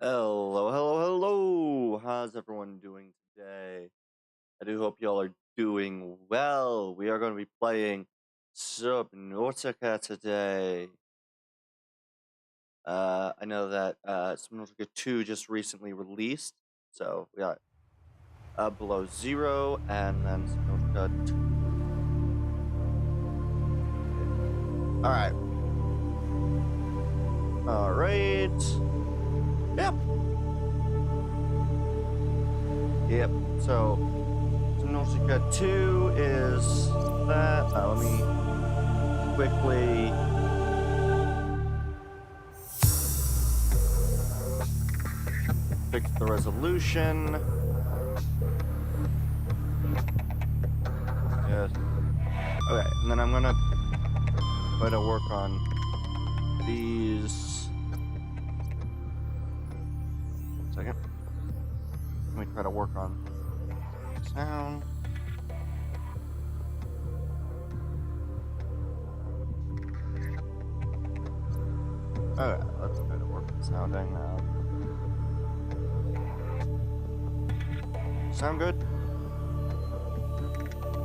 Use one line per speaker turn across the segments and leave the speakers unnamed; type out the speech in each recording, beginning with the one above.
Hello, hello, hello! How's everyone doing today? I do hope y'all are doing well. We are going to be playing Subnautica today. I know that Subnautica 2 just recently released, so we got Below Zero and then Subnautica 2. Alright. Alright. Yep. Yep. So, Subnautica 2 is that. Let me quickly fix the resolution. Yes. Okay, and then I'm gonna try to work on these. Second. Let me try to work on sound. Okay, let's try to work on sounding now. Sound good?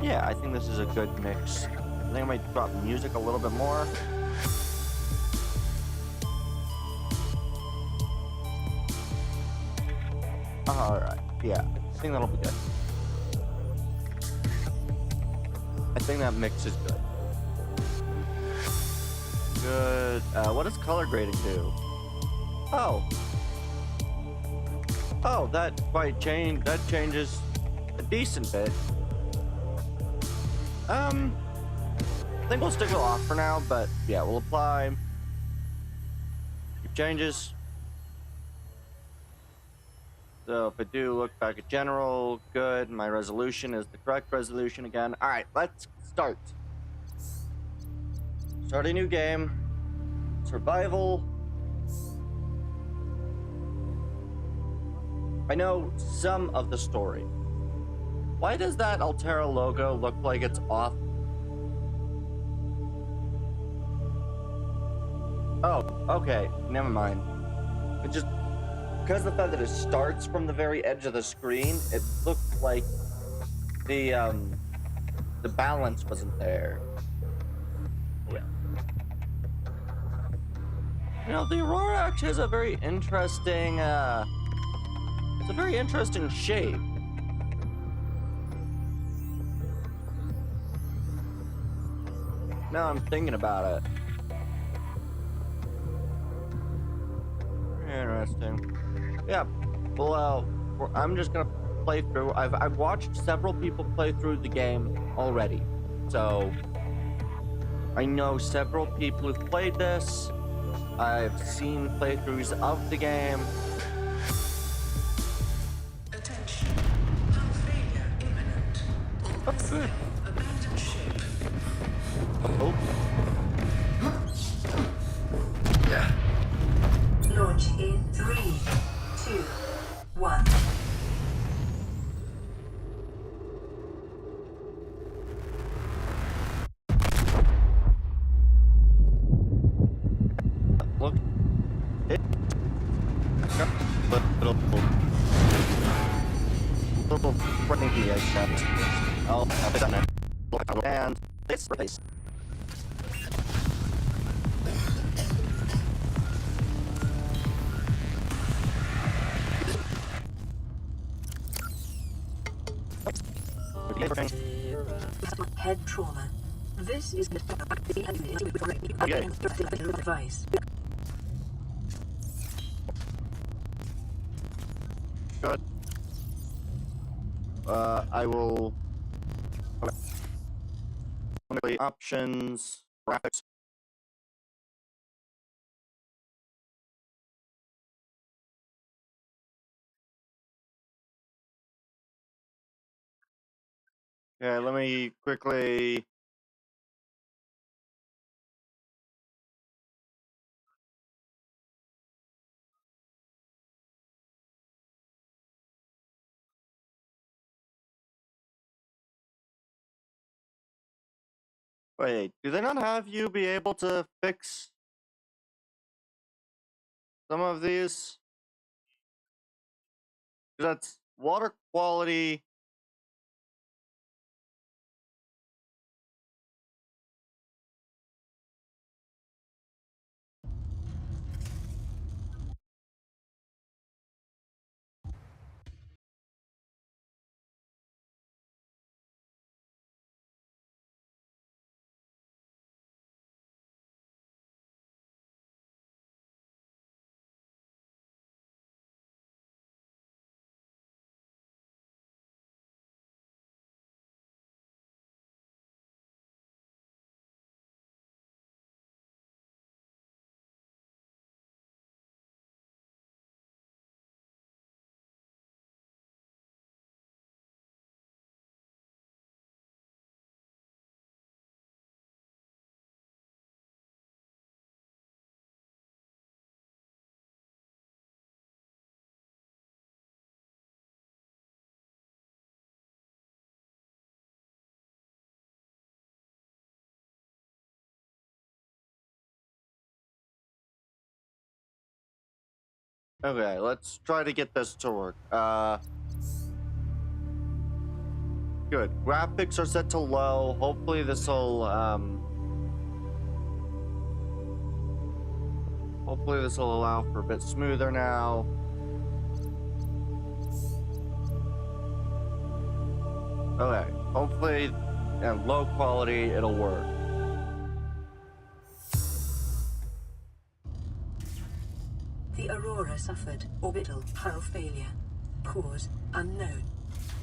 Yeah, I think this is a good mix. I think I might drop music a little bit more. Alright, yeah, I think that'll be good. I think that mix is good. Good. What does color grading do? Oh. Oh, that changes a decent bit. I think we'll stick it off for now, but yeah, we'll apply. Keep changes. So if I do look back at general, good. My resolution is the correct resolution again. All right, let's start. Start a new game. survival. I know some of the story. Why does that Altera logo look like it's off? Oh, okay, never mind. It just, because of the fact that it starts from the very edge of the screen, it looked like the balance wasn't there. Yeah. You know, the Aurora actually has a very interesting, it's a very interesting shape. Now I'm thinking about it. Interesting. Yeah. Well, I'm just gonna play through. I've watched several people play through the game already, so I know several people who've played this. I've seen playthroughs of the game.
Attention. Hull failure imminent.
Oh, good.
Abandoned ship.
Oh.
Launch in 3, 2, 1.
Look. It. Little friendly, I accept. I'll have it now. And this place.
Head trauma. This is the device.
Good. I will. Okay. Options, graphics. Okay, let me quickly. Wait, do they not have you be able to fix some of these? That's water quality. Okay, let's try to get this to work. Good. Graphics are set to low. Hopefully hopefully this will allow for a bit smoother now. Okay. Hopefully, at low quality, it'll work.
The Aurora suffered orbital hull failure. Cause unknown.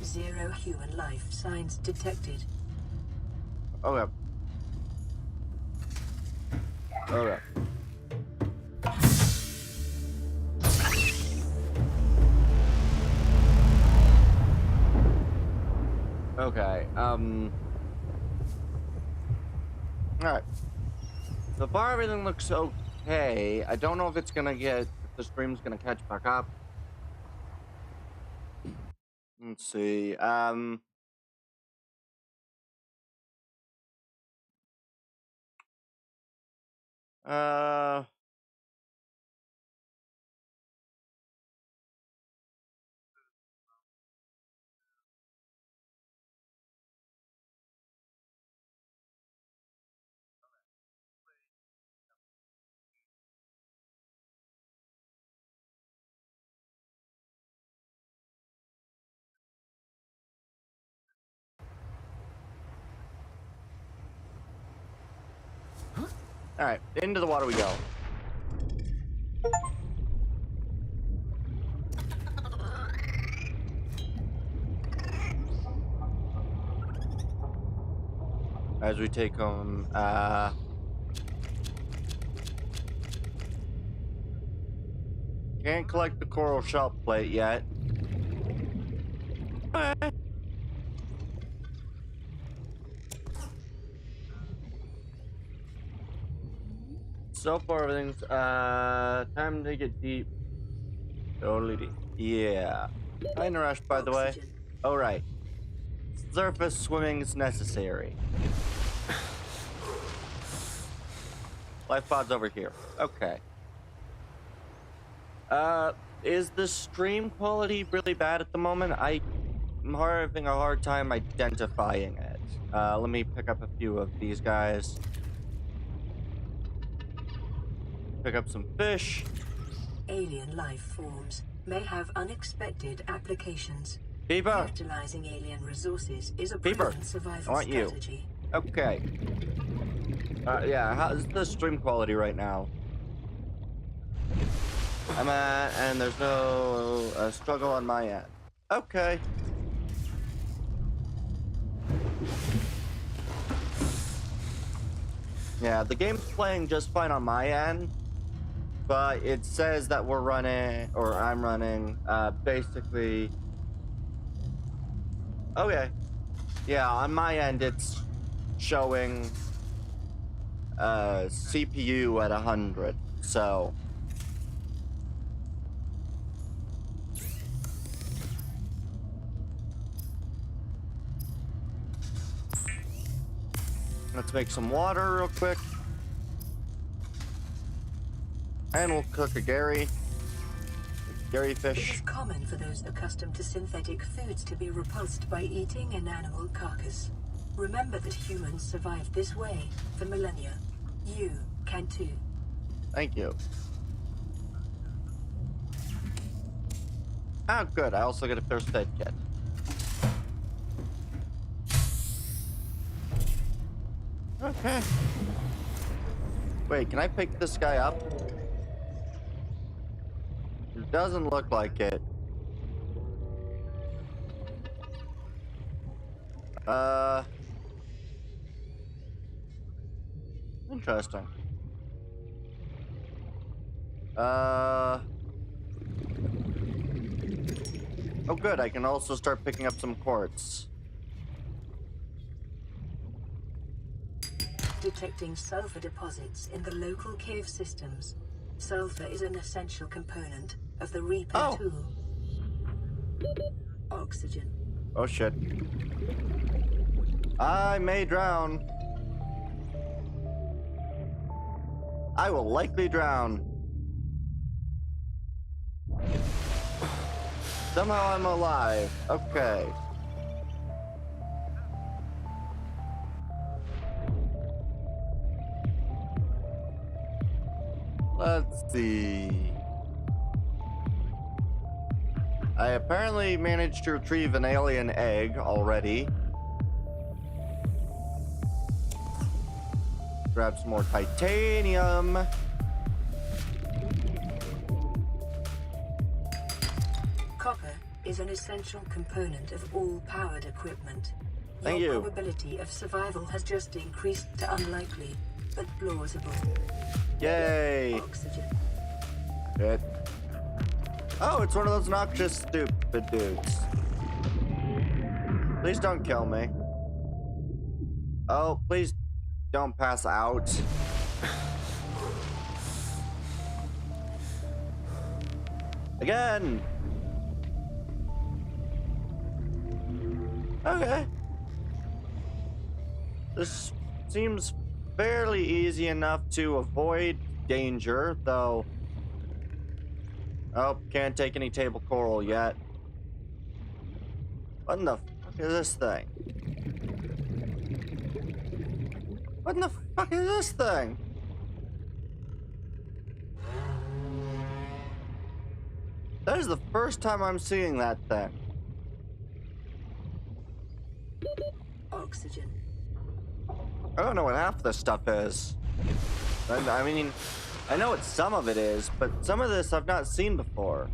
0 human life signs detected.
Okay. Okay. Okay, alright. So far everything looks okay. I don't know if it's gonna get, if the stream's gonna catch back up. Let's see. Uh. All right, into the water we go. As we take them, can't collect the coral shell plate yet. So far, everything's, time to get deep. Totally deep. Yeah. Kinda rushed, by the way.
Oxygen.
All right. Surface swimming is necessary. Life pod's over here. Okay. Is the stream quality really bad at the moment? I'm having a hard time identifying it. Let me pick up a few of these guys. Pick up some fish.
Alien life forms may have unexpected applications.
Beaver!
Utilizing alien resources is a
Beaver,
proven survival
I want you.
strategy.
Okay. Yeah, how's the stream quality right now? I'm at, and there's no struggle on my end. Okay. Yeah, the game's playing just fine on my end, but it says that we're running, or I'm running, basically... Okay. Yeah, on my end, it's showing CPU at 100, so... Let's make some water real quick. And we'll cook a Gary
It
fish.
is common for those accustomed to synthetic foods to be repulsed by eating an animal carcass. Remember that humans survived this way for millennia. You can too.
Thank you. Ah, good. I also get a first aid kit. Okay. Wait, can I pick this guy up? It doesn't look like it. Interesting. Oh good, I can also start picking up some quartz.
Detecting sulfur deposits in the local cave systems. Sulfur is an essential component of the Reaper tool. Oxygen.
Oh shit. I may drown. I will likely drown. Somehow I'm alive. Okay. Let's see. I apparently managed to retrieve an alien egg already. Grab some more titanium.
Copper is an essential component of all powered equipment.
Thank
Your
you.
probability of survival has just increased to unlikely, but plausible.
Yay.
Oxygen.
Good. Oh, it's one of those noxious stupid dudes. Please don't kill me. Oh, please don't pass out. Again. Okay. This seems fairly easy enough to avoid danger, though. Oh, can't take any table coral yet. What in the fuck is this thing? What in the fuck is this thing? That is the first time I'm seeing that thing.
Oxygen.
I don't know what half this stuff is. I mean, I know what some of it is, but some of this I've not seen before.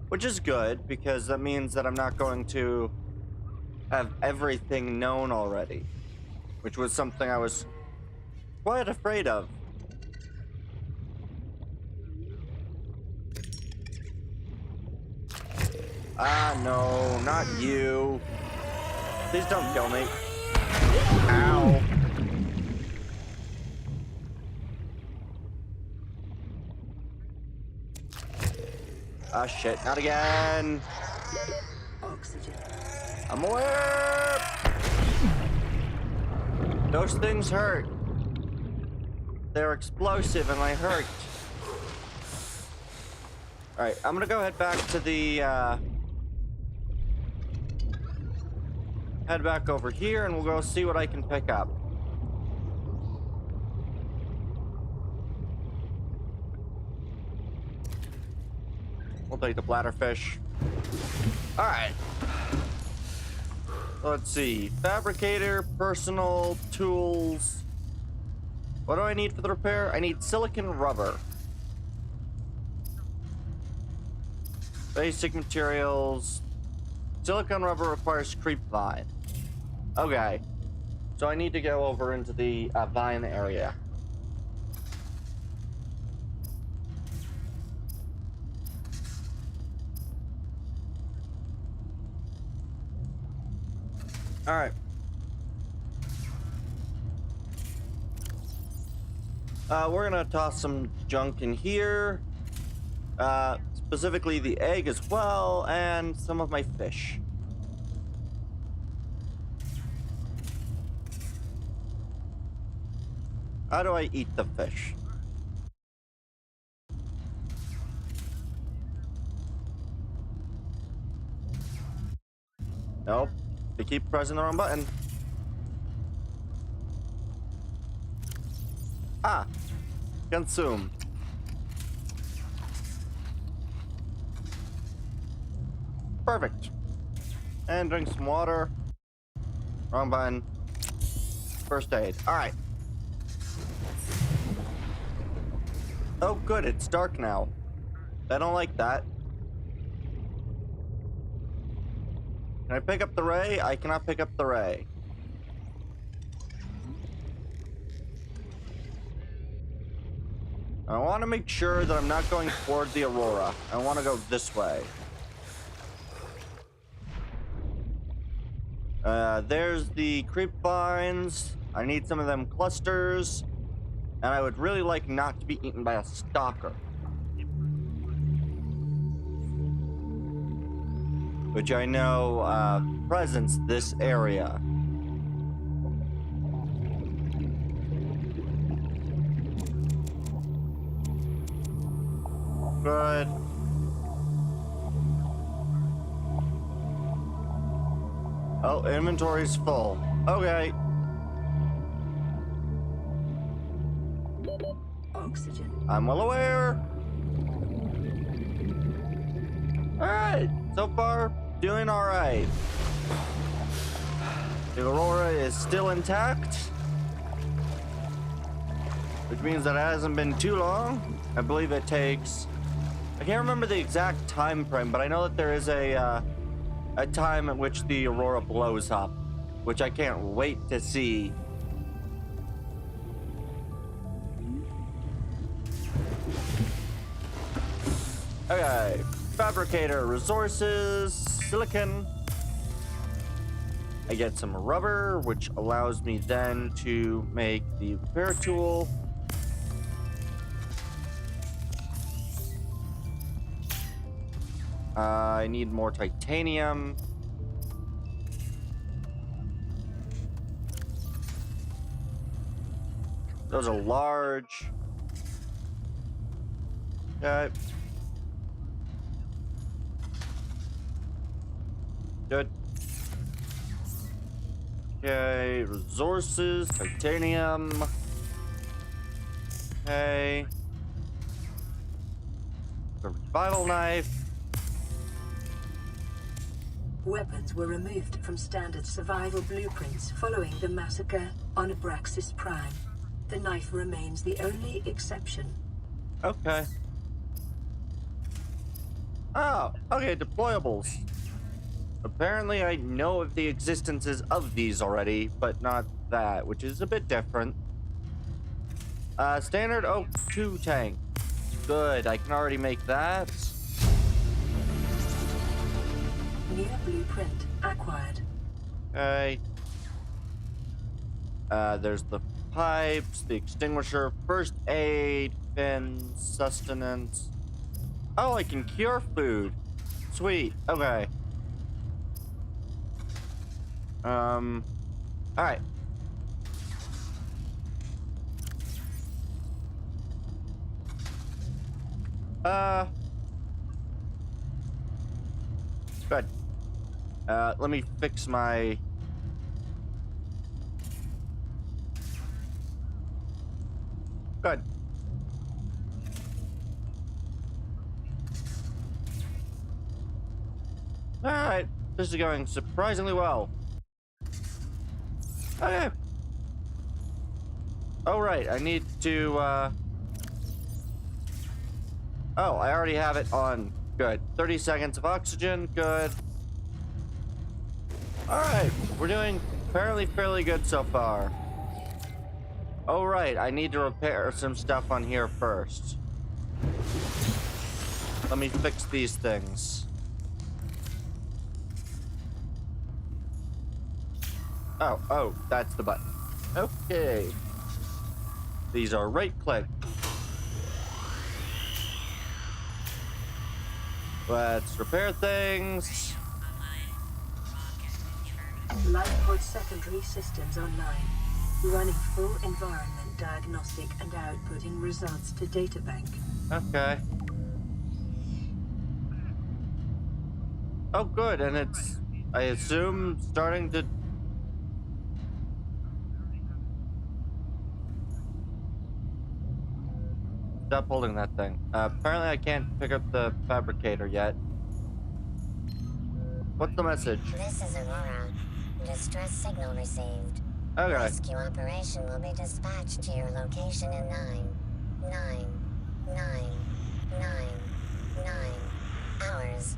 Which is good, because that means that I'm not going to have everything known already. Which was something I was quite afraid of. Ah, no, not you. Please don't kill me. Ow. Ah, shit, not again.
Oxygen.
I'm aware. Those things hurt. They're explosive and they hurt. Alright, I'm gonna go head back to the, head back over here and we'll go see what I can pick up. We'll take the bladderfish. Alright. Let's see. Fabricator, personal, tools. What do I need for the repair? I need silicon rubber. Basic materials. Silicon rubber requires creep vine. Okay. So I need to go over into the vine area. Alright. We're gonna toss some junk in here. Specifically the egg as well, and some of my fish. How do I eat the fish? Nope. They keep pressing the wrong button. Ah. Consume. Perfect. And drink some water. Wrong button. First aid. Alright. Oh, good. It's dark now. I don't like that. Can I pick up the ray? I cannot pick up the ray. I want to make sure that I'm not going toward the aurora. I want to go this way. There's the creep vines. I need some of them clusters. And I would really like not to be eaten by a stalker. Which I know presents this area. Good. Oh, inventory's full. Okay.
Oxygen.
I'm well aware. Alright. So far, doing alright. The aurora is still intact. Which means that it hasn't been too long. I believe it takes... I can't remember the exact time frame, but I know that there is a time at which the aurora blows up, which I can't wait to see. Okay, fabricator resources, silicon. I get some rubber, which allows me then to make the repair tool. I need more titanium. Those are large. Okay. Good. Okay, resources, titanium. Okay. Survival knife.
Weapons were removed from standard survival blueprints following the massacre on Abraxas Prime. The knife remains the only exception.
Okay. Oh, okay, deployables. Apparently I know of the existences of these already, but not that, which is a bit different. Standard Oak 2 tank. Good, I can already make that.
New blueprint acquired.
Okay. There's the pipes, the extinguisher, first aid, fins, sustenance. Oh, I can cure food. Sweet, okay. Alright. Good. Let me fix my... Good. Alright. This is going surprisingly well. Okay. Oh, right. I need to, Oh, I already have it on. Good. 30 seconds of oxygen. Good. Alright. We're doing apparently fairly good so far. Oh, right. I need to repair some stuff on here first. Let me fix these things. Oh, that's the button. Okay. These are right-click. Let's repair things.
Lifepod secondary systems online. Running full environment diagnostic and outputting results to databank.
Okay. Oh, good. And it's, I assume, starting to... Stop holding that thing. Apparently I can't pick up the fabricator yet. What's the message?
This is Aurora. Distress signal received.
Okay.
Rescue operation will be dispatched to your location in 9 hours.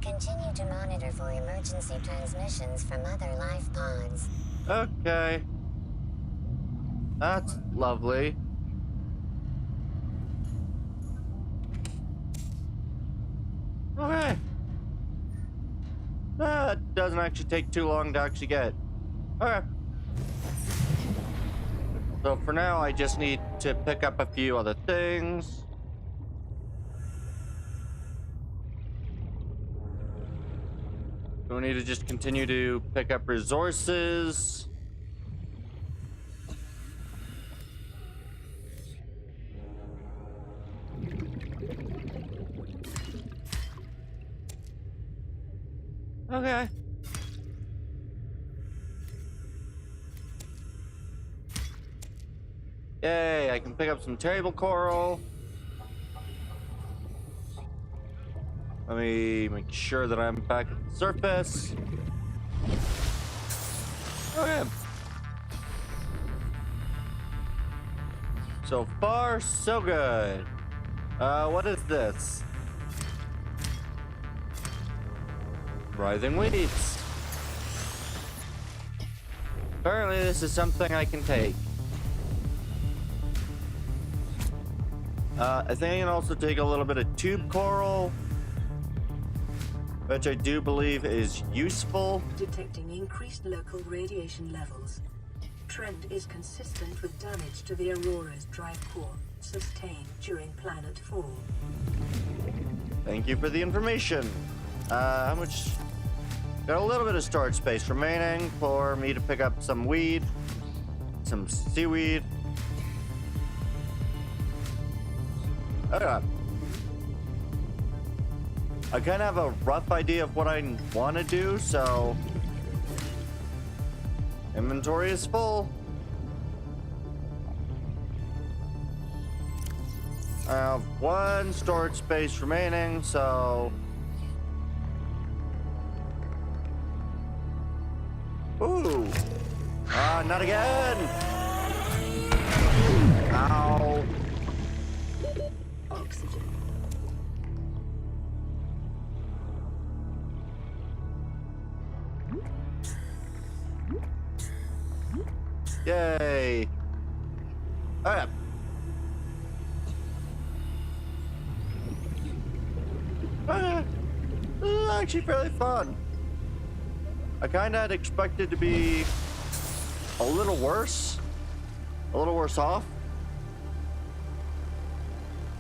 Continue to monitor for emergency transmissions from other life pods.
Okay. That's lovely. Okay. That doesn't actually take too long to actually get. Okay. So for now, I just need to pick up a few other things. We need to just continue to pick up resources. Okay. Yay, I can pick up some table coral. Let me make sure that I'm back at the surface. Okay. So far, so good. What is this? Writhing weeds. Apparently this is something I can take. I think I can also take a little bit of tube coral, which I do believe is useful.
Detecting increased local radiation levels. Trend is consistent with damage to the Aurora's drive core. sustained during planet fall.
Thank you for the information. How much? Got a little bit of storage space remaining for me to pick up some weed, some seaweed. Okay. I kind of have a rough idea of what I want to do, so inventory is full. I have one storage space remaining, so ooh, not again. Ow.
Oxygen.
Yay. Okay. This is actually fairly fun. I kind of had expected to be a little worse off.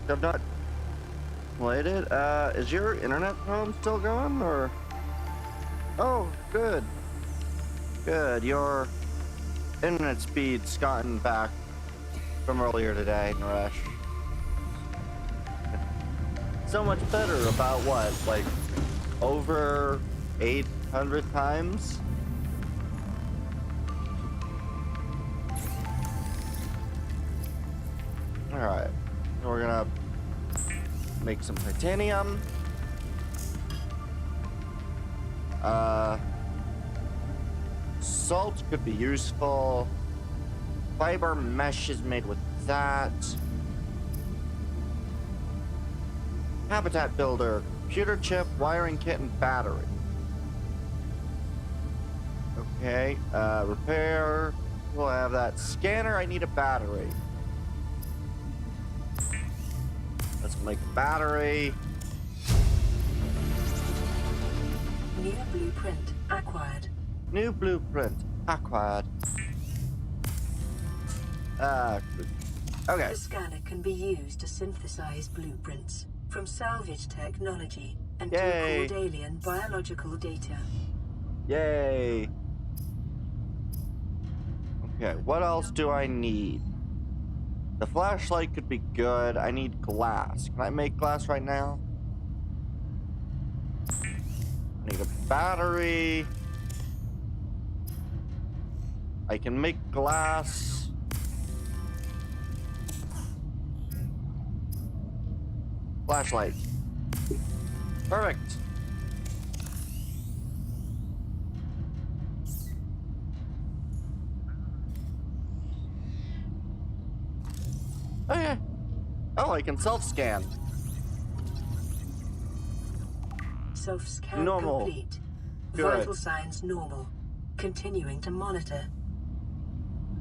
I've not played it. Is your internet phone still going, or? Oh, good. Good. Your internet speed's gotten back from earlier today, Naresh. So much better. About what, like over 800 times? All right, we're gonna make some titanium. Salt could be useful. Fiber mesh is made with that. Habitat builder, computer chip, wiring kit, and battery. Okay, repair. We'll have that. Scanner, I need a battery. Let's make a battery.
New blueprint acquired.
New blueprint acquired. Okay.
The scanner can be used to synthesize blueprints from salvage technology and
Yay.
to record alien biological data.
Yay. Okay, what else do I need? The flashlight could be good. I need glass. Can I make glass right now? I need a battery. I can make glass. Flashlight. Perfect. Oh yeah. Oh, I can self-scan.
Self-scan
Normal.
complete.
Good.
Vital signs normal. Continuing to monitor.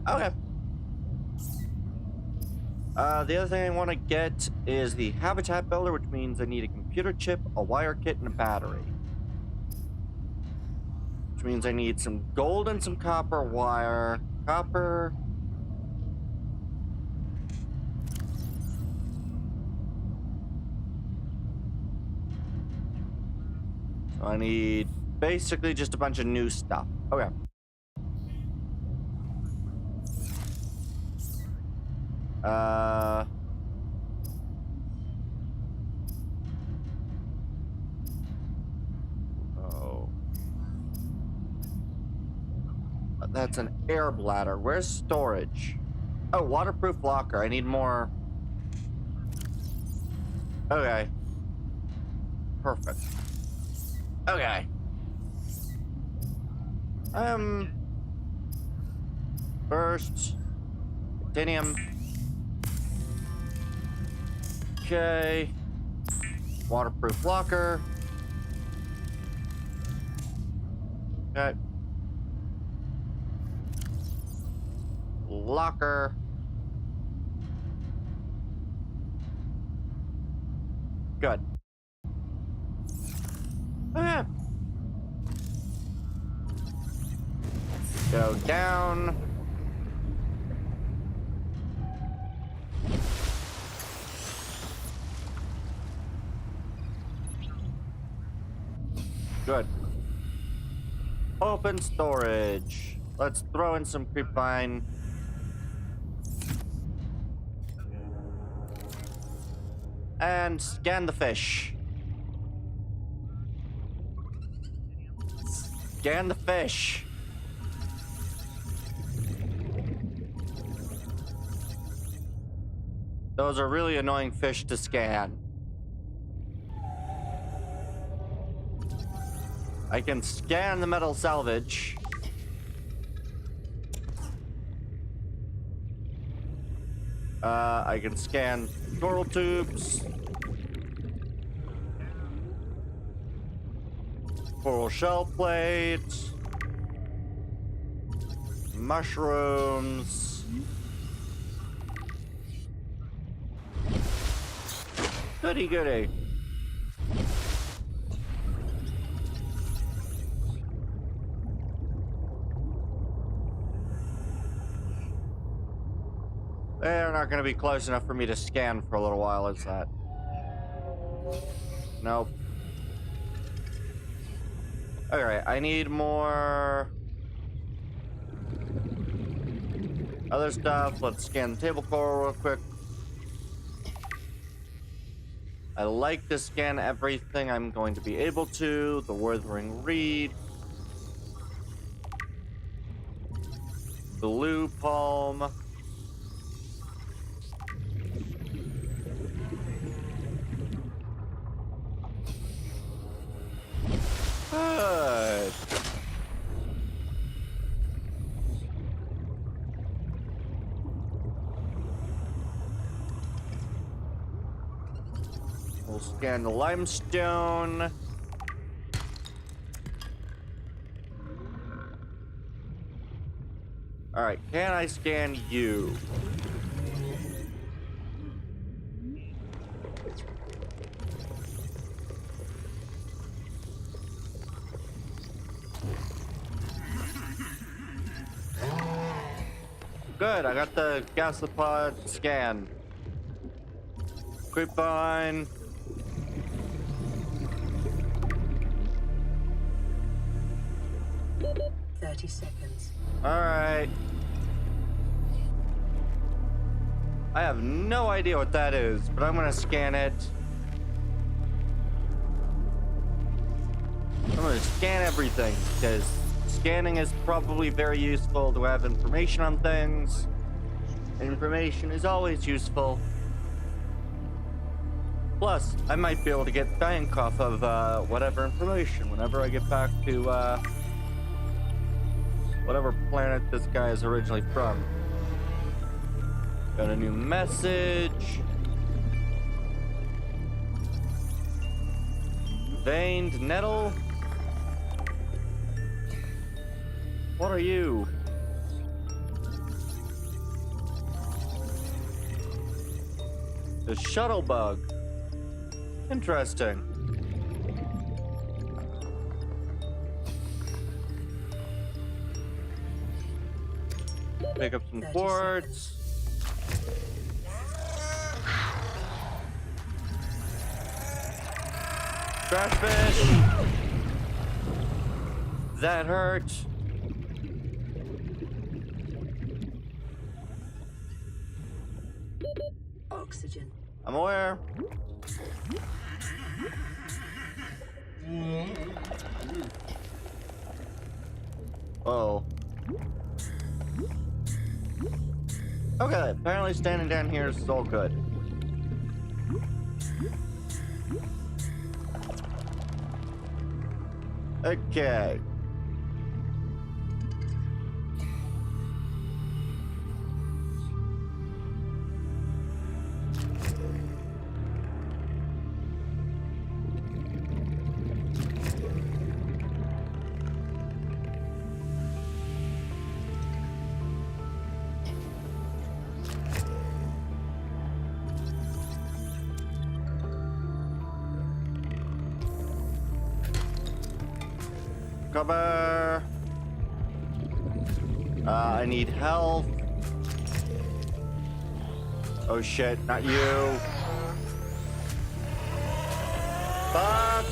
Okay. The other thing I want to get is the habitat builder, which means I need a computer chip, a wire kit, and a battery. Which means I need some gold and some copper wire. Copper. So I need basically just a bunch of new stuff. Okay. Oh. That's an air bladder. Where's storage? Oh, waterproof locker. I need more. Okay. Perfect. Okay. First, titanium. Okay. Waterproof locker. Okay. Locker. Good. Okay. Go down. good. Open storage. Let's throw in some creepvine. And scan the fish. Scan the fish. Those are really annoying fish to scan. I can scan the metal salvage. I can scan coral tubes. Coral shell plate. Mushrooms. Goody goody. They're not going to be close enough for me to scan for a little while, is that? Nope. Alright, I need more other stuff. Let's scan the table coral real quick. I like to scan everything I'm going to be able to. The Wuthering Reed. Blue Palm. Good. We'll scan the limestone. All right, can I scan you? Good, I got the gasopod scan. Creepvine.
"30 seconds.
Alright. I have no idea what that is, but I'm gonna scan it. I'm gonna scan everything, because scanning is probably very useful to have information on things. Information is always useful. Plus, I might be able to get bank off of whatever information whenever I get back to whatever planet this guy is originally from. Got a new message. Veined nettle. What are you? The shuttle bug. Interesting. Pick up some quartz. Trash fish. That hurt.
Oxygen.
I'm aware. Oh. Okay, apparently standing down here is all good. Okay. Cover. I need health. Oh shit, not you. Fuck.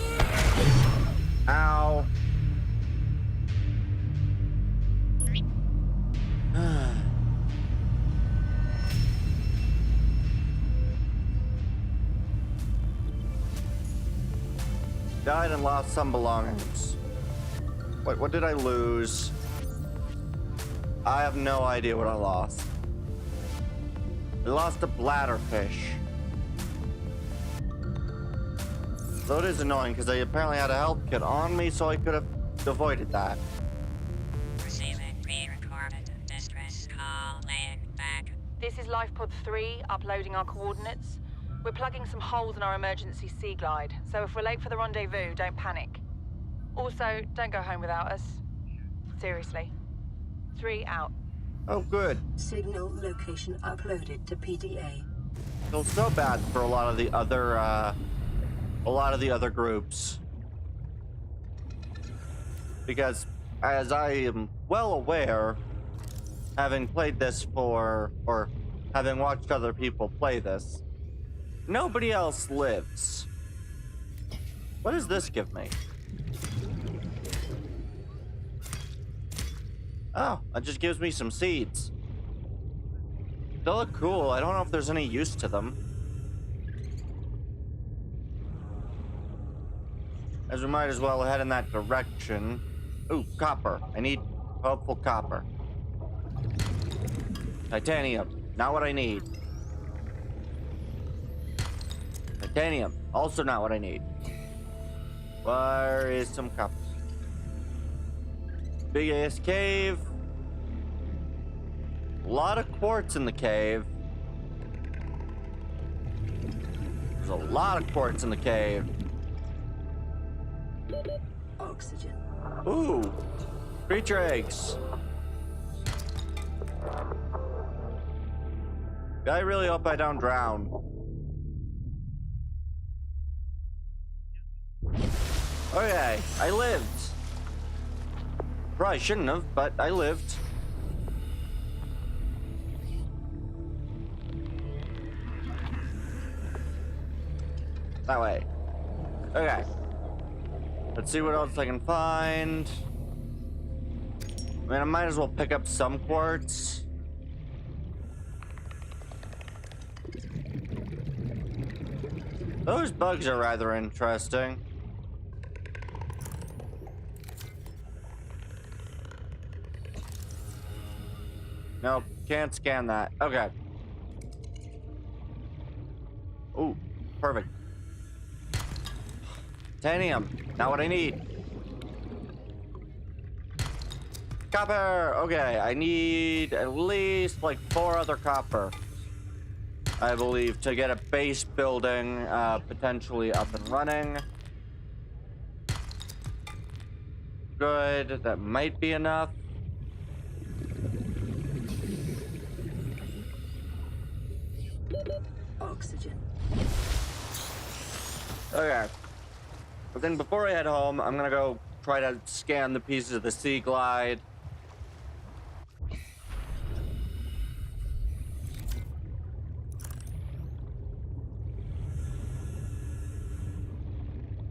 Ow. Died and lost some belongings. What did I lose? I have no idea what I lost. I lost a bladderfish. So it is annoying because I apparently had a health kit on me, so I could have avoided that.
Receiving pre-recorded distress call laying back.
This is LifePod 3, uploading our coordinates. We're plugging some holes in our emergency sea glide, so if we're late for the rendezvous, don't panic. Also, don't go home without us. Seriously. 3 out.
Oh, good.
Signal location uploaded to PDA.
Feels so bad for a lot of the other groups, because as I am well aware, having played this or having watched other people play this, nobody else lives. What does this give me? Oh, it just gives me some seeds. They look cool. I don't know if there's any use to them. As we might as well head in that direction. Ooh, copper. I need hopeful copper. Titanium. Not what I need. Titanium. Also not what I need. Where is some copper? Big ass cave. A lot of quartz in the cave. There's a lot of quartz in the cave.
Oxygen.
Ooh, creature eggs. I really hope I don't drown. Okay, I lived. Probably shouldn't have, but I lived. That way. Okay. Let's see what else I can find. I mean, I might as well pick up some quartz. Those bugs are rather interesting. Nope, can't scan that. Okay. Ooh, perfect. Titanium, not what I need. Copper! Okay, I need at least like 4 other copper, I believe, to get a base building potentially up and running. Good, that might be enough.
Oxygen.
Okay. But then before I head home, I'm gonna go try to scan the pieces of the Sea Glide.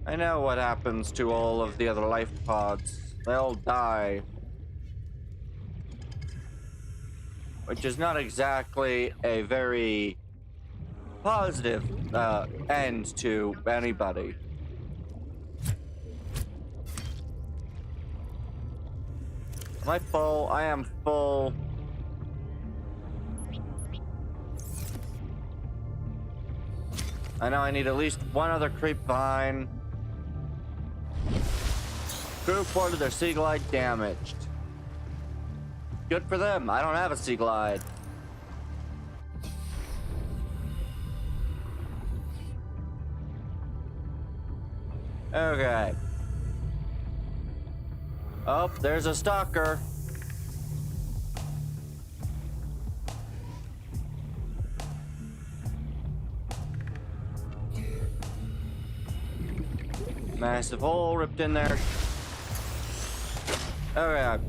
I know what happens to all of the other life pods. They all die. Which is not exactly a very positive end to anybody. Am I full? I am full. I know I need at least 1 other creep vine. Crew reported their Sea Glide damaged. Good for them. I don't have a Sea Glide. Okay. Oh, there's a stalker. Massive hole ripped in there. Okay.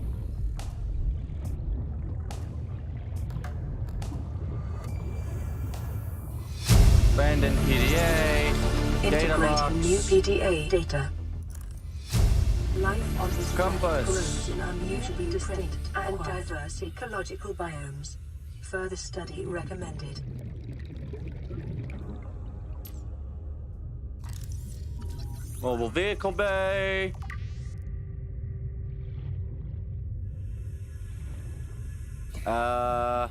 Abandoned PDA. Data
Integrating
box.
new PDA data. Life on this planet
Compass.
grows in unusually distinct and diverse ecological biomes. Further study recommended.
Mobile vehicle bay. I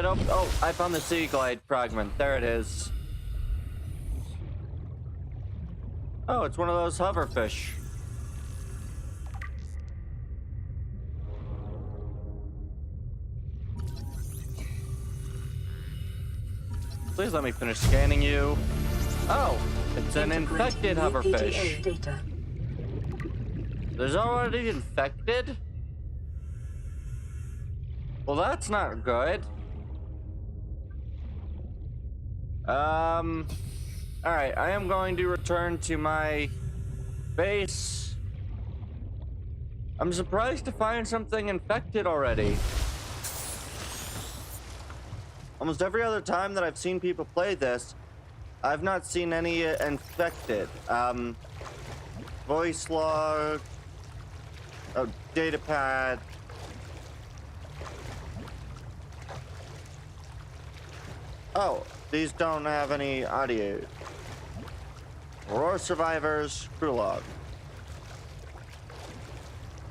don't. Oh, I found the sea glide fragment. There it is. Oh, it's one of those hoverfish. Please let me finish scanning you. Oh, it's an infected hoverfish.
Data.
There's already infected? Well, that's not good. Alright, I am going to return to my base. I'm surprised to find something infected already. Almost every other time that I've seen people play this, I've not seen any infected. Voice log. Oh, data pad. Oh, these don't have any audio. Aurora survivors, crew log.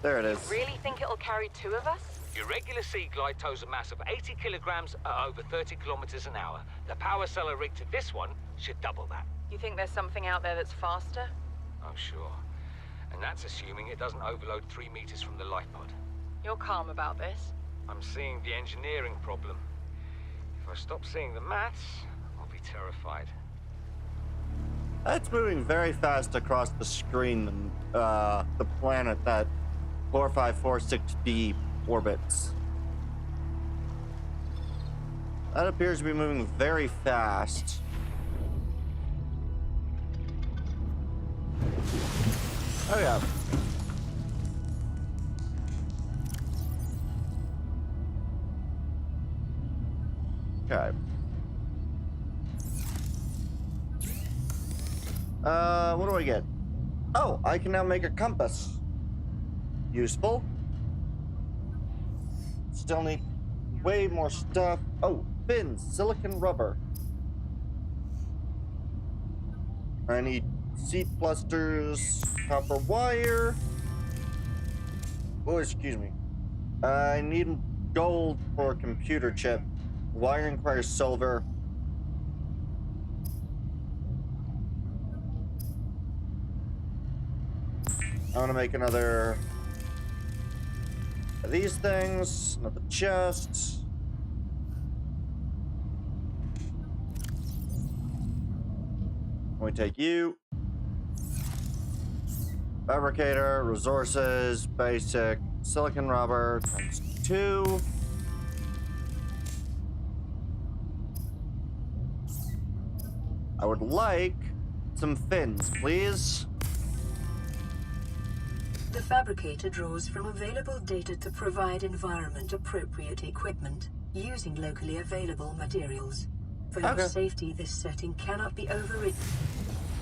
There it is.
Really think it'll carry 2 of us?
Your regular sea glide tows a mass of 80 kilograms at over 30 kilometers an hour. The power cellar rig to this one should double that.
You think there's something out there that's faster?
Oh, sure. And that's assuming it doesn't overload 3 meters from the life pod.
You're calm about this?
I'm seeing the engineering problem. If I stop seeing the maths, I'll be terrified.
That's moving very fast across the screen, the planet that 4546b orbits. That appears to be moving very fast. Oh yeah. Okay. What do I get? Oh, I can now make a compass. Useful. Still need way more stuff. Oh, fins, silicon rubber. I need seat clusters, copper wire. Oh, excuse me. I need gold for a computer chip. Wiring requires silver. I want to make another of these things, another chest. We take you. Fabricator, resources, basic, silicon rubber, times 2. I would like some fins, please.
The fabricator draws from available data to provide environment-appropriate equipment using locally available materials. For your safety, this setting cannot be overridden.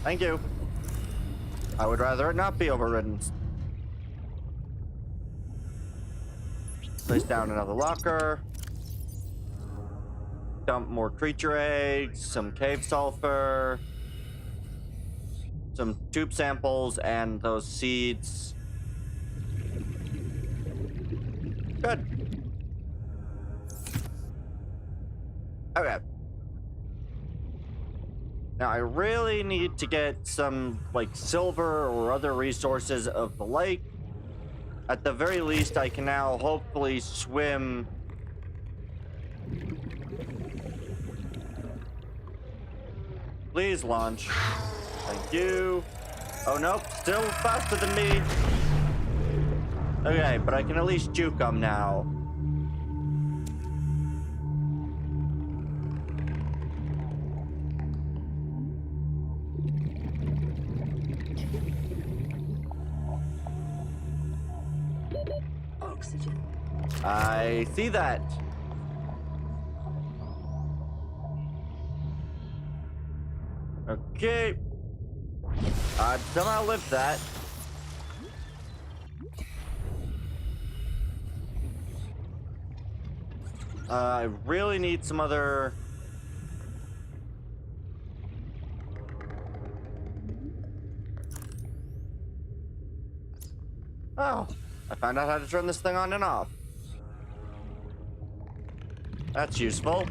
Thank you. I would rather it not be overridden. Place down another locker. Dump more creature eggs, some cave sulfur, some tube samples, and those seeds. Good. Okay. Now I really need to get some, like, silver or other resources of the lake. At the very least, I can now hopefully swim. Please launch. Thank you. Oh, nope. Still faster than me. Okay, but I can at least juke them now.
Oxygen.
I see that. Okay. I somehow lived that. I really need some other... Oh, I found out how to turn this thing on and off. That's useful.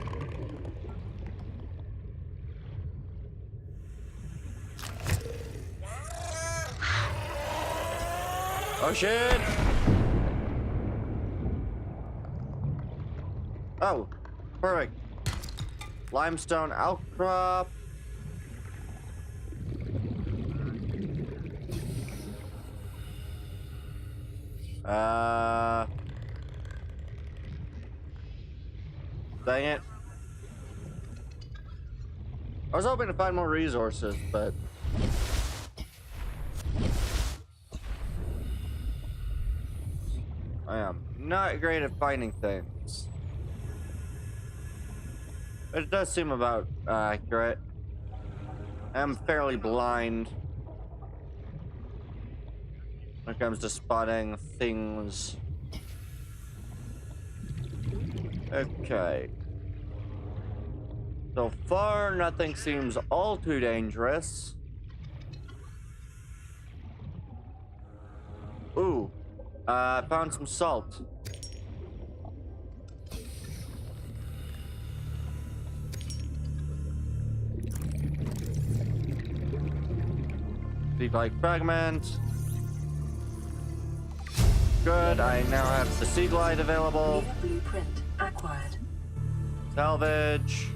Oh shit! Oh, perfect. Limestone outcrop. Dang it. I was hoping to find more resources, but... I am not great at finding things. But it does seem about accurate. I'm fairly blind when it comes to spotting things. Okay. So far, nothing seems all too dangerous. Ooh. I found some salt. Seed-like fragment. Good, I now have the seed light available.
Blueprint acquired.
Salvage.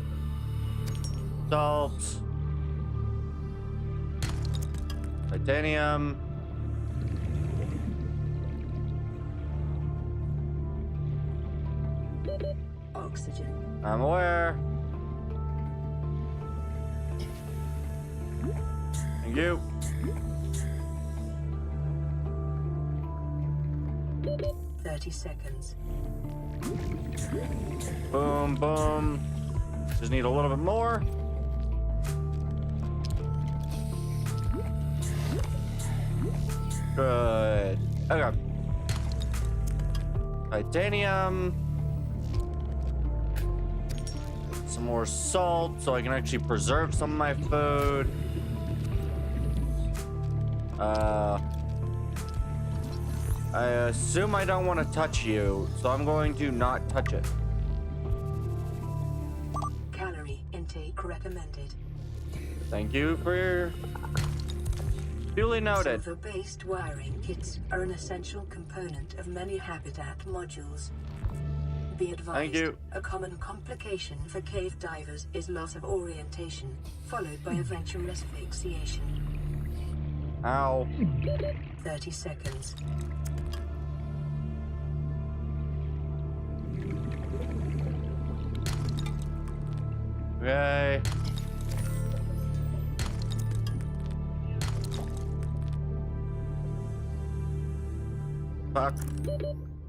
Salt. Titanium.
Oxygen.
I'm aware. Thank you.
30 seconds.
Boom, boom. Just need a little bit more. Good. Okay. Titanium. Some more salt so I can actually preserve some of my food. I assume I don't want to touch you, so I'm going to not touch it.
Calorie intake recommended.
Thank you for your... Duly noted.
Silver-based wiring kits are an essential component of many habitat modules. Be advised,
Thank you.
A common complication for cave divers is loss of orientation, followed by eventual asphyxiation.
Ow.
30 seconds.
Okay. Fuck.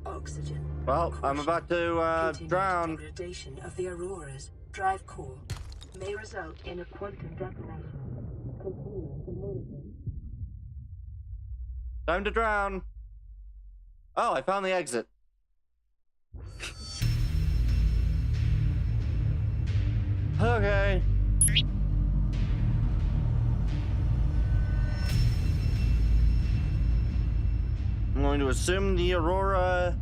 Oxygen.
Well, I'm about to
Continued
drown.
degradation of the Aurora's drive core may result in a quantum detonation. Continue to monitor.
Time to drown. Oh, I found the exit. Okay. I'm going to assume the Aurora...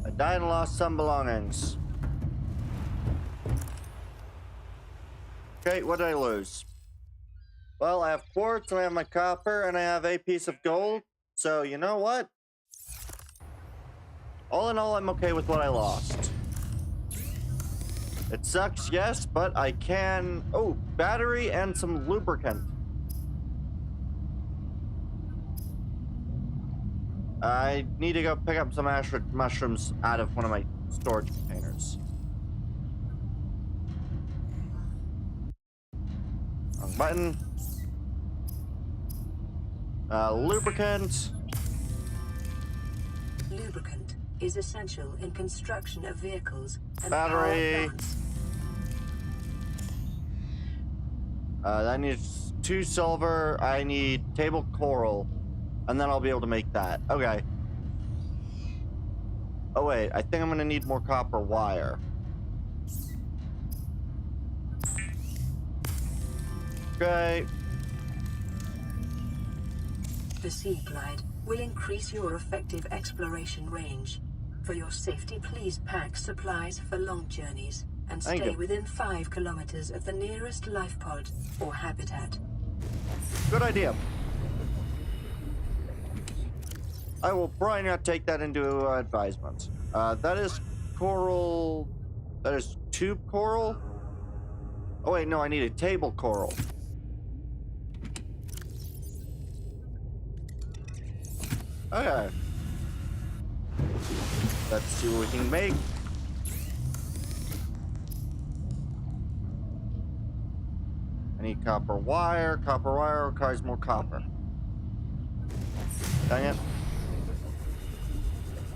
I died and lost some belongings. Okay, what did I lose? Well, I have quartz, and I have my copper, and I have a piece of gold. So, you know what? All in all, I'm okay with what I lost. It sucks, yes, but I can... Oh, battery and some lubricant. I need to go pick up some mushrooms out of one of my storage containers. Wrong button. Lubricant.
Lubricant is essential in construction of vehicles and
Battery.
power plants.
That needs 2 silver. I need table coral. And then I'll be able to make that. Okay. Oh, wait. I think I'm going to need more copper wire. Okay.
The Sea Glide will increase your effective exploration range. For your safety, please pack supplies for long journeys and
Thank
stay
you.
within 5 kilometers of the nearest life pod or habitat.
Good idea. I will probably not take that into advisement. That is coral. That is tube coral. Oh, wait, no, I need a table coral. Okay. Let's see what we can make. I need copper wire. Copper wire requires more copper. Dang it.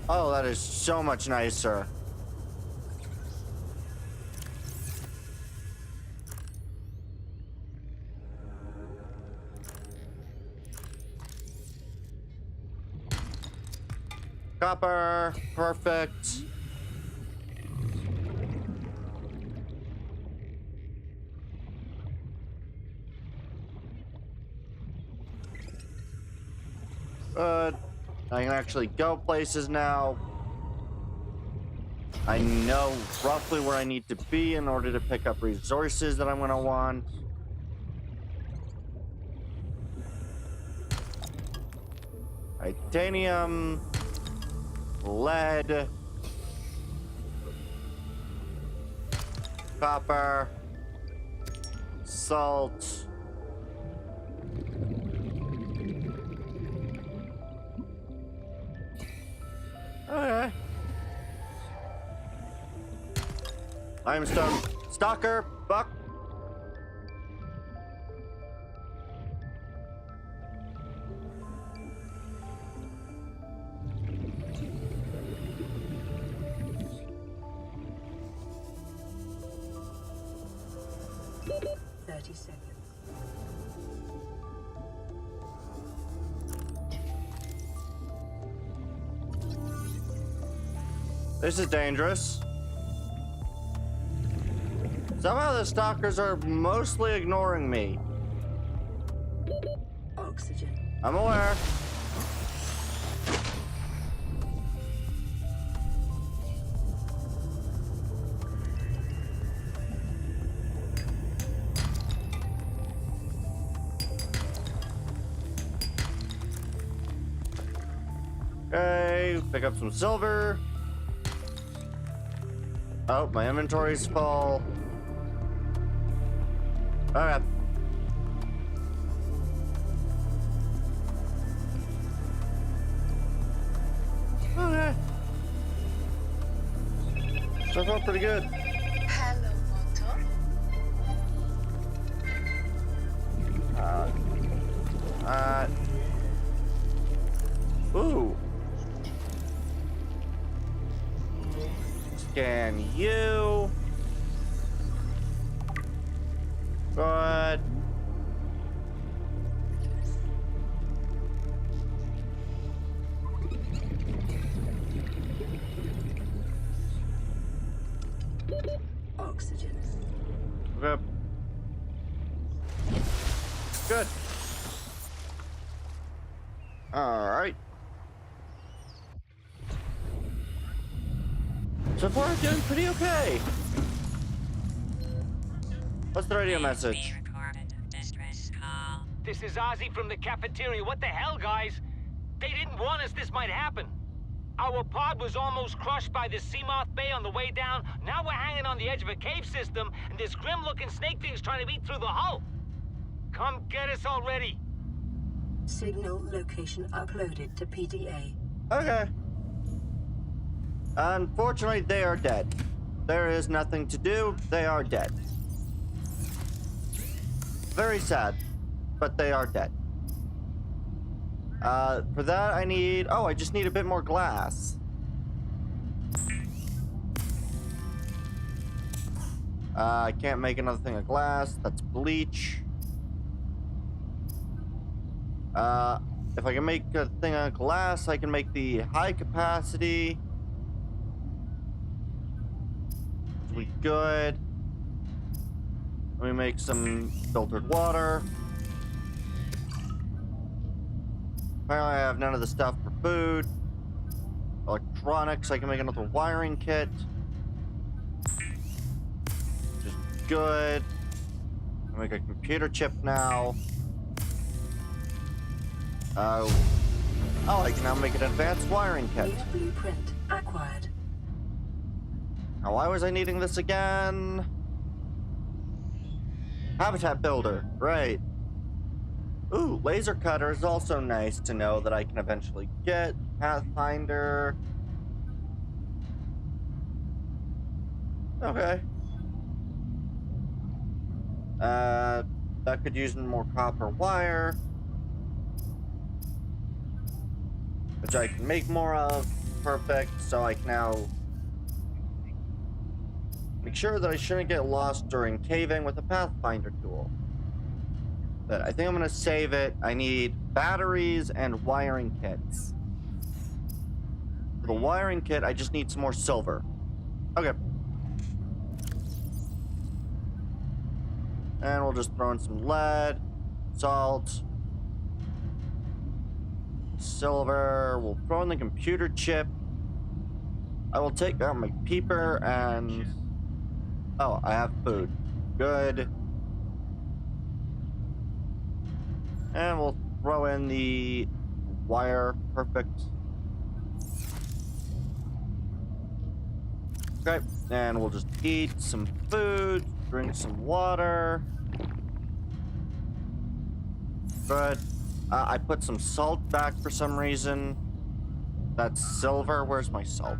Oh, that is so much nicer. Copper. Perfect. Good. I can actually go places now. I know roughly where I need to be in order to pick up resources that I'm going to want. Titanium, lead, copper, salt. Okay. Limestone. Stalker. Buck. This is dangerous. Somehow the stalkers are mostly ignoring me.
Oxygen.
I'm aware. Okay, pick up some silver. Oh, my inventory's full. Okay. Okay. So far, pretty good.
Hello, Motor.
Ooh. Scan you. Good.
Oxygen.
Yep. Good. All right. So far, I'm doing pretty okay. What's the radio message?
This is Ozzy from the cafeteria. What the hell, guys? They didn't warn us this might happen. Our pod was almost crushed by this Seamoth Bay on the way down. Now we're hanging on the edge of a cave system, and this grim-looking snake thing's trying to eat through the hull. Come get us already.
Signal location uploaded to PDA.
Okay. Unfortunately, they are dead. There is nothing to do. They are dead. Very sad, but they are dead. For that, I need... Oh, I just need a bit more glass. I can't make another thing of glass. That's bleach. If I can make a thing out of glass, I can make the high capacity. We good. Let me make some filtered water. Apparently I have none of the stuff for food. Electronics, I can make another wiring kit. Just good. I make a computer chip now. Oh, I can now make an advanced wiring kit.
New blueprint acquired.
Now, why was I needing this again? Habitat builder, right. Ooh, laser cutter is also nice to know that I can eventually get. Pathfinder. Okay. That could use more copper wire, which I can make more of. Perfect. So I can now make sure that I shouldn't get lost during caving with a Pathfinder tool. But I think I'm gonna save it. I need batteries and wiring kits. For the wiring kit, I just need some more silver. Okay. And we'll just throw in some lead, salt, silver. We'll throw in the computer chip. I will take out my peeper and... Oh, I have food. Good. And we'll throw in the wire. Perfect. Okay. And we'll just eat some food, drink some water. Good. I put some salt back for some reason. That's silver. Where's my salt?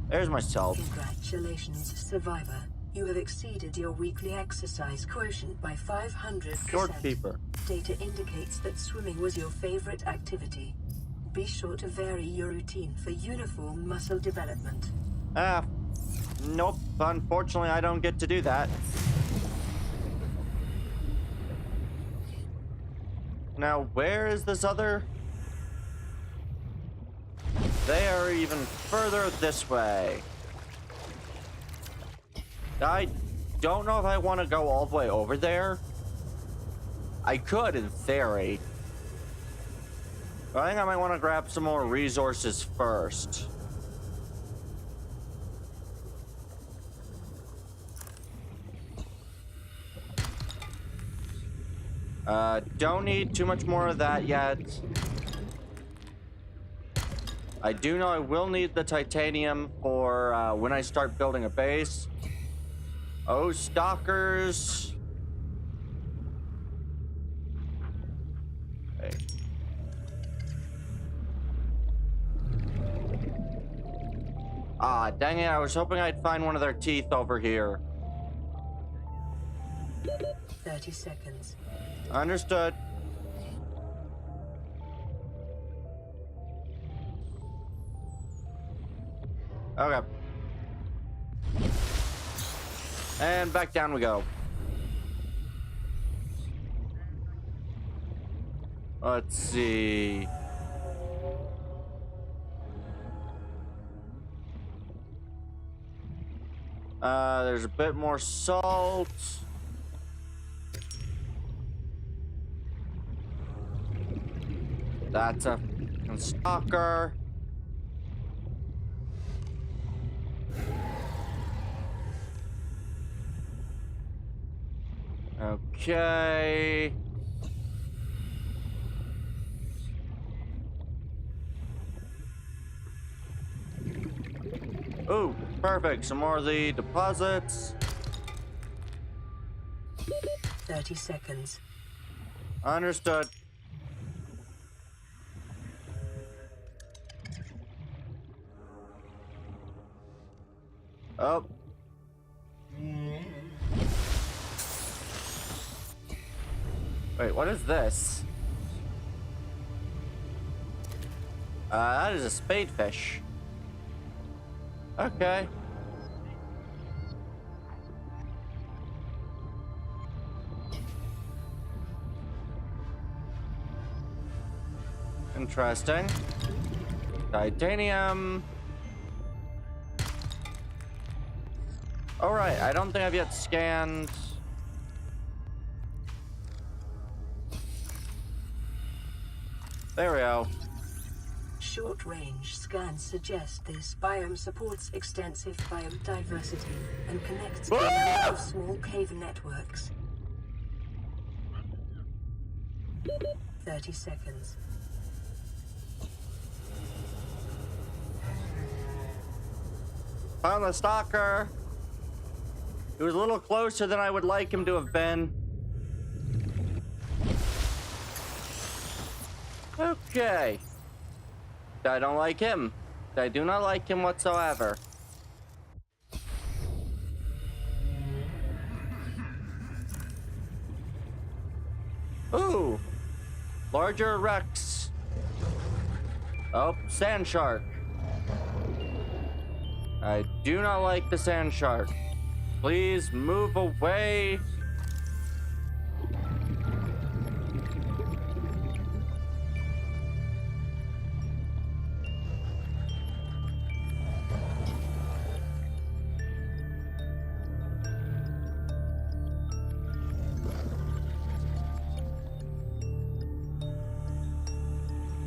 There's my salt.
Congratulations, survivor. You have exceeded your weekly exercise quotient by 500%.
Storekeeper.
Data indicates that swimming was your favorite activity. Be sure to vary your routine for uniform muscle development.
Nope. Unfortunately, I don't get to do that. Now, where is this other? They are even further this way. I don't know if I want to go all the way over there. I could, in theory. But I think I might want to grab some more resources first. Don't need too much more of that yet. I do know I will need the titanium for when I start building a base. Oh, stalkers. Okay. Ah, dang it. I was hoping I'd find one of their teeth over here.
30 seconds.
Understood. Okay. And back down we go. Let's see. There's a bit more salt. That's a stalker. Okay. Ooh, perfect. Some more of the deposits.
30 seconds.
Understood. Oh. Wait, what is this? That is a spadefish. Okay. Interesting. Titanium. Alright, I don't think I've yet scanned. There we go.
Short-range scans suggest this biome supports extensive biodiversity and connects to a number of small cave networks. 30 seconds.
Found the stalker. He was a little closer than I would like him to have been. Okay. I don't like him. I do not like him whatsoever. Ooh. Larger Rex. Oh, sand shark. I do not like the sand shark. Please move away.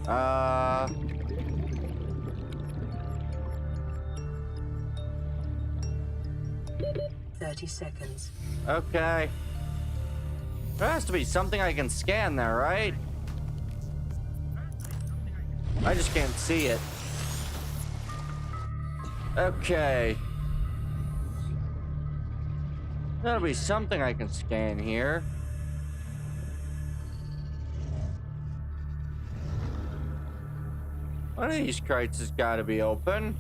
Uh...
30 seconds.
Okay. There has to be something I can scan there, right? I just can't see it. Okay. There'll be something I can scan here. One of these crates has got to be open.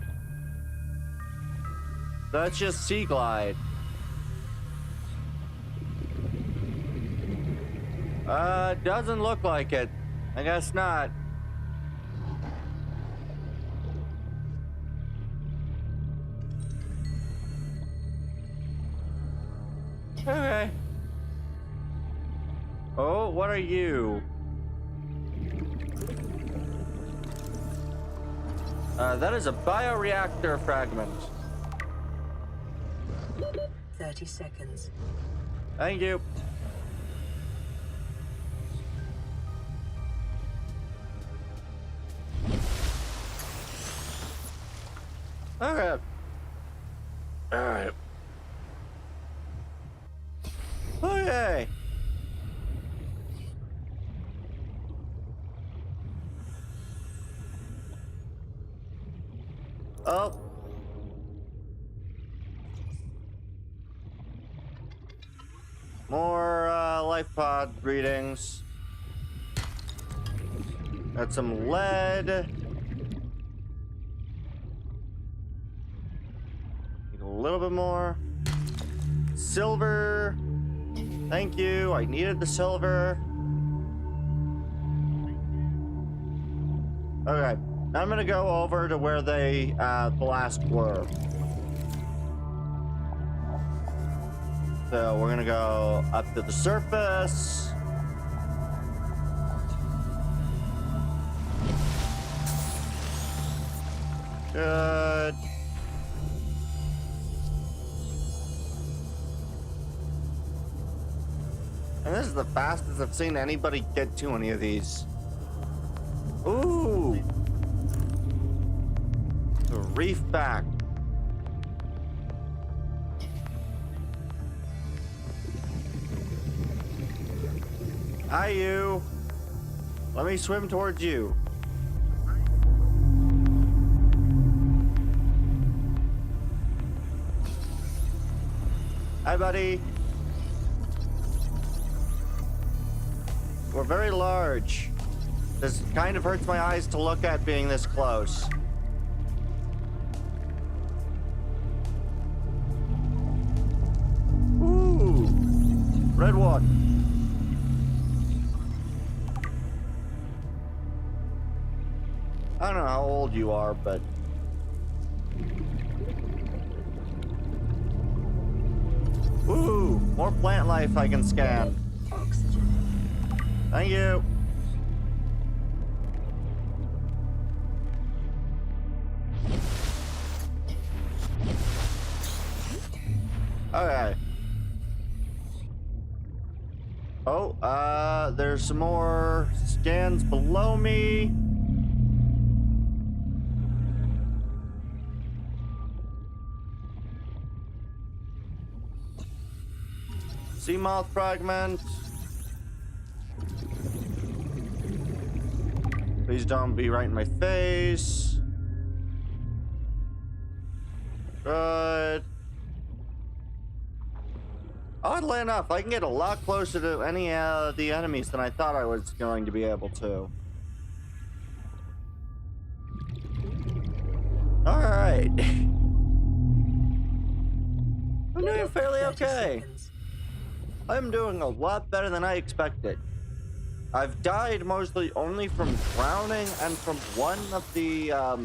That's just Sea Glide. Doesn't look like it. I guess not. Okay. Oh, what are you? That is a bioreactor fragment.
30 seconds.
Thank you. Okay. Alright. Okay. Oh. More life pod readings. Got some lead. Need a little bit more. Silver. Thank you. I needed the silver. Okay. Now I'm gonna go over to where they last were. So we're gonna go up to the surface. Good. And this is the fastest I've seen anybody get to any of these. Ooh. The reef back. Hi, you. Let me swim towards you. Hi, buddy. We're very large. This kind of hurts my eyes to look at being this close. Ooh. Red one. I don't know how old you are, but... Ooh, more plant life I can scan.
Oxygen.
Thank you. Okay. Oh, there's some more scans below me. Sea moth fragment. Please don't be right in my face. Good. Oddly enough, I can get a lot closer to any of the enemies than I thought I was going to be able to. Alright. I'm doing fairly okay. I'm doing a lot better than I expected. I've died mostly only from drowning and from one of the, I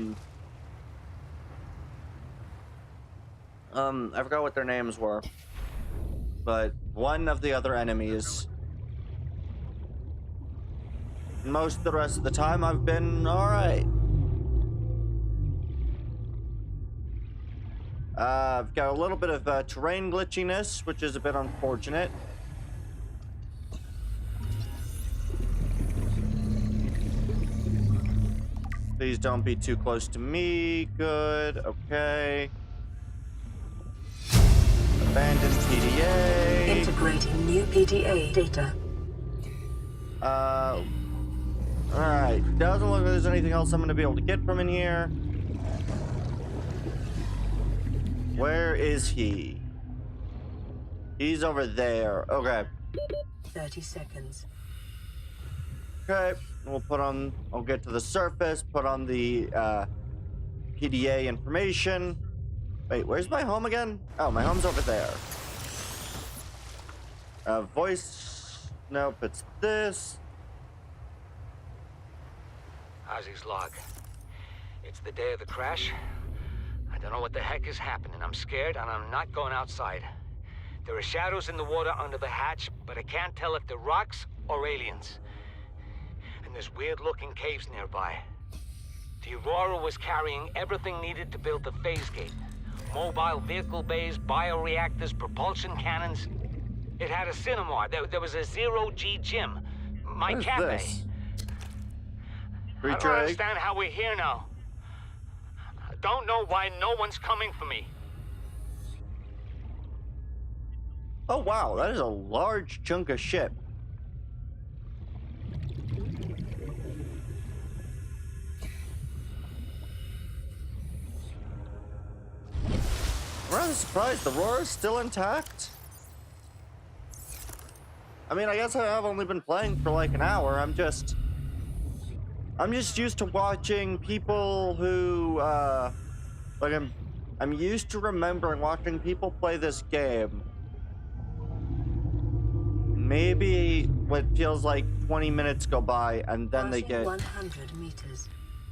forgot what their names were. But one of the other enemies. Most of the rest of the time, I've been alright. I've got a little bit of terrain glitchiness, which is a bit unfortunate. Please don't be too close to me. Good. Okay. Abandoned PDA.
Integrating new PDA data.
Alright. Doesn't look like there's anything else I'm going to be able to get from in here. Where is he? He's over there. Okay.
30 seconds.
Okay. I'll get to the surface, put on the PDA information. Wait, where's my home again? Oh, my home's over there. Voice. Nope, it's this.
Ozzy's log. It's the day of the crash. I don't know what the heck is happening. I'm scared and I'm not going outside. There are shadows in the water under the hatch, but I can't tell if they're rocks or aliens. And there's weird-looking caves nearby. The Aurora was carrying everything needed to build the phase gate. Mobile vehicle bays, bioreactors, propulsion cannons. It had a cinema. There was a zero-G gym. My
What is
cafe.
this?
I don't understand how we're here now. I don't know why no one's coming for me.
Oh, wow. That is a large chunk of ship. I'm rather surprised the Aurora's still intact. I mean, I guess I've only been playing for like an hour. I'm just used to watching people who, like I'm used to remembering watching people play this game. Maybe what feels like 20 minutes go by and then they get...
100 meters.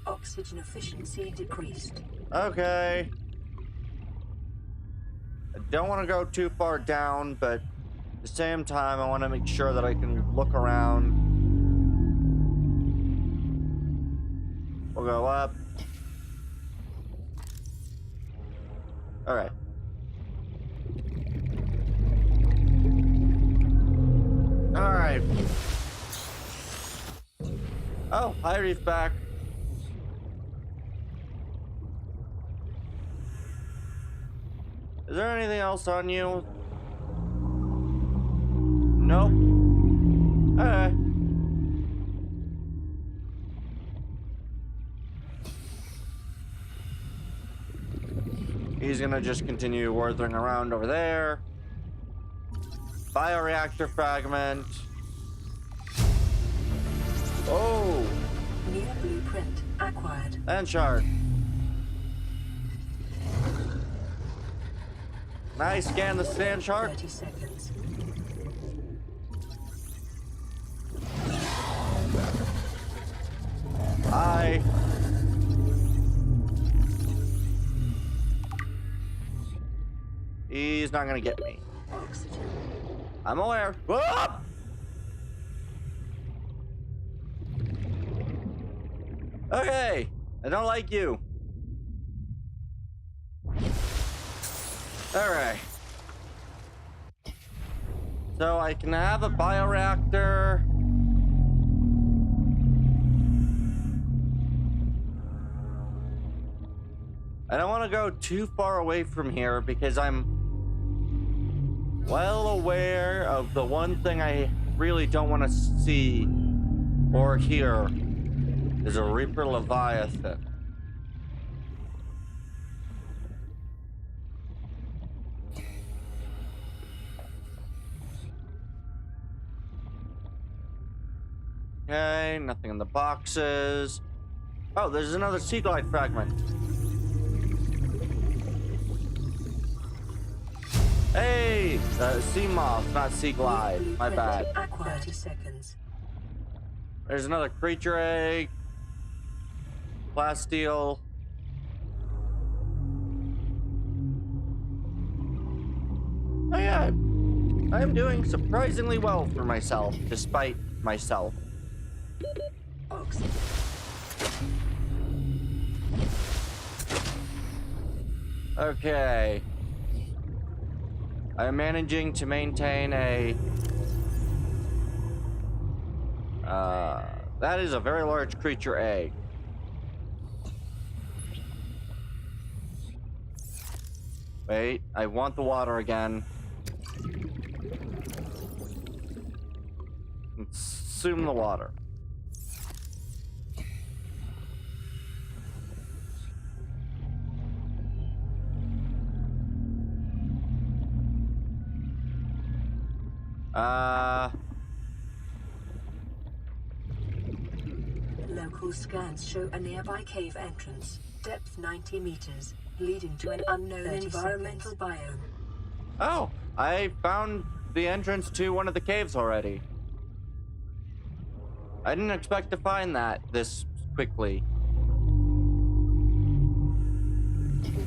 Oxygen efficiency decreased.
Okay. I don't want to go too far down, but at the same time, I want to make sure that I can look around. We'll go up. All right. All right. Oh, hi, Reef back. Is there anything else on you? Nope. Okay. He's gonna just continue worthing around over there. Bioreactor fragment. Oh!
New blueprint acquired.
And shard. Nice, scan the sand shard.
30 seconds.
Hi. He's not gonna get me.
Oxygen.
I'm aware. Whoop! Okay, I don't like you. All right. So I can have a bioreactor. I don't want to go too far away from here because I'm well aware of the one thing I really don't want to see or hear is a Reaper Leviathan. Okay, nothing in the boxes. Oh, there's another sea glide fragment. Hey, sea moth, not sea glide. My bad.
30 seconds.
There's another creature egg. Plasteel. Oh yeah, I'm doing surprisingly well for myself, despite myself.
Oxygen.
Okay. I'm managing to maintain a... that is a very large creature egg. Wait, I want the water again. Consume the water.
Local scans show a nearby cave entrance, depth 90 meters, leading to an unknown environmental biome.
Oh, I found the entrance to one of the caves already. I didn't expect to find that this quickly.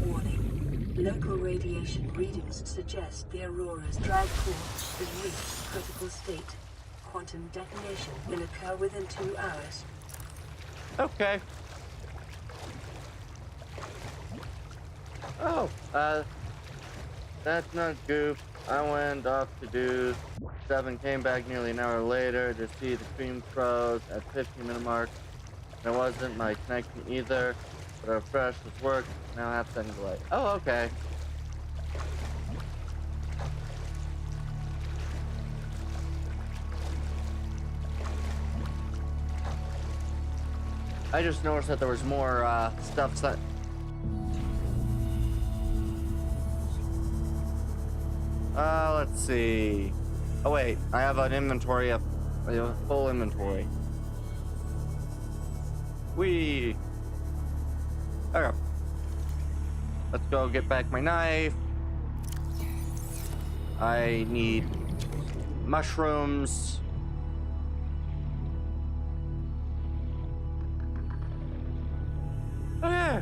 Warning. Local radiation readings suggest the Aurora's drag core has reached critical state. Quantum detonation will occur within 2 hours.
Okay. Oh, that's not goof. I went off to do 7, came back nearly an hour later to see the stream froze at 15-minute mark. It wasn't my connection either, but our fresh was worked. Now I have 7 delay. Oh, okay. I just noticed that there was more stuff that. Let's see. Oh wait, I have an inventory of a full inventory. Okay. Let's go get back my knife. I need mushrooms. Okay.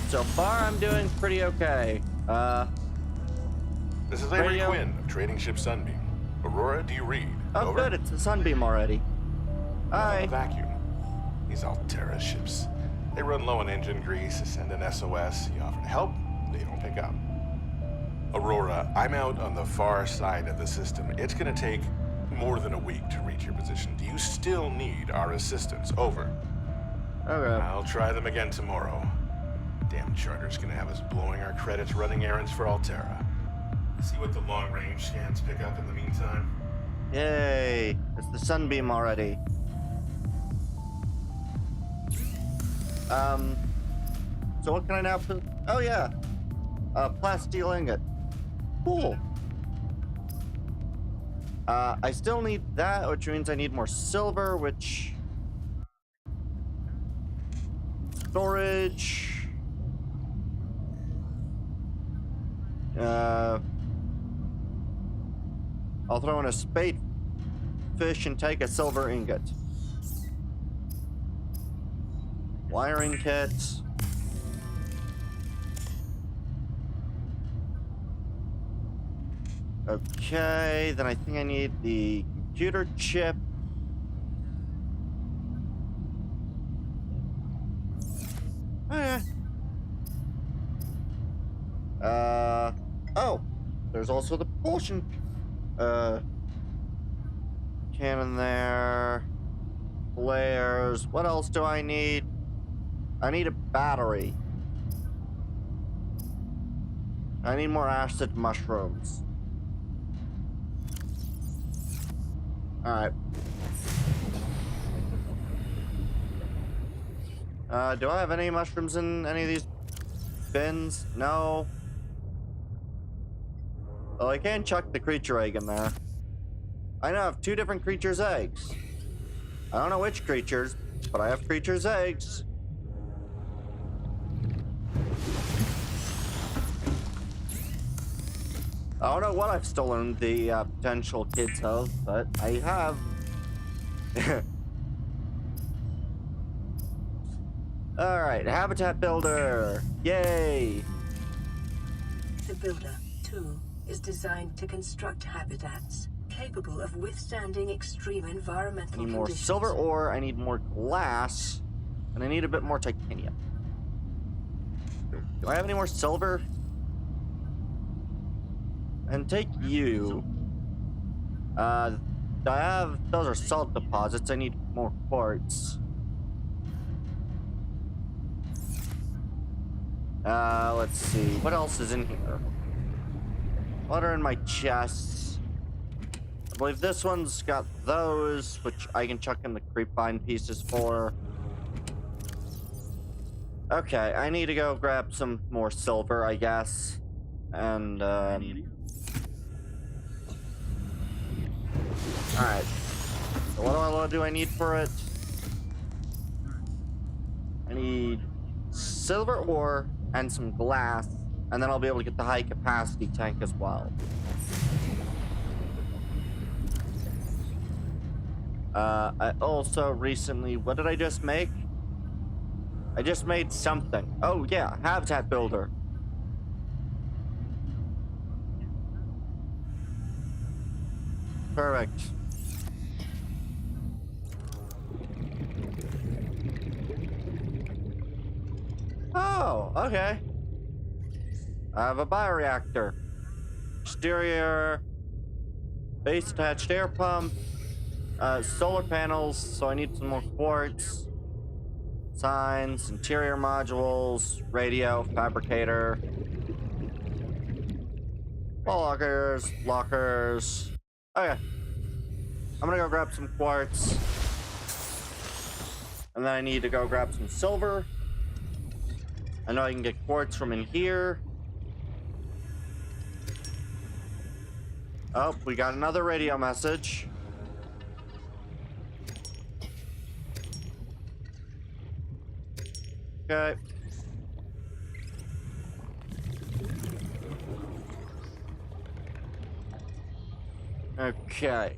So far, I'm doing pretty okay.
This is Avery
radio.
Quinn of Trading Ship Sunbeam. Aurora, do you read?
Oh,
Over.
good. It's a Sunbeam already. Hi.
A vacuum. These Alterra ships. They run low on engine grease, send an SOS. You offer to help, they don't pick up. Aurora, I'm out on the far side of the system. It's gonna take more than a week to reach your position. Do you still need our assistance? Over.
Okay.
I'll try them again tomorrow. Damn charter's gonna have us blowing our credits running errands for Alterra. See what the long-range scans pick up in the meantime.
Yay. It's the Sunbeam already. So what can I now put? Oh, yeah. Plasteel ingot. Cool. I still need that, which means I need more silver, which... Storage... I'll throw in a spade fish and take a silver ingot. Wiring kit. Okay, then I think I need the computer chip. Oh, there's also the propulsion cannon there. Flares. What else do I need? I need a battery. I need more acid mushrooms. Alright. Do I have any mushrooms in any of these bins? No. Well, I can chuck the creature egg in there. I now have 2 different creatures' eggs. I don't know which creatures, but I have creatures' eggs. I don't know what I've stolen the potential kids of, but I have. Alright, habitat builder. Yay!
The Builder 2 is designed to construct habitats capable of withstanding extreme environmental
I need more
conditions.
silver ore, I need more glass, and I need a bit more titanium. Do I have any more silver? And take you. I have, those are salt deposits. I need more quartz. Let's see. What else is in here? What are in my chests? I believe this one's got those, which I can chuck in the creepvine pieces for. Okay, I need to go grab some more silver, I guess. And, alright. So what do I need for it? I need silver ore and some glass, and then I'll be able to get the high capacity tank as well. I also recently, what did I just make? I just made something. Oh yeah, habitat builder. Perfect. Oh, okay. I have a bioreactor. Exterior. Base attached air pump. Solar panels, so I need some more quartz. Signs, interior modules, radio, fabricator. Wall lockers, lockers. Okay. I'm gonna go grab some quartz. And then I need to go grab some silver. I know I can get quartz from in here. Oh, we got another radio message. Okay. Okay.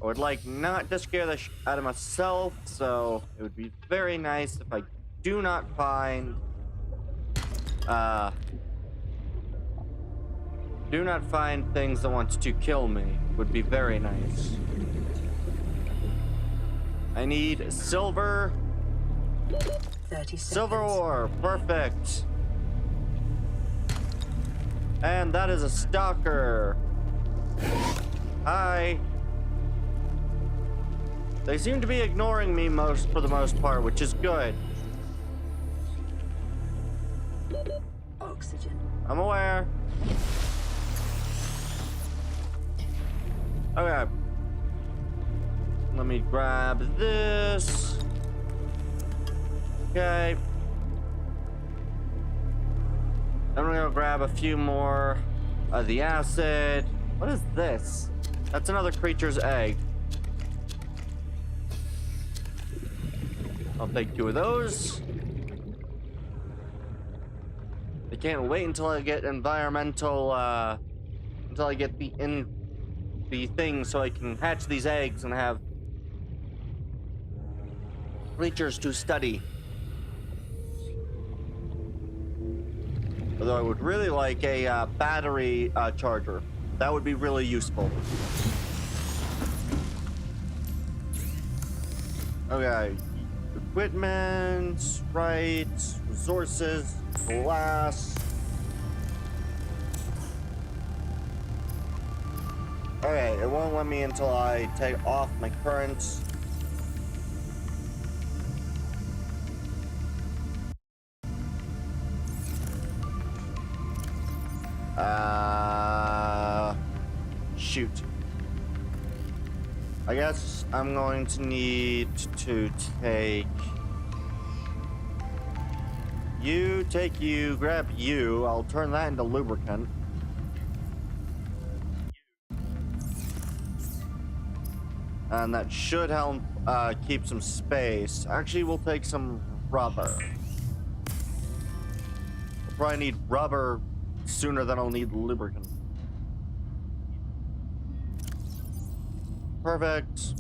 I would like not to scare the out of myself, so it would be very nice if I do not find things that want to kill me. Would be very nice. I need silver.
30 seconds.
Silver ore, perfect. And that is a stalker. Hi. They seem to be ignoring me for the most part, which is good.
Oxygen.
I'm aware. Okay. Let me grab this. Okay. I'm gonna go grab a few more of the acid. What is this? That's another creature's egg. I'll take 2 of those. I can't wait until I get environmental, until I get the thing so I can hatch these eggs and have creatures to study. Although I would really like a battery charger. That would be really useful. Okay. Equipment, right, resources, glass. Okay, it won't let me until I take off my currents. Shoot. I guess I'm going to need to take you, grab you. I'll turn that into lubricant. And that should help keep some space. Actually, we'll take some rubber. We'll probably need rubber sooner than I'll need lubricant. Perfect.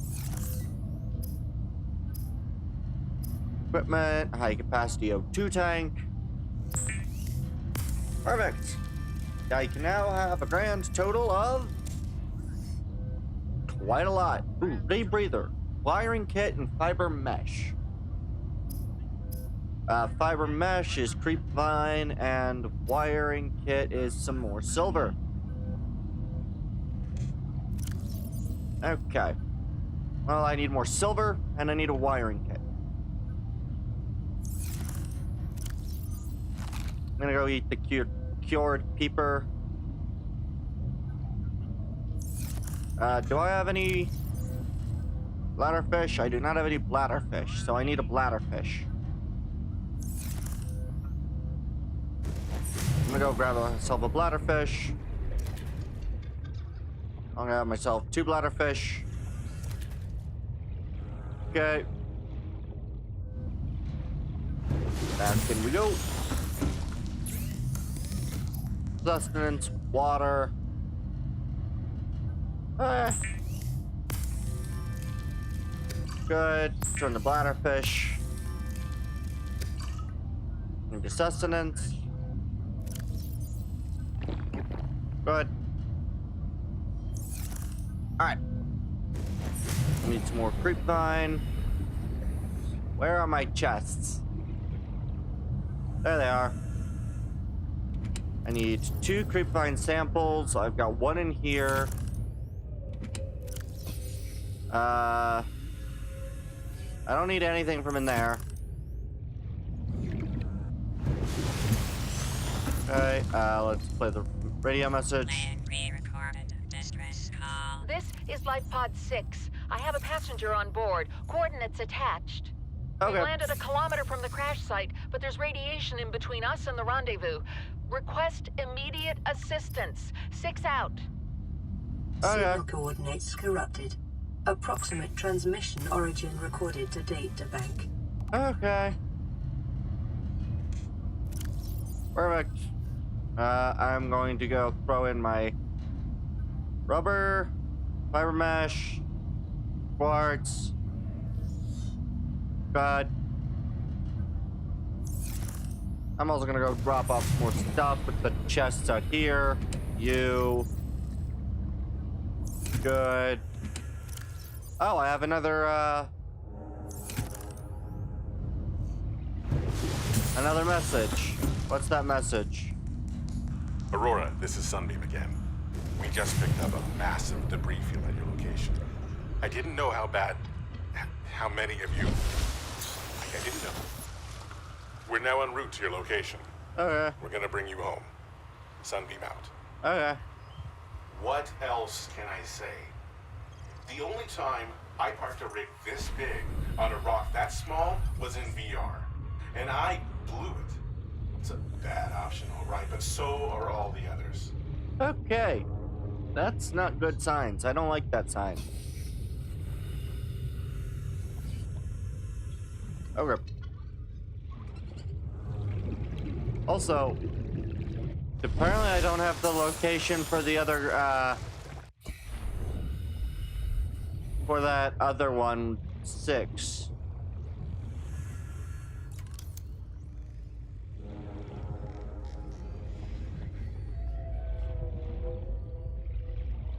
Equipment, high capacity O2 tank. Perfect. I can now have a grand total of quite a lot. Ooh, rebreather, wiring kit, and fiber mesh. Fiber mesh is creep vine, and wiring kit is some more silver. Okay. Well, I need more silver, and I need a wiring kit. I'm gonna go eat the cured peeper. Do I have any bladderfish? I do not have any bladderfish, so I need a bladderfish. I'm gonna go grab myself a bladderfish. I'm gonna have myself 2 bladderfish. Okay. Back in we go. Sustenance, water. Good. Turn the bladderfish into sustenance. Good. Alright. Need some more creep vine. Where are my chests? There they are. I need 2 creep vine samples. I've got 1 in here. I don't need anything from in there. Okay, let's play the radio message.
This is Life Pod 6. I have a passenger on board. Coordinates attached.
Okay.
We landed a kilometer from the crash site, but there's radiation in between us and the rendezvous. Request immediate assistance. 6 out.
Signal coordinates corrupted. Approximate transmission origin recorded to data bank.
Okay. Perfect. I'm going to go throw in my rubber, fiber mesh, quartz. Good. I'm also gonna go drop off some more stuff with the chests out here. You. Good. Oh, I have another message. What's that message?
Aurora, this is Sunbeam again. We just picked up a massive debris field at your location. I didn't know how many of you... I didn't know. We're now en route to your location.
Okay.
We're gonna bring you home. Sunbeam out.
Okay.
What else can I say? The only time I parked a rig this big on a rock that small was in VR. And I blew it. It's a bad option, all right, but so are all the others.
Okay. That's not good signs. I don't like that sign. Okay. Also, apparently I don't have the location for the other, for that other one, 6.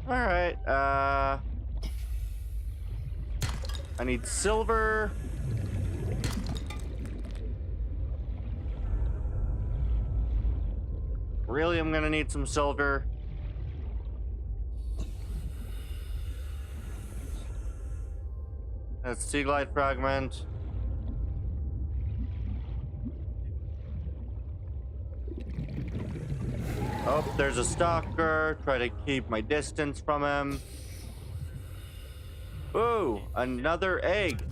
Alright, I need silver. Really, I'm gonna need some silver. That's sea glide fragment. Oh, there's a stalker. Try to keep my distance from him. Ooh, another egg.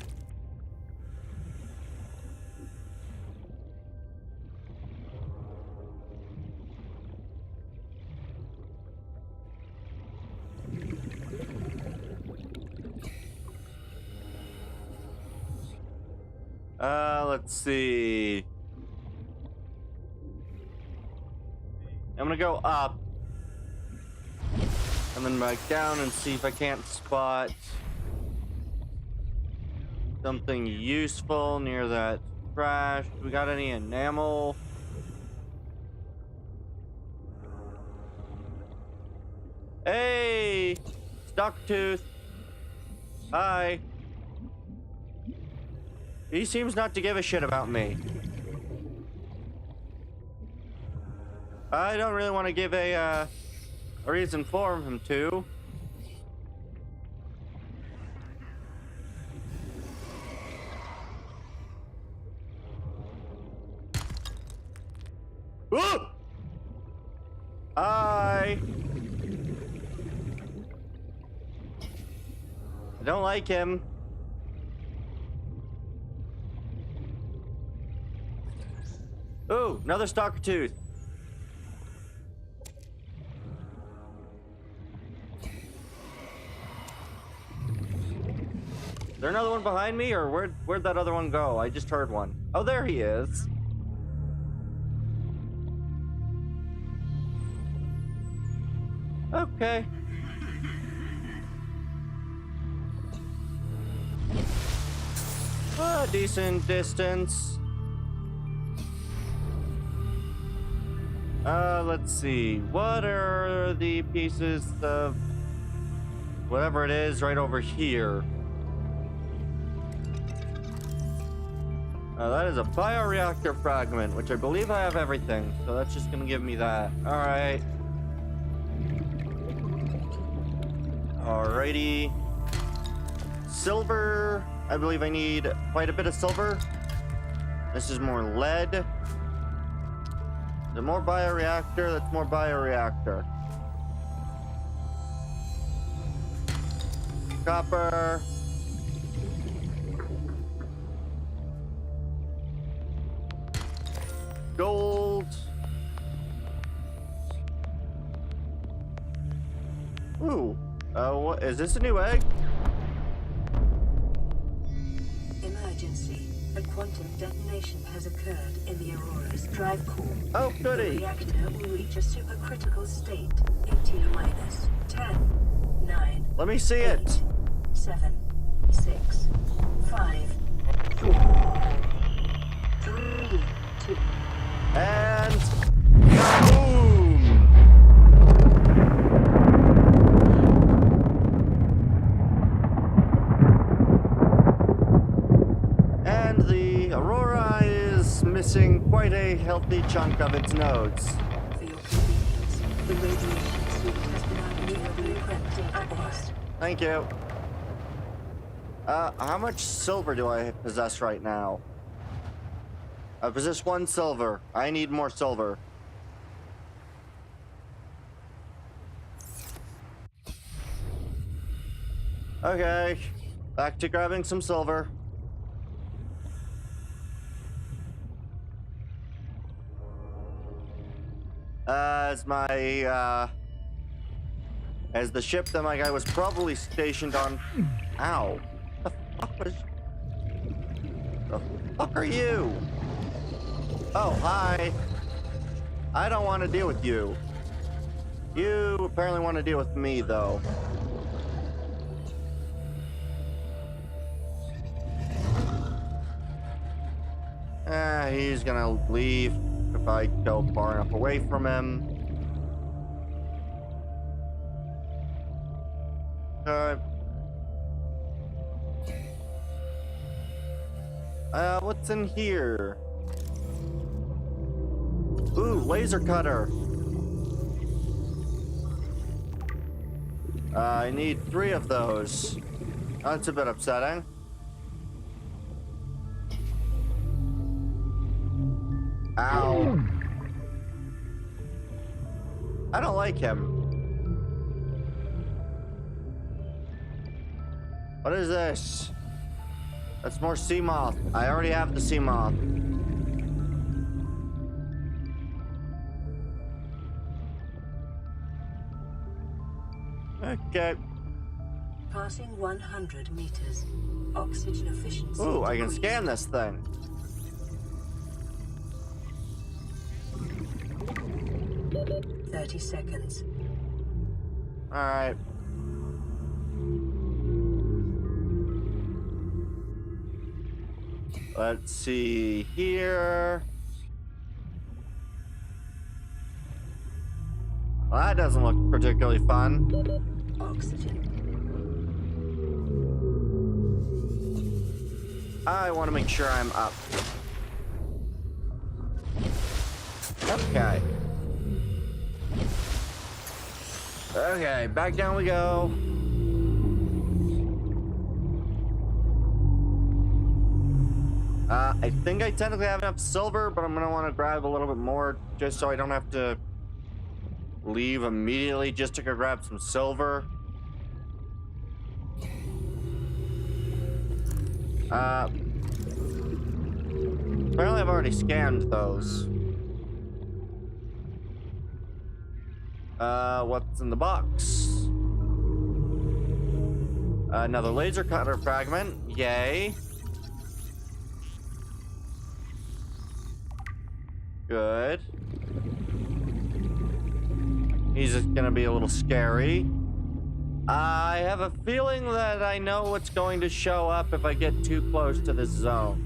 Let's see. I'm gonna go up and then back down and see if I can't spot something useful near that trash. We got any enamel? Hey, Stocktooth. Hi. He seems not to give a shit about me. I don't really want to give a reason for him to. Ooh! I don't like him. Ooh, another stalker tooth. Is there another one behind me, or where'd that other one go? I just heard one. Oh, there he is. Okay. A decent distance. Let's see. What are the pieces of whatever it is right over here? That is a bioreactor fragment, which I believe I have everything. So that's just gonna give me that. Alright. Alrighty. Silver. I believe I need quite a bit of silver. This is more lead. The more bioreactor, that's more bioreactor. Copper. Gold. Ooh. What is this, a new egg?
Emergency. A quantum detonation has occurred in the Aurora's drive core.
Oh, goody.
The reactor will reach a supercritical state. 18 minus 10, 9.
Let me see it.
7, 6, 5, 4, 3, 2.
And boom! And the Aurora is missing quite a healthy chunk of its nodes.
For your convenience, the radiation suit has been unbelievably equipped at last.
Thank you. How much silver do I possess right now? I possess 1 silver. I need more silver. Okay, back to grabbing some silver. As the ship that my guy was probably stationed on. Ow. The fuck are you? Oh, hi. I don't want to deal with you. You apparently want to deal with me, though. He's gonna leave if I go far enough away from him. What's in here? Ooh, laser cutter. I need 3 of those. That's a bit upsetting. Ow. I don't like him. What is this? That's more sea moth. I already have the sea moth. Okay.
Passing 100 meters. Oxygen efficiency.
Ooh, I can
decreased.
scan this thing.
"30 seconds.
All right. Let's see here. Well, that doesn't look particularly fun.
Oxygen.
I want to make sure I'm up. Okay. Okay, back down we go. I think I technically have enough silver, but I'm gonna want to grab a little bit more just so I don't have to leave immediately just to go grab some silver. Apparently I've already scanned those. What's in the box? Another laser cutter fragment. Yay. Good. He's just gonna be a little scary. I have a feeling that I know what's going to show up if I get too close to this zone.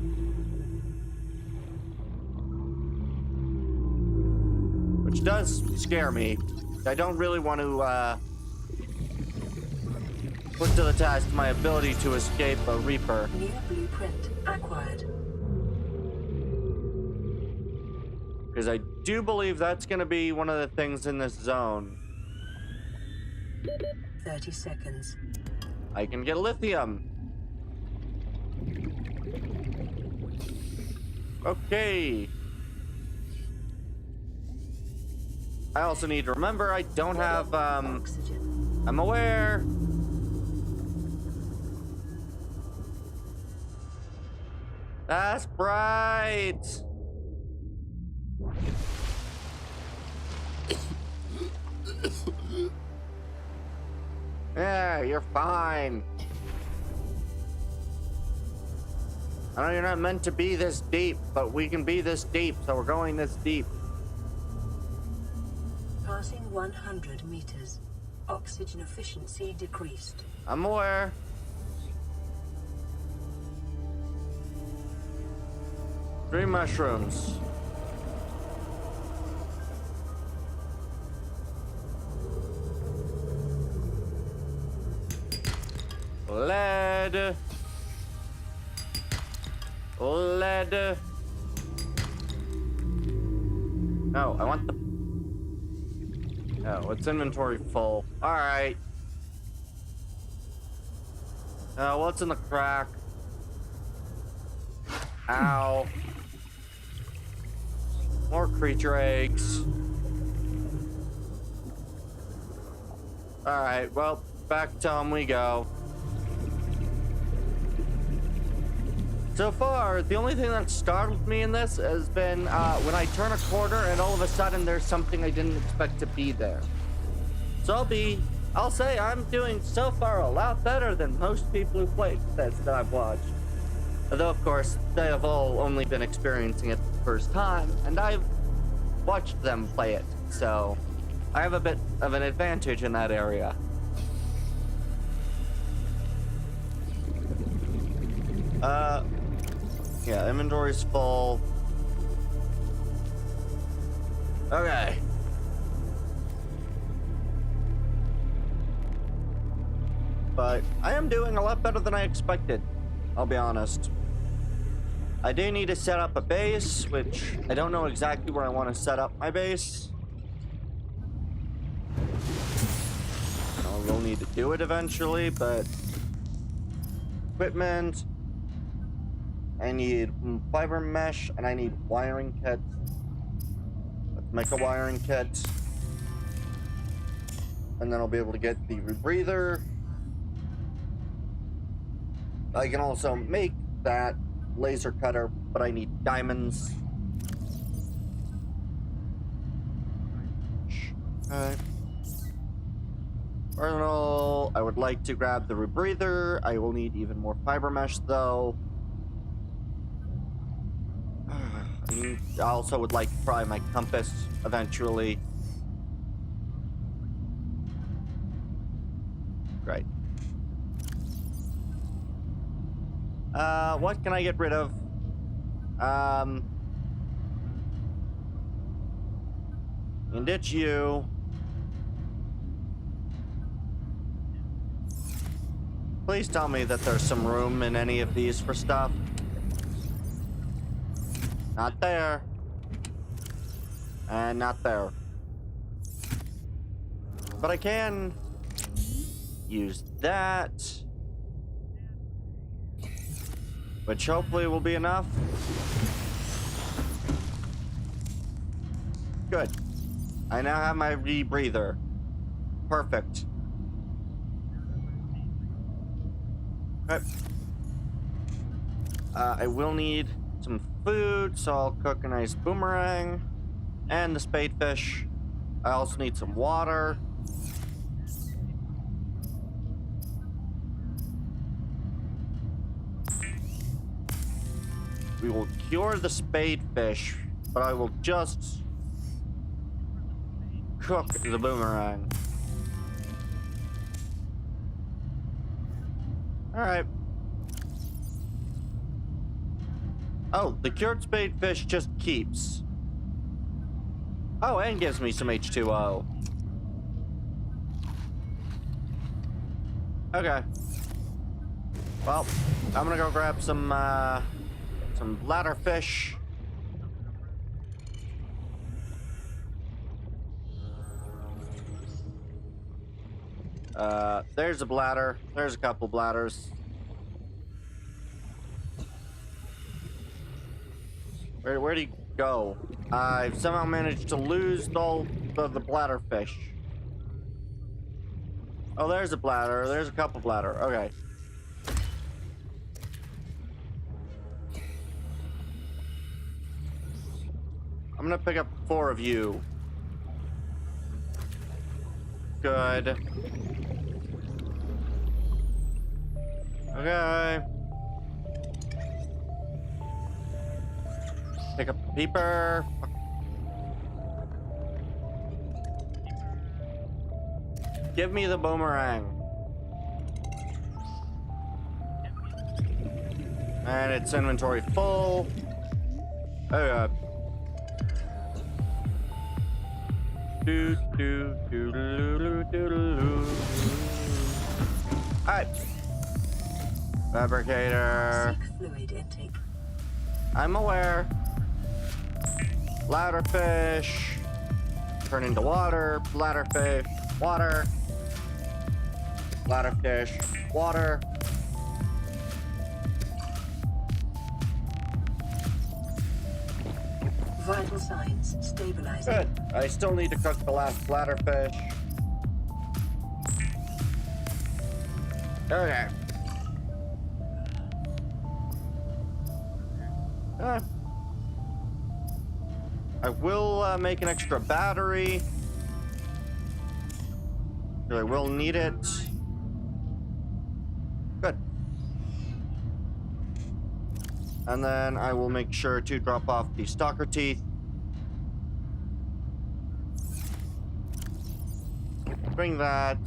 Which does scare me. I don't really want to, put to the test my ability to escape a Reaper.
New blueprint acquired.
Because I do believe that's going to be one of the things in this zone.
30 seconds.
I can get lithium. Okay. I also need to remember I don't have,
Oxygen.
I'm aware. That's bright. Yeah, you're fine. I know you're not meant to be this deep, but we can be this deep, so we're going this deep.
Passing 100 meters. Oxygen efficiency decreased.
I'm aware. Three mushrooms. Lead. Lead. No, I want the... Oh, it's inventory full. Alright. What's in the crack? Ow. More creature eggs. Alright, well, back to home we go. So far, the only thing that startled me in this has been when I turn a corner and all of a sudden there's something I didn't expect to be there. So I'll say I'm doing so far a lot better than most people who played this that I've watched. Although, of course, they have all only been experiencing it the first time, and I've watched them play it, so I have a bit of an advantage in that area. Yeah, inventory's full. Okay. But I am doing a lot better than I expected, I'll be honest. I do need to set up a base, which I don't know exactly where I want to set up my base. We'll need to do it eventually, but equipment. I need fiber mesh and I need wiring kits. make a wiring kit. And then I'll be able to get the rebreather. I can also make that laser cutter, but I need diamonds. Okay. Arnold, I would like to grab the rebreather. I will need even more fiber mesh, though. I also would like to try my compass eventually. Great. What can I get rid of? And it's you. Please tell me that there's some room in any of these for stuff. Not there. And not there. But I can use that. Which hopefully will be enough. Good. I now have my rebreather. Perfect. Okay. I will need some food, so I'll cook a nice boomerang and the spadefish. I also need some water. We will cure the spadefish, but I will just cook the boomerang. Alright. Oh, the cured spadefish just keeps. Oh, and gives me some H2O. Okay. Well, I'm gonna go grab some bladderfish. There's a bladder. There's a couple bladders. Where'd he go? I've somehow managed to lose all the bladderfish. Oh, there's a bladder. There's a couple bladder. Okay. I'm gonna pick up 4 of you. Good. Okay. Pick up the peeper. Give me the boomerang. And it's inventory full. Oh, do do do do do do. Alright. Fabricator.
Seek fluid intake.
I'm aware. Bladderfish. Turn into water. Bladderfish. Water. Bladderfish. Water.
Vital signs stabilizing.
Good. I still need to cook the last bladderfish. Okay. I will make an extra battery. I will need it. Good. And then I will make sure to drop off the stalker teeth. Bring that.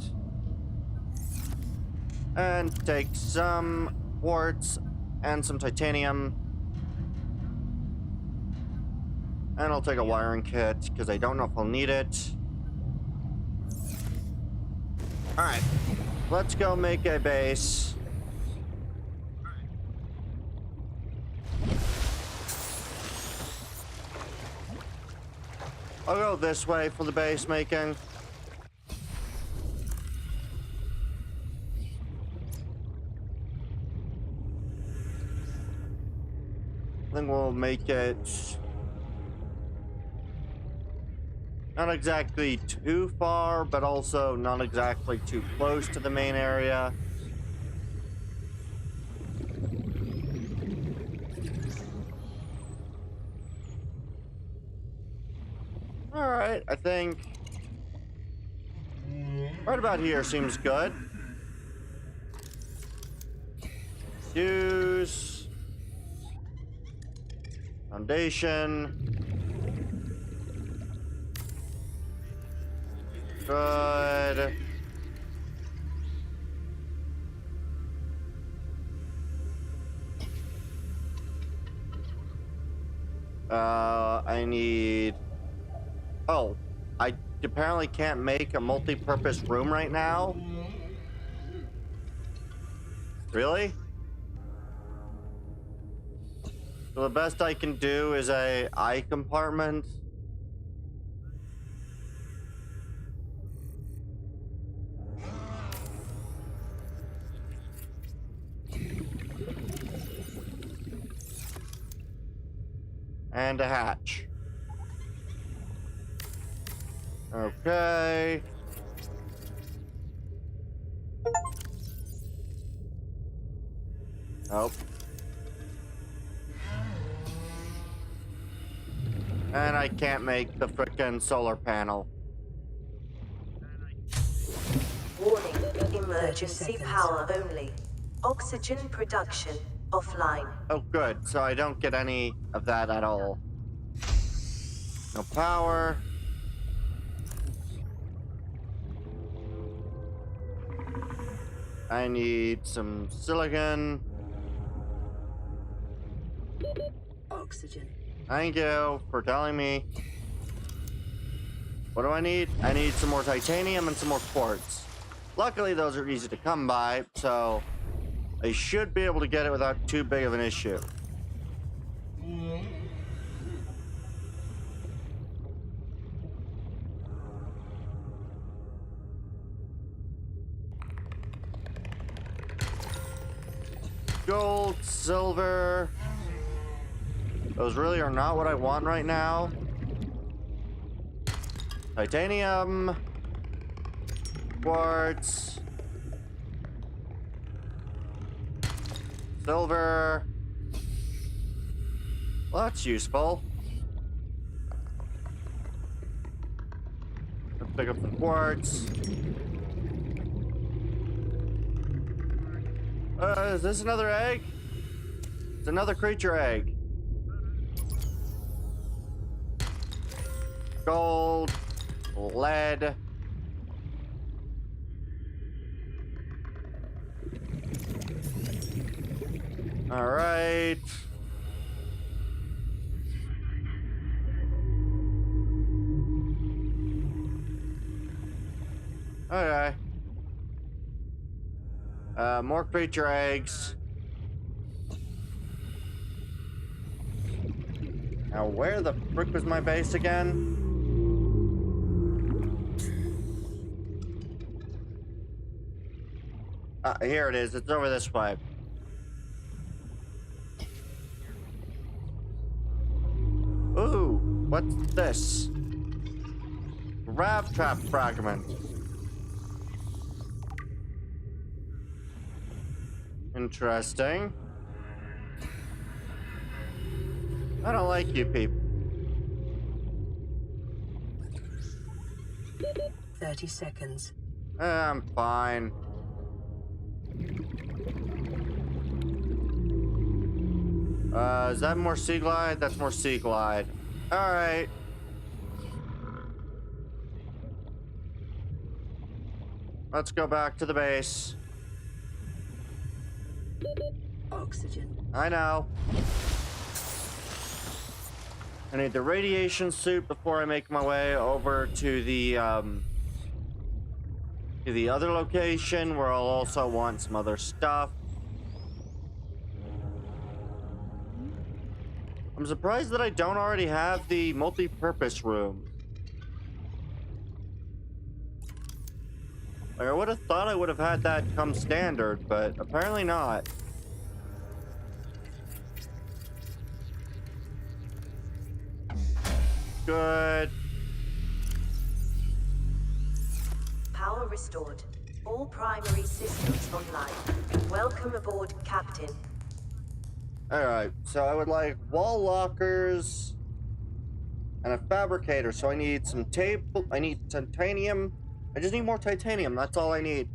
And take some quartz and some titanium. And I'll take a wiring kit, because I don't know if I'll need it. Alright. Let's go make a base. I'll go this way for the base making. Then we'll make it Not exactly too far, but also not exactly too close to the main area. Alright, I think right about here seems good. Use foundation. Good. I need... Oh, I apparently can't make a multi-purpose room right now. Really? So the best I can do is a eye compartment. And a hatch. Okay. Nope. And I can't make the frickin' solar panel.
Warning, emergency power only. Oxygen production offline.
Oh, good. So I don't get any of that at all. No power. I need some silicon.
Oxygen.
Thank you for telling me. What do I need? I need some more titanium and some more quartz. Luckily, those are easy to come by, so I should be able to get it without too big of an issue. Gold, silver. Those really are not what I want right now. Titanium. Quartz. Silver. Well, that's useful. Let's pick up some quartz. Is this another egg? It's another creature egg. Gold, lead. All right. Okay. More creature eggs. Now, where the frick was my base again? Here it is. It's over this way. Ooh, what's this? Grab trap fragment. Interesting. I don't like you people.
30 seconds.
I'm fine. Is that more sea glide? That's more sea glide. All right. Let's go back to the base.
Oxygen.
I know. I need the radiation suit before I make my way over to the other location where I'll also want some other stuff. I'm surprised that I don't already have the multi-purpose room. Like, I would have thought I would have had that come standard, but apparently not. Good.
restored. All primary systems online. Welcome aboard, Captain.
Alright, so I would like wall lockers and a fabricator. So I need some tape, I need titanium. I just need more titanium, that's all I need.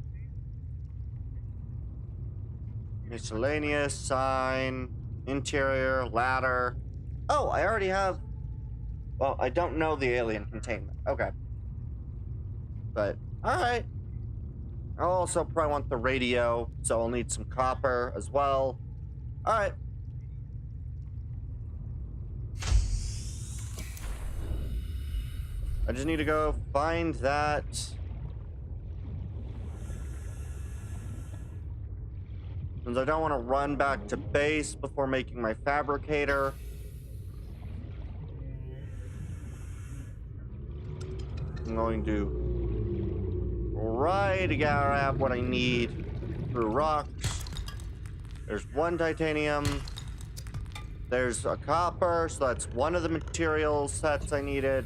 Miscellaneous, sign, interior, ladder. Oh, I already have... Well, I don't know the alien containment. Okay. But, alright. I'll also probably want the radio, so I'll need some copper as well. Alright. I just need to go find that. Since I don't want to run back to base before making my fabricator. I'm going to try to grab what I need through rocks. There's one titanium. There's a copper, so that's one of the material sets I needed.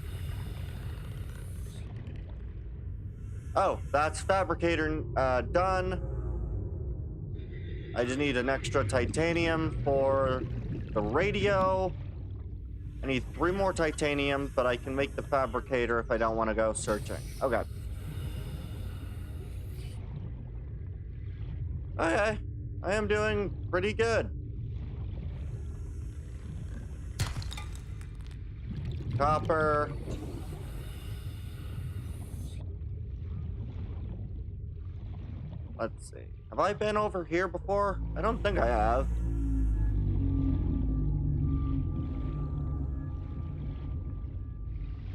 Oh, that's fabricator done. I just need an extra titanium for the radio. I need 3 more titanium, but I can make the fabricator if I don't want to go searching. Okay. Okay. I am doing pretty good. Copper. Let's see. Have I been over here before? I don't think I have.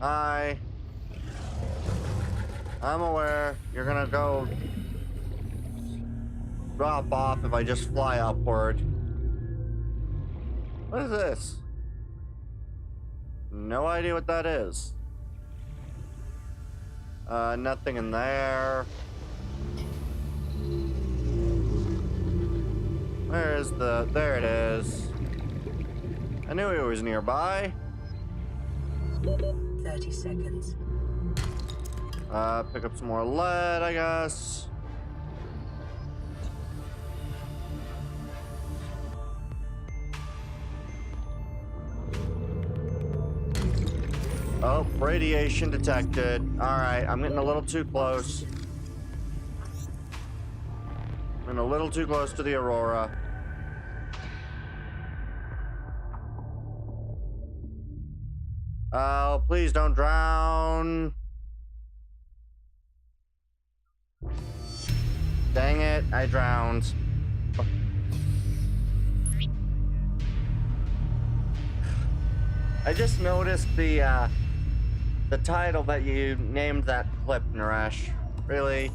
Hi. I'm aware you're gonna go drop off if I just fly upward. What is this? No idea what that is. Nothing in there. Where's the... There it is. I knew he was nearby.
30 seconds.
Pick up some more lead, I guess. Oh, radiation detected. Alright, I'm getting a little too close. I'm getting a little too close to the Aurora. Oh, please don't drown. Dang it, I drowned. I just noticed the title that you named that clip, Naresh. Really?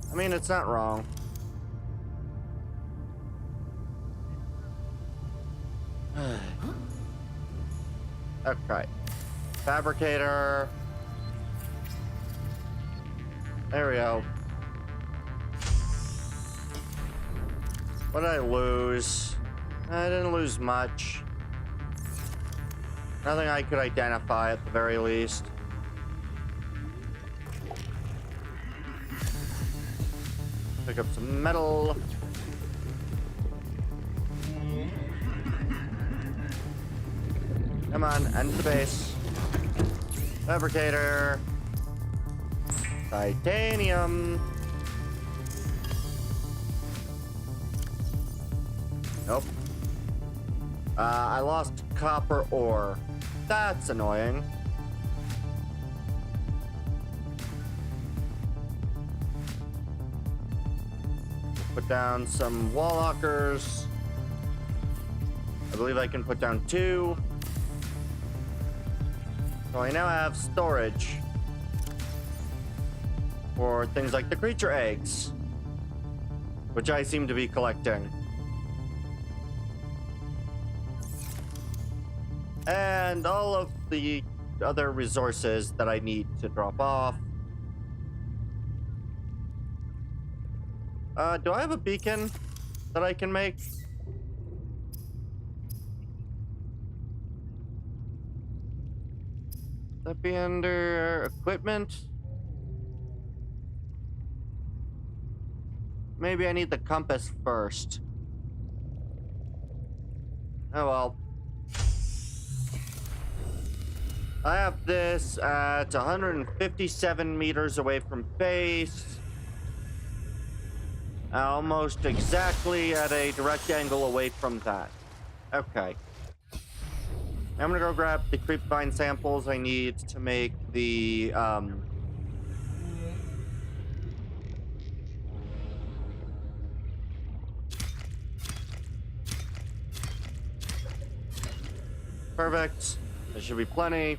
I mean, it's not wrong. Okay. Fabricator. There we go. What did I lose? I didn't lose much. Nothing I could identify at the very least. Pick up some metal. Come on, end of the base. Fabricator. Titanium. Nope. I lost copper ore. That's annoying. Put down some wall lockers. I believe I can put down 2. So I now have storage for things like the creature eggs, which I seem to be collecting. And all of the other resources that I need to drop off. Do I have a beacon that I can make? That be under equipment? Maybe I need the compass first. Oh well. I have this at 157 meters away from base. Almost exactly at a direct angle away from that. Okay. I'm gonna go grab the creepvine samples I need to make the, Perfect. There should be plenty.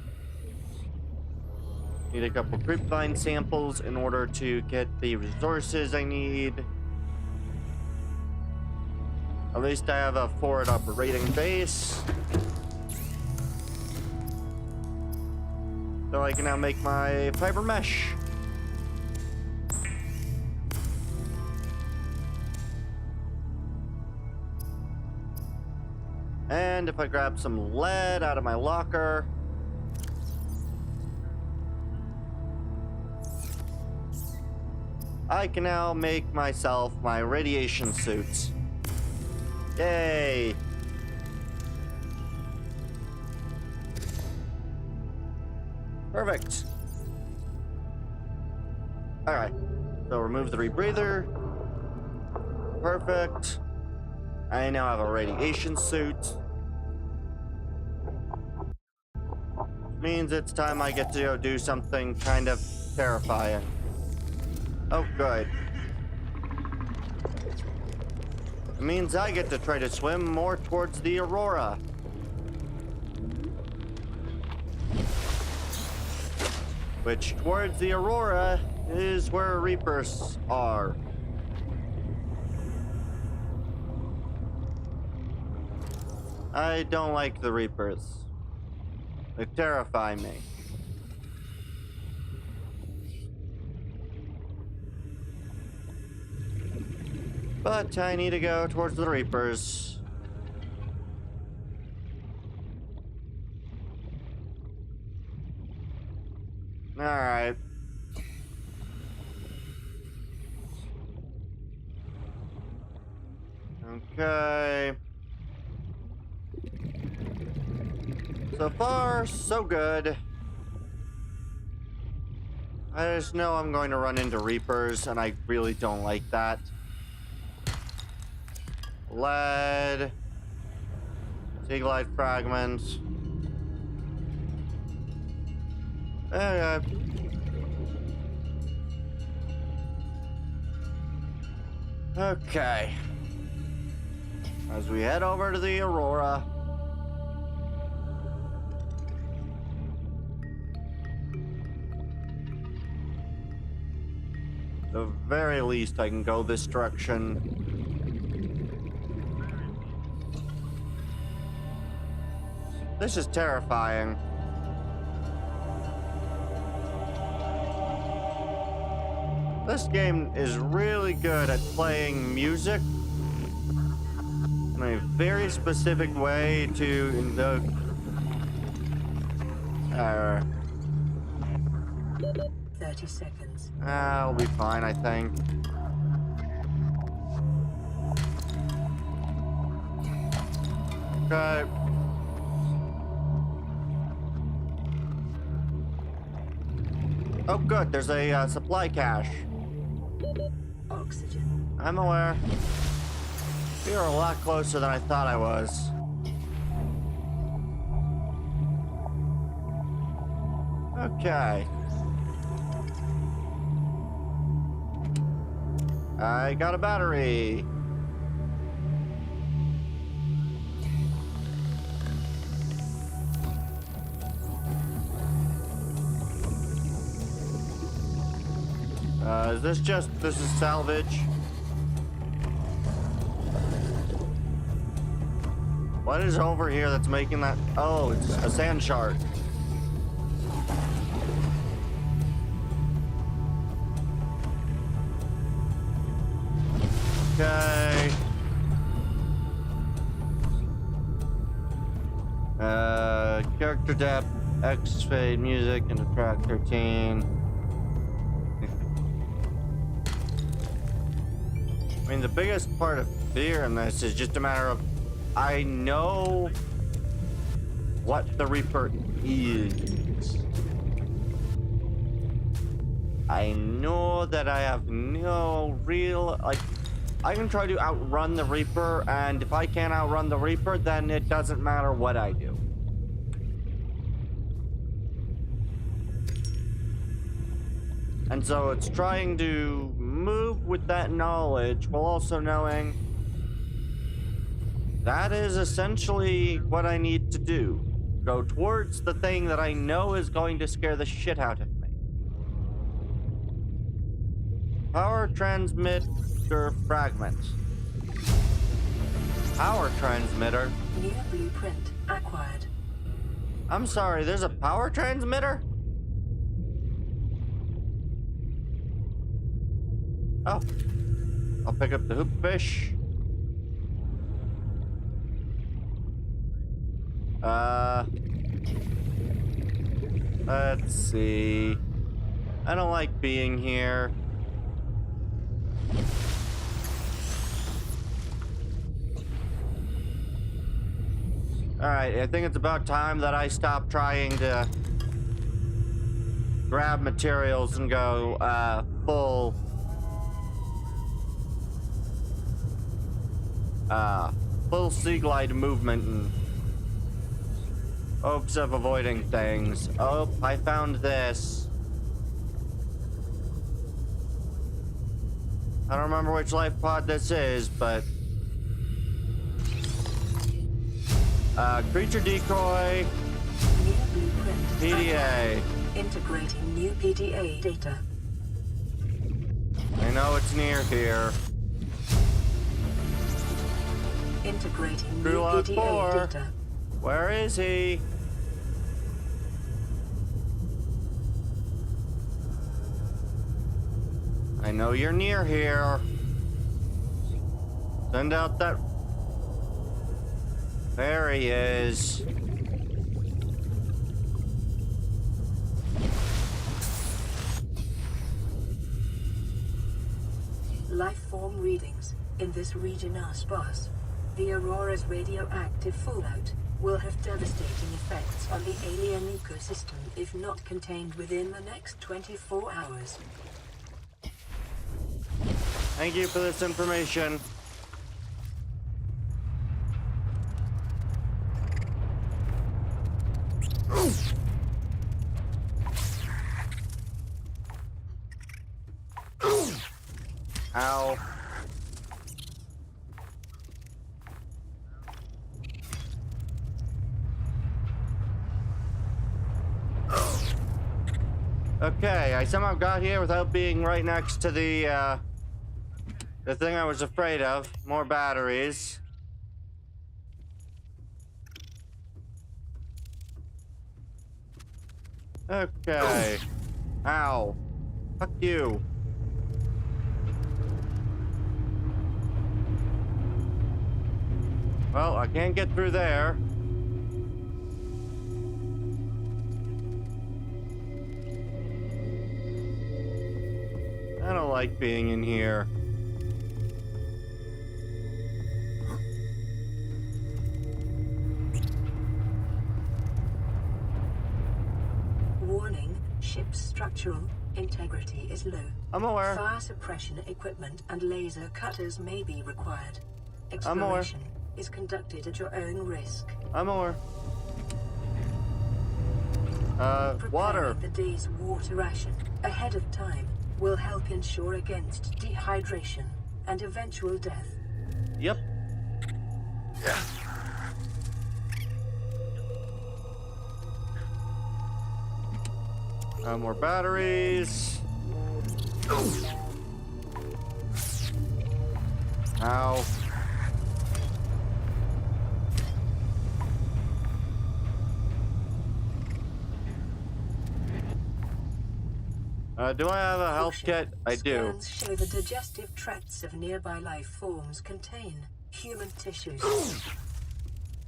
Need a couple creepvine samples in order to get the resources I need. At least I have a forward operating base. So I can now make my fiber mesh. And if I grab some lead out of my locker, I can now make myself my radiation suits. Yay! Perfect. Alright, so remove the rebreather. Perfect. I now have a radiation suit. Means it's time I get to go do something kind of terrifying. Oh, good. It means I get to try to swim more towards the Aurora. Which, towards the Aurora, is where Reapers are. I don't like the Reapers. They terrify me. But I need to go towards the Reapers. Alright. Okay. So far, so good. I just know I'm going to run into Reapers, and I really don't like that. Lead. Seaglide fragments. Okay. Okay. As we head over to the Aurora. At the very least, I can go this direction. This is terrifying. This game is really good at playing music in a very specific way to invoke
30 seconds.
I'll be fine, I think. Okay. Oh, good. There's a supply cache.
Oxygen.
I'm aware. You're a lot closer than I thought I was. Okay. I got a battery. This is salvage? What is over here that's making that? Oh, it's a sand shard. Okay. Character depth X-Fade music into track 13. I mean, the biggest part of fear in this is just a matter of I know what the Reaper is. I know that I have no real, like, I can try to outrun the Reaper, and if I can't outrun the Reaper, then it doesn't matter what I do. And so it's trying to move with that knowledge while also knowing that is essentially what I need to do. Go towards the thing that I know is going to scare the shit out of me. Power transmitter fragment. Power transmitter?
New blueprint acquired.
I'm sorry, there's a power transmitter? Oh. I'll pick up the hoopfish. Let's see. I don't like being here. Alright, I think it's about time that I stop trying to grab materials and go, full sea glide movement and hopes of avoiding things. Oh, I found this. I don't remember which life pod this is, but creature decoy,
New blueprint
PDA.
integrating new PDA data.
I know it's near here.
Integrating new
Crew log
PDA
4.
data.
Where is he? I know you're near here. Send out that. There he is.
Life form readings in this region are sparse. The Aurora's radioactive fallout will have devastating effects on the alien ecosystem if not contained within the next 24 hours.
Thank you for this information. Ow. Okay, I somehow got here without being right next to the thing I was afraid of. More batteries. Okay. Ow. Fuck you. Well, I can't get through there. I don't like being in here.
Warning, ship's structural integrity is low.
I'm aware.
Fire suppression equipment and laser cutters may be required.
I'm aware.
Exploration is conducted at your own risk.
I'm aware.
Preparing
Water.
the day's water ration ahead of time will help ensure against dehydration and eventual death.
Yep. More batteries. Ow. Do I have a health kit? I do.
Scans show the digestive tracts of nearby life forms contain human tissues.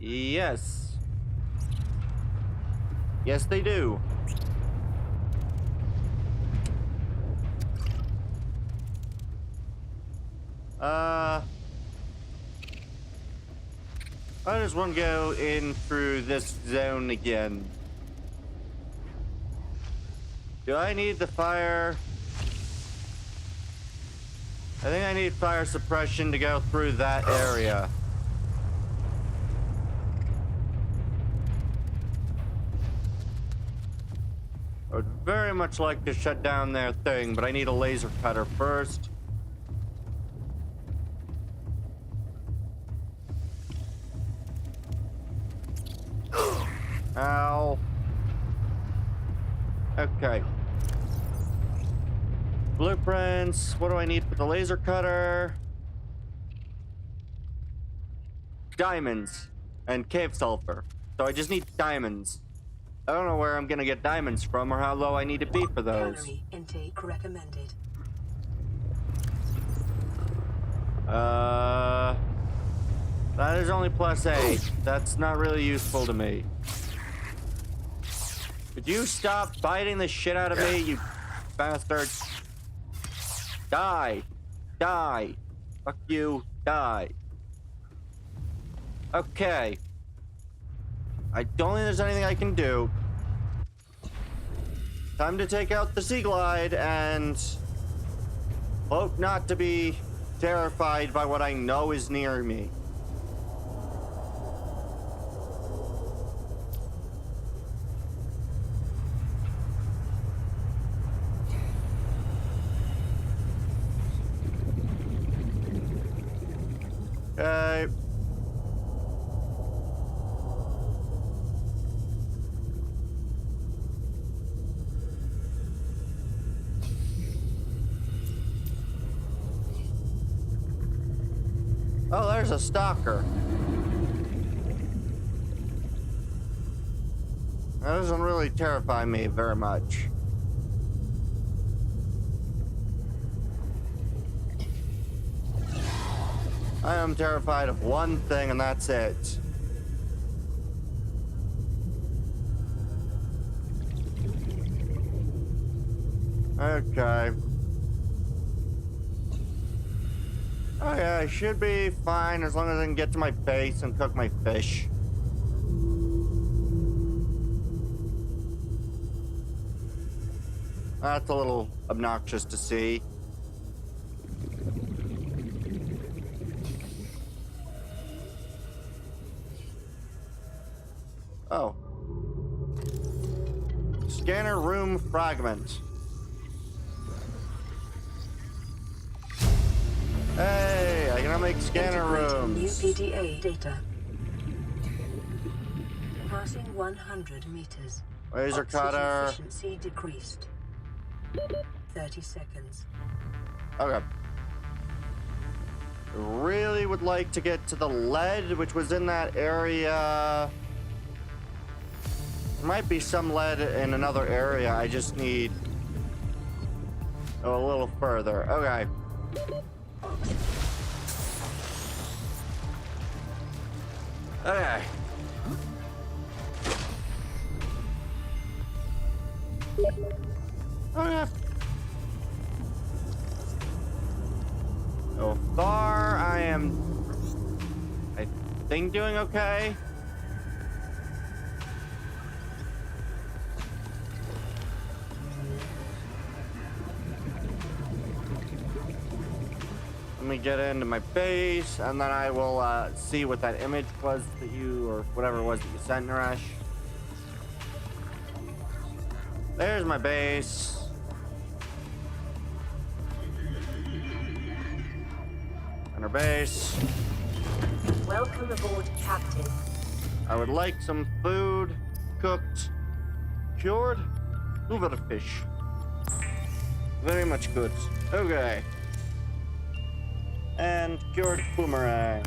Yes. Yes, they do. I just want to go in through this zone again. Do I need the fire? I think I need fire suppression to go through that area. I would very much like to shut down their thing, but I need a laser cutter first. Ow. Okay. Blueprints. What do I need for the laser cutter? Diamonds and cave sulfur. So I just need diamonds. I don't know where I'm gonna get diamonds from or how low I need to be for those.
Calorie intake recommended.
That is only +8. That's not really useful to me. Would you stop biting the shit out of me, you bastard? Die. Die. Fuck you. Die. Okay. I don't think there's anything I can do. Time to take out the sea glide and hope not to be terrified by what I know is near me. Okay. Oh, there's a stalker. That doesn't really terrify me very much. I am terrified of one thing, and that's it. Okay. Okay, I should be fine as long as I can get to my base and cook my fish. That's a little obnoxious to see. Oh. Scanner room fragment. Hey, I can now make scanner rooms.
New PDA data. Passing 100 meters.
Laser cutter.
Efficiency decreased. 30 seconds.
Okay. Really would like to get to the lead, which was in that area. There might be some lead in another area. I just need a little further. Okay. Okay. Okay. So far, I think doing okay. Let me get into my base, and then I will see what that image was that you, or whatever it was that you sent, Naresh. There's my base. And our base.
Welcome aboard, Captain.
I would like some food, cooked, cured, over the fish. Very much good. Okay. And cured boomerang.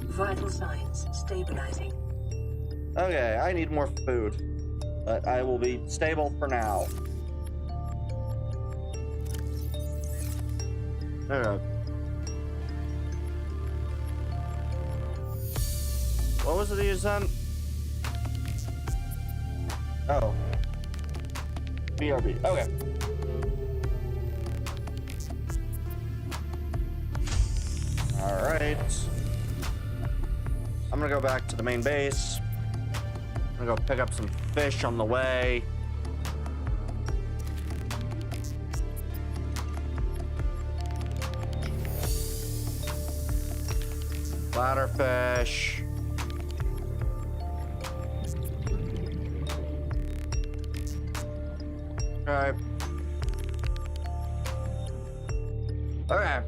Vital signs stabilizing.
Okay, I need more food. But I will be stable for now. Okay. What was it you sent? Oh. BRB. Okay. Alright. I'm gonna go back to the main base. I'm gonna go pick up some fish on the way. Bladderfish. Okay. Okay.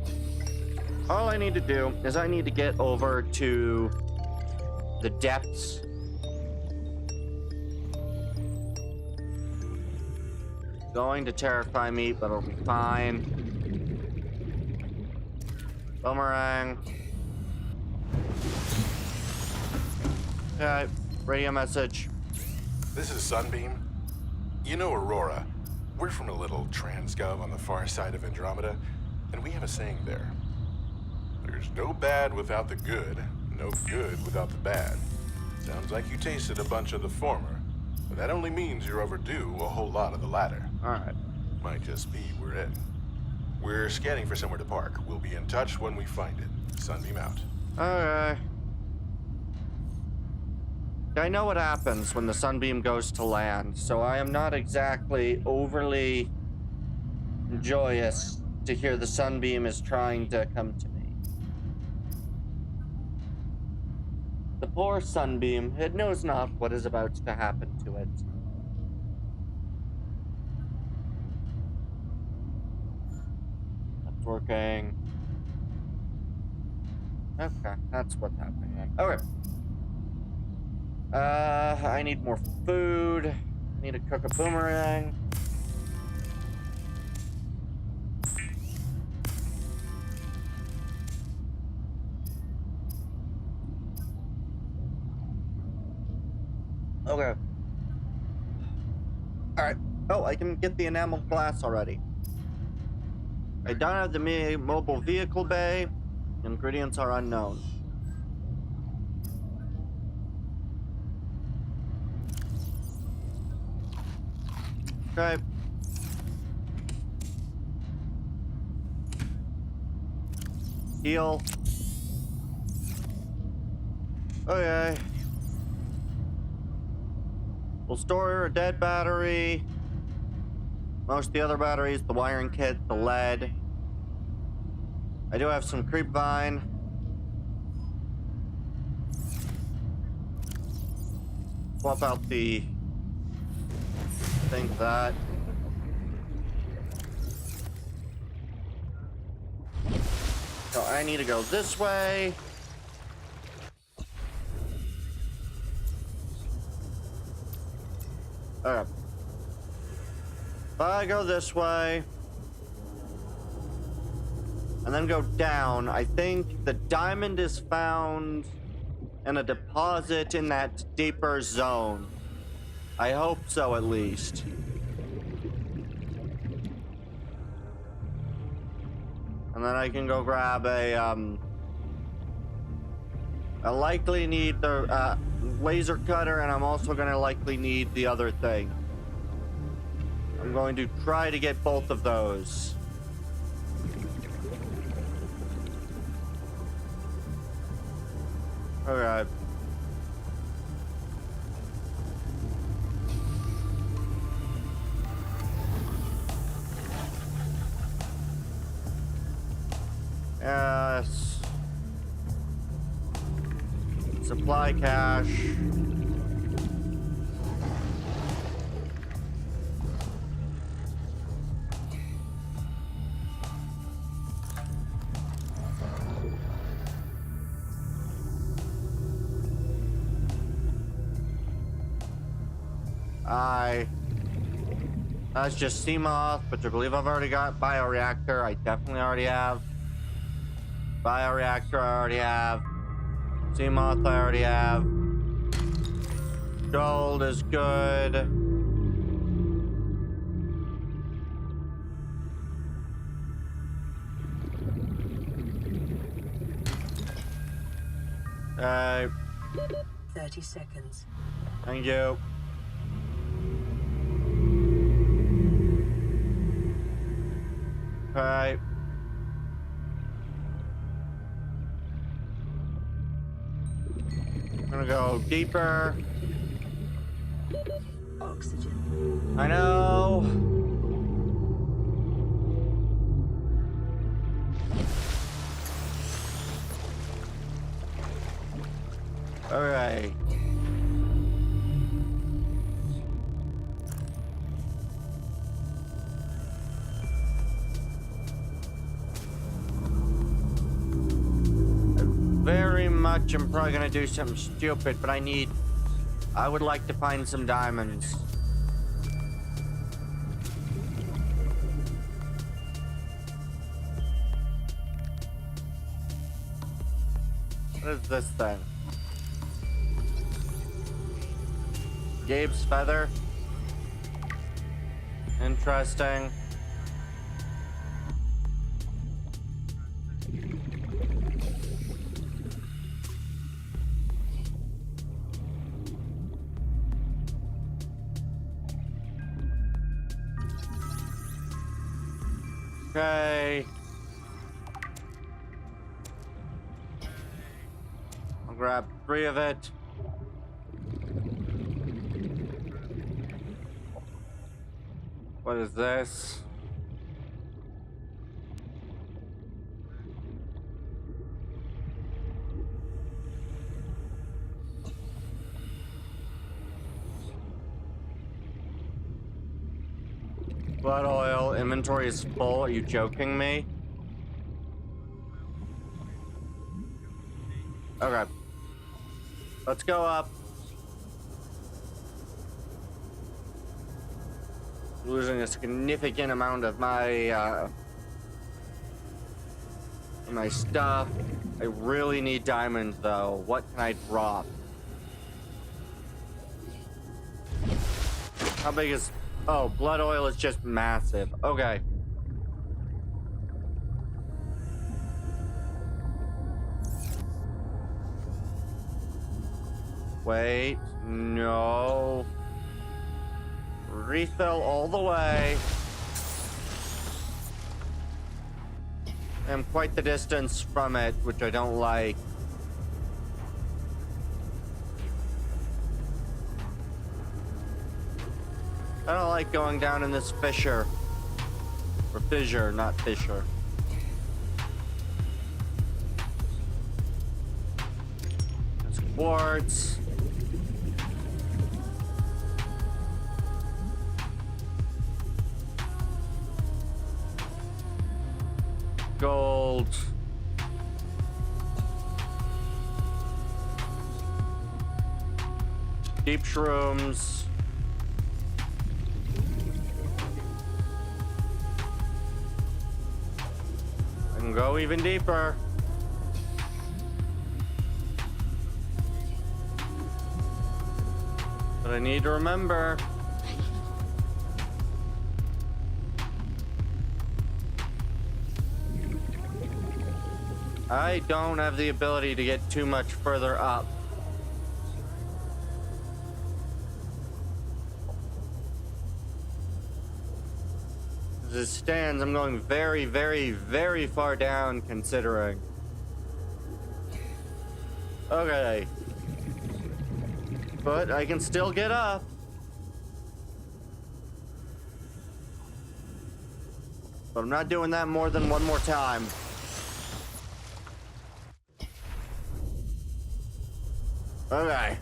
All I need to do is I need to get over to the depths. Going to terrify me, but it'll be fine. Boomerang. Okay, radio message.
This is Sunbeam. You know Aurora. We're from a little transgov on the far side of Andromeda, and we have a saying there. There's no bad without the good, no good without the bad. Sounds like you tasted a bunch of the former, but that only means you're overdue a whole lot of the latter.
Alright.
Might just be we're in. We're scanning for somewhere to park. We'll be in touch when we find it. Sunbeam out.
Okay. I know what happens when the Sunbeam goes to land, so I am not exactly overly joyous to hear the Sunbeam is trying to come to me. The poor Sunbeam, it knows not what is about to happen to it. That's working. Okay, that's what's happening then. Okay. I need more food. I need to cook a boomerang. Okay. Alright. Oh, I can get the enamel glass already. I don't have the mobile vehicle bay. Ingredients are unknown. Okay. Heal. Okay. We'll store a dead battery. Most of the other batteries, the wiring kit, the lead. I do have some creep vine. Swap out the thing for that. So I need to go this way. Okay. If I go this way and then go down, I think the diamond is found in a deposit in that deeper zone. I hope so, at least. And then I can go grab a I likely need the laser cutter, and I'm also gonna likely need the other thing. I'm going to try to get both of those. Alright. Yes. Supply cache. That's just Seamoth, but I believe I've already got bioreactor. I definitely already have. Bioreactor I already have. Seamoth I already have. Gold is good.
30 seconds.
Thank you. Alright. I'm gonna go deeper.
Oxygen.
I know. Alright. Very much I'm probably gonna do something stupid, but I would like to find some diamonds. What is this thing? Gabe's feather. Interesting. Okay. I'll grab 3 of it. What is this? Blood oil, inventory is full. Are you joking me? Okay. Let's go up. Losing a significant amount of my stuff. I really need diamonds though. What can I drop? How big is... Oh, blood oil is just massive. Okay. Wait, no. Refill all the way. I'm quite the distance from it, which I don't like. I don't like going down in this fissure. Or fissure, not fissure. There's quartz. Gold. Deep shrooms. I can go even deeper. But I need to remember. I don't have the ability to get too much further up. As it stands, I'm going very, very, very far down considering. Okay. But I can still get up. But I'm not doing that more than one more time. Okay.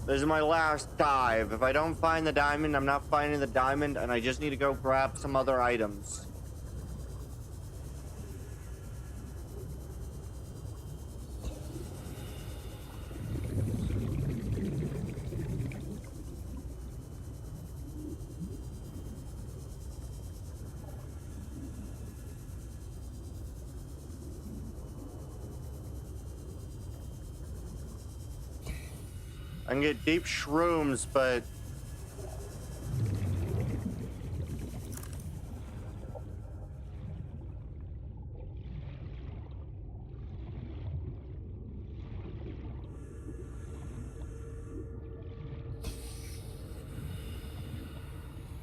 This is my last dive. If I don't find the diamond, I'm not finding the diamond, and I just need to go grab some other items. I can get deep shrooms, but...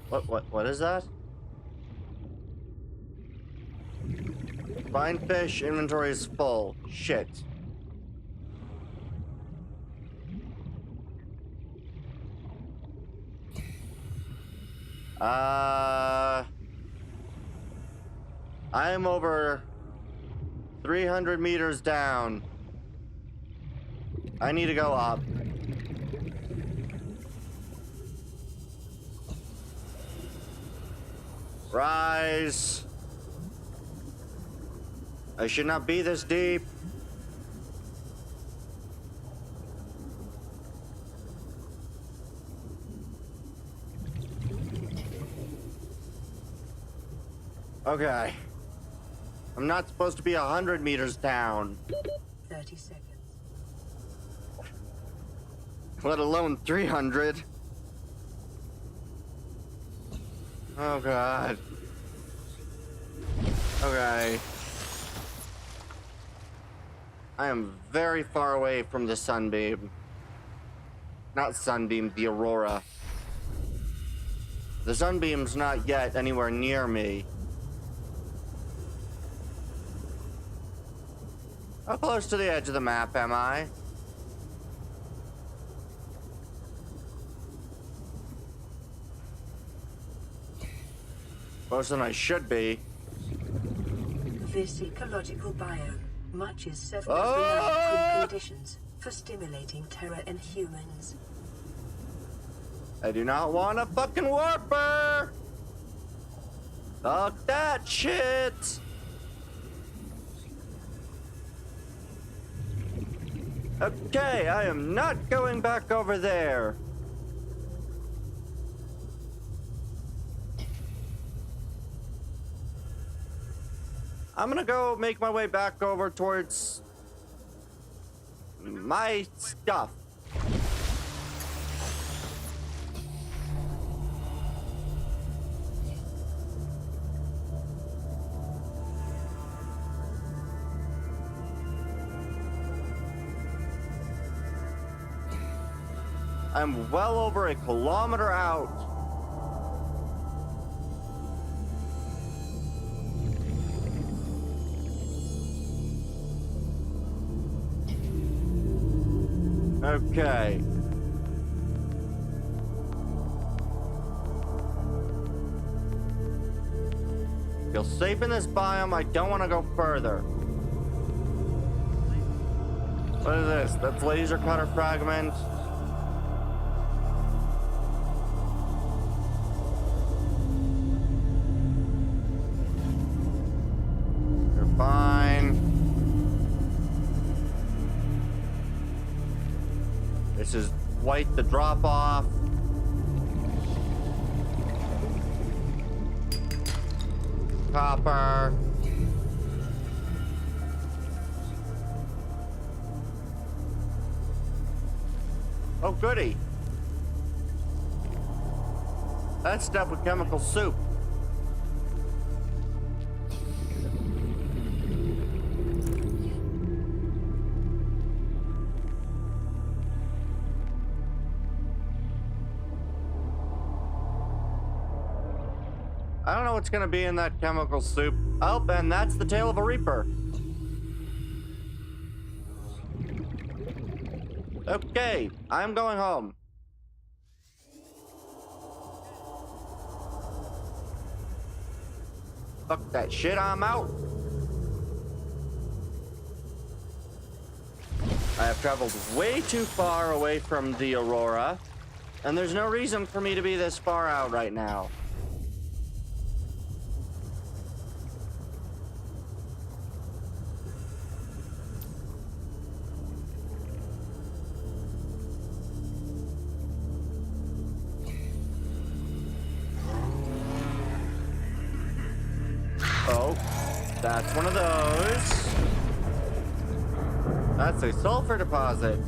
What is that? Find fish, inventory is full. Shit. I am over 300 meters down. I need to go up. Rise. I should not be this deep. Okay. I'm not supposed to be 100 meters down.
30 seconds.
Let alone 300. Oh god. Okay. I am very far away from the sunbeam. Not sunbeam, the aurora. The sunbeam's not yet anywhere near me. How close to the edge of the map am I? Closer than I should be.
This ecological biome matches several of the natural conditions for stimulating terror in humans.
I do not want a fucking warper! Fuck that shit! Okay, I am not going back over there. I'm gonna go make my way back over towards my stuff. I'm well over a kilometer out. Okay. Feel safe in this biome. I don't want to go further. What is this? That's laser cutter fragment. You're fine. This is white, the drop off. Copper. Oh, goody. That's stuff with chemical soup. I don't know what's gonna be in that chemical soup. Oh, and that's the tail of a reaper. Okay, I'm going home. Fuck that shit, I'm out. I have traveled way too far away from the aurora, and there's no reason for me to be this far out right now. Oh, that's one of those. That's a sulfur deposit.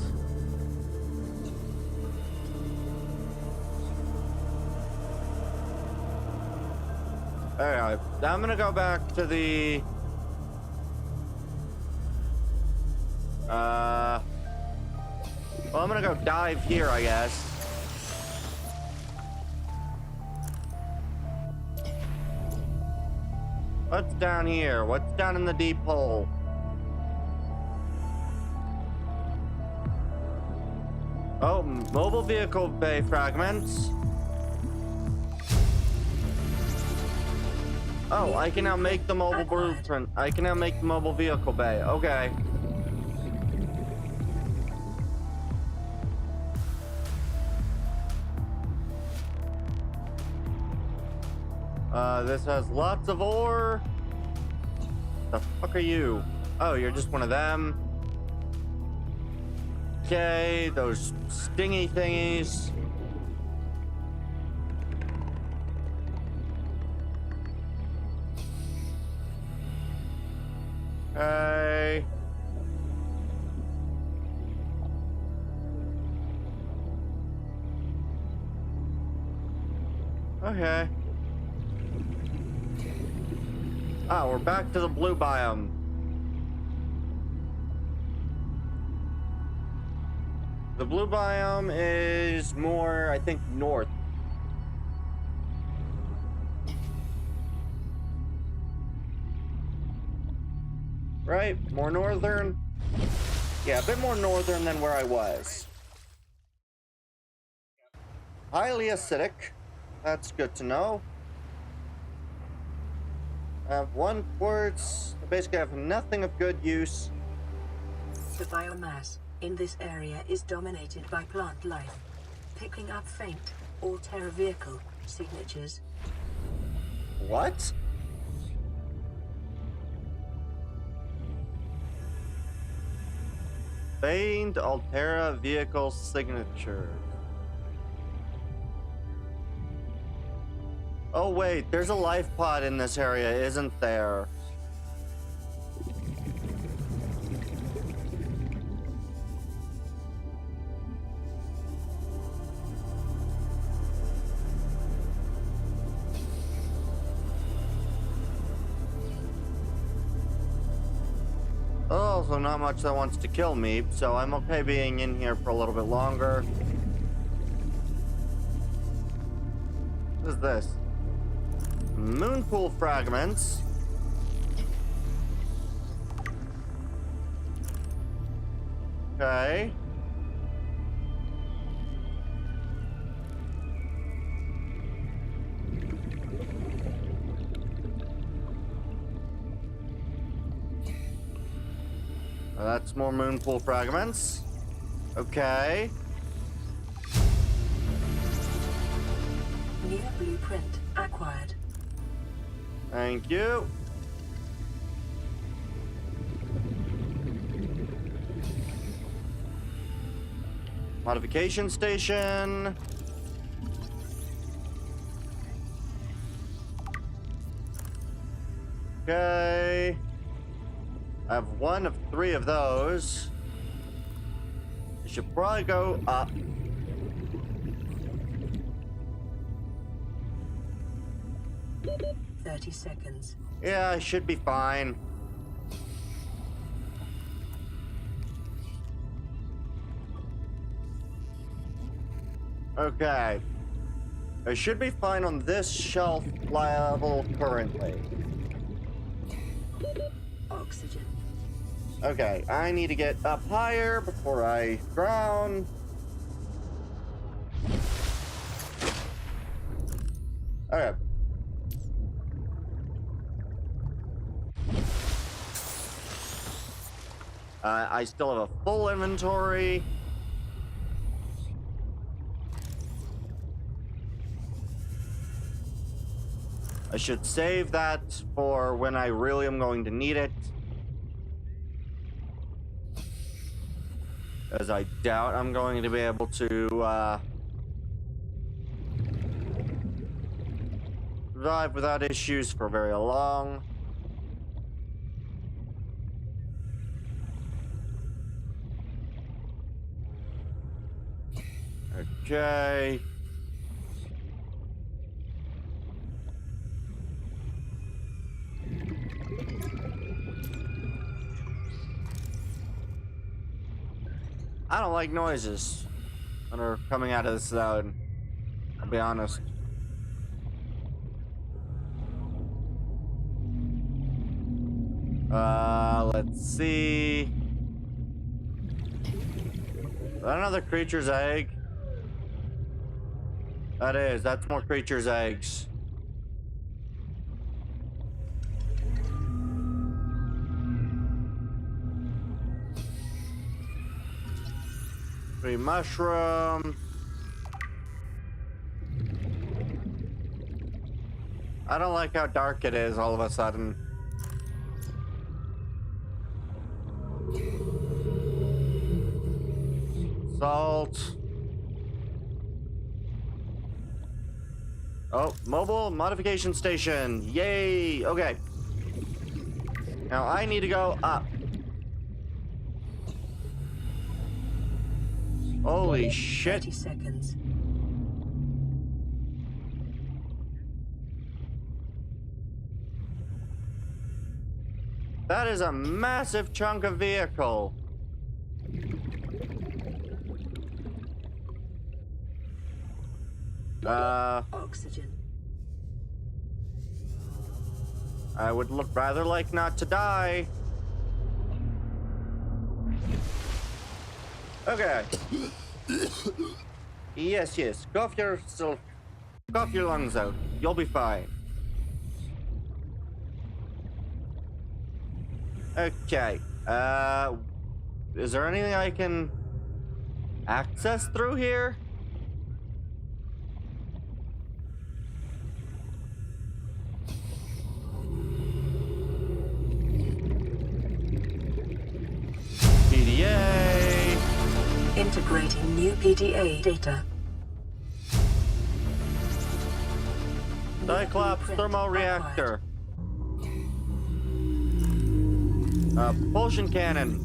Alright, I'm gonna go back to the... well, I'm gonna go dive here, I guess. What's down here? What's down in the deep hole? Oh, mobile vehicle bay fragments. Oh, I can now make the mobile blueprint. I can now make the mobile vehicle bay. Okay. This has lots of ore. The fuck are you? Oh, you're just one of them. Okay, those stingy thingies. Okay. Okay. Ah, we're back to the blue biome. The blue biome is more, I think, north. Right? More northern? Yeah, a bit more northern than where I was. Highly acidic. That's good to know. I have 1 quartz. I basically have nothing of good use.
The biomass in this area is dominated by plant life, picking up faint all-terra vehicle signatures.
What? Faint Altera vehicle signature. Oh wait, there's a life pod in this area, isn't there? Also, not much that wants to kill me, so I'm okay being in here for a little bit longer. What is this? Moonpool fragments. Okay. That's more moonpool fragments. Okay.
New blueprint acquired.
Thank you. Modification station. Okay. I have 1 of 3 of those. I should probably go up.
"30 seconds.
Yeah, I should be fine. Okay. I should be fine on this shelf level currently.
Oxygen.
Okay, I need to get up higher before I drown. Okay. I still have a full inventory. I should save that for when I really am going to need it. As I doubt I'm going to be able to survive without issues for very long. Okay. I don't like noises that are coming out of this zone. I'll be honest. Let's see. Is that another creature's egg? That is. That's more creature's eggs. Free mushroom. I don't like how dark it is all of a sudden. Salt. Oh, mobile modification station. Yay. Okay. Now I need to go up. Holy shit.
30 seconds.
That is a massive chunk of vehicle.
Oxygen.
I would rather like not to die. Okay. Yes. Cough your lungs out. You'll be fine. Okay. Is there anything I can access through here? PDA.
Integrating new PDA data.
Cyclops thermoreactor. Propulsion cannon.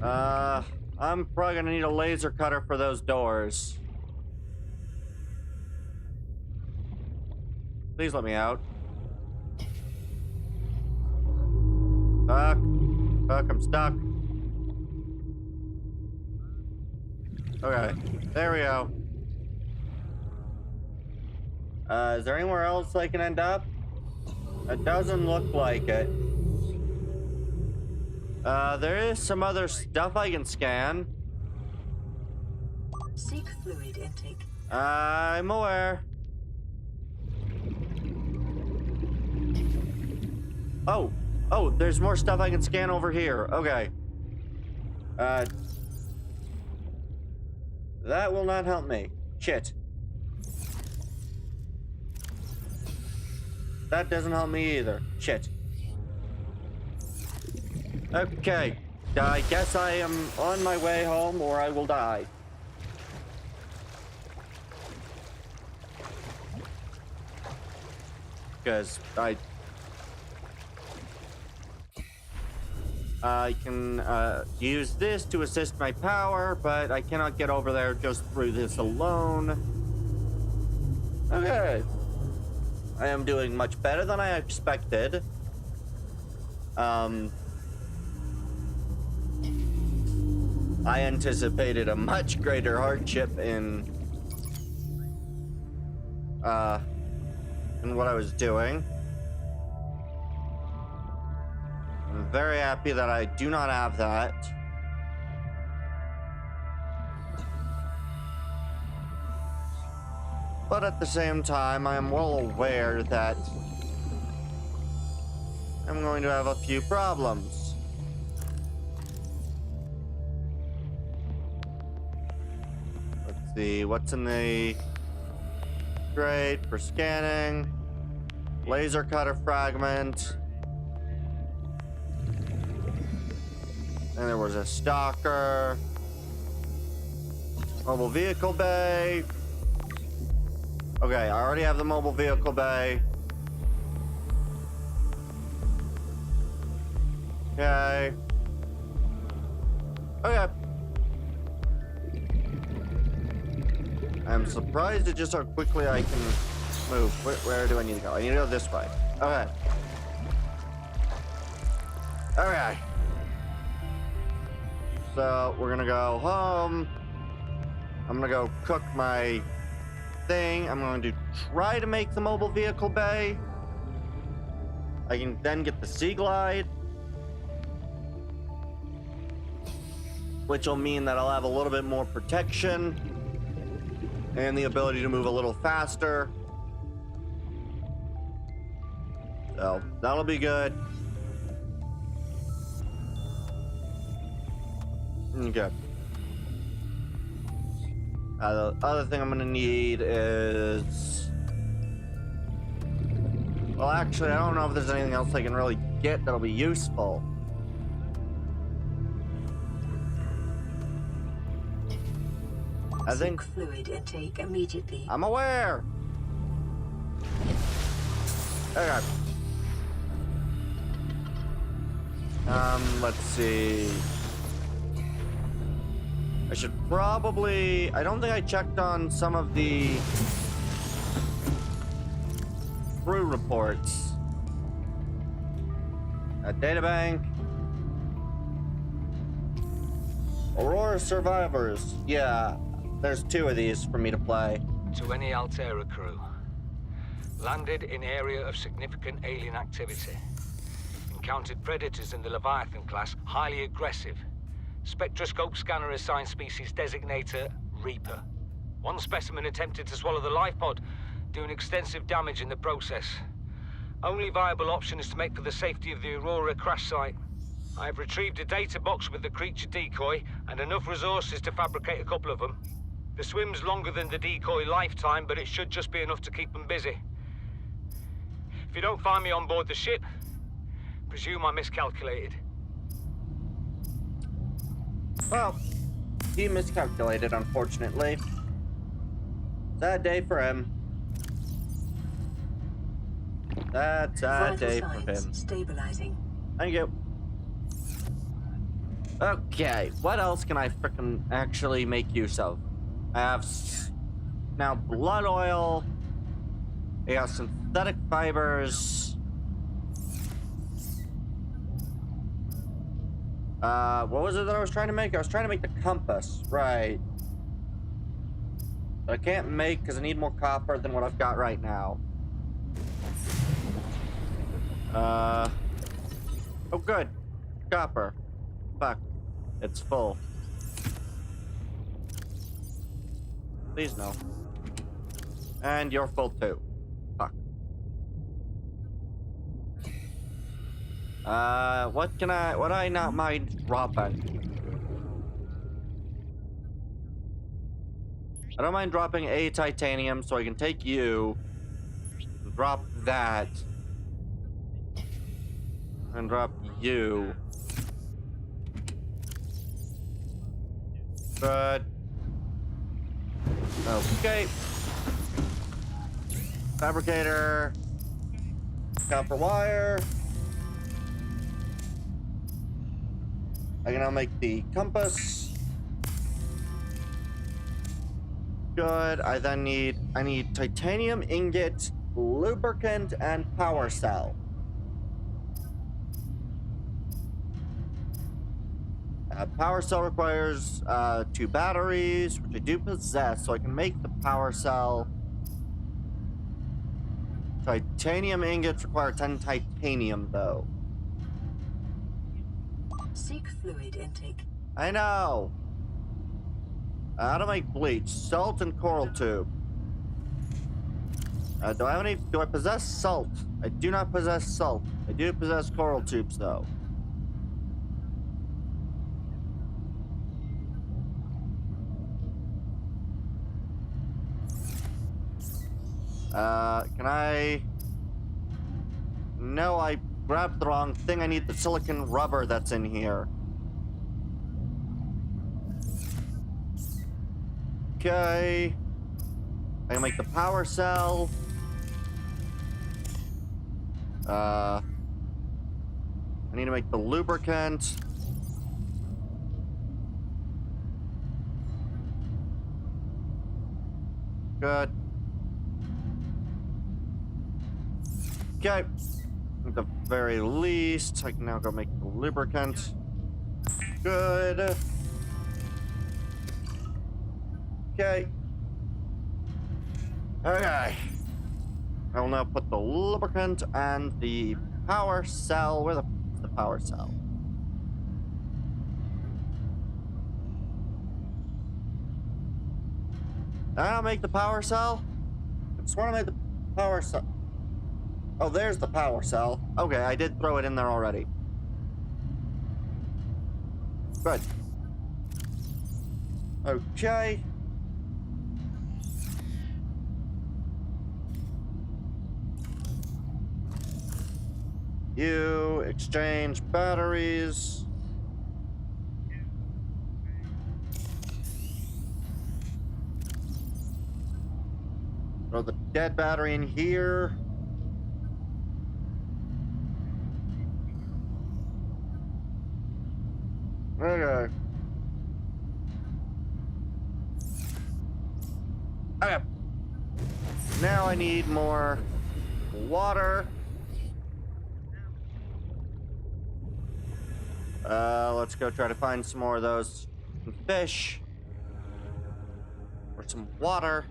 I'm probably gonna need a laser cutter for those doors. Please let me out. Fuck, I'm stuck. Okay, there we go. Is there anywhere else I can end up? It doesn't look like it. There is some other stuff I can scan.
Seek fluid intake.
I'm aware. Oh, there's more stuff I can scan over here. Okay. That will not help me. Shit. That doesn't help me either. Shit. Okay. I guess I am on my way home or I will die. Because I can use this to assist my power, but I cannot get over there just through this alone. Okay. I am doing much better than I expected. I anticipated a much greater hardship in what I was doing. I'm very happy that I do not have that. But at the same time, I am well aware that I'm going to have a few problems. Let's see, what's in the crate for scanning? Laser cutter fragment. And there was a stalker. Mobile vehicle bay. Okay, I already have the mobile vehicle bay. Okay. Okay. I'm surprised at just how quickly I can move. Where do I need to go? I need to go this way. Okay. Okay. So, we're gonna go home. I'm gonna go cook my thing. I'm going to try to make the mobile vehicle bay. I can then get the Sea Glide, which will mean that I'll have a little bit more protection and the ability to move a little faster. So that'll be good. Okay. The other thing I'm gonna need is... Well, actually, I don't know if there's anything else I can really get that'll be useful. I think...
Fluid intake immediately.
I'm aware! Okay. Let's see... I should probably... I don't think I checked on some of the crew reports. Databank. Aurora survivors. Yeah, there's 2 of these for me to play.
To any Altera crew. Landed in area of significant alien activity. Encountered predators in the Leviathan class, highly aggressive. Spectroscope scanner assigned species designator Reaper. One specimen attempted to swallow the life pod, doing extensive damage in the process. Only viable option is to make for the safety of the Aurora crash site. I have retrieved a data box with the creature decoy and enough resources to fabricate a couple of them. The swim's longer than the decoy lifetime, but it should just be enough to keep them busy. If you don't find me on board the ship, presume I miscalculated.
Well, he miscalculated, unfortunately. Sad day for him. That's a day for him.
Stabilizing.
Thank you. Okay, what else can I frickin' actually make use of? I have now blood oil. I got synthetic fibers. What was it that I was trying to make? I was trying to make the compass, right. But I can't make because I need more copper than what I've got right now. Oh good. Copper. Fuck. It's full. Please no. And you're full too. Fuck. What I not mind dropping? I don't mind dropping a titanium, so I can take you, drop that, and drop you. But okay. Fabricator, copper wire. I can now make the compass. Good. I need titanium ingot, lubricant, and power cell. Power cell requires 2 batteries, which I do possess, so I can make the power cell. Titanium ingots require 10 titanium, though.
Seek fluid intake.
I know. How to make bleach? Salt and coral tube. Do I possess salt? I do not possess salt. I do possess coral tubes, though. Can I... No, I grabbed the wrong thing. I need the silicon rubber that's in here. Okay. I can make the power cell. I need to make the lubricant. Good. Okay. At the very least, I can now go make the lubricant. Good. Okay. Okay. I will now put the lubricant and the power cell. Where the f is the power cell? Did I not make the power cell? I just want to make the power cell. Oh, there's the power cell. Okay, I did throw it in there already. Good. Okay. You exchange batteries. Throw the dead battery in here. Okay. Okay. Now I need more water. Let's go try to find some more of those fish. Or some water.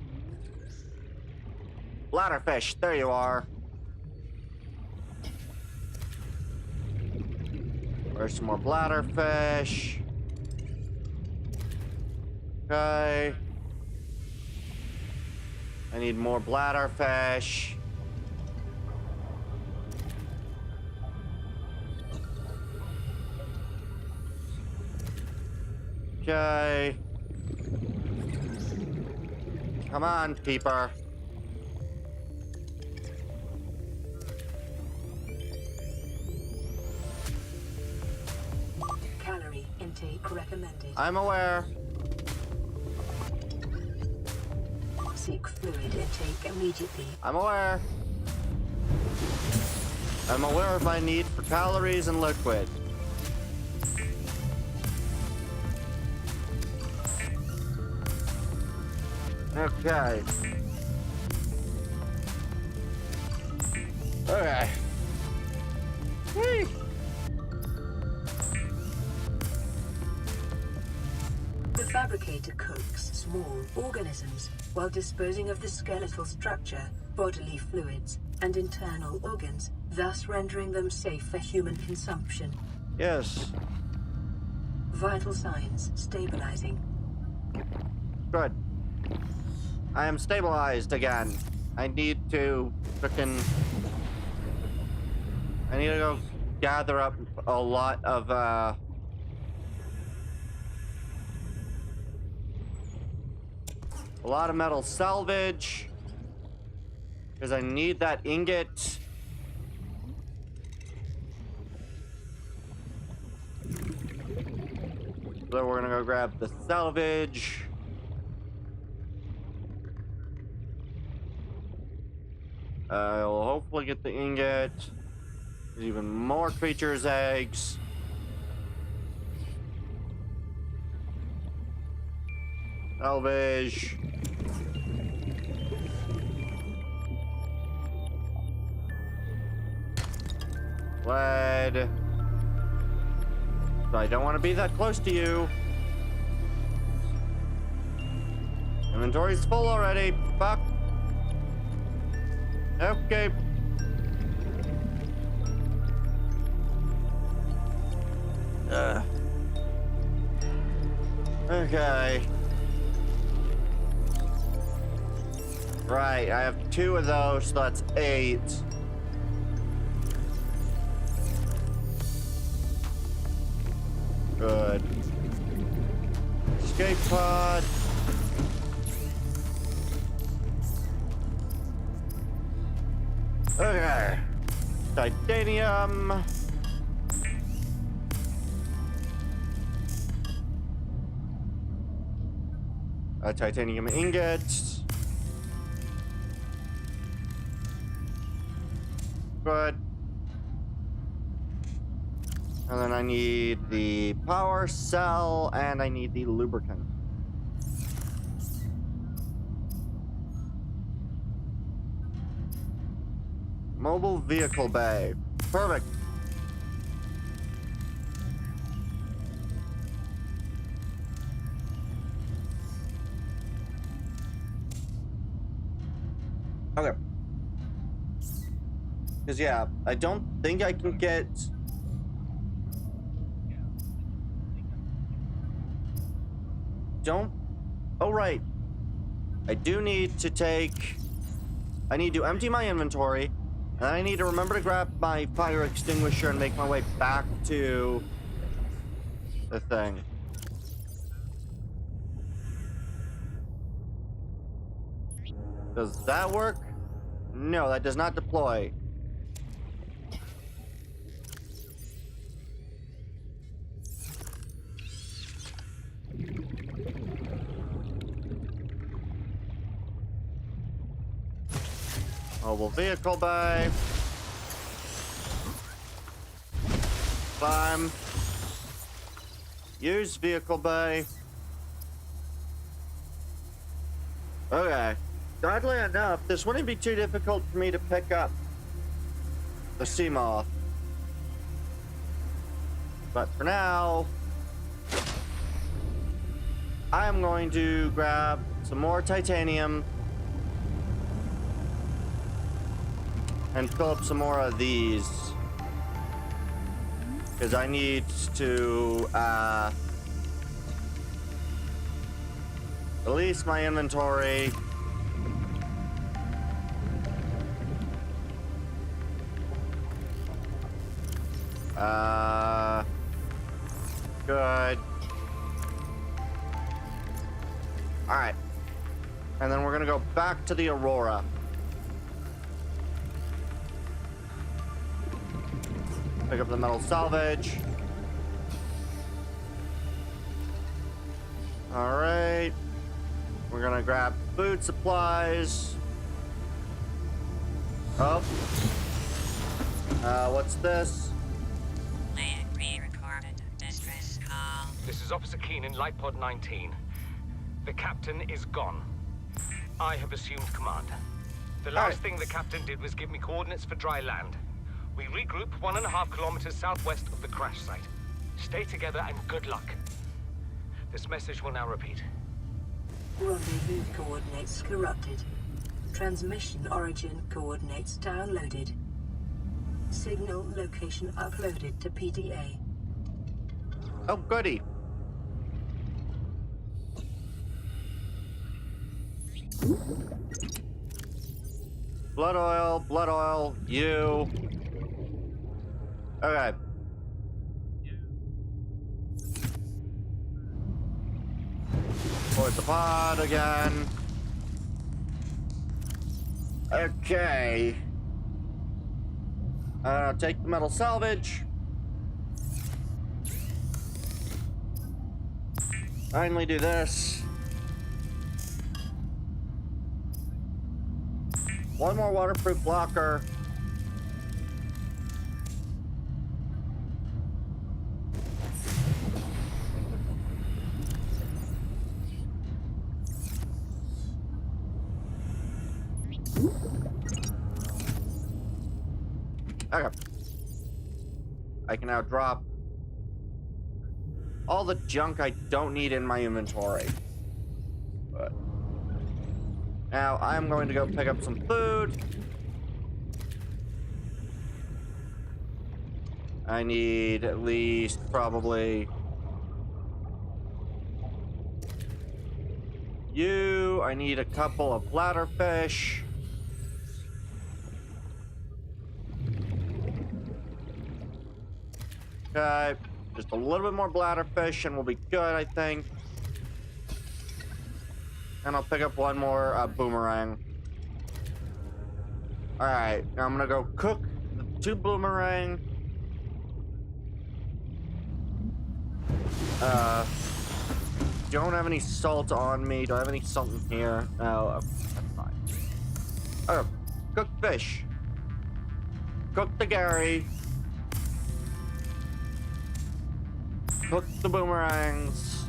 Bladderfish, there you are. Where's some more bladderfish? Okay. I need more bladderfish. Okay. Come on, peeper.
Calorie intake recommended.
I'm aware.
Seek fluid intake immediately.
I'm aware. I'm aware of my need for calories and liquid. Okay. Okay. Whee!
The fabricator cooks small organisms while disposing of the skeletal structure, bodily fluids, and internal organs, thus rendering them safe for human consumption.
Yes.
Vital signs stabilizing.
Good. I am stabilized again. I need to frickin'... I need to go gather up a lot of, a lot of metal salvage. Because I need that ingot. So we're gonna go grab the salvage. I'll hopefully get the ingot. There's even more creatures' eggs. Salvage. Lead. But I don't want to be that close to you. Inventory's full already. Fuck. Okay. Okay. Right, I have 2 of those, so that's 8. Good. Escape pod. Okay. Titanium. A titanium ingot. Good. And then I need the power cell and I need the lubricant. Mobile vehicle bay. Perfect. Okay. Because, yeah, I don't think I can get... Oh, right. I do need to take... I need to empty my inventory, and I need to remember to grab my fire extinguisher and make my way back to the thing. Does that work? No, that does not deploy. Mobile vehicle bay. Climb. Use vehicle bay. Okay. Oddly enough, this wouldn't be too difficult for me to pick up the sea moth. But for now, I'm going to grab some more titanium and fill up some more of these. Because I need to release my inventory. Good. Alright. And then we're gonna go back to the Aurora. Pick up the metal salvage. Alright. We're gonna grab food supplies. Oh. What's this?
Land re-recorded distress call.
This is Officer Keenan, Light Pod 19. The captain is gone. I have assumed command. The last thing the captain did was give me coordinates for dry land. We regroup 1.5 kilometers southwest of the crash site. Stay together and good luck. This message will now repeat.
Rendezvous coordinates corrupted. Transmission origin coordinates downloaded. Signal location uploaded to PDA.
Oh, goody. Blood oil, you. Okay. Towards the pod again. Okay. Take the metal salvage. Finally do this. One more waterproof blocker. Okay. I can now drop all the junk I don't need in my inventory. But now I'm going to go pick up some food. I need at least probably you. I need a couple of bladderfish. Okay, just a little bit more bladderfish and we'll be good, I think. And I'll pick up one more boomerang. Alright, now I'm gonna go cook the 2 boomerang. Don't have any salt on me. Do I have any salt in here? No, okay, that's fine. Alright, cook fish. Cook the Gary. Cook the boomerangs.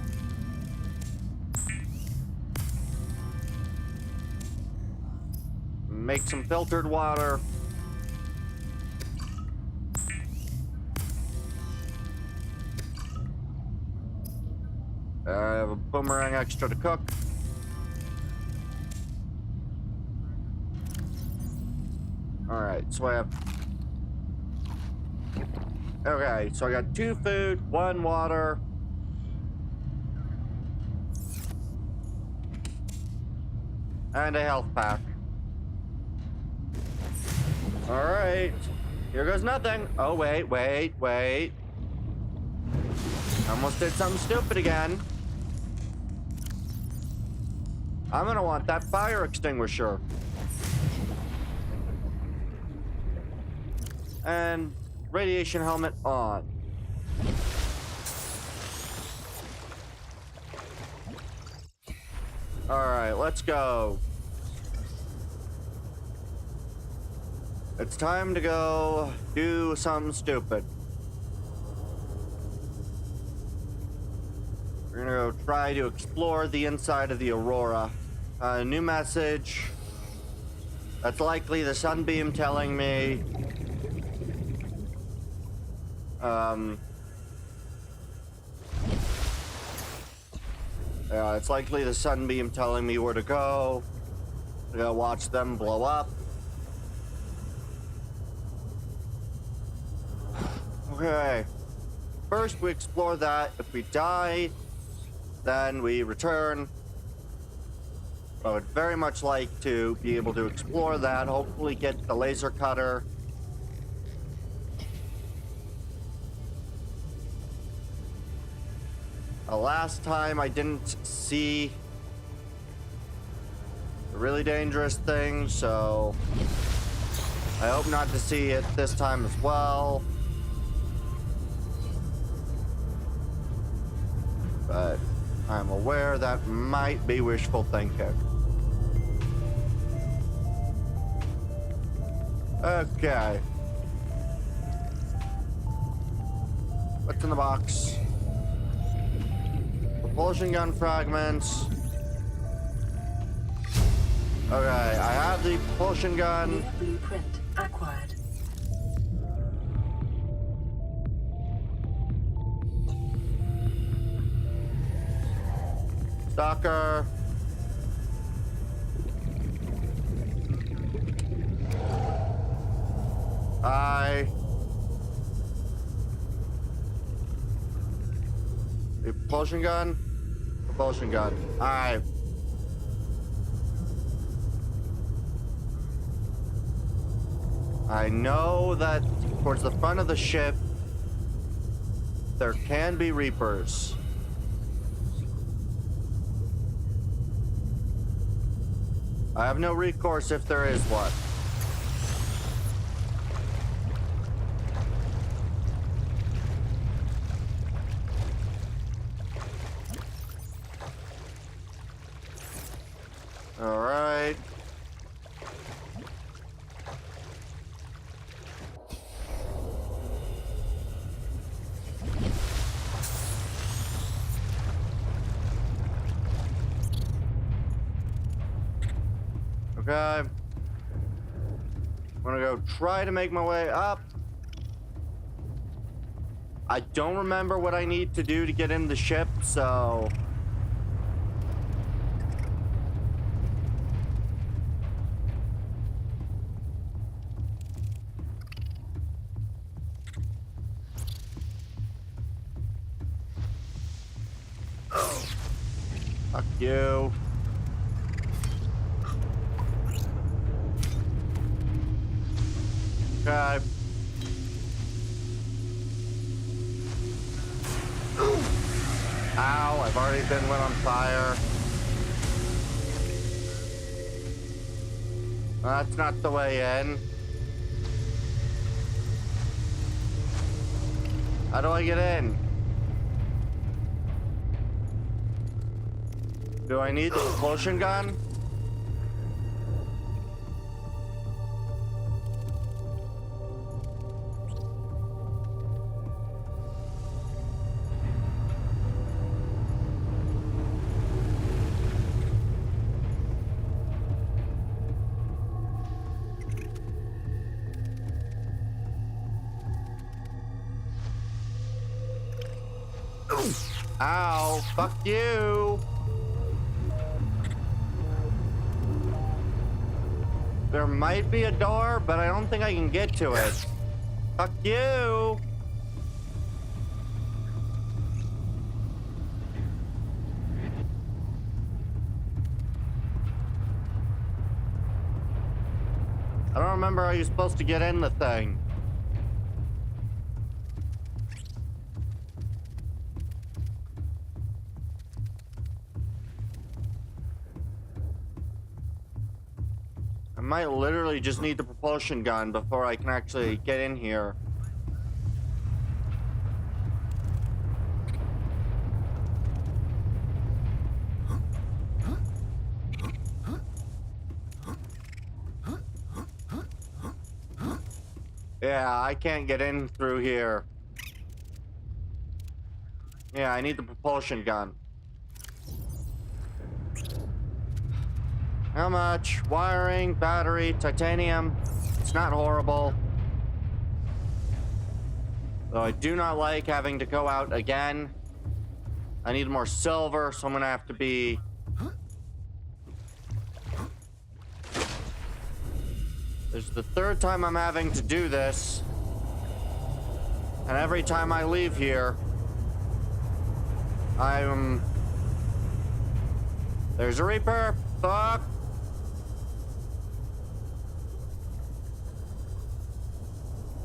Make some filtered water. I have a boomerang extra to cook. Alright, so I have... Okay, so I got 2 food, 1 water. And a health pack. Alright. Here goes nothing. Oh, wait. Almost did something stupid again. I'm gonna want that fire extinguisher. And radiation helmet on. Alright, let's go. It's time to go do something stupid. We're gonna go try to explore the inside of the Aurora. New message. That's likely the sunbeam telling me. Yeah, it's likely the sunbeam telling me where to go. I gotta watch them blow up. Okay. First, we explore that. If we die, then we return. I would very much like to be able to explore that, hopefully get the laser cutter. Last time I didn't see a really dangerous thing, so I hope not to see it this time as well. But I'm aware that might be wishful thinking. Okay. What's in the box? Propulsion gun fragments. Okay, I have the propulsion gun.
Blueprint acquired.
Stalker. The propulsion gun. Propulsion gun. Alright. I know that towards the front of the ship there can be Reapers. I have no recourse if there is one. All right. Okay. I'm gonna go try to make my way up. I don't remember what I need to do to get in the ship, so... Fuck you. Okay. Ow, I've already been lit on fire. That's not the way in. How do I get in? Do I need the propulsion gun? Ow, fuck you. There might be a door, but I don't think I can get to it. Fuck you! I don't remember how you're supposed to get in the thing. I might literally just need the propulsion gun before I can actually get in here. Yeah, I can't get in through here. Yeah, I need the propulsion gun. How much? Wiring, battery, titanium. It's not horrible. Though I do not like having to go out again. I need more silver, so I'm gonna have to be... This is the third time I'm having to do this. And every time I leave here, There's a Reaper! Fuck!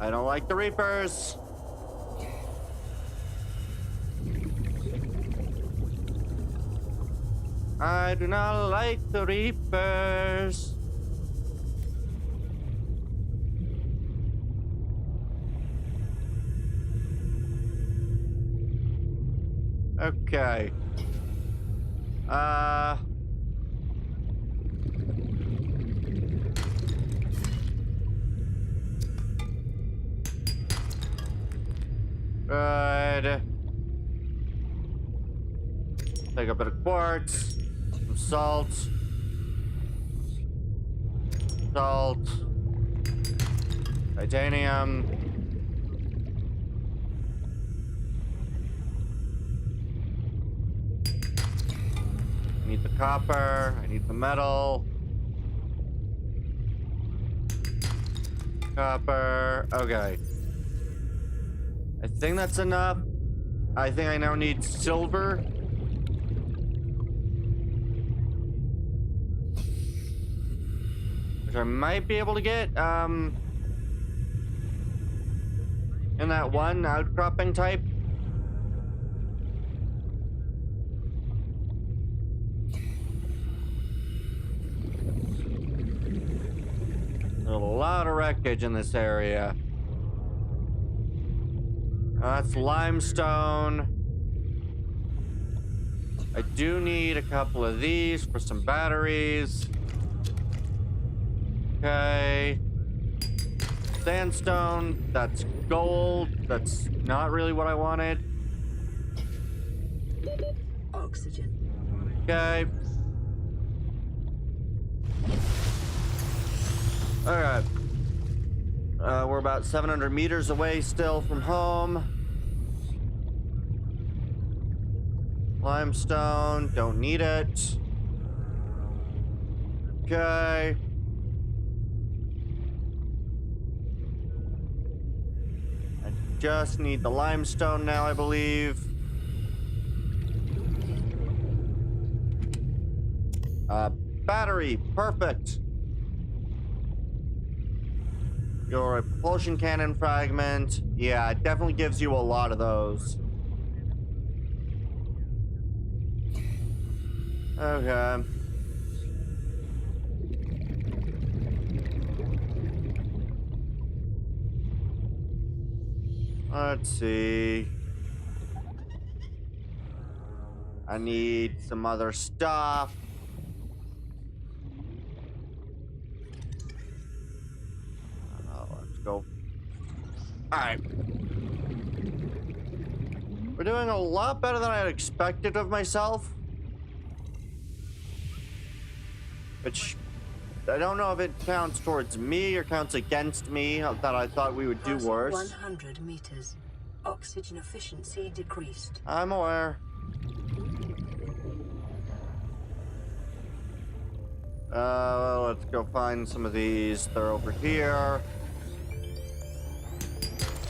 I don't like the Reapers. I do not like the Reapers. Okay. Good. Take a bit of quartz, some salt, titanium. I need the copper, I need the metal. Copper, okay. I think that's enough. I think I now need silver. Which I might be able to get, in that one outcropping type. There's a lot of wreckage in this area. That's limestone. I do need a couple of these for some batteries. Okay. Sandstone. That's gold. That's not really what I wanted.
Oxygen.
Okay. Alright. We're about 700 meters away still from home. Limestone, don't need it. Okay. I just need the limestone now, I believe. Battery, perfect. Your propulsion cannon fragment. Yeah, it definitely gives you a lot of those. Okay. Let's see. I need some other stuff. Let's go. Alright. We're doing a lot better than I had expected of myself. Which, I don't know if it counts towards me or counts against me, that I thought we would do worse.
100 meters. Oxygen efficiency decreased.
I'm aware. Let's go find some of these. They're over here.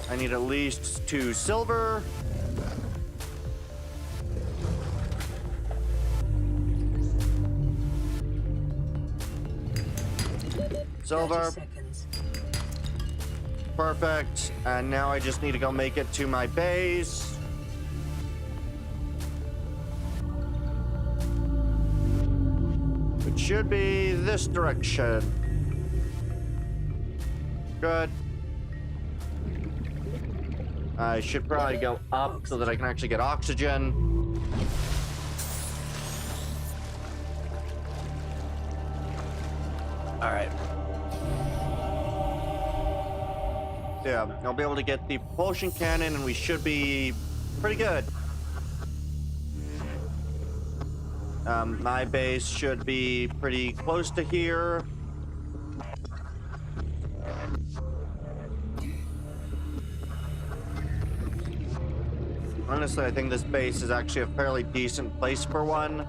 I need at least 2 silver. Silver.
30 seconds.
Perfect. And now I just need to go make it to my base. It should be this direction. Good. I should probably go up so that I can actually get oxygen. All right. Yeah, I'll be able to get the propulsion cannon and we should be pretty good. My base should be pretty close to here. Honestly, I think this base is actually a fairly decent place for one.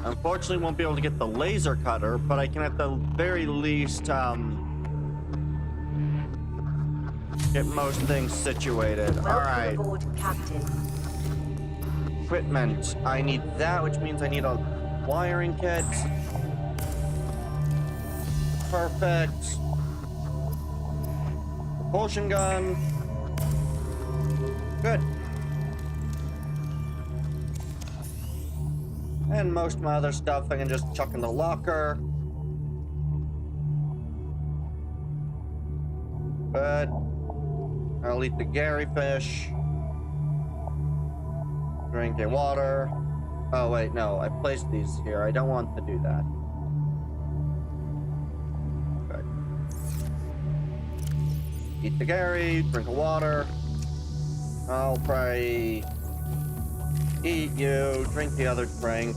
Unfortunately, won't be able to get the laser cutter, but I can at the very least get most things situated. All right.
Welcome aboard, Captain.
Equipment. I need that, which means I need a wiring kit. Perfect. Propulsion gun. Good. And most of my other stuff I can just chuck in the locker. Good. I'll eat the Gary fish. Drink the water. Oh, wait, no. I placed these here. I don't want to do that. Good. Eat the Gary. Drink the water. I'll probably eat you. Drink the other drink.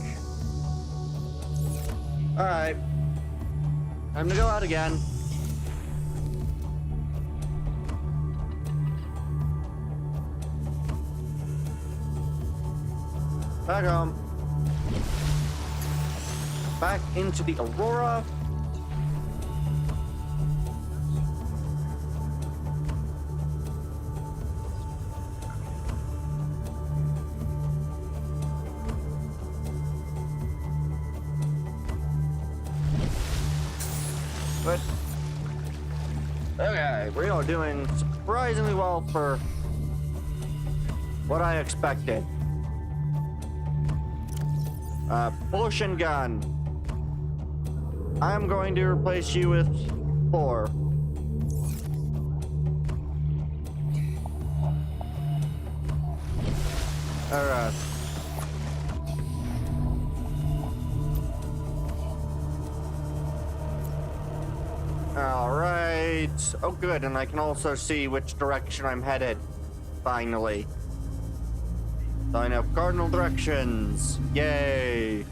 Alright. Time to go out again. Back home. Back into the Aurora. Good. Okay, we are doing surprisingly well for what I expected. Propulsion gun. I'm going to replace you with 4. Alright. Alright. Oh good, and I can also see which direction I'm headed. Finally. So I know cardinal directions. Yay.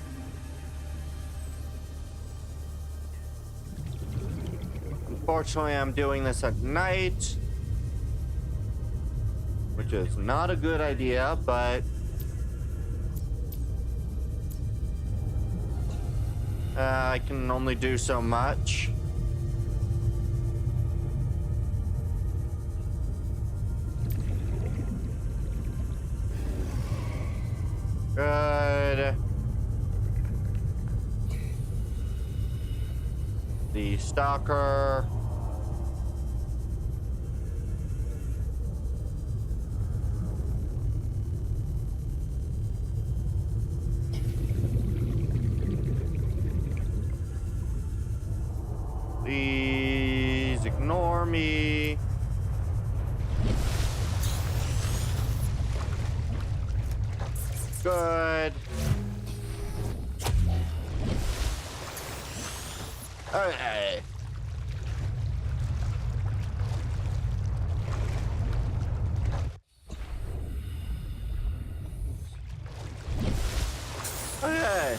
Unfortunately, I'm doing this at night, which is not a good idea, but I can only do so much. Good. The stalker. Please ignore me. Good. Okay. Okay.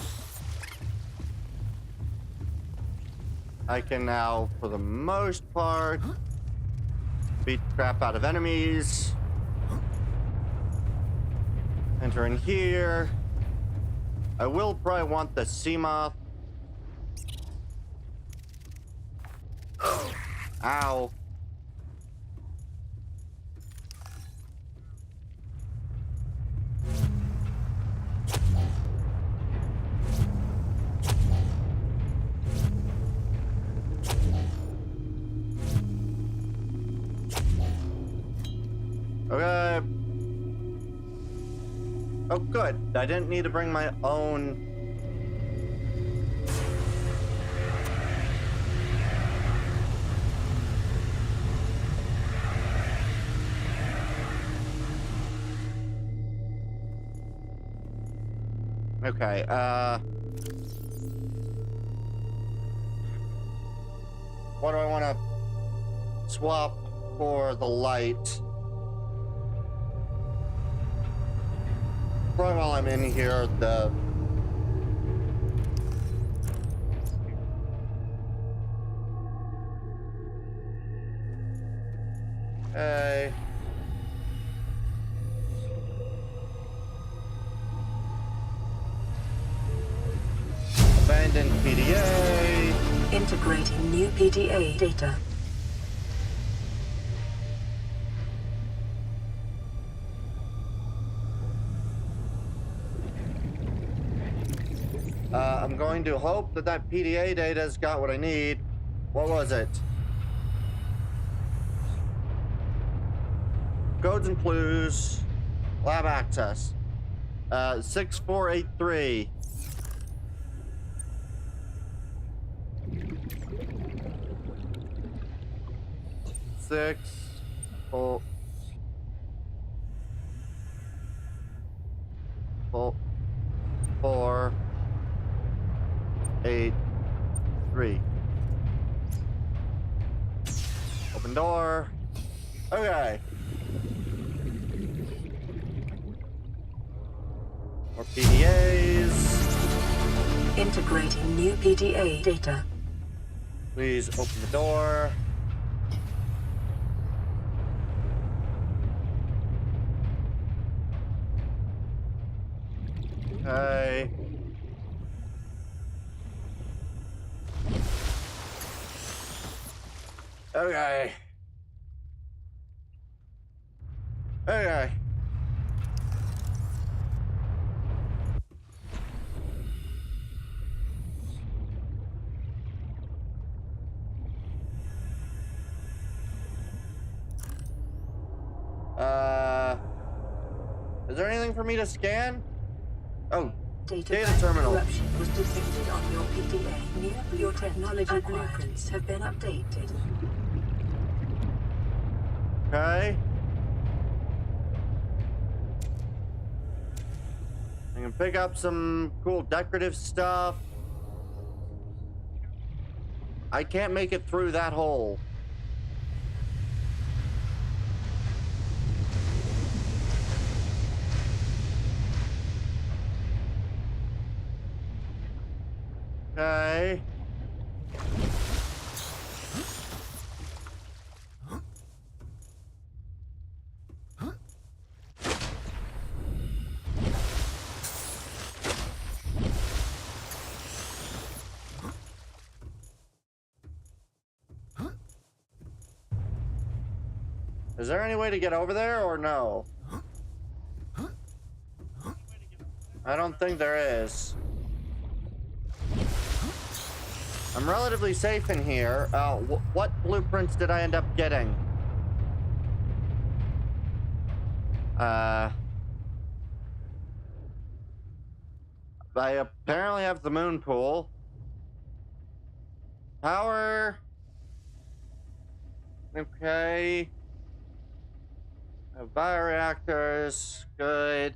I can now, for the most part, beat the crap out of enemies. Enter in here. I will probably want the sea moth. Ow. Okay. Oh, good. I didn't need to bring my own. Okay, what do I want to swap for the light? Probably while I'm in here, the... Hey. Abandoned PDA.
Integrating new PDA data.
I'm going to hope that that PDA data's got what I need. What was it? Codes and clues. Lab access. 6483. Six, four, 8, 3. Open door. Okay. More PDAs.
Integrating new PDA data.
Please open the door. Okay. Okay. Okay. Is there anything for me to scan? Oh, data terminal.
Corruption was detected on your PDA. Your technology blueprints have been updated.
Okay. I can pick up some cool decorative stuff. I can't make it through that hole. Okay. Is there any way to get over there or no? I don't think there is. I'm relatively safe in here. What blueprints did I end up getting? I apparently have the moon pool. Power. Okay. Bioreactors. Good.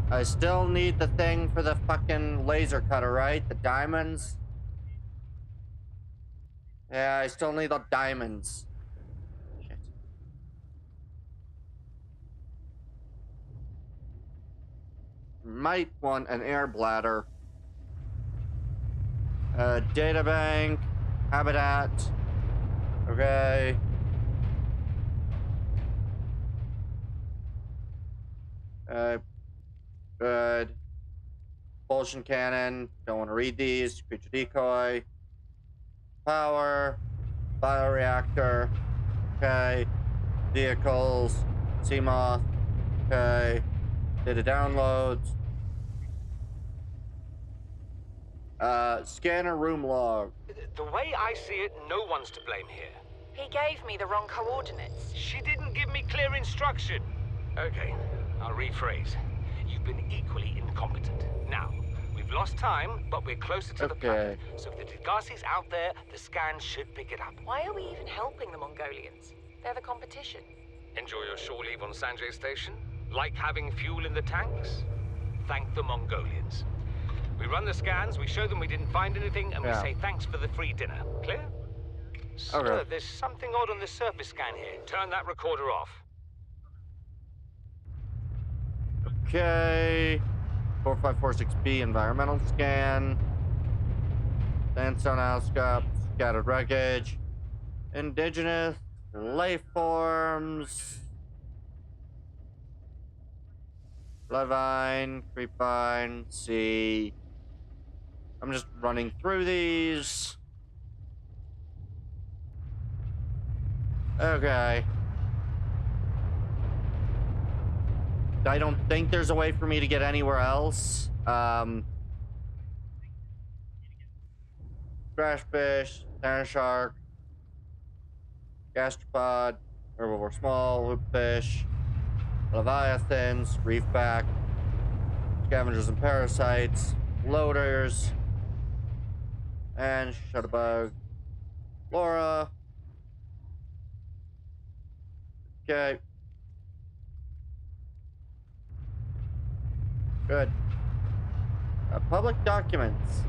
I still need the thing for the fucking laser cutter, right? The diamonds? Yeah, I still need the diamonds. Shit. Might want an air bladder. Data bank. Habitat. Okay. Good. Propulsion cannon. Don't want to read these. Creature decoy. Power. Bioreactor. Okay. Vehicles. Seamoth. Okay. Data downloads. Scanner room log.
The way I see it, no one's to blame here.
He gave me the wrong coordinates.
She didn't give me clear instruction. Okay, I'll rephrase. You've been equally incompetent. Now, we've lost time, but we're closer to the planet. So if the Degassi's out there, the scan should pick it up.
Why are we even helping the Mongolians? They're the competition.
Enjoy your shore leave on Sanjay Station? Like having fuel in the tanks? Thank the Mongolians. We run the scans, we show them we didn't find anything, and we say thanks for the free dinner. Clear? Sir, there's something odd on the surface scan here. Turn that recorder off.
Okay. 4546B environmental scan. Sandstone outskirts, scattered wreckage. Indigenous life forms. Bloodvine, creepvine, C. I'm just running through these. Okay. I don't think there's a way for me to get anywhere else. Crashfish, Sand shark, gastropod, herbivore small, loopfish, leviathans, reefback, scavengers and parasites, loaders, and shutterbug, flora. Okay. Good. Public documents.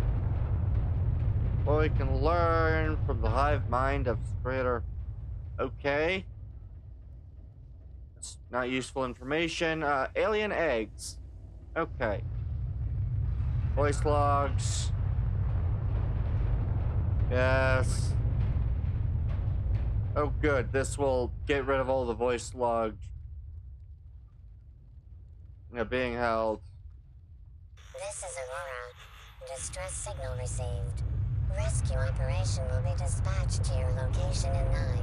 Well, we can learn from the hive mind of Strader. Okay. That's not useful information. Alien eggs. Okay. Voice logs. Yes. Oh, good. This will get rid of all the voice logs. Being held.
This is Aurora. Distress signal received. Rescue operation will be dispatched to your location in 9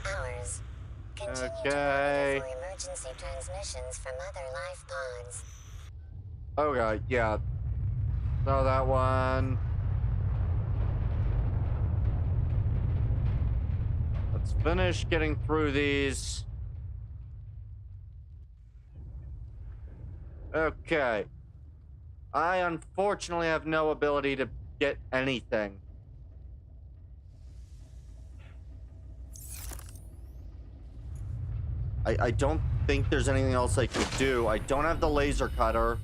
hours. Continue to monitor for emergency transmissions from other life pods.
Okay, yeah. So that one. Let's finish getting through these. Okay. I unfortunately have no ability to get anything. I don't think there's anything else I could do. I don't have the laser cutter.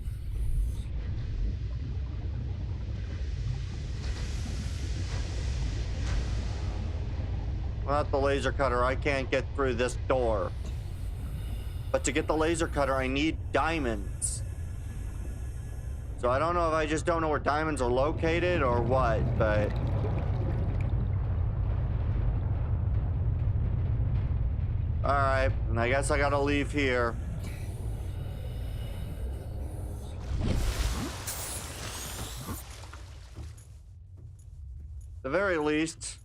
Without the laser cutter, I can't get through this door. But to get the laser cutter, I need diamonds. So I don't know if I just don't know where diamonds are located or what, but... Alright, I guess I gotta leave here. At the very least,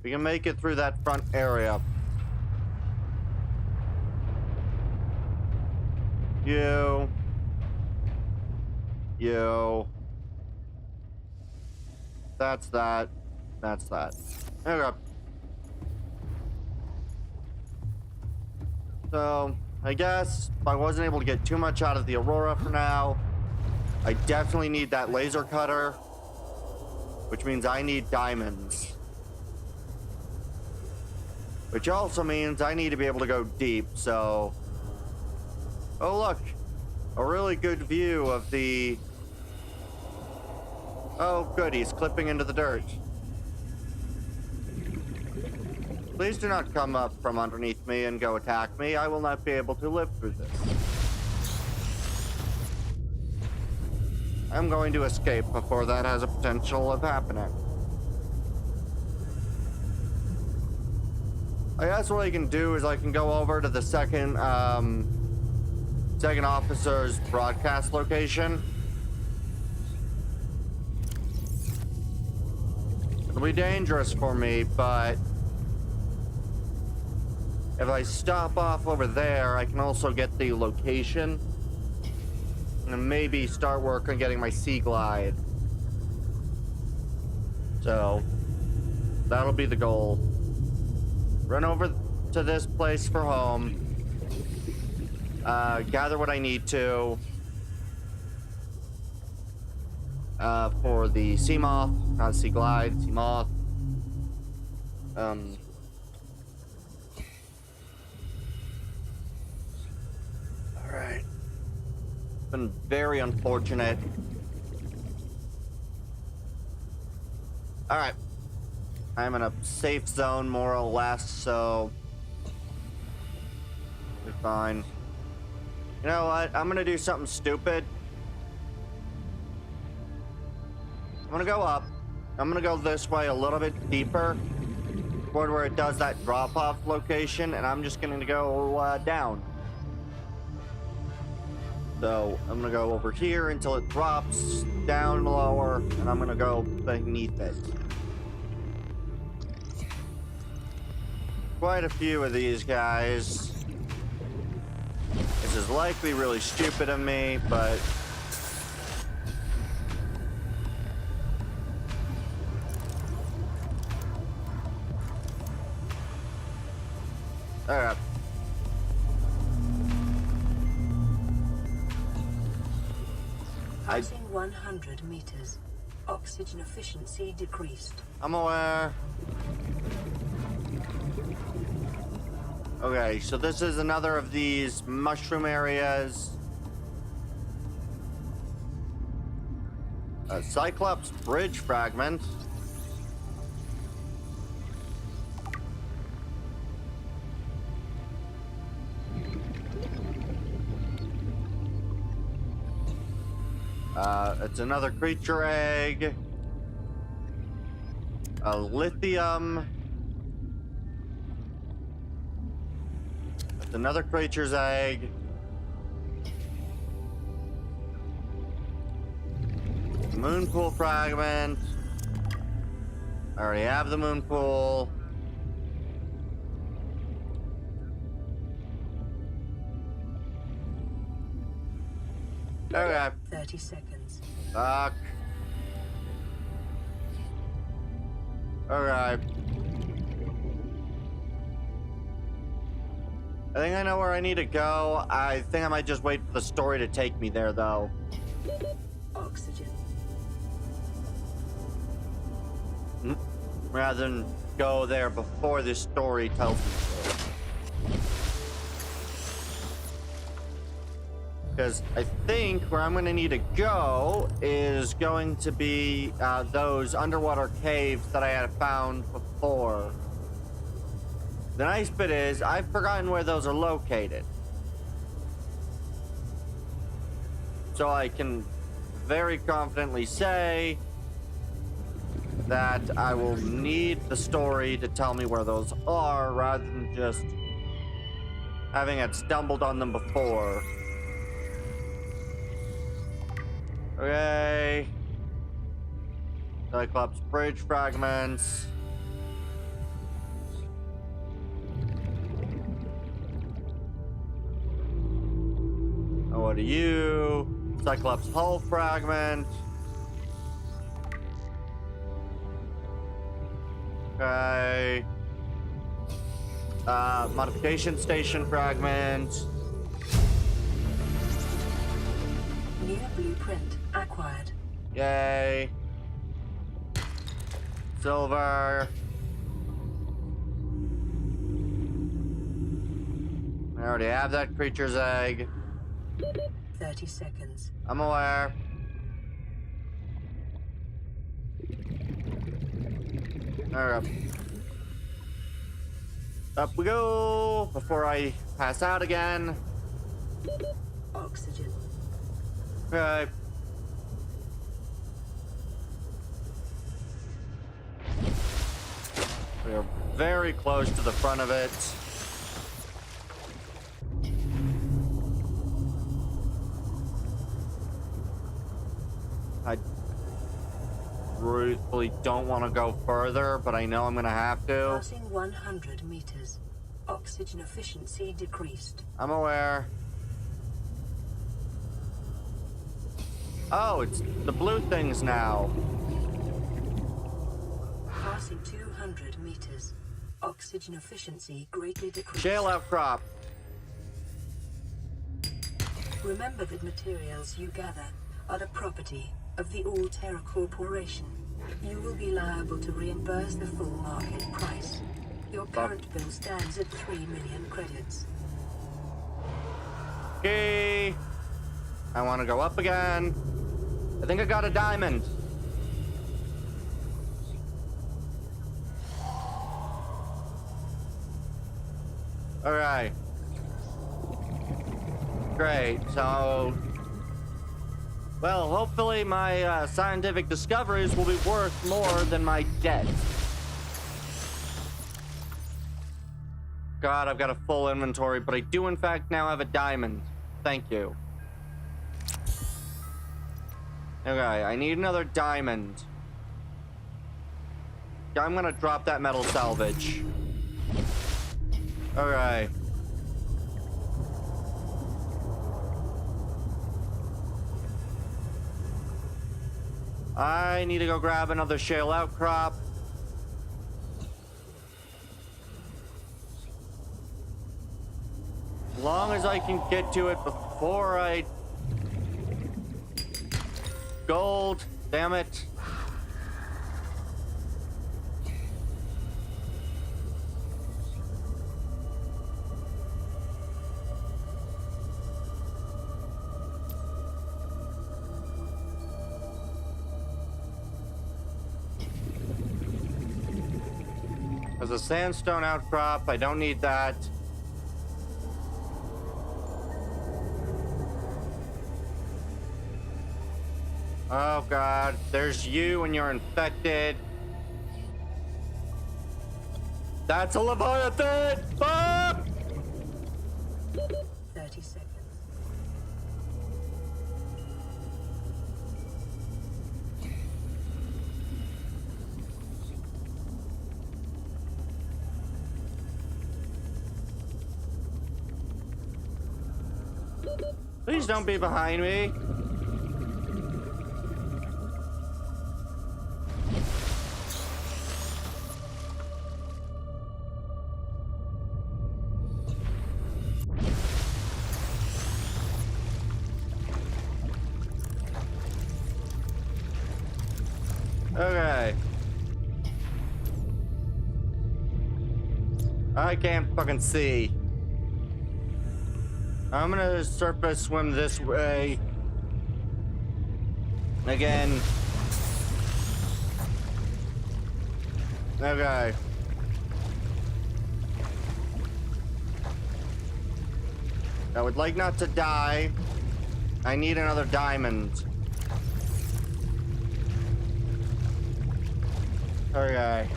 we can make it through that front area. You. That's that. That's that. Okay. So, I guess I wasn't able to get too much out of the Aurora for now. I definitely need that laser cutter, which means I need diamonds. Which also means I need to be able to go deep, so... Oh, look. A really good view of the... Oh, good, he's clipping into the dirt. Please do not come up from underneath me and go attack me. I will not be able to live through this. I'm going to escape before that has a potential of happening. I guess what I can do is I can go over to the second officer's broadcast location. It'll be dangerous for me, but if I stop off over there, I can also get the location and maybe start work on getting my Sea Glide. So that'll be the goal. Run over to this place for home. Gather what I need to for the Sea Moth, not Sea Glide, Sea Moth. Alright. It's been very unfortunate. Alright. I'm in a safe zone, more or less, so we're fine. You know what? I'm gonna do something stupid. I'm gonna go up. I'm gonna go this way a little bit deeper toward where it does that drop-off location, and I'm just gonna go down. So I'm gonna go over here until it drops down lower, and I'm gonna go beneath it. Quite a few of these guys. This is likely really stupid of me, but alright.
Passing 100 meters. Oxygen efficiency decreased.
I'm aware. Okay, so this is another of these mushroom areas. A Cyclops bridge fragment. It's another creature egg. A lithium. It's another creature's egg. Moon pool fragment. I already have the moon pool. Okay.
30 seconds.
Fuck. Alright. I think I know where I need to go. I think I might just wait for the story to take me there, though.
Oxygen.
Rather than go there before this story tells me so. Because I think where I'm going to need to go is going to be those underwater caves that I had found before. The nice bit is, I've forgotten where those are located. So I can very confidently say that I will need the story to tell me where those are, rather than just having it stumbled on them before. Okay. Cyclops bridge fragments. What are you? Cyclops hull fragment. Okay. Modification station fragment.
New blueprint acquired.
Yay. Silver. I already have that creature's egg.
30 seconds.
I'm aware. Alright. Up we go before I pass out again.
Oxygen.
Right. We are very close to the front of it. I truthfully don't want to go further, but I know I'm gonna have to.
Passing 100 meters. Oxygen efficiency decreased.
I'm aware. Oh, it's the blue things now.
Passing 200 meters. Oxygen efficiency greatly decreased.
Shale outcrop.
Remember that materials you gather are the property of the All-Terra Corporation. You will be liable to reimburse the full market price. Your current bill stands at 3 million credits.
Okay. I want to go up again. I think I got a diamond. All right. Great. So, well, hopefully my scientific discoveries will be worth more than my debt. God, I've got a full inventory, but I do in fact now have a diamond. Thank you. Okay, I need another diamond. I'm gonna drop that metal salvage. Okay. I need to go grab another shale outcrop. As long as I can get to it before I... Gold, damn it. There's a sandstone outcrop, I don't need that. Oh God, there's you and you're infected. That's a Leviathan! Fuck!
30 seconds.
Please don't be behind me. Okay. I can't fucking see. I'm gonna surface swim this way. Again. Okay. I would like not to die. I need another diamond. Okay.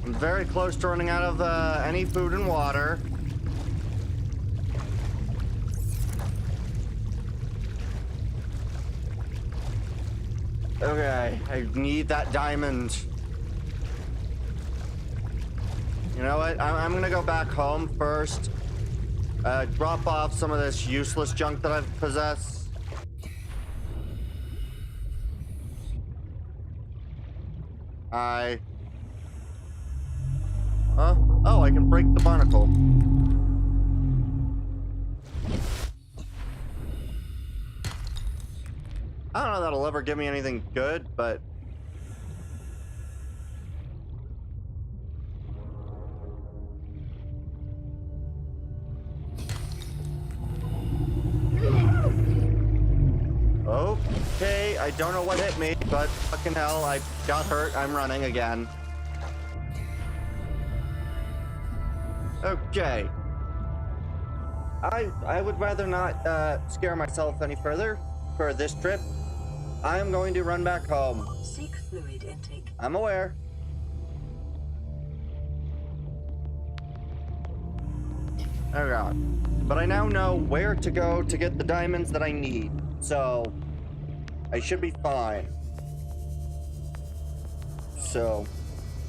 I'm very close to running out of any food and water. Okay, I need that diamond. You know what? I'm gonna go back home first. Drop off some of this useless junk that I've possessed. Huh? Oh, I can break the barnacle. I don't know if that'll ever give me anything good, but... Okay, I don't know what hit me, but fucking hell, I got hurt. I'm running again. Okay. I would rather not scare myself any further for this trip. I am going to run back home.
Seek fluid intake.
I'm aware. Oh god. But I now know where to go to get the diamonds that I need. So, I should be fine. So,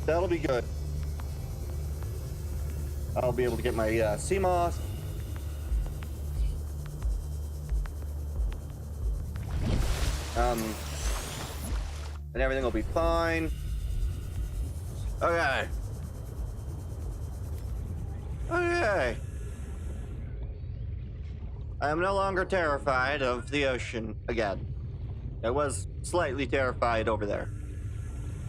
that'll be good. I'll be able to get my sea moss. And everything will be fine. Okay. Okay. I am no longer terrified of the ocean again. I was slightly terrified over there.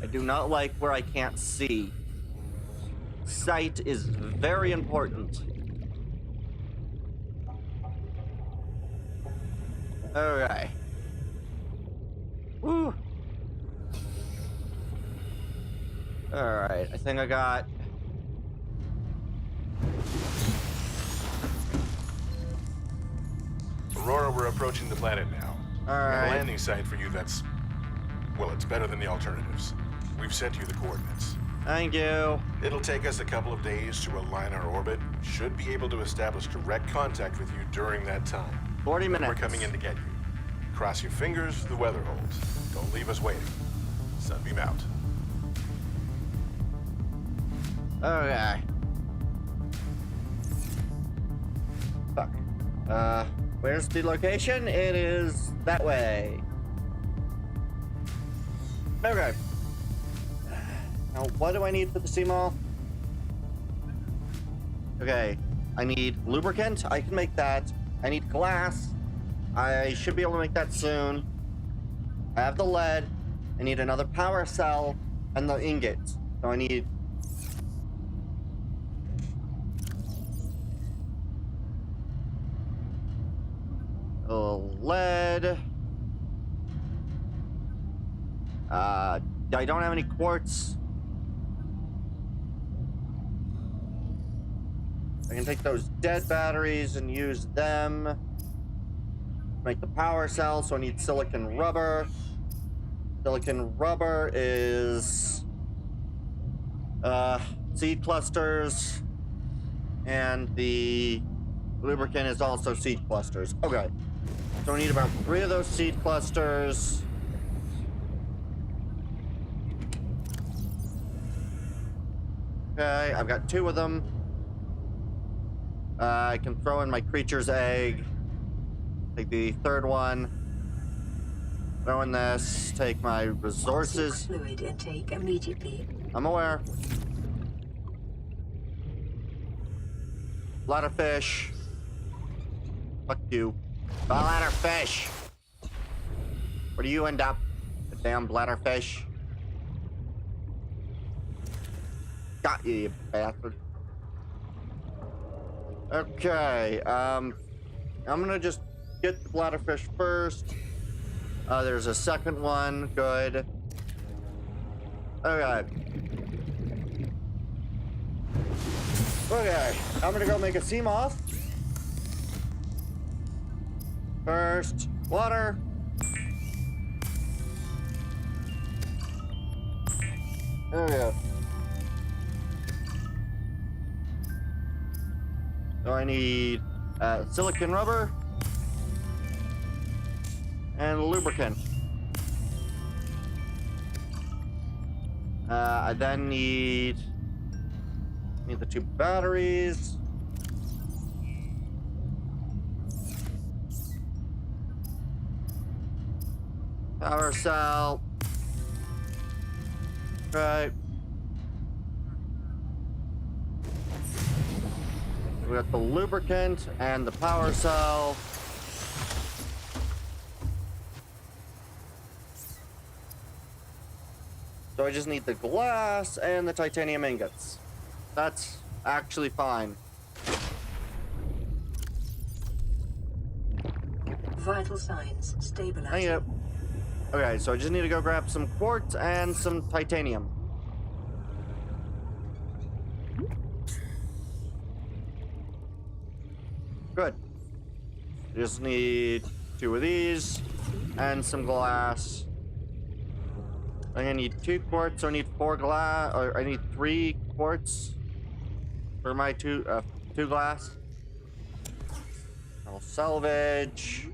I do not like where I can't see. Sight is very important. Okay. Woo. Alright, I think I got...
Aurora, we're approaching the planet now.
Alright.
A landing site for you that's... well, it's better than the alternatives. We've sent you the coordinates.
Thank you.
It'll take us a couple of days to align our orbit. Should be able to establish direct contact with you during that time.
40 minutes.
We're coming in to get you. Cross your fingers, the weather holds. Don't leave us waiting. Sunbeam out.
Okay. Fuck. Where's the location? It is that way. Okay. Now, what do I need for the sea moth? Okay. I need lubricant. I can make that. I need glass. I should be able to make that soon. I have the lead. I need another power cell and the ingots. So I need... lead. I don't have any quartz. I can take those dead batteries and use them to make the power cell, so I need silicon rubber. Silicon rubber is seed clusters, and the lubricant is also seed clusters. Okay. So we need about 3 of those seed clusters. Okay, I've got 2 of them. I can throw in my creature's egg. Take the 3rd one. Throw in this. Take my resources.
Fluid intake immediately.
I'm aware. Bladder fish. Fuck you. Bladder fish. Where do you end up? The damn bladder fish. Got you, you bastard. Okay, I'm gonna just get the bladder fish first. There's a second one. Good. Okay. Okay, I'm gonna go make a sea moth. First, water. There we go. So I need silicon rubber and lubricant. I then need the 2 batteries. Power cell. Right. We got the lubricant and the power cell. So I just need the glass and the titanium ingots. That's actually fine.
Vital signs stabilizing.
Thank you. Okay, so I just need to go grab some quartz and some titanium. Good. Just need 2 of these and some glass. I'm gonna need 2 quartz, so I need 4 glass, or I need 3 quartz for my 2 glass. I'll salvage.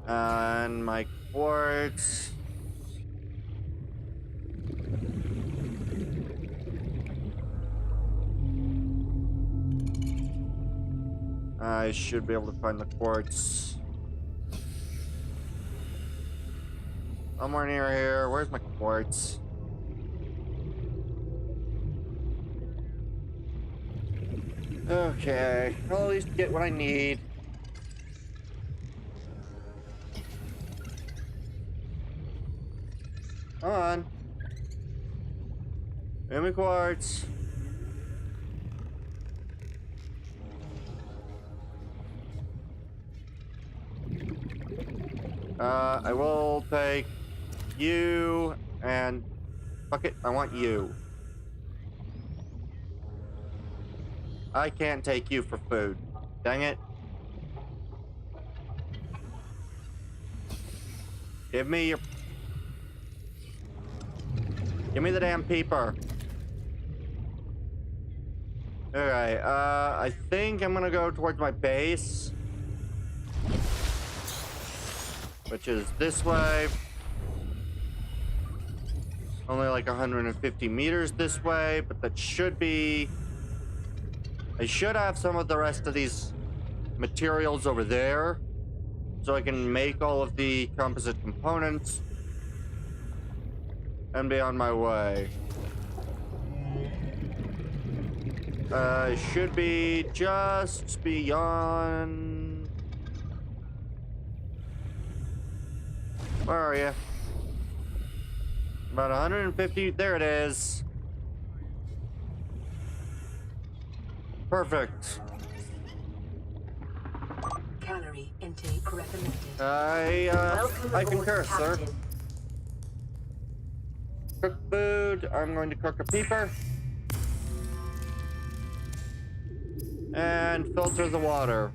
And my quartz. I should be able to find the quartz. Somewhere near here. Where's my quartz? Okay, I'll at least get what I need. Come on. Give me quartz. I will take you and fuck it, I want you. I can't take you for food. Dang it. Give me the damn peeper. Alright, I think I'm gonna go towards my base. Which is this way. Only like 150 meters this way, but that should be... I should have some of the rest of these materials over there, so I can make all of the composite components and be on my way. Should be just beyond... Where are you? About 150. There it is. Perfect.
Calorie intake recommended.
I concur, sir.
Captain.
Cook food. I'm going to cook a peeper. And filter the water.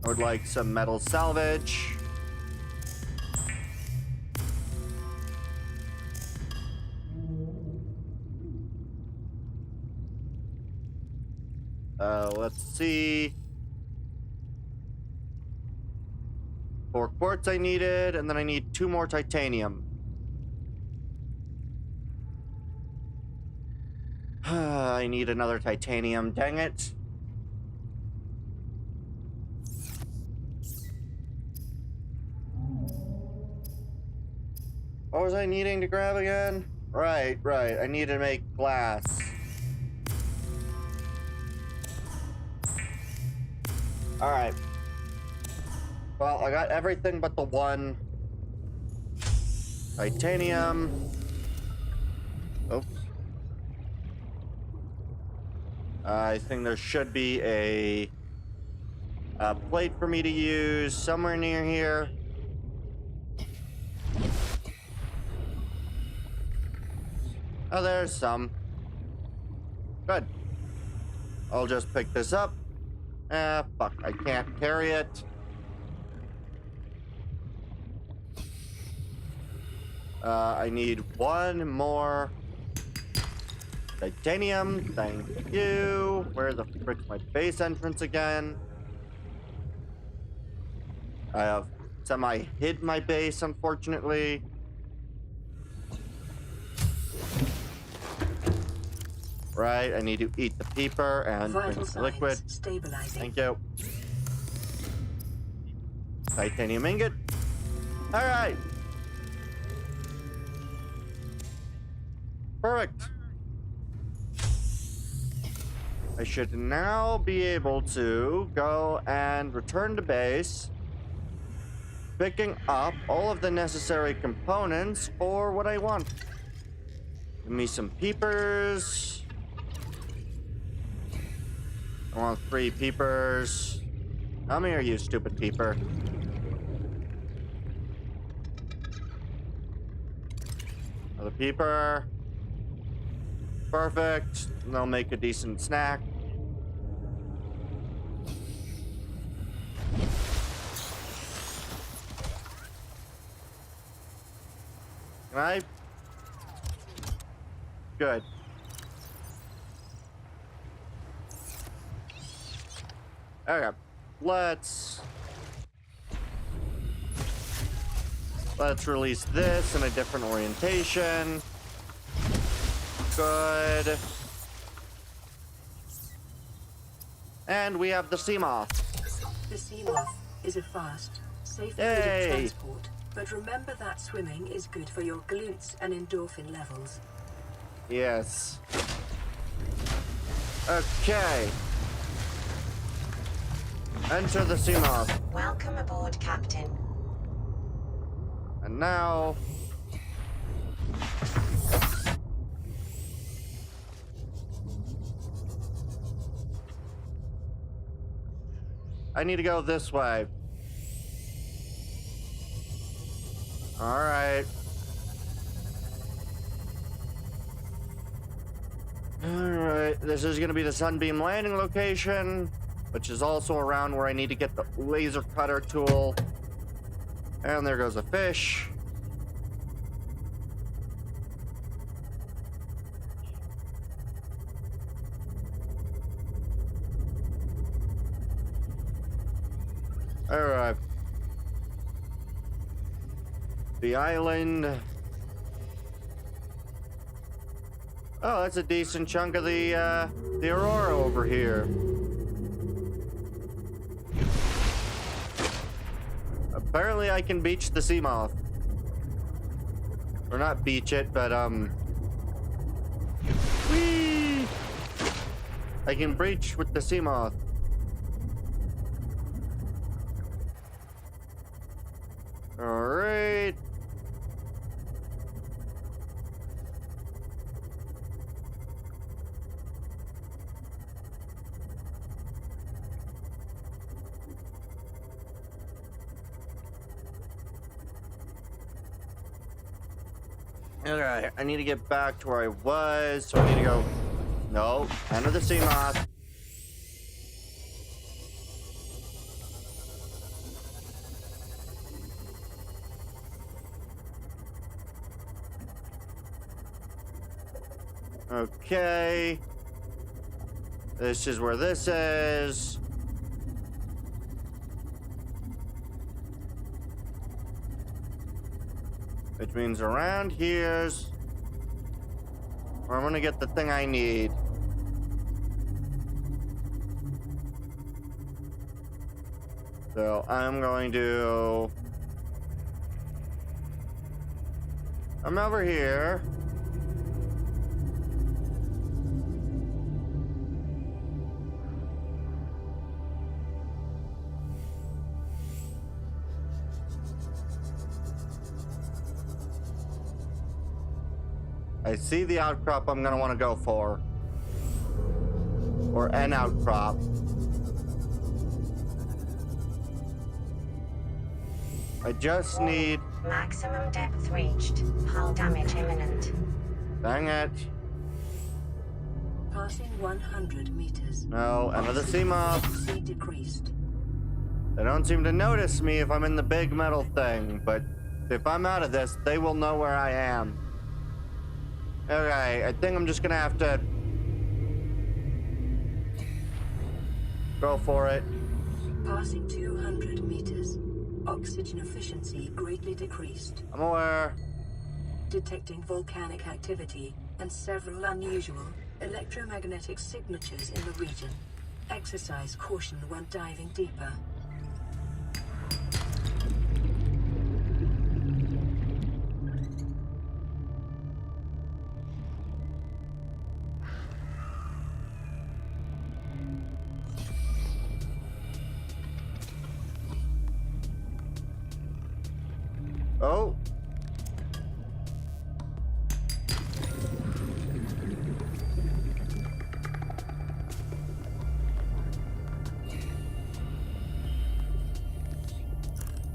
I would like some metal salvage. Let's see. 4 quartz I needed, and then I need 2 more titanium. I need another titanium, dang it. What was I needing to grab again? Right. I need to make glass. Alright. Well, I got everything but the 1 titanium. Oops. I think there should be a plate for me to use somewhere near here. Oh, there's some. Good. I'll just pick this up. Ah, fuck. I can't carry it. I need 1 more titanium. Thank you. Where the frick's my base entrance again? I have semi-hid my base, unfortunately. Right, I need to eat the peeper and drink the liquid.
Stabilizing.
Thank you. Titanium ingot. All right. Perfect. I should now be able to go and return to base, picking up all of the necessary components for what I want. Give me some peepers. I want 3 peepers. Come here, you stupid peeper. Another peeper. Perfect. And they'll make a decent snack. Can I? Good. Okay. Let's release this in a different orientation. Good. And we have the sea moth.
The sea moth is a fast, safe mode
Yay.
of transport, but remember that swimming is good for your glutes and endorphin levels.
Yes. Okay. Enter the sea moth.
Welcome aboard, Captain.
And now... I need to go this way. Alright. Alright, this is gonna be the Sunbeam landing location, which is also around where I need to get the laser cutter tool. And there goes a fish. Alright. The island. Oh, that's a decent chunk of the Aurora over here. Apparently I can beach the sea moth. Or not beach it, but whee! I can breach with the sea moth. Alright. Alright, I need to get back to where I was, so I need to go... No, enter the sea moth. Okay. This is where this is. Which means around here's where I'm gonna get the thing I need. So I'm going to... I'm over here. I see the outcrop I'm gonna want to go for. Or an outcrop. I just need...
Maximum depth reached. Hull damage imminent.
Dang it.
Passing 100 meters.
No, another sea moth.
Sea decreased.
They don't seem to notice me if I'm in the big metal thing, but if I'm out of this, they will know where I am. Okay, I think I'm just gonna have to go for it.
Passing 200 meters. Oxygen efficiency greatly decreased.
I'm aware.
Detecting volcanic activity and several unusual electromagnetic signatures in the region. Exercise caution when diving deeper.
Oh.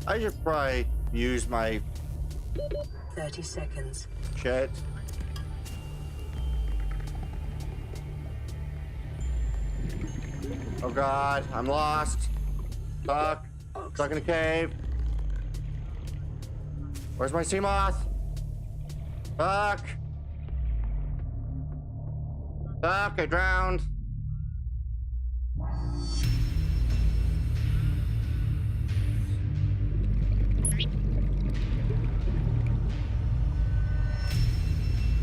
I should probably use my
30 seconds.
shit. Oh god, I'm lost. Stuck. Stuck in a cave. Where's my sea moth? Fuck. Fuck, I drowned.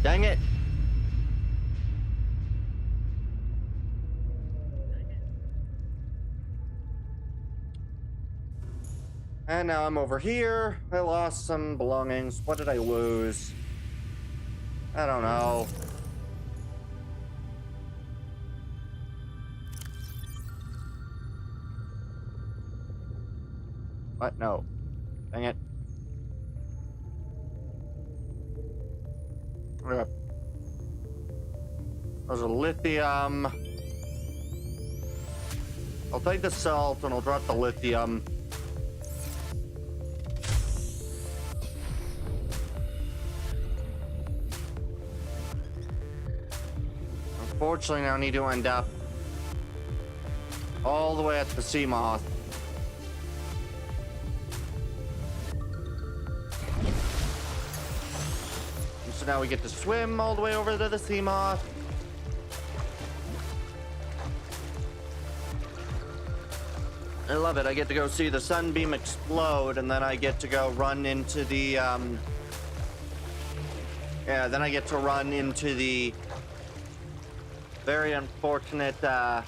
Dang it. And now I'm over here. I lost some belongings. What did I lose? I don't know. What? No. Dang it. Okay. There's a lithium. I'll take the salt and I'll drop the lithium. Unfortunately, now I need to end up all the way at the sea moth. And so now we get to swim all the way over to the sea moth. I love it. I get to go see the sunbeam explode, and then I get to go run into the, yeah, then I get to run into the very unfortunate area.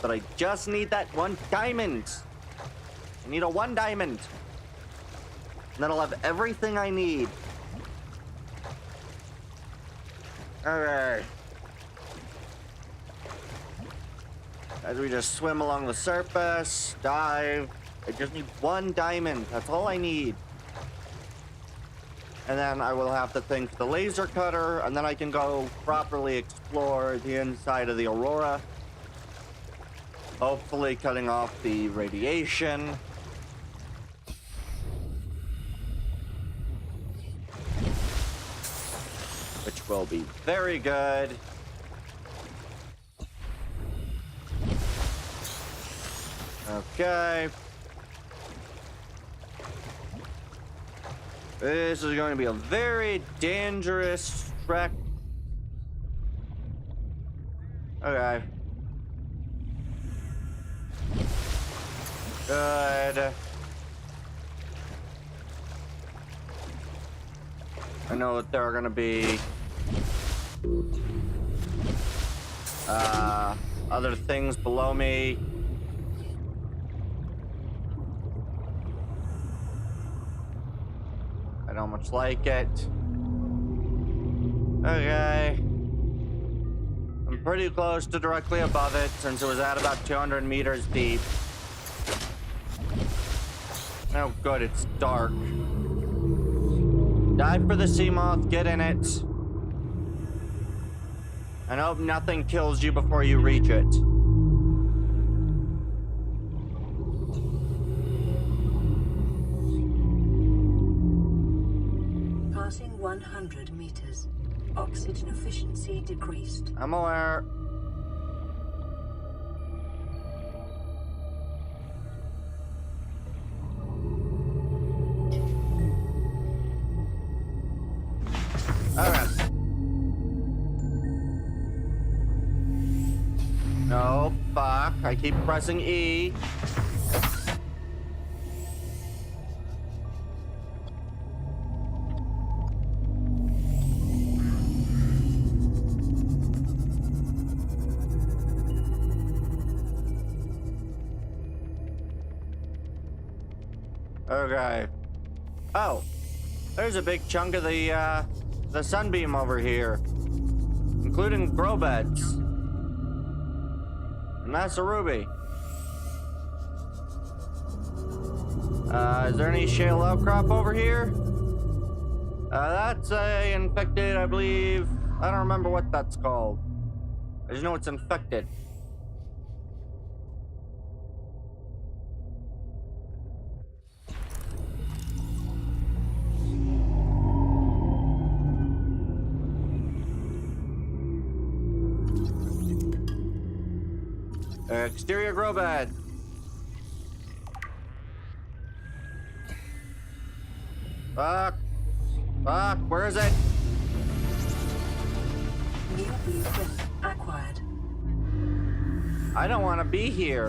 But I just need that one diamond. I need a 1 diamond. And then I'll have everything I need. Alright. As we just swim along the surface, dive. I just need 1 diamond. That's all I need. And then I will have to think the laser cutter, and then I can go properly explore the inside of the Aurora. Hopefully cutting off the radiation. Which will be very good. Okay. This is going to be a very dangerous trek. Okay. Good. I know that there are going to be other things below me. I don't much like it. Okay. I'm pretty close to directly above it since it was at about 200 meters deep. Oh, good, it's dark. Dive for the sea moth, get in it. And hope nothing kills you before you reach it.
Passing 100 meters. Oxygen efficiency decreased.
I'm aware. Alright. No, fuck. I keep pressing E. Okay. Oh, there's a big chunk of the sunbeam over here, including grow beds. And that's a ruby. Is there any shale outcrop over here? That's a infected, I believe. I don't remember what that's called. I just know it's infected. Exterior grow bed. Fuck. Fuck, where is it?
New blueprint acquired.
I don't want to be here.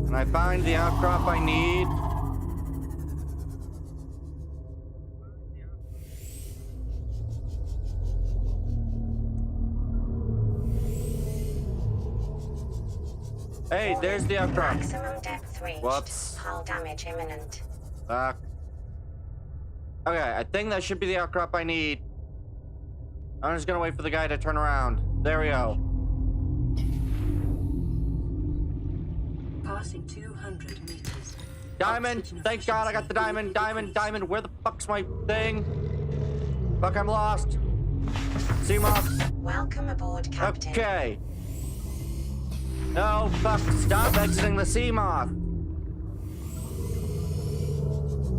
Can I find the outcrop I need? Hey, there's the outcrop.
Maximum depth reached.
Whoops.
Hull damage imminent.
Fuck. Okay, I think that should be the outcrop I need. I'm just gonna wait for the guy to turn around. There we go.
Passing 200 meters.
Diamond!
Oxygen
Thank God I got the diamond! Diamond! Diamond! Where the fuck's my thing? Fuck, I'm lost. Seamoth.
Welcome aboard, Captain.
Okay. No, fuck. Stop exiting the Seamoth.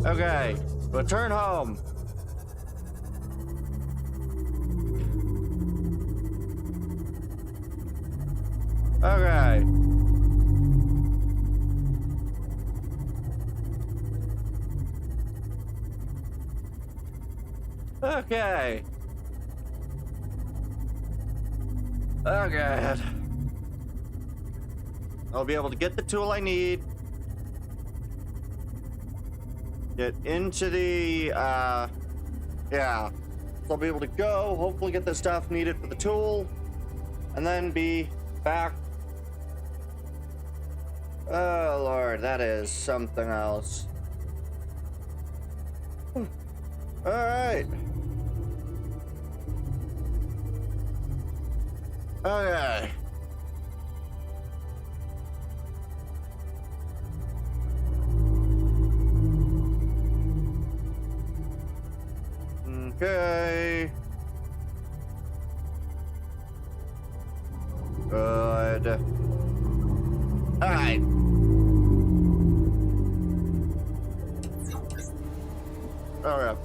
Okay. Return home. Okay. Okay. Oh god. I'll be able to get the tool I need. Get into the, yeah. So I'll be able to go, hopefully get the stuff needed for the tool, and then be back. Oh lord, that is something else. Alright. Okay. Okay. Good. Alright. Alright.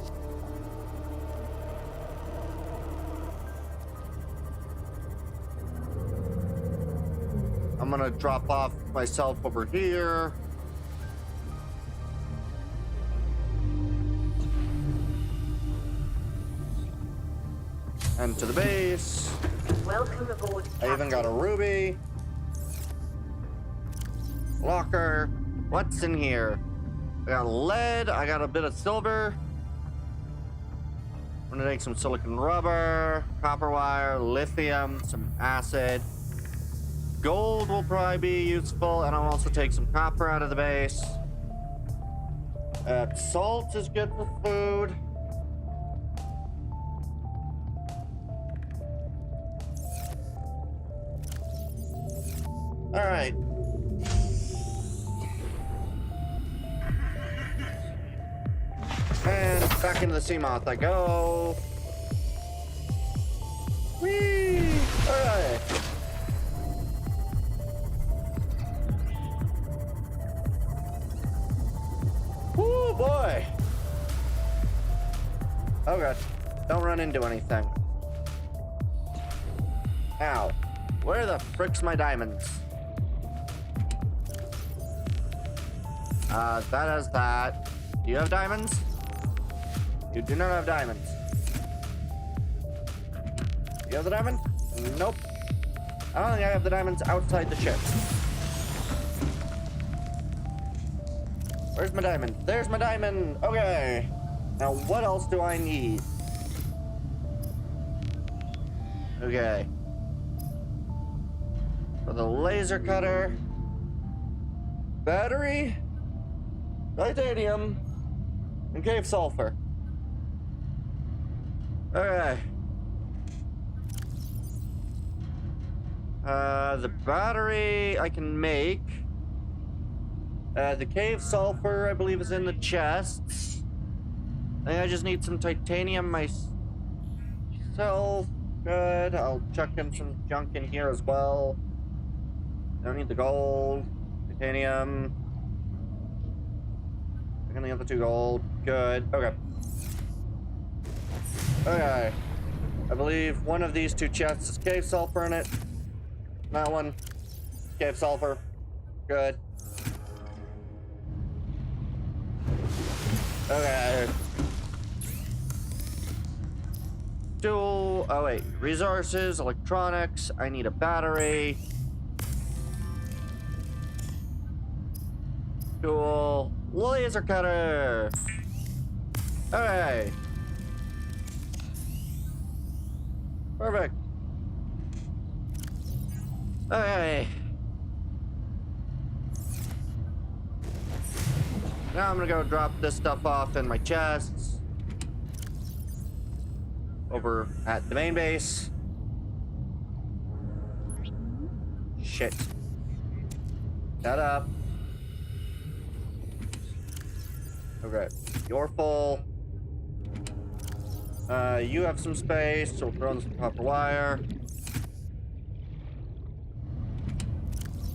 I'm gonna drop off myself over here. And to the base.
Welcome aboard, Captain.
I even got a ruby. Locker. What's in here? I got lead. I got a bit of silver. I'm gonna take some silicon rubber, copper wire, lithium, some acid. Gold will probably be useful, and I'll also take some copper out of the base. Salt is good for food. All right. And back into the Seamoth I go. Whee! All right. Woo, boy. Oh god. Don't run into anything. Ow. Where the frick's my diamonds? That has that. Do you have diamonds? You do not have diamonds. Do you have the diamond? Nope. I don't think I have the diamonds outside the ship. Where's my diamond? There's my diamond! Okay. Now what else do I need? Okay. For the laser cutter. Battery. Titanium. And cave sulfur. Okay. The battery I can make. The cave sulfur, I believe, is in the chests. I think I just need some titanium myself. Good. I'll chuck in some junk in here as well. Don't need the gold. Titanium. I'm gonna get the 2 gold. Good. Okay. Okay. I believe one of these two chests is cave sulfur in it. That one. Cave sulfur. Good. Okay. Tool. Oh, wait. Resources, electronics. I need a battery. Tool. Laser cutter. Okay. Perfect. Okay. Now I'm gonna go drop this stuff off in my chests. Over at the main base. Shit. Shut up. Okay. You're full. You have some space, so we'll throw in some copper wire.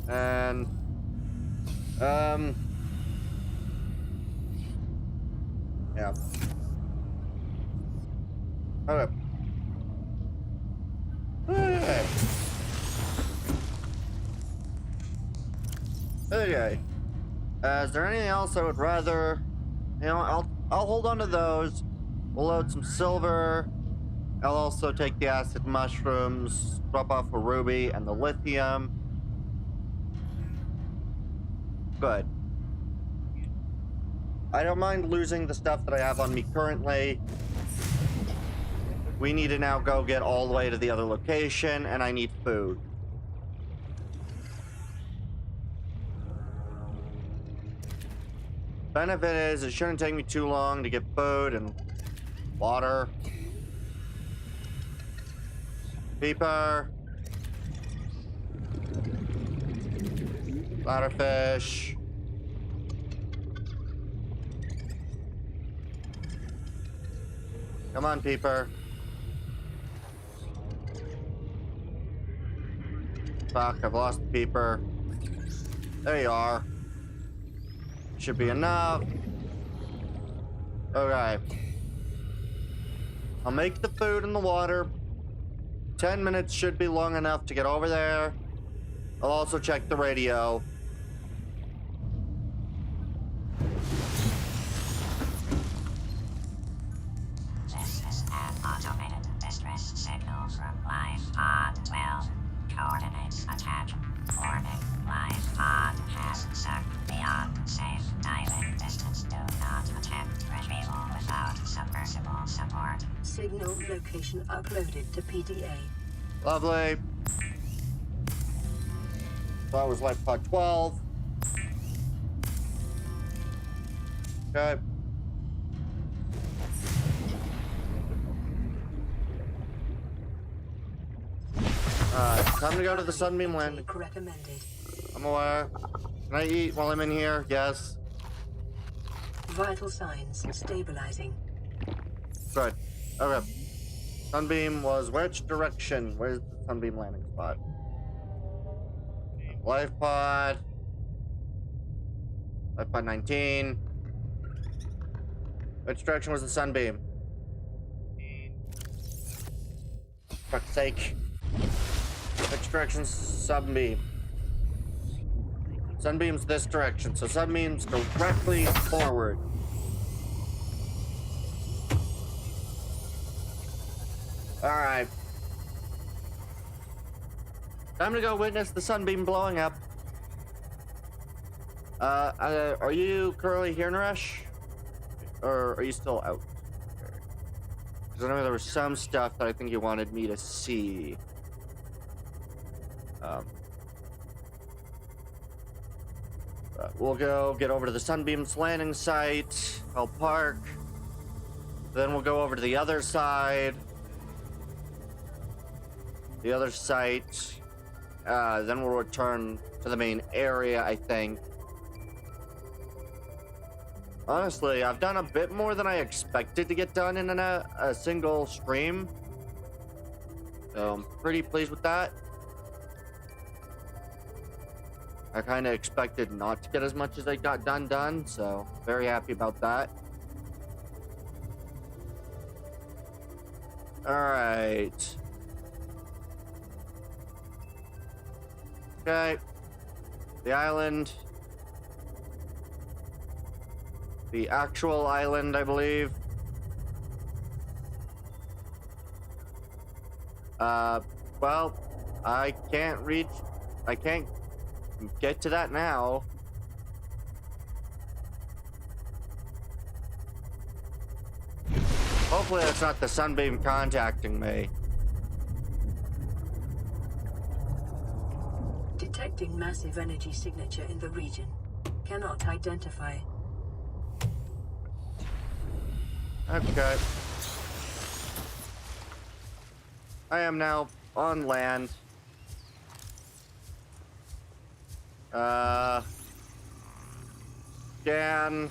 And, yeah. Okay. Okay. Okay. Is there anything else I would rather... You know, I'll hold on to those. We'll load some silver. I'll also take the acid mushrooms, drop off a ruby and the lithium. Good. I don't mind losing the stuff that I have on me currently. We need to now go get all the way to the other location, and I need food. Benefit is, it shouldn't take me too long to get food and water. Peeper. Ladderfish. Come on, Peeper. Fuck, I've lost the Peeper. There you are. Should be enough. Okay. I'll make the food and the water. 10 minutes should be long enough to get over there. I'll also check the radio.
This is an automated distress signal from Life Pod 12. Coordinates attached. Warning. Life Pod has sunk beyond safe diving distance. Do not attempt retrieval without submersible support.
Signal location uploaded to PDA.
Lovely. That was Life Pod 12. Okay. Time to go to the Sunbeam Landing.
Recommended.
I'm aware. Can I eat while I'm in here? Yes.
Vital signs stabilizing.
Good. Okay. Sunbeam was which direction? Where's the Sunbeam landing spot? Life pod. Life pod 19. Which direction was the Sunbeam? For fuck's sake. Which direction's Sunbeam? Sunbeam's this direction, so Sunbeam's directly forward. Alright. Time to go witness the Sunbeam blowing up. Are you currently here, Naresh? Or are you still out? Because I know there was some stuff that I think you wanted me to see. We'll go get over to the Sunbeam's landing site. I'll park. Then we'll go over to the other side. The other site. Then we'll return to the main area, I think. Honestly, I've done a bit more than I expected to get done in a single stream. So I'm pretty pleased with that. I kind of expected not to get as much as I got done, so very happy about that. Alright. Okay. The island. The actual island, I believe. Well, I can't get to that now. Hopefully that's not the sunbeam contacting me.
Detecting massive energy signature in the region. Cannot identify.
Okay. I am now on land. Scan.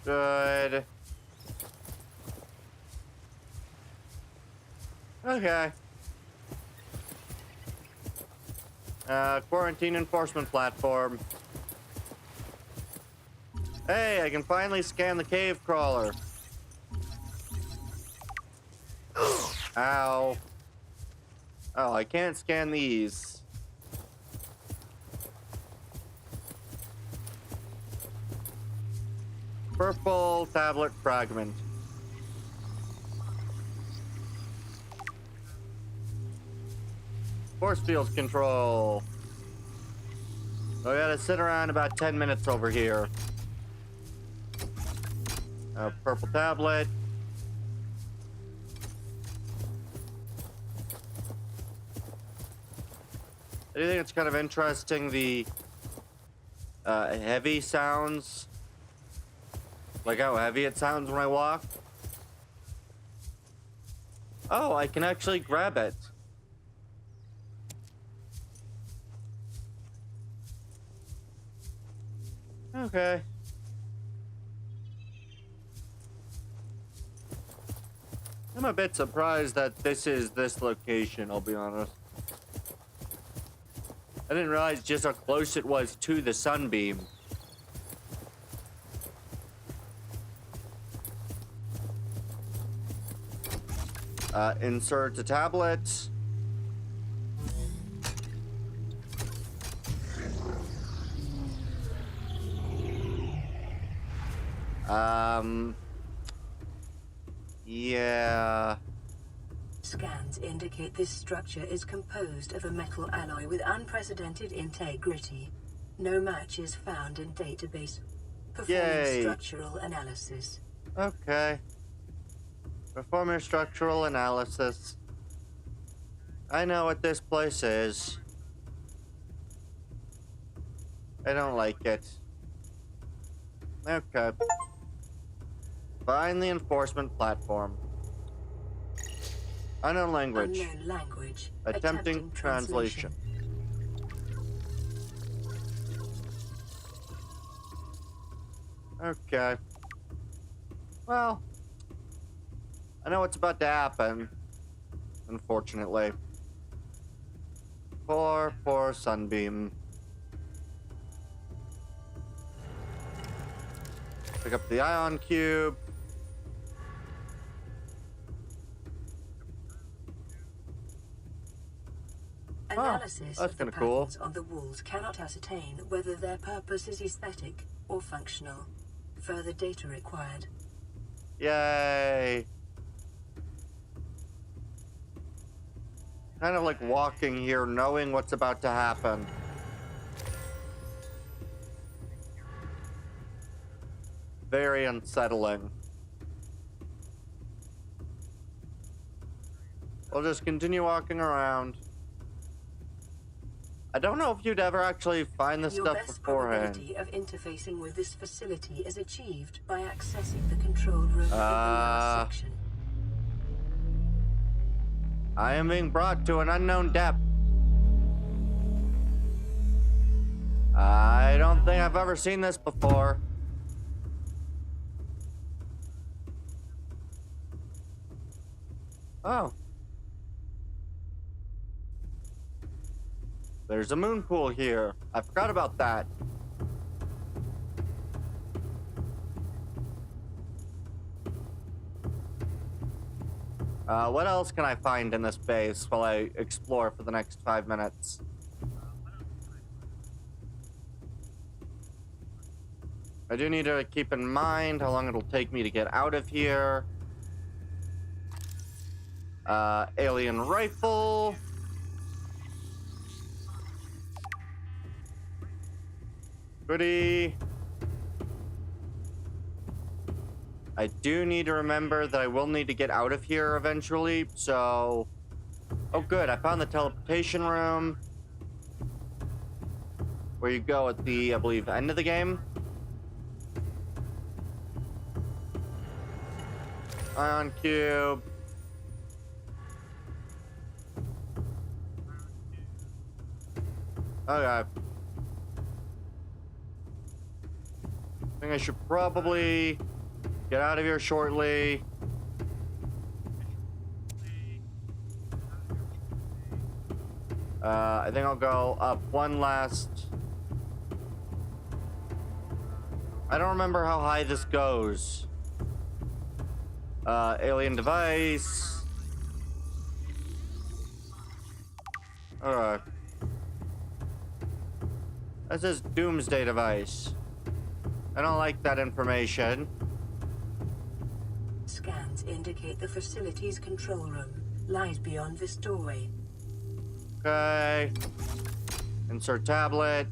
Good. Okay. Quarantine enforcement platform. Hey, I can finally scan the cave crawler. Ow. Oh, I can't scan these. Purple tablet fragment. Force field control. I gotta sit around about 10 minutes over here. Purple tablet. I do think it's kind of interesting, the heavy sounds. Like how heavy it sounds when I walk. Oh, I can actually grab it. Okay. I'm a bit surprised that this is this location, I'll be honest. I didn't realize just how close it was to the sunbeam. Insert a tablet. Yeah.
Scans indicate this structure is composed of a metal alloy with unprecedented integrity. No match is found in database. Performing
Yay.
structural analysis.
Okay. Performing structural analysis. I know what this place is. I don't like it. Okay. Find the enforcement platform. Unknown language.
Unknown language.
Attempting translation. Okay. Well, I know what's about to happen, unfortunately. Poor Sunbeam. Pick up the ion cube.
Analysis
that's
of the
kinda cool.
patterns on the walls cannot ascertain whether their purpose is aesthetic or functional. Further data required.
Yay. Kind of like walking here, knowing what's about to happen. Very unsettling. We'll just continue walking around. I don't know if you'd ever actually find this
Your
stuff
best
beforehand.
probability of interfacing with this facility is achieved by accessing the control room in the lower section.
I am being brought to an unknown depth. I don't think I've ever seen this before. Oh. There's a moon pool here. I forgot about that. What else can I find in this base while I explore for the next 5 minutes? I do need to keep in mind how long it'll take me to get out of here. Alien rifle. Goody. I do need to remember that I will need to get out of here eventually, so... Oh, good. I found the teleportation room. Where you go at the, I believe, end of the game. Ion cube. Okay. I think I should probably get out of here shortly. I think I'll go up one last... I don't remember how high this goes. Alien device. Alright. That says doomsday device. I don't like that information.
Scans indicate the facility's control room lies beyond this doorway.
Okay. Insert tablet.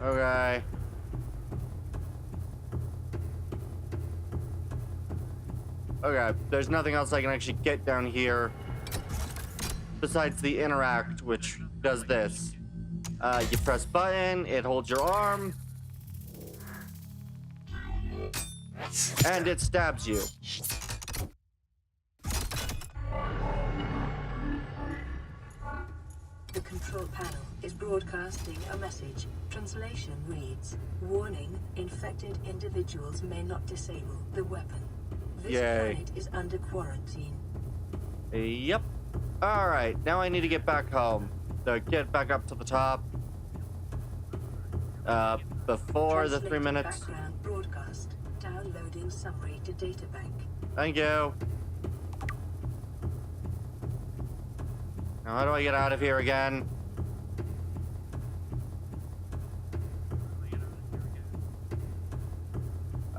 Okay. Okay, there's nothing else I can actually get down here besides the interact, which does this. You press button, it holds your arm, and it stabs you.
The control panel is broadcasting a message. Translation reads, "Warning, infected individuals may not disable the weapon. This planet is under quarantine."
Yep. Alright, now I need to get back home. So get back up to the top. Before the 3 minutes.
Background broadcast. Downloading summary to databank.
Thank you. Now how do I get out of here again?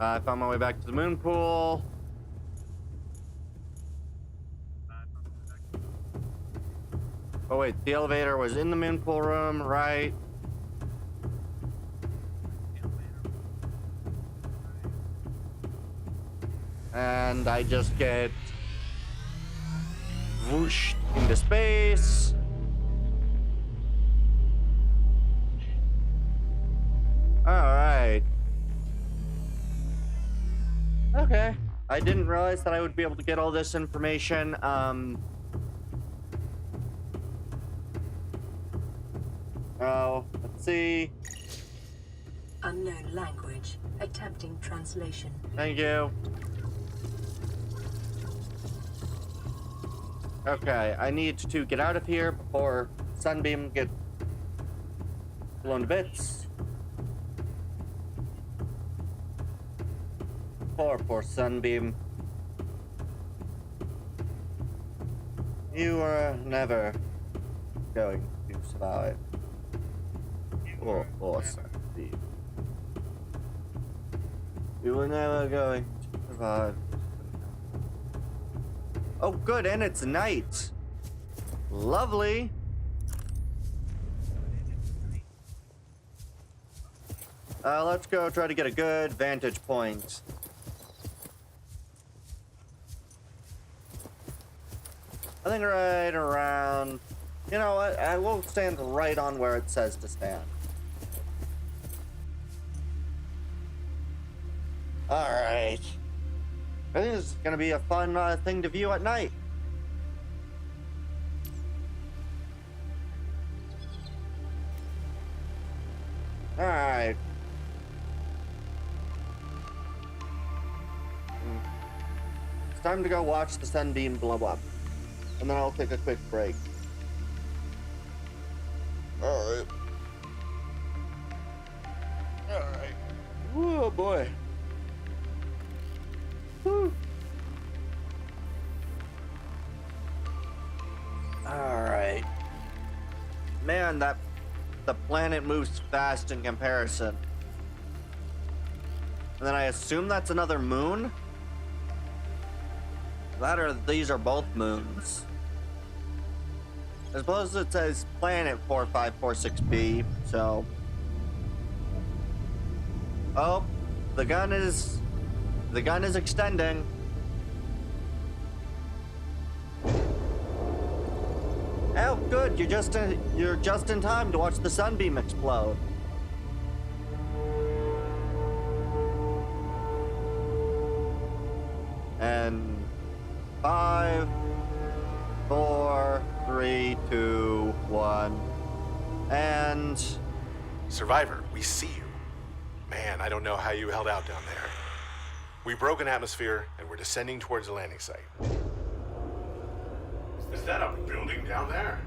I found my way back to the moon pool. Oh wait, the elevator was in the moon pool room, right? And I just get whooshed into space. Alright. Okay. I didn't realize that I would be able to get all this information. Oh, let's see.
Unknown language. Attempting translation.
Thank you. Okay, I need to get out of here before Sunbeam gets blown to bits. Poor Sunbeam. You are never going to survive. Poor Sunbeam. You were never going to survive. Oh, good, and it's night. Lovely. Let's go try to get a good vantage point. I think right around... You know what? I will stand right on where it says to stand. Alright. I think this is going to be a fun thing to view at night. Alright. It's time to go watch the sunbeam blow up. And then I'll take a quick break. Alright. Oh boy. Whew. Alright. Man, the planet moves fast in comparison. And then I assume that's another moon? That or these are both moons. I suppose it says planet 4546b, so. Oh, the gun is extending. Oh, good. You're just in time to watch the sunbeam explode. And 5, 4, 3, 2, 1, and
Survivor, we see you. Man, I don't know how you held out down there. We broke an atmosphere, and we're descending towards the landing site. Is that a building down there?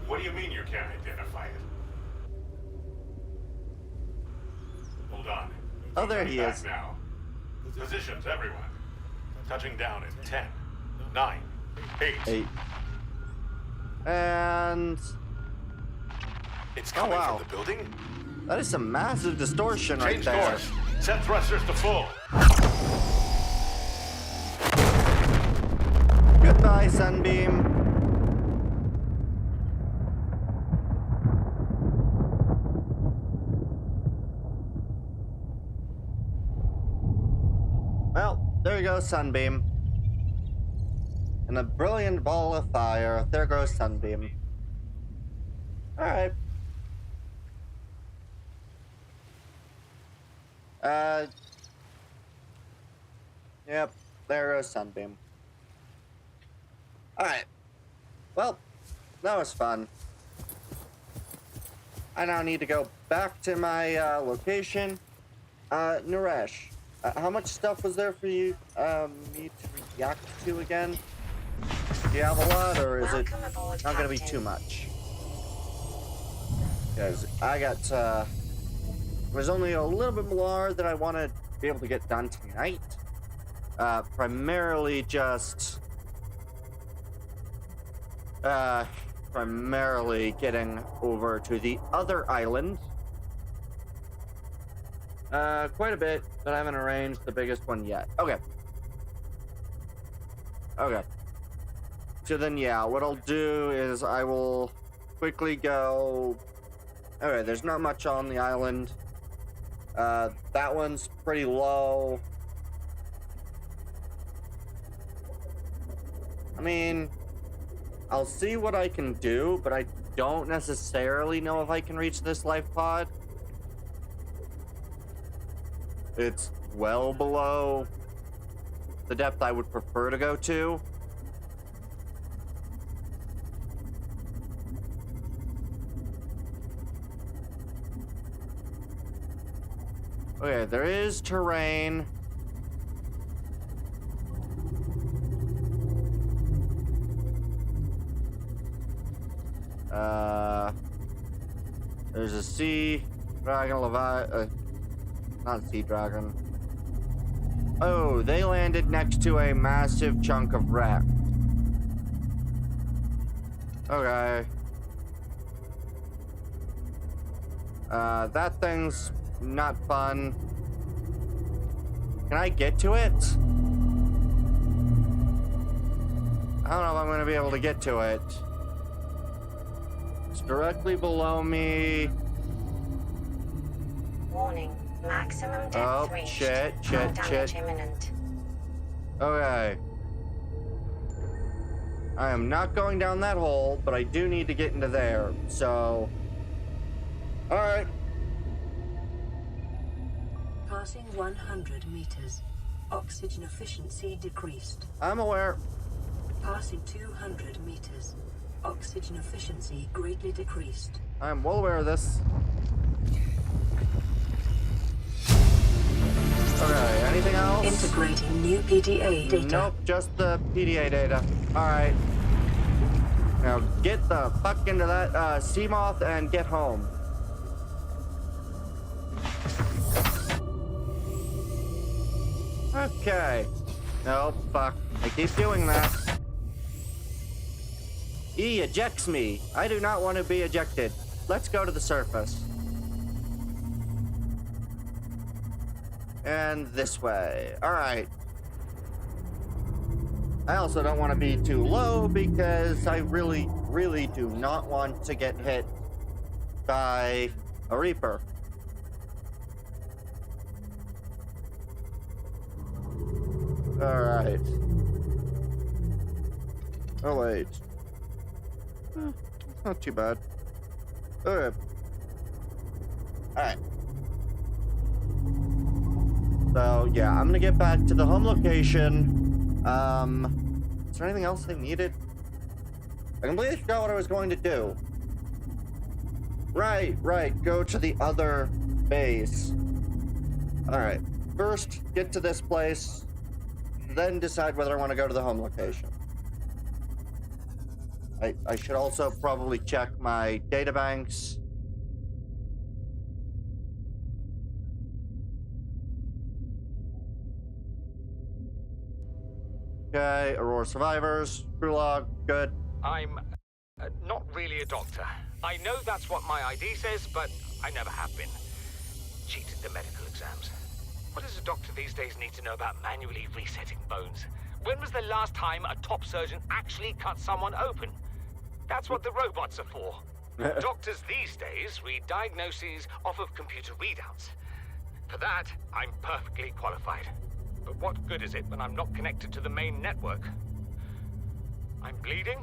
What do you mean you can't identify it? Hold on.
Oh, there he
Back
is.
now. Positions, everyone. Touching down in 10, 9, 8.
8. And
It's coming
wow.
from the building?
that is some massive distortion right
Change
there.
course. Set thrusters to full.
Goodbye, Sunbeam. Well, there you go, Sunbeam. And a brilliant ball of fire. There goes Sunbeam. Alright. Yep, there goes Sunbeam. Alright. Well, that was fun. I now need to go back to my location. Naresh, how much stuff was there for you me to react to again? Do you have a lot, or is it
Welcome aboard,
not gonna be
Captain.
too much? Because I got there's only a little bit more that I want to be able to get done tonight. Primarily just getting over to the other island. Quite a bit, but I haven't arranged the biggest one yet. Okay. So then, yeah, what I'll do is I will quickly go. Okay, there's not much on the island. That one's pretty low. I mean, I'll see what I can do, but I don't necessarily know if I can reach this life pod. It's well below the depth I would prefer to go to. Okay, there is terrain. There's a sea dragon, not sea dragon. Oh, they landed next to a massive chunk of wreck. Okay. That thing's not fun. Can I get to it? I don't know if I'm gonna be able to get to it. It's directly below me.
Warning, maximum depth
Oh,
reached.
shit.
Hull damage imminent.
Okay. I am not going down that hole, but I do need to get into there, so. Alright.
Passing 100 meters. Oxygen efficiency decreased.
I'm aware.
Passing 200 meters. Oxygen efficiency greatly decreased.
I'm well aware of this. Okay, anything else?
Integrating new PDA data.
Nope, just the PDA data. Alright. Now get the fuck into that sea moth and get home. Okay. No, fuck. I keep doing that. E ejects me. I do not want to be ejected. Let's go to the surface. And this way. Alright. I also don't want to be too low because I really, really do not want to get hit by a Reaper. Alright. Oh, wait. It's not too bad. Okay. Alright. So, yeah, I'm gonna get back to the home location. Is there anything else I needed? I completely forgot what I was going to do. Right, go to the other base. Alright, first, get to this place, then decide whether I want to go to the home location. I should also probably check my databanks. Okay, Aurora survivors, crew log, good.
I'm not really a doctor. I know that's what my ID says, but I never have been. Cheated the medical exams. What does a doctor these days need to know about manually resetting bones? When was the last time a top surgeon actually cut someone open? That's what the robots are for. Doctors these days read diagnoses off of computer readouts. For that, I'm perfectly qualified. But what good is it when I'm not connected to the main network? I'm bleeding.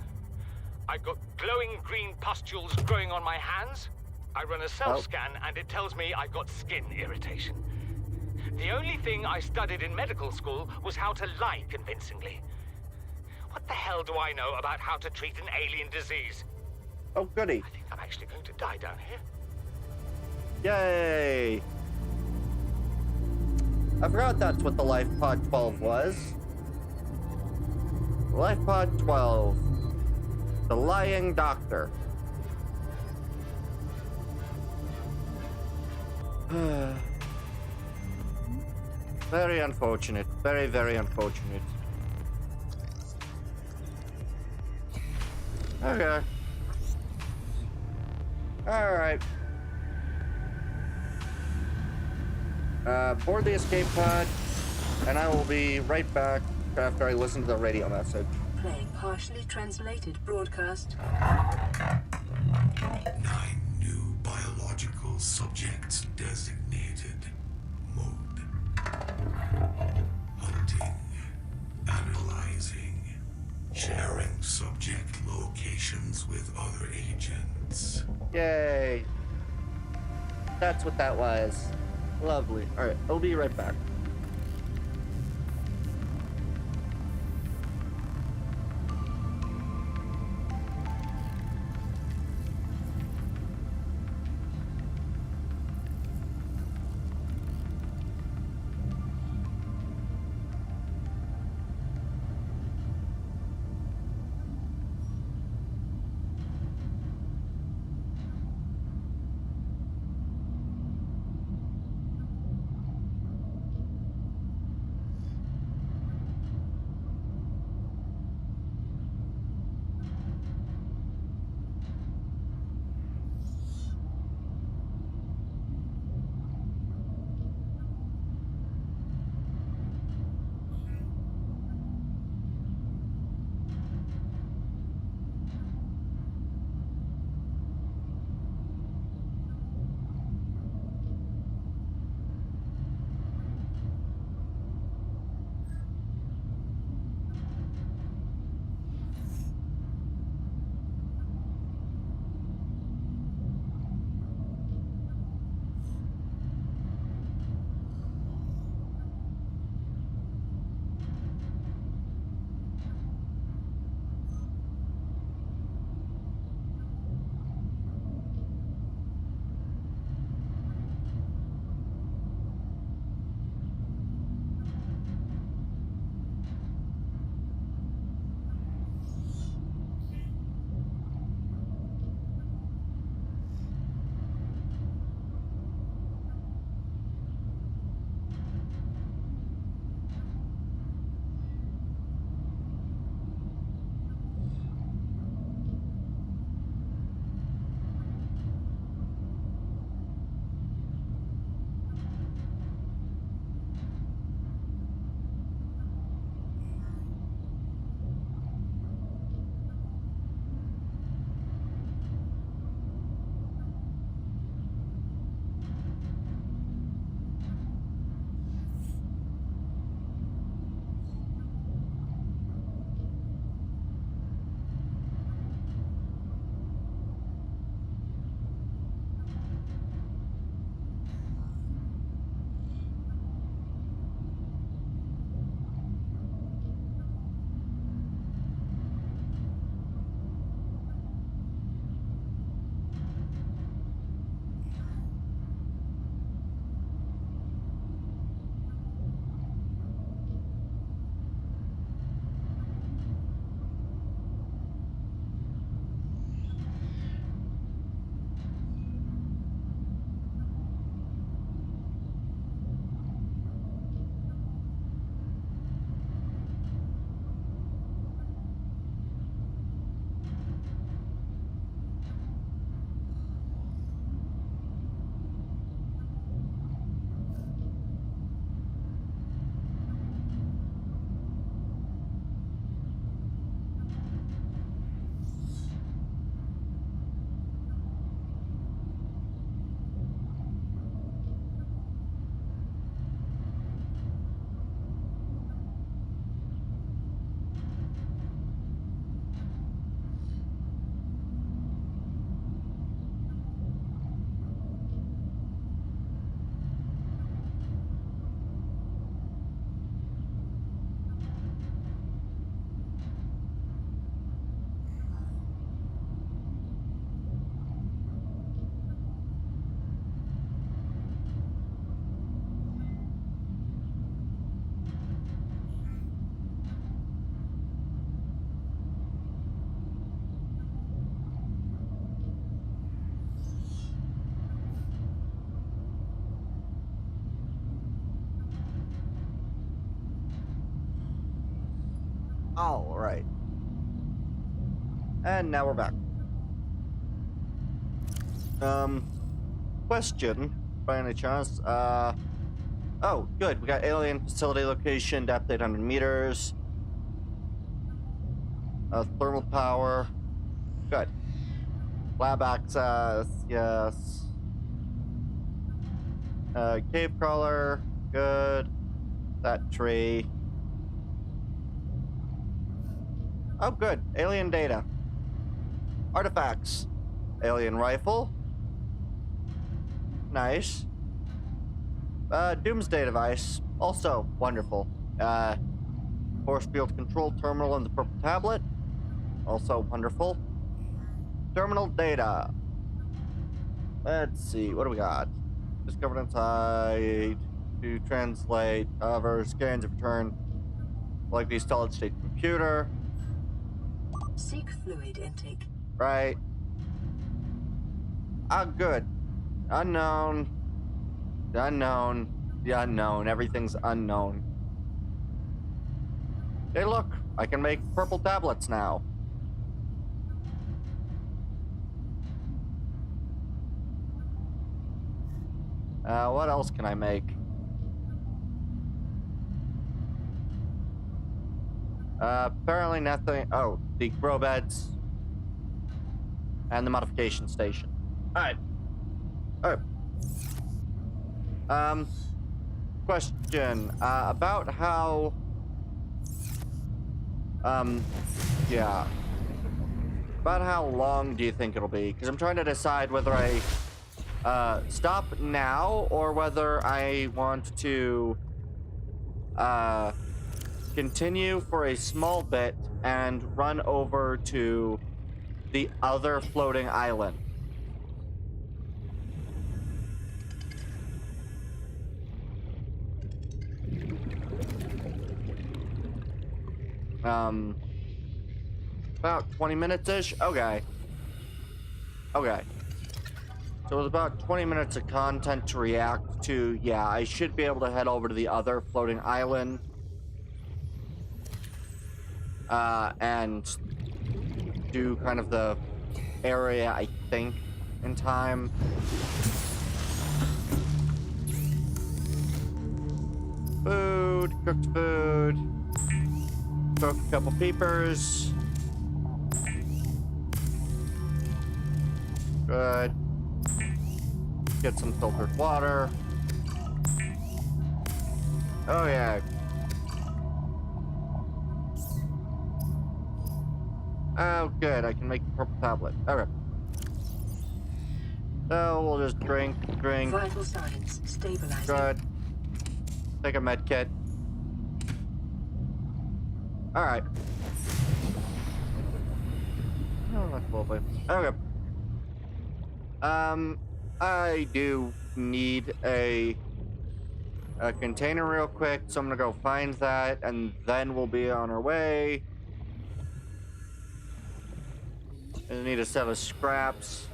I've got glowing green pustules growing on my hands. I run a self-scan and it tells me I've got skin irritation. The only thing I studied in medical school was how to lie convincingly. What the hell do I know about how to treat an alien disease?
Oh, goody.
I think I'm actually going to die down here.
Yay! I forgot that's what the Life Pod 12 was. Life Pod 12. The Lying Doctor. Very unfortunate. Very, very unfortunate. Okay. Alright. Board the escape pod, and I will be right back after I listen to the radio message.
Playing partially translated broadcast.
9 new biological subjects designated. Mode. Hunting. Analyzing. Sharing subject locations with other agents.
Yay. That's what that was. Lovely. Alright, I'll be right back. All right. And now we're back. Question, by any chance? Oh, good. We got alien facility location, depth 800 meters. Thermal power. Good. Lab access, yes. Cave crawler, good. That tree. Oh, good. Alien data. Artifacts. Alien rifle. Nice. Doomsday device. Also wonderful. Force field control terminal in the purple tablet. Also wonderful. Terminal data. Let's see. What do we got? Discovered inside. To translate. Cover. Scans of return. Like the solid state computer.
Seek fluid intake.
Right. Ah, good. Unknown. The unknown. The unknown. Everything's unknown. Hey, look. I can make purple tablets now. What else can I make? Apparently nothing. Oh, the grow beds. And the modification station. Alright. Alright. Question. About how... yeah. About how long do you think it'll be? Because I'm trying to decide whether I, stop now or whether I want to, continue for a small bit and run over to the other floating island. About 20 minutes-ish? Okay. Okay. So it's about 20 minutes of content to react to. Yeah, I should be able to head over to the other floating island. And do kind of the area, I think, in time. Food, cooked food. Cook a couple peepers. Good. Get some filtered water. Oh yeah. Oh good, I can make a purple tablet. Okay. So we'll just drink.
Vital signs stabilizing.
Good. Take a med kit. Alright. Oh, that's lovely. Okay. I do need a container real quick, so I'm gonna go find that, and then we'll be on our way. I need a set of scraps.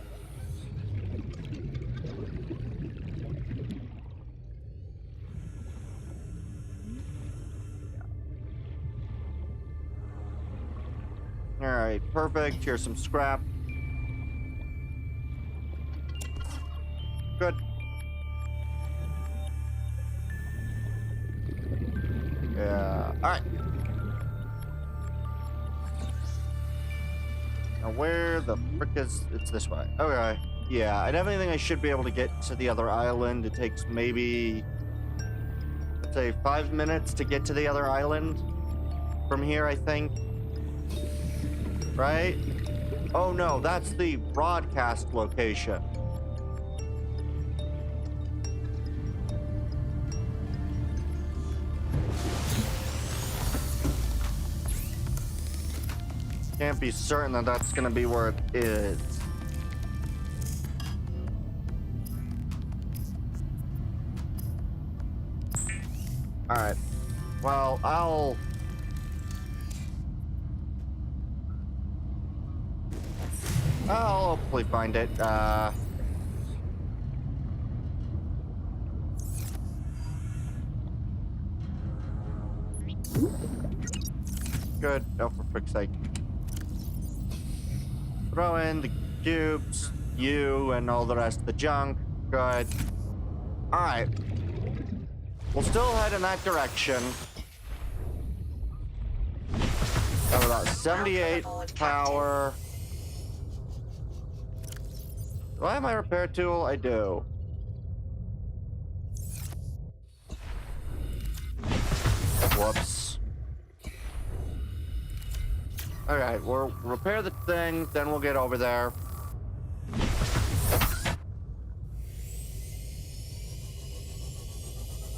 Alright, perfect. Here's some scrap. Good. Yeah. Alright. Now where the frick is... It's this way. Okay. Yeah, I definitely think I should be able to get to the other island. It takes maybe... let's say 5 minutes to get to the other island. From here, I think. Right? Oh no, that's the broadcast location. Can't be certain that that's gonna be where it is. Alright. Well, I'll hopefully find it. Good. Oh, for frick's sake. Throw in the cubes, you, and all the rest of the junk. Good. Alright. We'll still head in that direction. Got about 78 power. Do I have my repair tool? I do. Whoops. Alright, we'll repair the thing, then we'll get over there.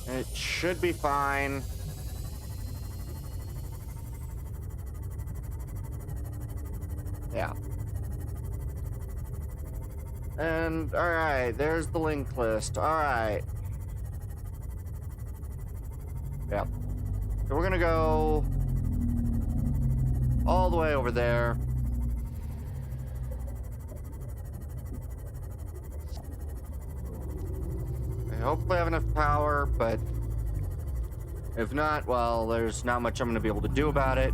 It should be fine. Yeah. And, alright, there's the link list. Alright. Yeah. So we're gonna go all the way over there. I hopefully have enough power, but if not, well, there's not much I'm gonna be able to do about it.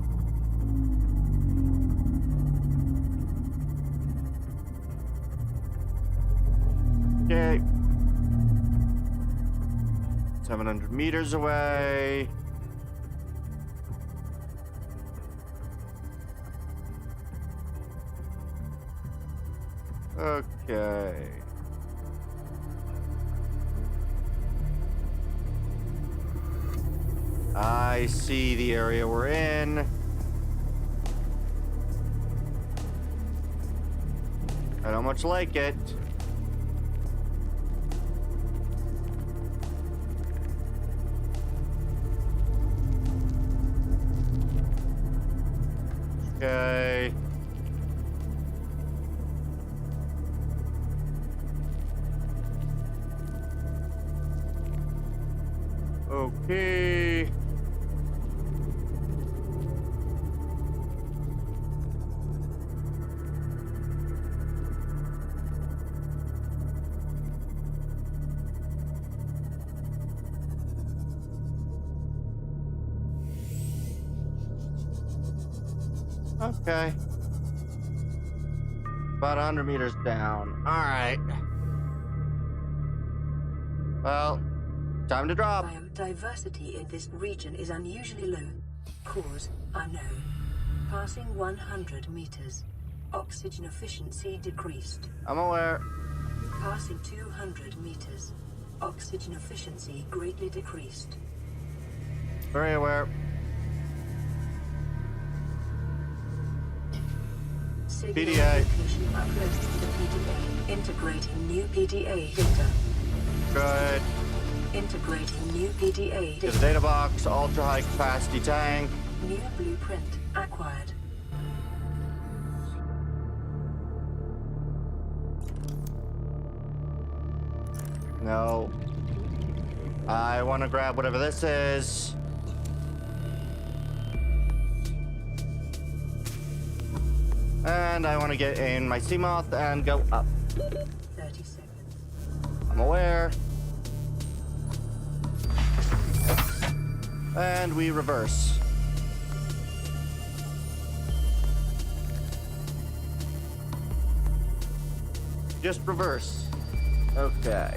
Okay. 700 meters away. Okay. I see the area we're in. I don't much like it. Okay. Okay. Okay. About 100 meters down. All right. Well, time to drop.
Biodiversity in this region is unusually low. Cause unknown. Passing 100 meters. Oxygen efficiency decreased.
I'm aware.
Passing 200 meters. Oxygen efficiency greatly decreased.
Very aware. PDA.
Location uploaded to the PDA. Integrating new PDA data.
Good.
Integrating new PDA
To the
data.
data box, ultra high capacity tank.
New blueprint acquired.
No. I want to grab whatever this is. And I want to get in my Seamoth and go up.
30 seconds.
I'm aware. And we reverse. Just reverse. Okay.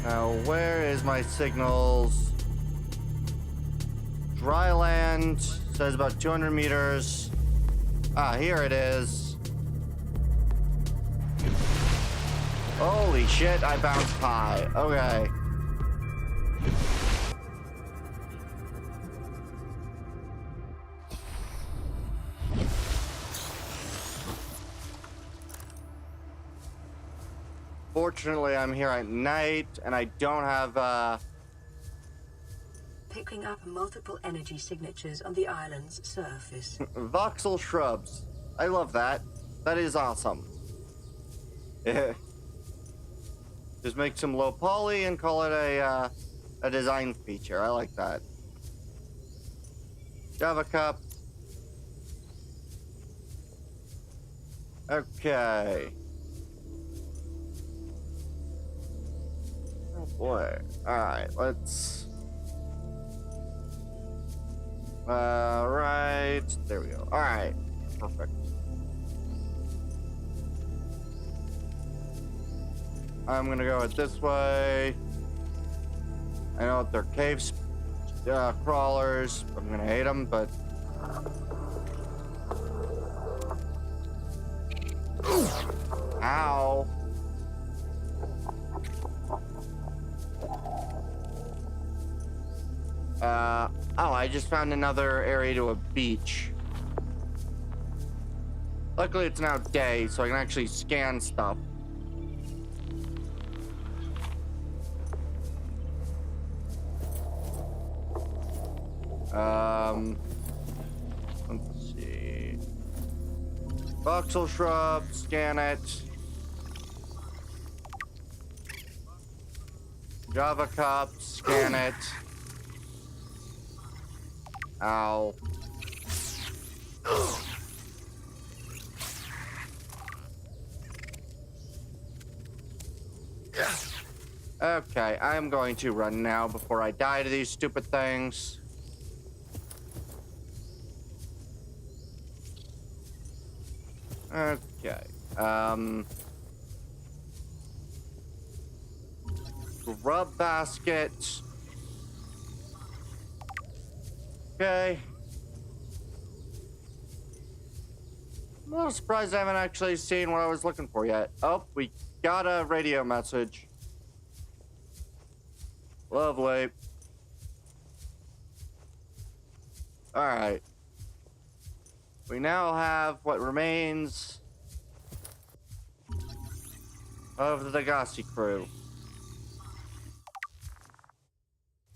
Now, where is my signals? Dry land says about 200 meters. Ah, here it is. Holy shit, I bounced high. Okay. Fortunately, I'm here at night, and I don't have,
Picking up multiple energy signatures on the island's surface.
voxel shrubs. I love that. That is awesome. Just make some low poly and call it a design feature. I like that. Java cup. Okay. Oh boy. Alright, let's... right. There we go. Alright. Perfect. I'm gonna go it this way. I know they're cave crawlers. I'm gonna hate them, but... Ow. Oh, I just found another area to a beach. Luckily, it's now day, so I can actually scan stuff. Let's see. Voxel shrub, scan it. Java cup, scan it. Ow. Okay, I'm going to run now before I die to these stupid things. Okay. Grub basket. Okay. I'm a little surprised I haven't actually seen what I was looking for yet. Oh, we got a radio message. Lovely. Alright. We now have what remains of the Degassi crew.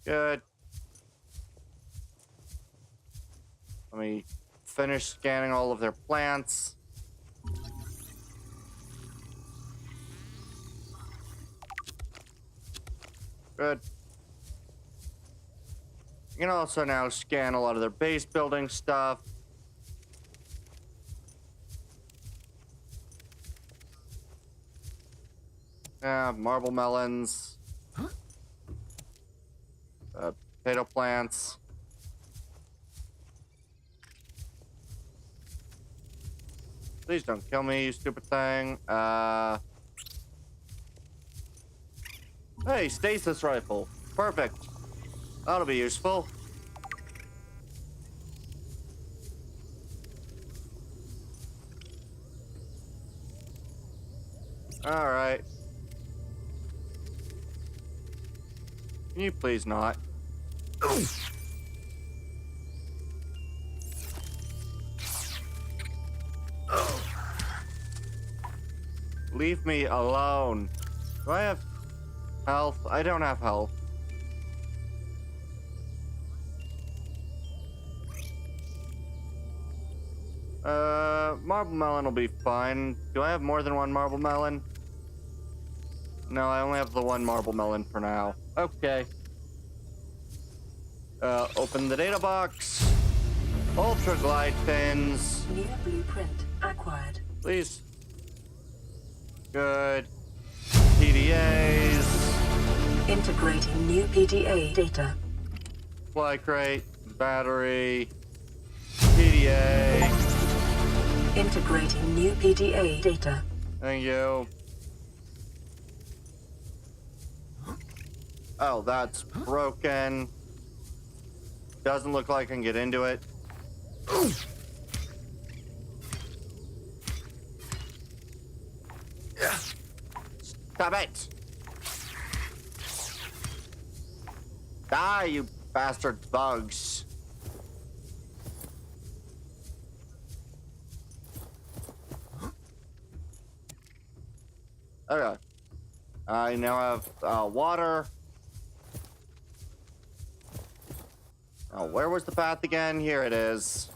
Good. Let me finish scanning all of their plants. Good. You can also now scan a lot of their base building stuff. Marble melons. Potato plants. Please don't kill me, you stupid thing. Hey, stasis rifle. Perfect. That'll be useful. Alright. Can you please not? Leave me alone. Do I have health? I don't have health. Marble melon will be fine. Do I have more than one marble melon? No, I only have the one marble melon for now. Okay. Open the data box. Ultra glide fins.
New blueprint acquired.
Please. Good. PDAs.
Integrating new PDA data.
Fly crate. Battery. PDA.
Integrating new PDA data.
Thank you. Oh, that's broken. Doesn't look like I can get into it. Stop it! Die, you bastard bugs. Okay. I now have water. Oh, where was the path again? Here it is.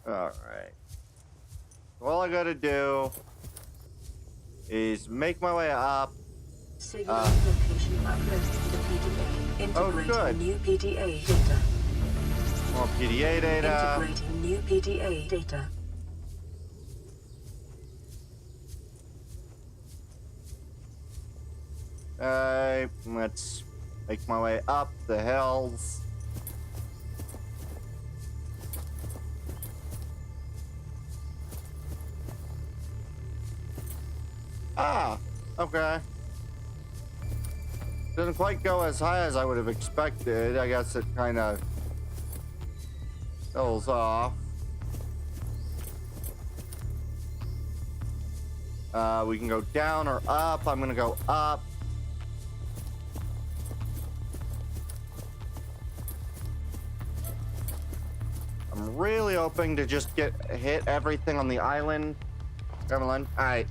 Alright. All I gotta do is make my way up.
Signal location uploaded to the PDA. Integrating new PDA data.
More PDA data.
Integrating new PDA data.
Let's make my way up the hills. Ah, okay. Didn't quite go as high as I would have expected. I guess it kind of fills off. We can go down or up. I'm gonna go up. I'm really hoping to just hit everything on the island. Come on. All right.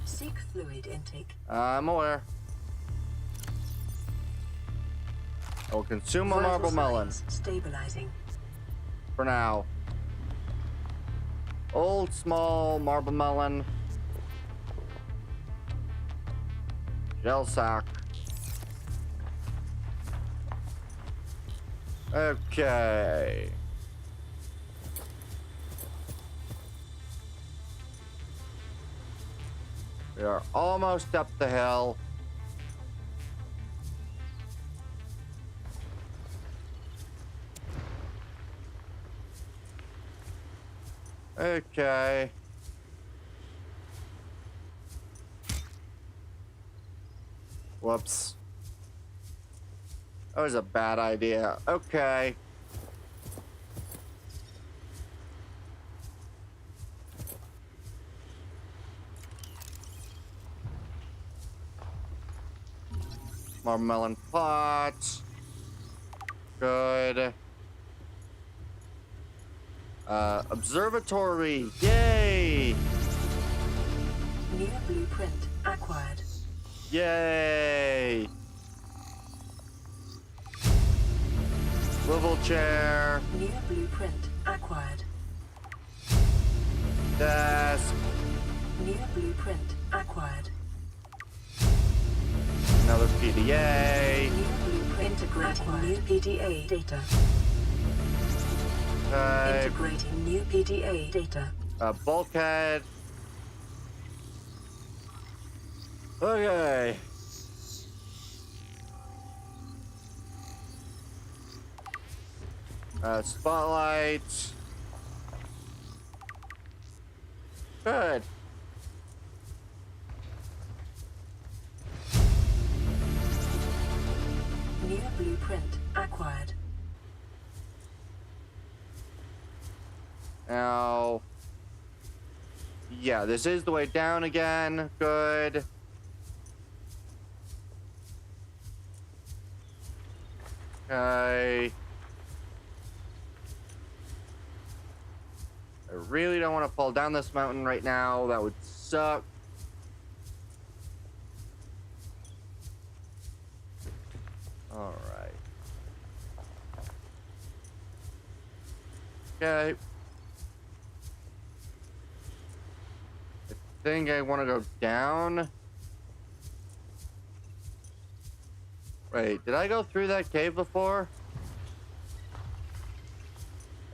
Seek fluid intake.
I'm aware. I will consume a
Vital
marble melon
signs stabilizing.
for now. Old, small marble melon. Gel sack. Okay. We are almost up the hill. Okay. Whoops. That was a bad idea. Okay. More melon pots. Good. Observatory. Yay!
New blueprint acquired.
Yay! Swivel chair.
New blueprint acquired.
Desk.
New blueprint acquired.
Another PDA.
New blueprint integrating new PDA data.
Okay.
Integrating new PDA data.
Bulkhead. Okay. Spotlight. Good.
New blueprint acquired.
Now, yeah, this is the way down again. Good. Okay. I really don't want to fall down this mountain right now. That would suck. All right. Okay. I think I want to go down. Wait, did I go through that cave before?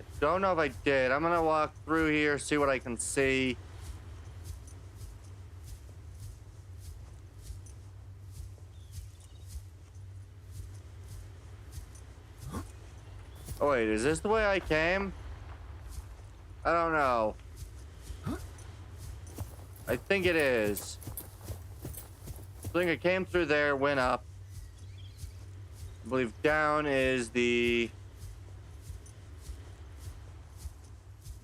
I don't know if I did. I'm gonna walk through here, see what I can see. Oh wait, is this the way I came? I don't know. I think it is. I think I came through there, went up. I believe down is the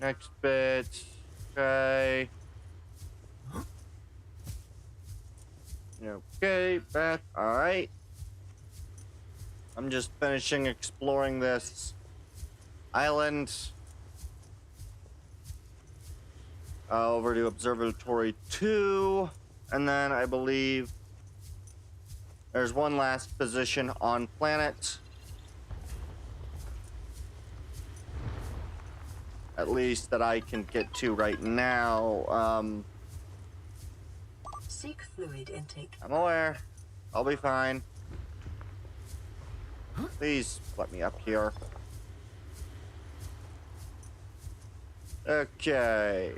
next bit. Okay. Okay, back. All right. I'm just finishing exploring this island. Over to Observatory 2. And then I believe there's one last position on planet. At least that I can get to right now.
Seek fluid intake.
I'm aware. I'll be fine. Please let me up here. Okay.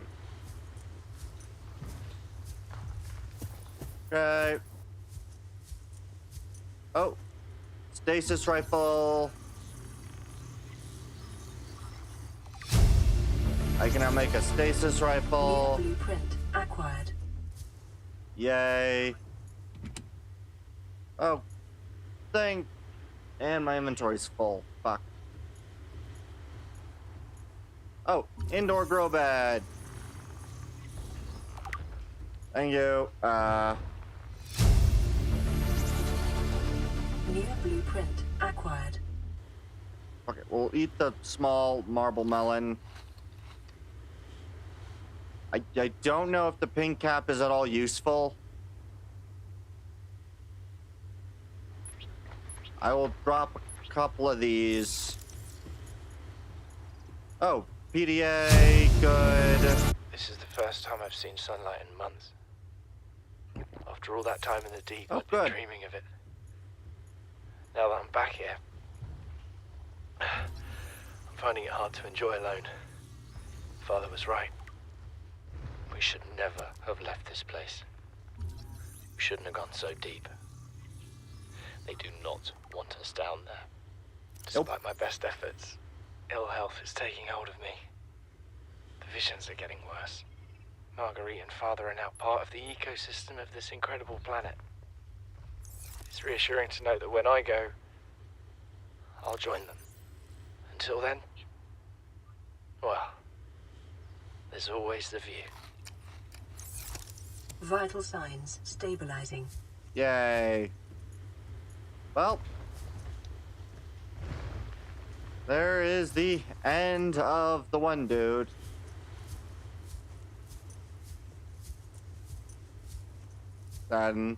Okay. Oh. Stasis rifle. I can now make a stasis rifle.
New blueprint acquired.
Yay. Oh. Thing. And my inventory's full. Fuck. Oh, indoor grow bed. Thank you.
New blueprint acquired.
Okay, we'll eat the small marble melon. I don't know if the pink cap is at all useful. I will drop a couple of these. Oh, PDA, good.
This is the first time I've seen sunlight in months. After all that time in the deep,
Oh,
I've been
good.
dreaming of it. Now that I'm back here, I'm finding it hard to enjoy alone. Father was right. We should never have left this place. We shouldn't have gone so deep. They do not want us down there. Despite my best efforts, ill health is taking hold of me. The visions are getting worse. Marguerite and Father are now part of the ecosystem of this incredible planet. It's reassuring to know that when I go, I'll join them. Until then, well, there's always the view.
Vital signs stabilizing.
Yay. Well, there is the end of the one dude. Then.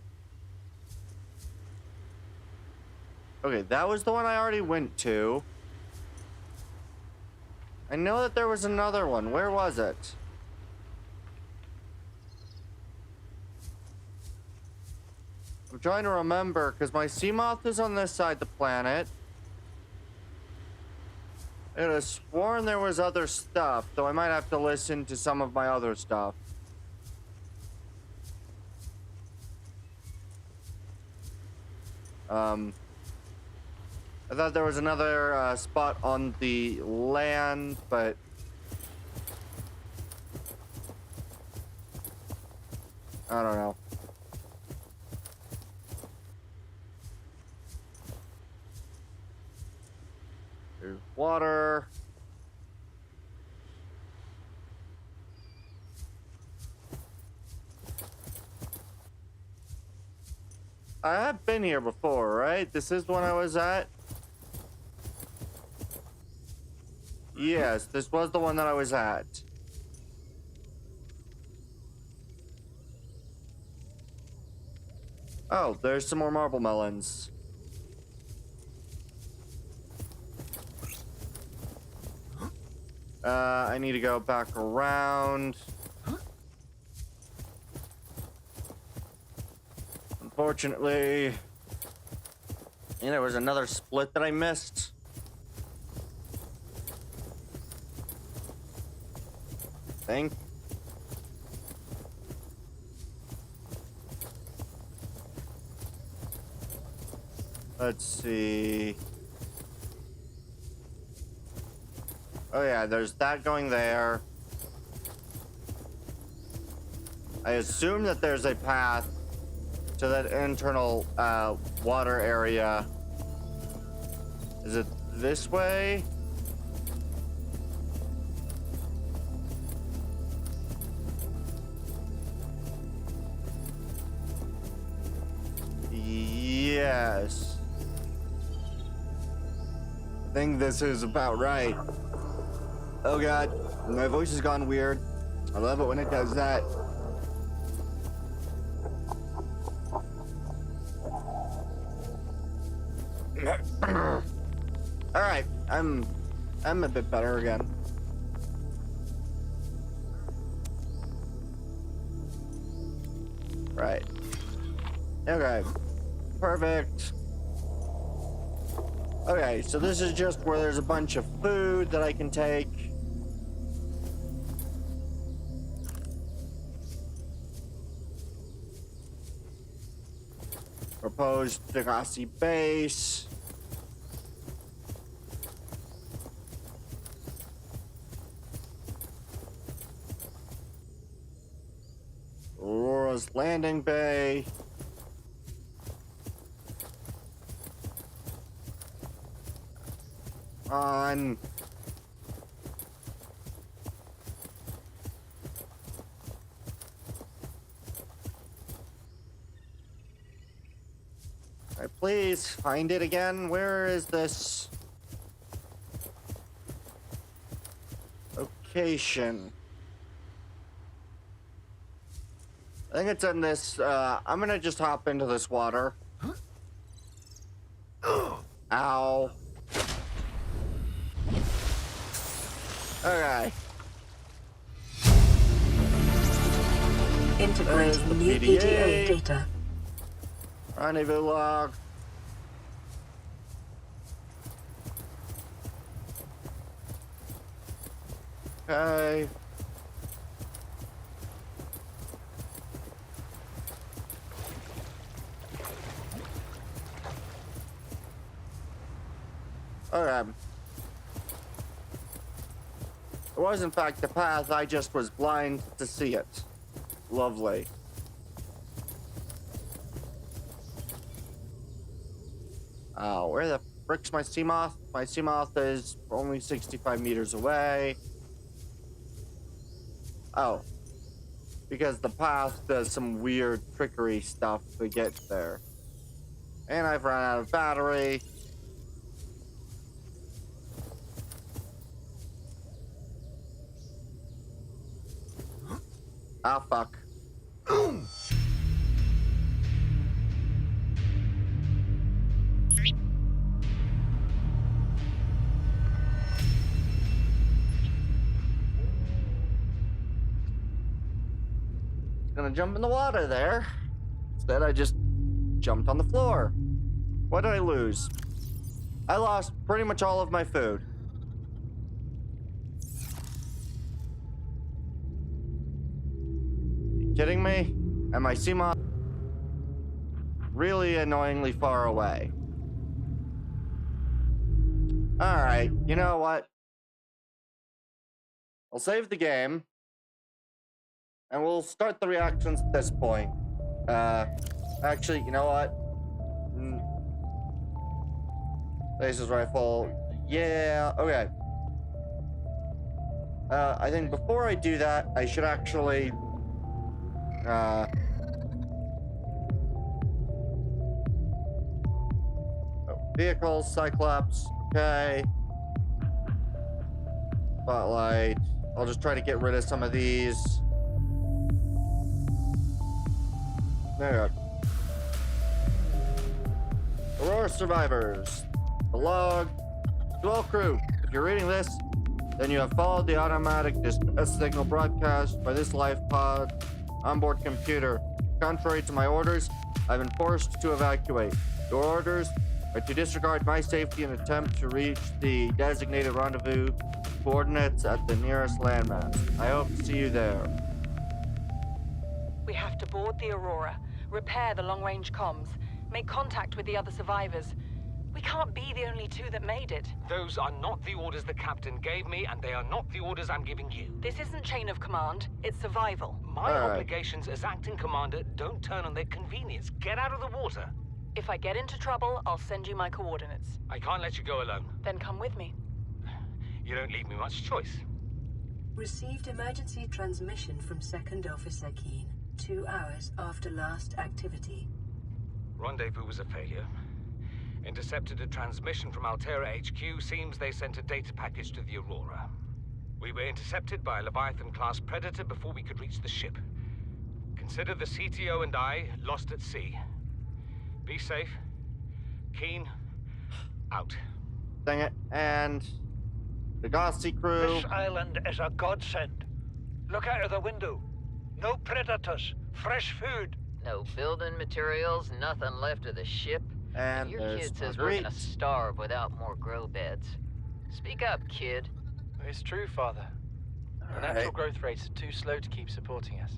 Okay, that was the one I already went to. I know that there was another one. Where was it? I'm trying to remember, because my Seamoth is on this side of the planet. I could have sworn there was other stuff, though I might have to listen to some of my other stuff. I thought there was another spot on the land, but I don't know. There's water. I have been here before, right? This is the one I was at? Yes, this was the one that I was at. Oh, there's some more marble melons. I need to go back around. Unfortunately, there was another split that I missed. Thing. Let's see. Oh yeah, there's that going there. I assume that there's a path to that internal water area. Is it this way? Yes. I think this is about right. Oh god, my voice has gone weird. I love it when it does that. All right, I'm a bit better again. Right. Okay. Perfect. Okay, so this is just where there's a bunch of food that I can take. Proposed Degassi base. Aurora's landing bay. On. Alright, please find it again. Where is this location? I think it's in this. I'm gonna just hop into this water. Ow. Okay.
Integrating new PDA data.
Rendezvous log. Okay. Okay. It was in fact the path, I just was blind to see it. Lovely. Oh, where the frick's my Seamoth? My Seamoth is only 65 meters away. Oh. Because the path does some weird trickery stuff to get there. And I've run out of battery. Ah, fuck. Gonna jump in the water there. Instead, I just jumped on the floor. What did I lose? I lost pretty much all of my food. Kidding me? And my Seamoth really annoyingly far away. Alright, you know what? I'll save the game. And we'll start the reactions at this point. Actually, you know what? Laser rifle. Yeah, okay. I think before I do that, I should actually... vehicles, Cyclops, okay. Spotlight. I'll just try to get rid of some of these. There. Aurora survivors. The log. To all crew, if you're reading this, then you have followed the automatic distress signal broadcast by this life pod onboard computer. Contrary to my orders, I've been forced to evacuate. Your orders are to disregard my safety and attempt to reach the designated rendezvous coordinates at the nearest landmass. I hope to see you there.
We have to board the Aurora, repair the long-range comms, make contact with the other survivors. We can't be the only two that made it.
Those are not the orders the captain gave me, and they are not the orders I'm giving you.
This isn't chain of command, it's survival.
My obligations as acting commander don't turn on their convenience. Get out of the water.
If I get into trouble, I'll send you my coordinates.
I can't let you go alone.
Then come with me.
You don't leave me much choice.
Received emergency transmission from Second Officer Keene, 2 hours after last activity.
Rendezvous was a failure. Intercepted a transmission from Altera HQ. Seems they sent a data package to the Aurora. We were intercepted by a Leviathan-class predator before we could reach the ship. Consider the CTO and I lost at sea. Be safe. Keene, out.
Dang it. And the Gossi crew.
This island is a godsend. Look out of the window. No predators. Fresh food.
No building materials, nothing left of the ship.
And
your kid says we're gonna starve without more grow beds. Speak up, kid.
It's true, Father. The natural growth rates are too slow to keep supporting us.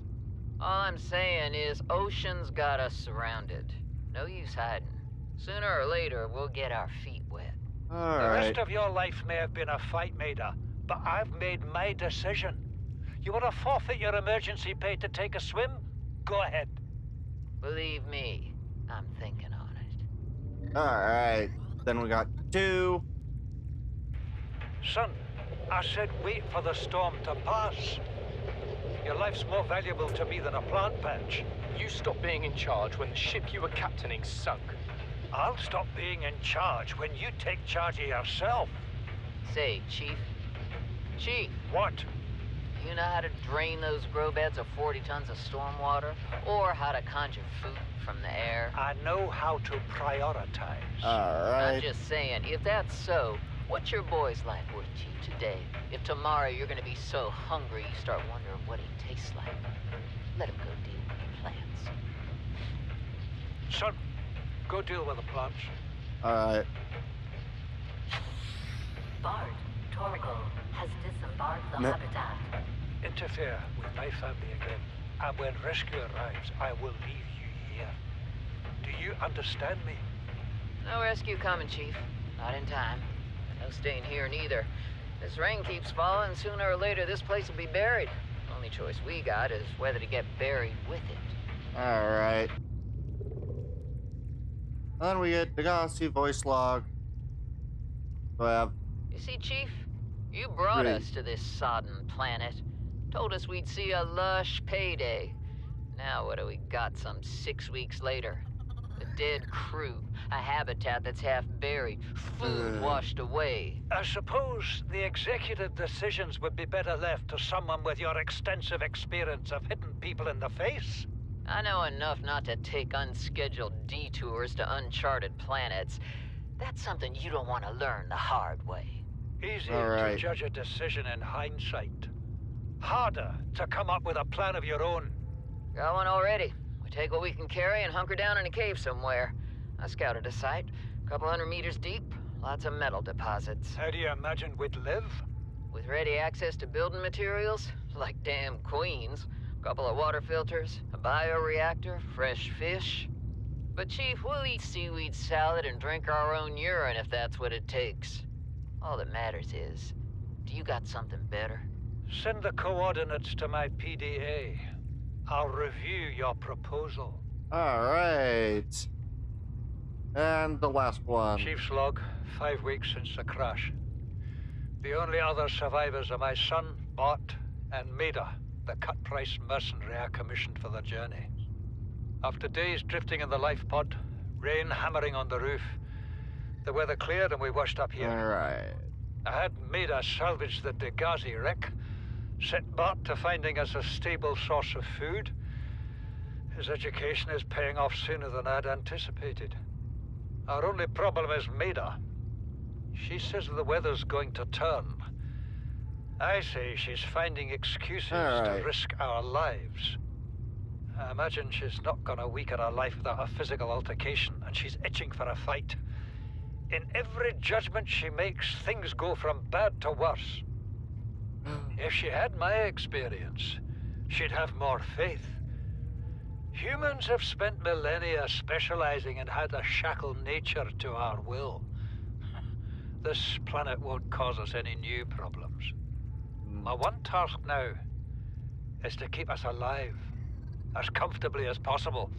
All I'm saying is Ocean's got us surrounded. No use hiding. Sooner or later, we'll get our feet wet.
The
Alright.
rest of your life may have been a fight, Maida, but I've made my decision. You want to forfeit your emergency pay to take a swim? Go ahead.
Believe me, I'm thinking on it.
Alright. Then we got 2.
Son, I said wait for the storm to pass. Your life's more valuable to me than a plant patch.
You stopped being in charge when the ship you were captaining sunk.
I'll stop being in charge when you take charge of yourself.
Say, Chief. Chief,
What?
you know how to drain those grow beds of 40 tons of stormwater? Or how to conjure food from the air?
I know how to prioritize.
I'm
Alright.
just saying, if that's so, what's your boy's life worth to you today? If tomorrow you're gonna be so hungry you start wondering what he tastes like, let him go deal with the plants.
Son, go deal with the plants.
Alright.
Bard, Torgal has disembarked the
No.
habitat.
Interfere with my family again, and when rescue arrives, I will leave you here. Do you understand me?
No rescue coming, Chief. Not in time. No staying here neither. This rain keeps falling, sooner or later this place will be buried. Only choice we got is whether to get buried with it.
Alright. Then we get the Degasi voice log. So I have
You see, Chief, you brought
Great.
us to this sodden planet. Told us we'd see a lush payday. Now what do we got some 6 weeks later? A dead crew, a habitat that's half buried, food washed away.
I suppose the executive decisions would be better left to someone with your extensive experience of hitting people in the face.
I know enough not to take unscheduled detours to uncharted planets. That's something you don't want to learn the hard way.
Easier
All right.
to judge a decision in hindsight. Harder to come up with a plan of your own.
Got one already. We take what we can carry and hunker down in a cave somewhere. I scouted a site, a couple 100 meters deep, lots of metal deposits.
How do you imagine we'd live?
With ready access to building materials, like damn queens, a couple of water filters, a bioreactor, fresh fish. But Chief, we'll eat seaweed salad and drink our own urine if that's what it takes. All that matters is, do you got something better?
Send the coordinates to my PDA. I'll review your proposal.
Alright. And the last one.
Chief's log, 5 weeks since the crash. The only other survivors are my son, Bart, and Maida, the cut-price mercenary I commissioned for the journey. After days drifting in the life pod, rain hammering on the roof, the weather cleared and we washed up here.
Alright.
I had Maida salvage the Degasi wreck, set Bart to finding us a stable source of food. His education is paying off sooner than I'd anticipated. Our only problem is Maida. She says the weather's going to turn. I say she's finding excuses to risk our lives. I imagine she's not gonna weaken her life without a physical altercation, and she's itching for a fight. In every judgment she makes, things go from bad to worse. If she had my experience, she'd have more faith. Humans have spent millennia specializing in how to shackle nature to our will. This planet won't cause us any new problems. My one task now is to keep us alive, as comfortably as possible,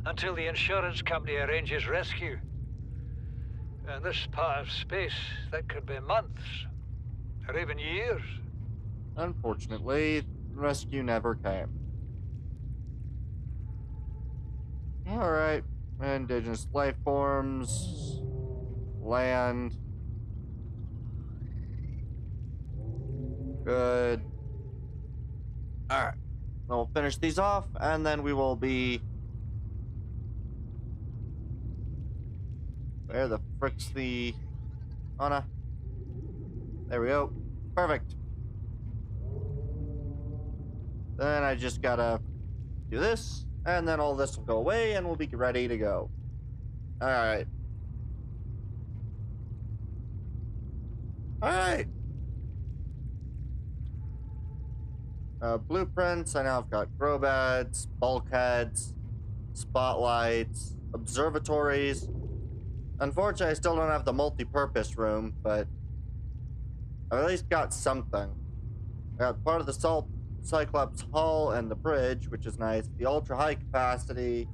until the insurance company arranges rescue. In this part of space, that could be months, or even years.
Unfortunately, rescue never came. Alright. Indigenous life forms. Land. Good. Alright. We'll finish these off, and then we will be... Where the frick's the... Anna? There we go. Perfect. Then I just gotta do this, and then all this will go away, and we'll be ready to go. Alright. Alright. Blueprints, I now have got grow beds, bulkheads, spotlights, observatories. Unfortunately, I still don't have the multi-purpose room, but I've at least got something. I got part of the Salt Cyclops hull and the bridge, which is nice. The ultra high capacity,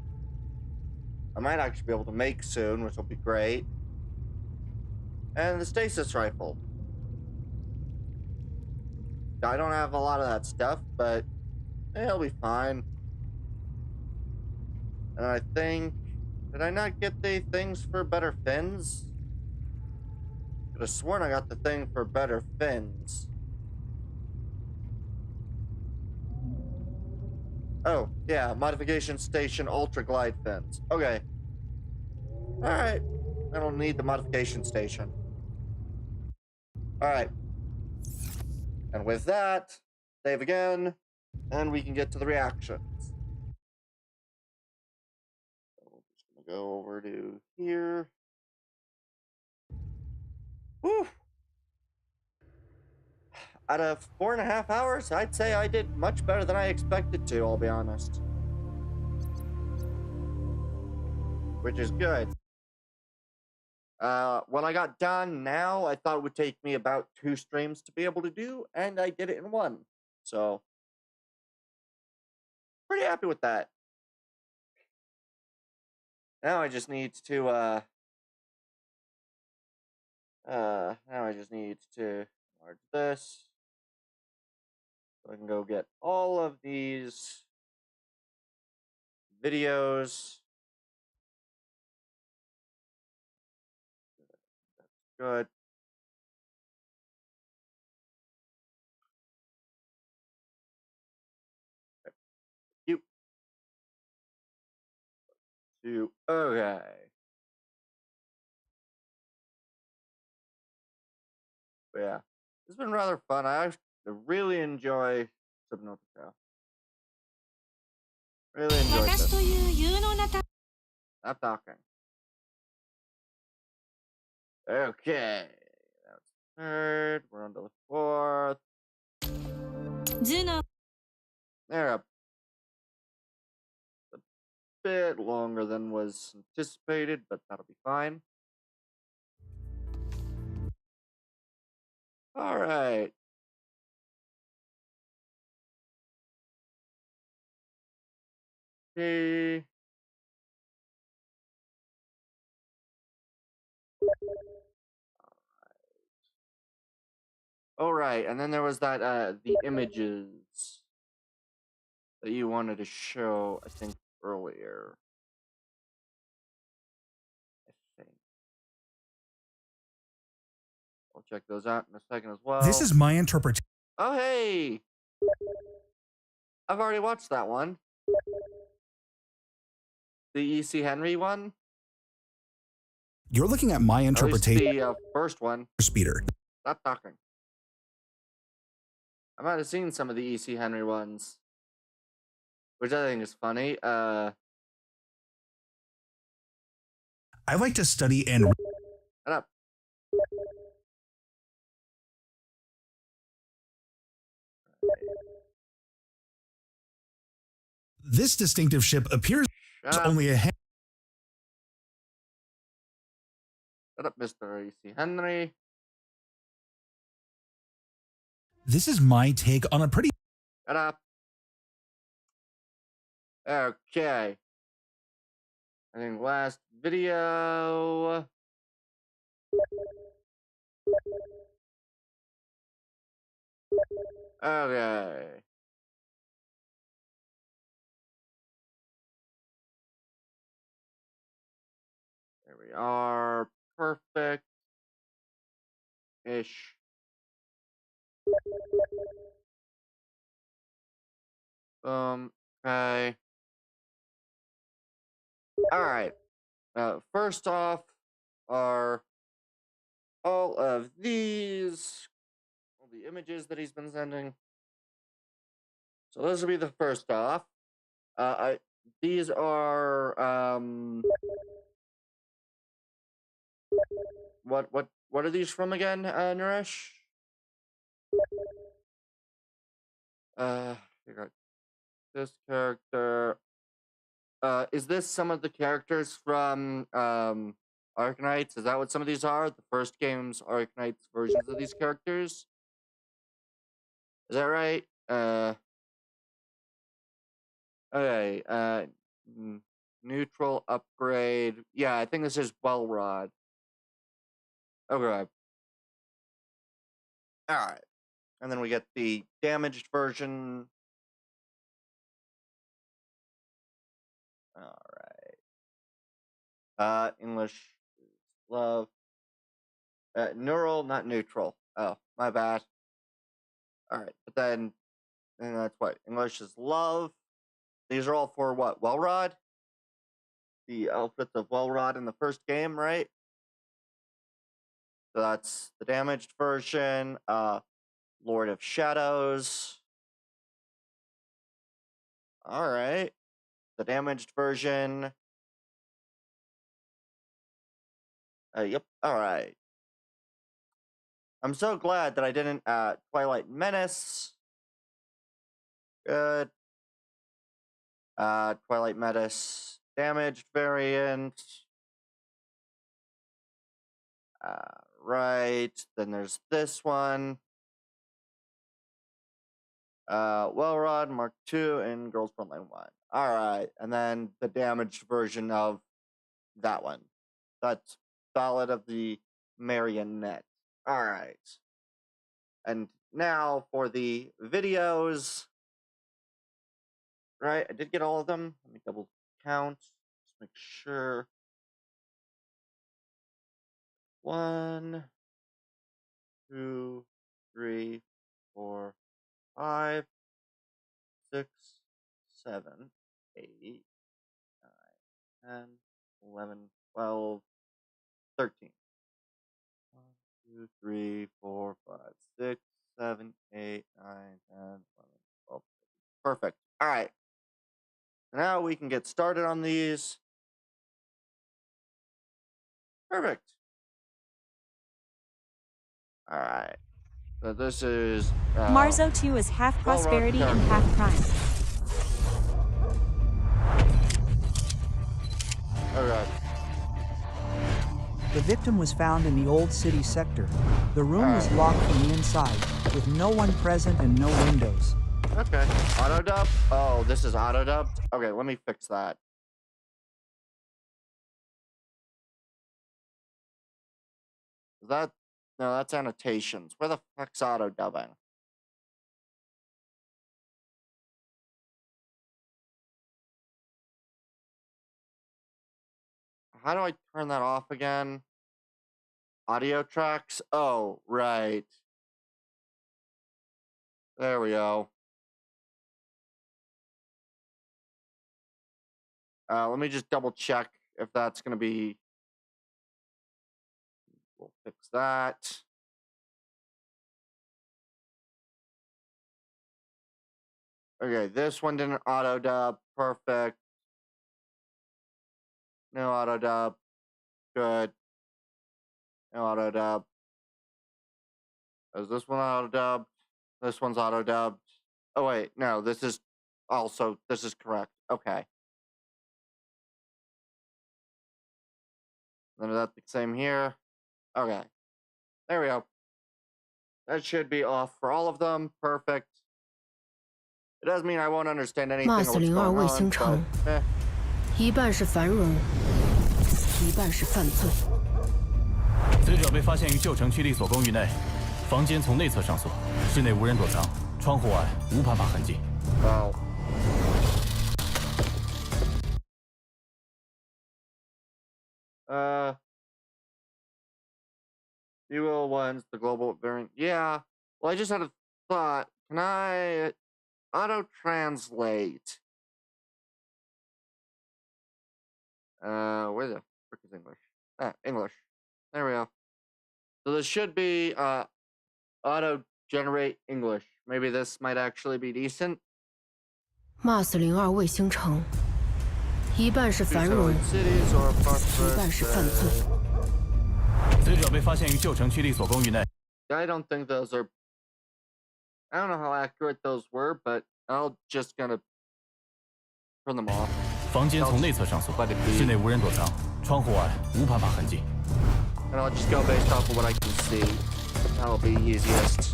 I might actually be able to make soon, which will be great. And the stasis rifle. I don't have a lot of that stuff, but it'll be fine. And I think, did I not get the things for better fins? Could have sworn I got the thing for better fins. Oh, yeah, modification station ultra glide fins. Okay. Alright. I don't need the modification station. Alright. And with that, save again, and we can get to the reactions. So we're just gonna go over to here. Whew. Out of 4.5 hours, I'd say I did much better than I expected to, I'll be honest. Which is good. When I got done now, I thought it would take me about 2 streams to be able to do, and I did it in 1. So, pretty happy with that. Now I just need to, enlarge this. So I can go get all of these videos. That's good. Okay. But yeah, it's been rather fun. I actually really enjoy Subnautica. Really enjoyed this. Stop talking. Okay. That was the 3rd. We're on to the 4th. There, a bit longer than was anticipated, but that'll be fine. All right. Okay. All right, and then there was that the images that you wanted to show, I think, earlier. I think. I'll check those out in a second as well.
This is my interpretation.
Oh, hey! I've already watched that one. The E.C. Henry one?
You're looking at my interpretation.
At least the first one.
Speeder.
Stop talking. I might have seen some of the E.C. Henry ones, which I think is funny.
I like to study and...
Shut up.
This distinctive ship appears only a...
Shut up, Mr. E.C. Henry.
This is my take on a pretty...
Shut up. Okay. I think last video... Okay. There we are. Perfect. Ish. Okay. Alright. First off are all of these. All the images that he's been sending. So this will be the first off. These are what are these from again, Naresh? You got this character. is this some of the characters from Arknights? Is that what some of these are? The first game's Arknights versions of these characters? Is that right? Okay, neutral upgrade. Yeah, I think this is Wellrod. Okay. Alright. And then we get the damaged version. Alright. English is love. Neural, not neutral. Oh, my bad. Alright, but then and that's what English is love. These are all for what? Wellrod? The outfits of Wellrod in the first game, right? So that's the damaged version. Lord of Shadows. Alright. The damaged version. Yep. Alright. I'm so glad that I didn't Twilight Menace. Good. Twilight Menace damaged variant. Right. Then there's this one. Wellrod Mark II and Girls Frontline 1. Alright. And then the damaged version of that one. That's Ballad of the Marionette. Alright. And now for the videos. Right, I did get all of them. Let me double count. Just make sure. 1, 2, 3, 4, 5, 6, 7, 8, 9, 10, 11, 12, 13. 1, 2, 3, 4, 5, 6, 7, 8, 9, 10, 11, 12, 13. Perfect. All right. Now we can get started on these. Perfect. All right. So this is...
Marzo 2 is half prosperity and half crime.
Okay.
The victim was found in the Old City sector. The room was locked from the inside, with no one present and no windows.
Okay. Auto-dub? Oh, this is auto-dubbed? Okay, let me fix that. Is that... No, that's annotations. Where the fuck's auto-dubbing? How do I turn that off again? Audio tracks? Oh, right. There we go. Let me just double check if that's going to be... We'll fix that. Okay, this one didn't auto-dub. Perfect. No auto-dub. Good. No auto-dub. Is this one auto-dubbed? This one's auto-dubbed. Oh, wait. No, this is also... This is correct. Okay. Then that's the same here. Okay. There we go. That should be off for all of them. Perfect. It doesn't mean I won't understand anything of what's going on, but,
一半是繁荣，一半是犯罪。
死者被发现于旧城区立所公寓内，房间从内侧上锁，室内无人躲藏，窗户外无攀爬痕迹。
Wow. Dual ones, the global variant. Yeah. Well, I just had a thought. Can I auto-translate? Where the frick is English? English. There we go. So this should be auto-generate English. Maybe this might actually be decent.
Mars02卫星城，一半是繁荣，一半是犯罪。
死者被发现于旧城区立所公寓内。
I don't think those are... I don't know how accurate those were, but I'll just gonna turn them off.
房间从内侧上锁，室内无人躲藏，窗户外无攀爬痕迹。
And I'll just go based off of what I can see. That'll be easiest.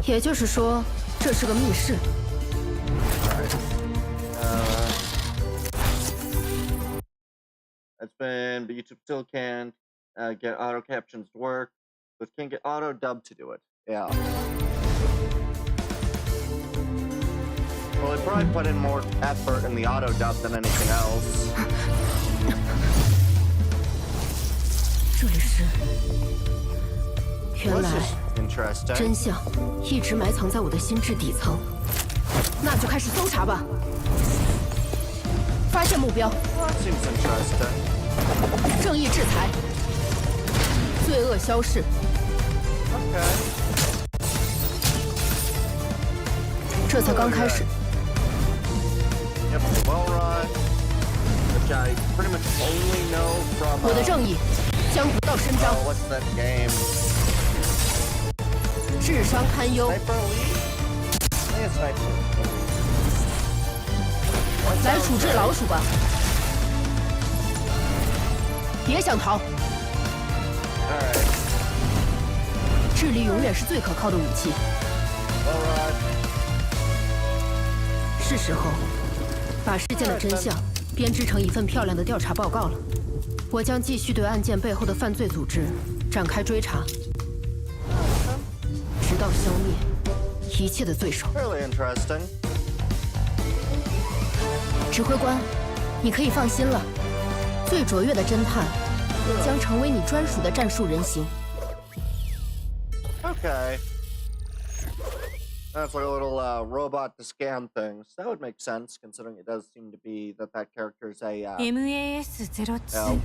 也就是说，这是个密室。
It's been, but YouTube still can't get auto captions to work, but can't get auto dub to do it. Yeah. Well, they probably put in more effort in the auto dub than anything else.
这里是，原来
Interesting.
真相一直埋藏在我的心智底层。那就开始搜查吧。发现目标。
Well, that seems interesting.
正义制裁，罪恶消逝。
Okay.
这才刚开始。
Yep, well run. Which I pretty much only know from.
我的正义将不到伸张。
Oh, what's that game?
智商堪忧。
Sniper Elite? I think it's Sniper.
来处置老鼠吧！别想逃。
Alright.
智力永远是最可靠的武器。
Well run.
是时候把事件的真相编织成一份漂亮的调查报告了。我将继续对案件背后的犯罪组织展开追查，直到消灭一切的罪首。
Really interesting.
指挥官，你可以放心了，最卓越的侦探将成为你专属的战术人形。
Okay. That's like a little robot to scan things. That would make sense, considering it does seem to be that character's a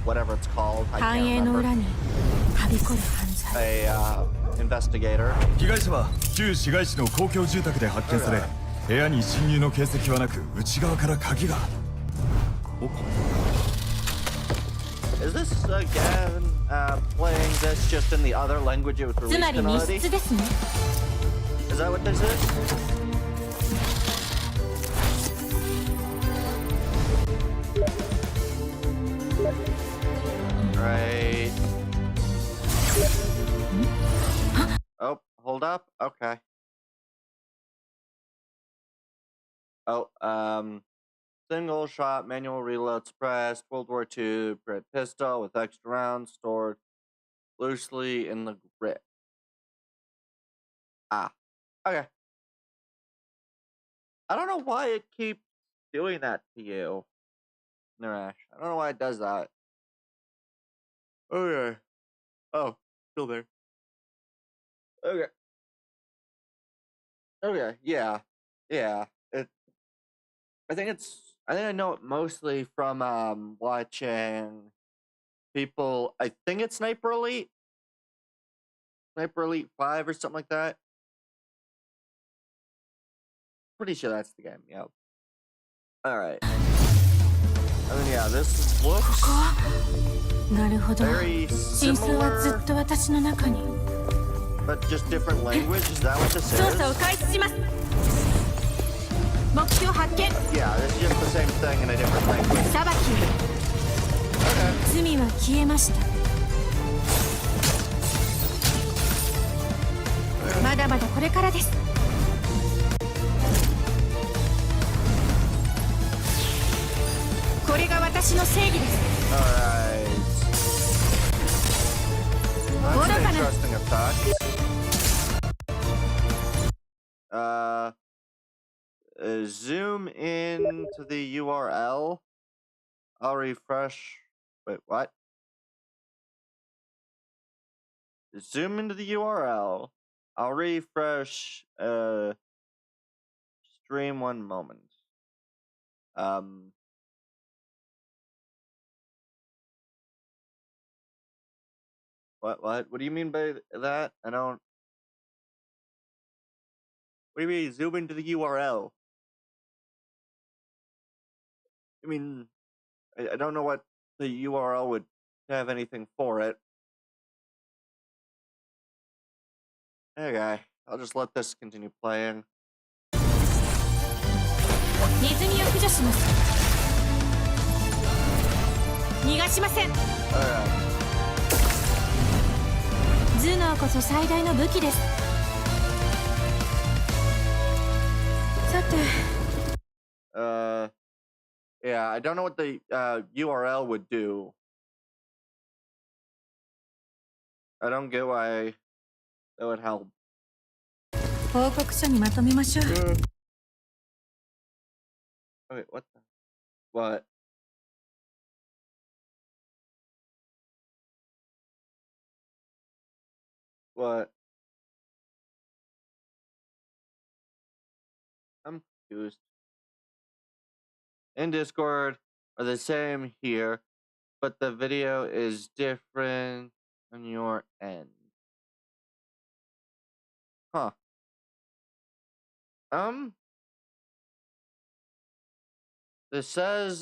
whatever it's called. I can't remember. A investigator.
被害者は旧市街地の公共住宅で発見され、部屋に侵入の形跡はなく、内側から鍵が。
Is this again playing this just in the other language it was released in already? Is that what this is? Right. Oh, hold up. Okay. Oh, single shot, manual reload suppressed, World War II, Brit pistol with extra rounds stored loosely in the grip. Ah, okay. I don't know why it keeps doing that to you, Naresh. I don't know why it does that. Okay. Oh, still there. Okay. Okay, yeah. Yeah. I think I know it mostly from watching people. I think it's Sniper Elite 5 or something like that. Pretty sure that's the game. Yep. All right. And then yeah, this looks very similar, but just different language. Is that what this is? Yeah, this is just the same thing in a different language. Alright. That's an interesting effect. Zoom in to the URL. I'll refresh. Wait, what? Zoom into the URL. I'll refresh. Stream 1 moment. What do you mean by that? I don't. What do you mean, zoom into the URL? I mean, I don't know what the URL would have anything for it. Okay, I'll just let this continue playing.
ネズミを駆除します。逃がしません。頭脳こそ最大の武器です。さて。
Yeah, I don't know what the URL would do. I don't get why that would help.
報告書にまとめましょう。
Okay, what the? What? What? I'm confused. In Discord are the same here, but the video is different on your end. Huh. This says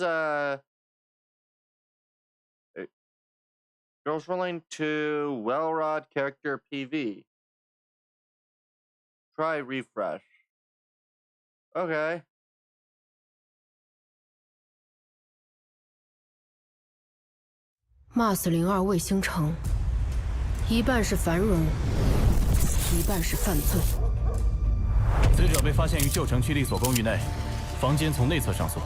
girls relating to Wellrod character PV. Try refresh. Okay.
Mars02卫星城，一半是繁荣，一半是犯罪。
死者被发现于旧城区立所公寓内，房间从内侧上锁。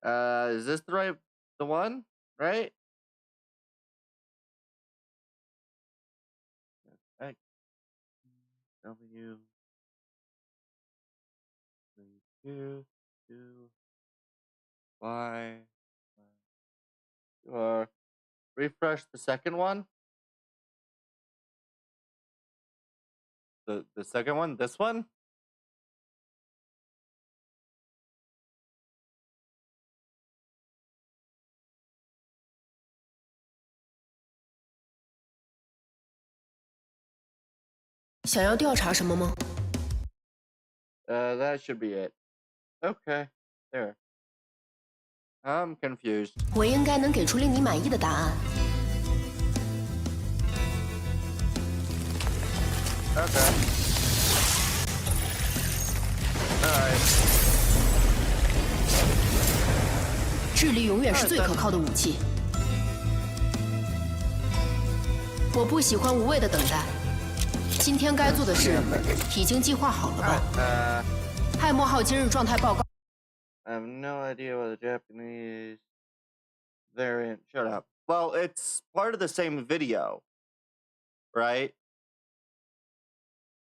Is this the one? Right? X W 3 2 Y. Or refresh the second one. The second one, this one.
想要调查什么吗？
That should be it. Okay, there. I'm confused.
我应该能给出令你满意的答案。
Okay. Alright.
智力永远是最可靠的武器。我不喜欢无谓的等待。今天该做的事已经计划好了吧？艾默号今日状态报告。
I have no idea what the Japanese variant. Shut up. Well, it's part of the same video, right?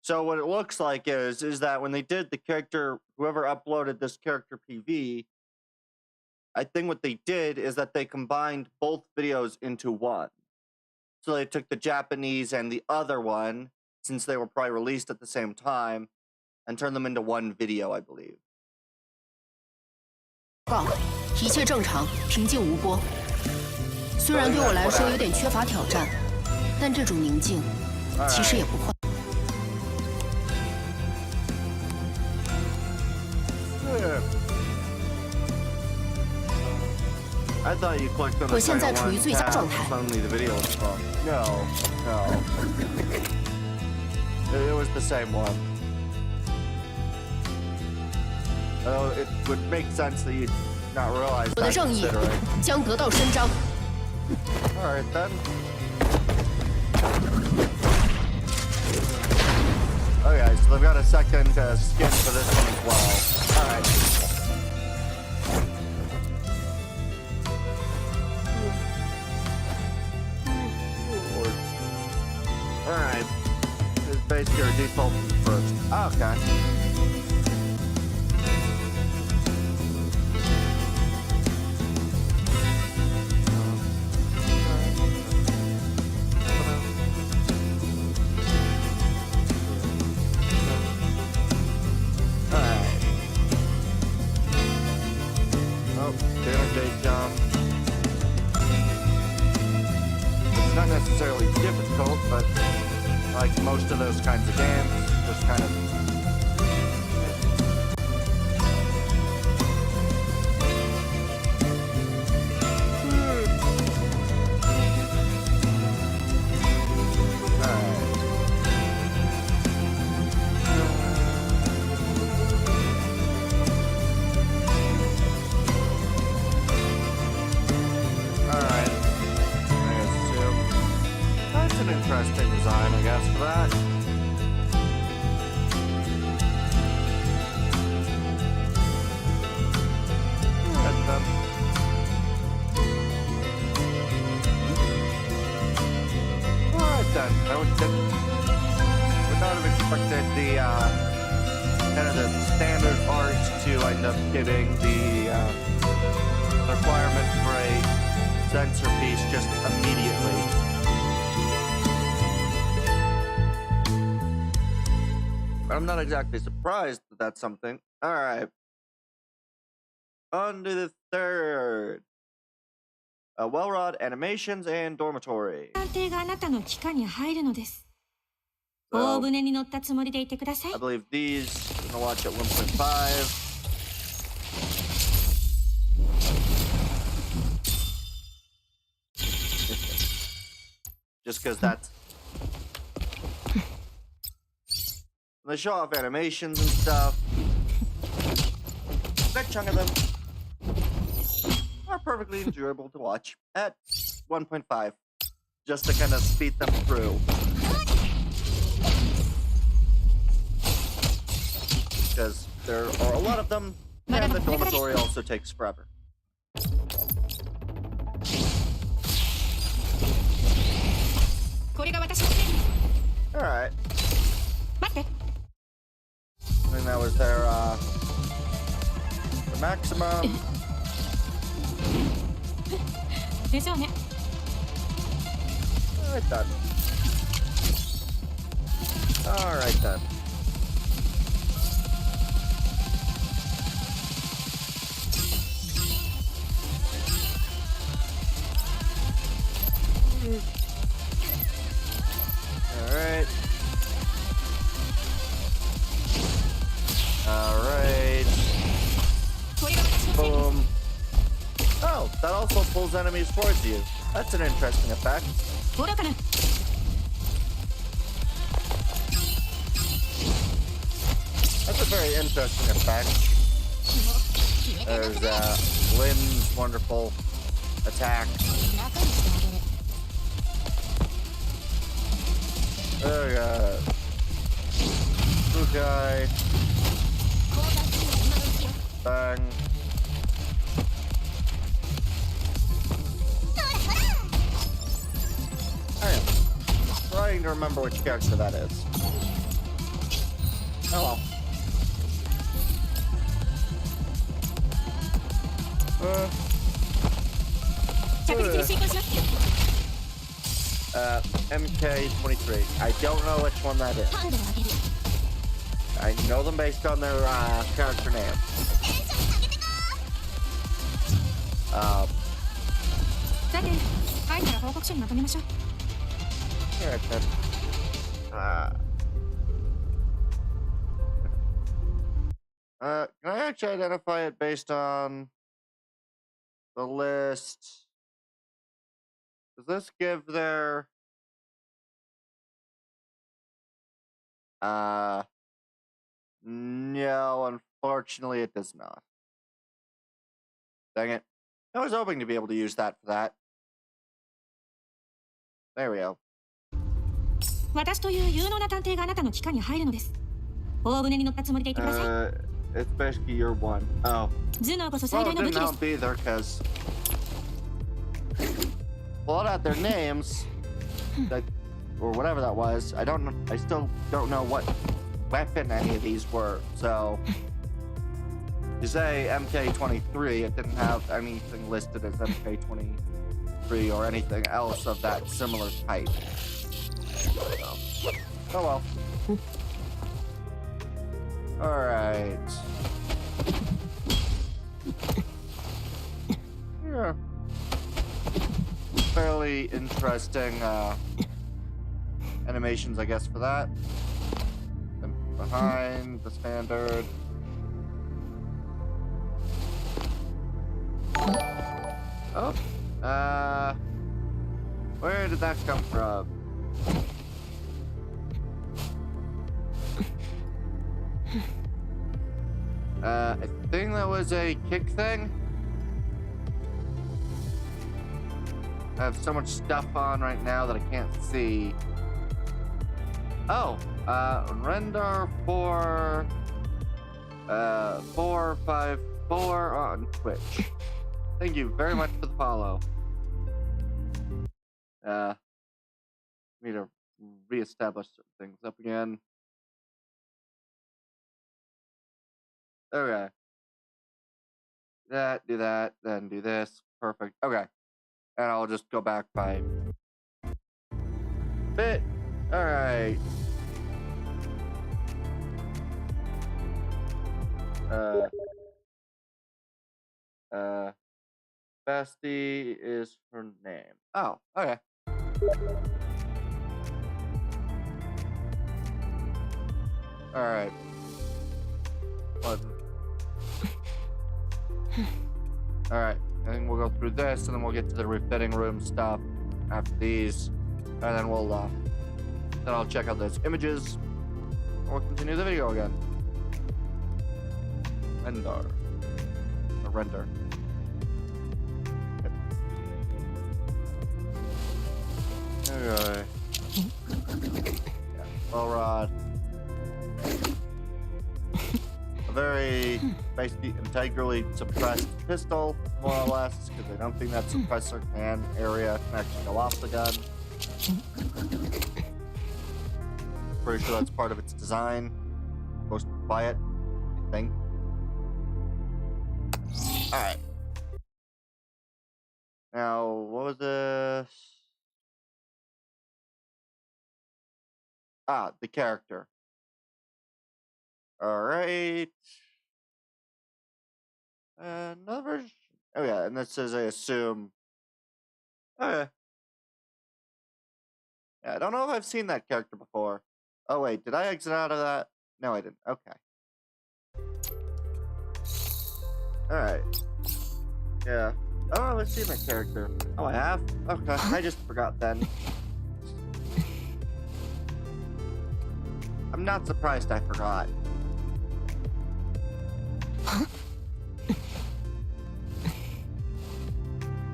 So what it looks like is that when they did the character, whoever uploaded this character PV, I think what they did is that they combined both videos into one. So they took the Japanese and the other one, since they were probably released at the same time, and turned them into one video, I believe.
一切正常，平静无波。虽然对我来说有点缺乏挑战，但这种宁静其实也不坏。
I thought you clicked on the
我现在处于最佳状态。
Suddenly the video was wrong. No. It was the same one. Oh, it would make sense that you not realize
我的
that
正义
considering.
将得到伸张。
All right then. Okay, so they've got a second skin for this one as well. All right. Alright. This base here default first. Oh, okay. Alright. Oh, date jump. It's not necessarily difficult, but like most of those kinds of games, just kind of. Alright. that. That's done. Alright then. I would not have expected the kind of the standard art to end up giving the requirement for a sensor piece just immediately. I'm not exactly surprised that that's something. Alright. On to the third. Well-rod animations and dormitory.
探偵があなたの機関に入るのです。大船に乗ったつもりでいてください。
I believe these I'm gonna watch at 1.5. Just because that's... They show off animations and stuff. A good chunk of them are perfectly enjoyable to watch at 1.5. Just to kind of speed them through. Because there are a lot of them, and the dormitory also takes forever. Alright. I think that was their maximum. Alright then. Alright then. Alright. Alright. Boom. Oh, that also pulls enemies towards you. That's an interesting effect. That's a very interesting effect. There's Lynn's wonderful attack. There we go. Okay. Bang. I am trying to remember which character that is. Oh well. MK23. I don't know which one that is. I know them based on their character name. Alright then. Can I actually identify it based on the list? Does this give their... No, unfortunately it does not. Dang it. I was hoping to be able to use that for that. There we go. It's basically your one. Oh. Well, it didn't help either, because... Pulled out their names, that, or whatever that was. I still don't know what weapon any of these were, so... You say MK23, it didn't have anything listed as MK23 or anything else of that similar type. So, oh well. Alright. Yeah. Fairly interesting animations, I guess, for that. And behind the standard. Oh, where did that come from? I think that was a kick thing. I have so much stuff on right now that I can't see. Oh, render for 454 on Twitch. Thank you very much for the follow. Need to reestablish certain things up again. Okay. Do that, then do this. Perfect. Okay. And I'll just go back by bit. Alright. Bestie is her name. Oh, okay. Alright. Button. Alright. I think we'll go through this and then we'll get to the refitting room stuff after these. And then then I'll check out those images. And we'll continue the video again. Render. Okay. Yeah, well, Rod. A very basically integrally suppressed pistol, more or less, because I don't think that suppressor area can actually go off the gun. Pretty sure that's part of its design. Supposed to be quiet, I think. Alright. Now, what was this? Ah, the character. Alright. Another version. Oh yeah, and this says I assume. Okay. Yeah, I don't know if I've seen that character before. Oh wait, did I exit out of that? No, I didn't. Okay. Alright. Yeah. I don't know if I've seen that character. Oh, I have? Okay, I just forgot then. I'm not surprised I forgot.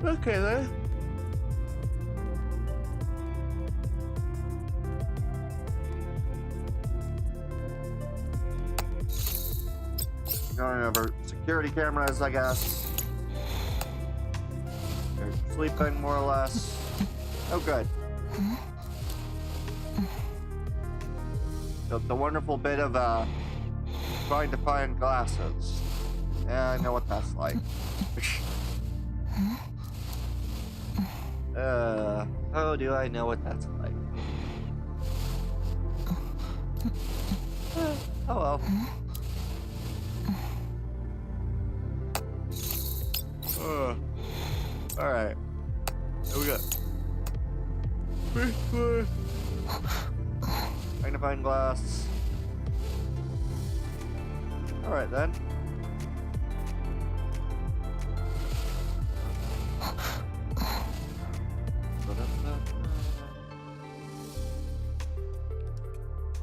Okay then. Going over security cameras, I guess. They're sleeping more or less. Oh, good. The wonderful bit of trying to find glasses. Yeah, I know what that's like. Oh, do I know what that's like? Oh well. Alright. Here we go. Magnifying glass. Alright then.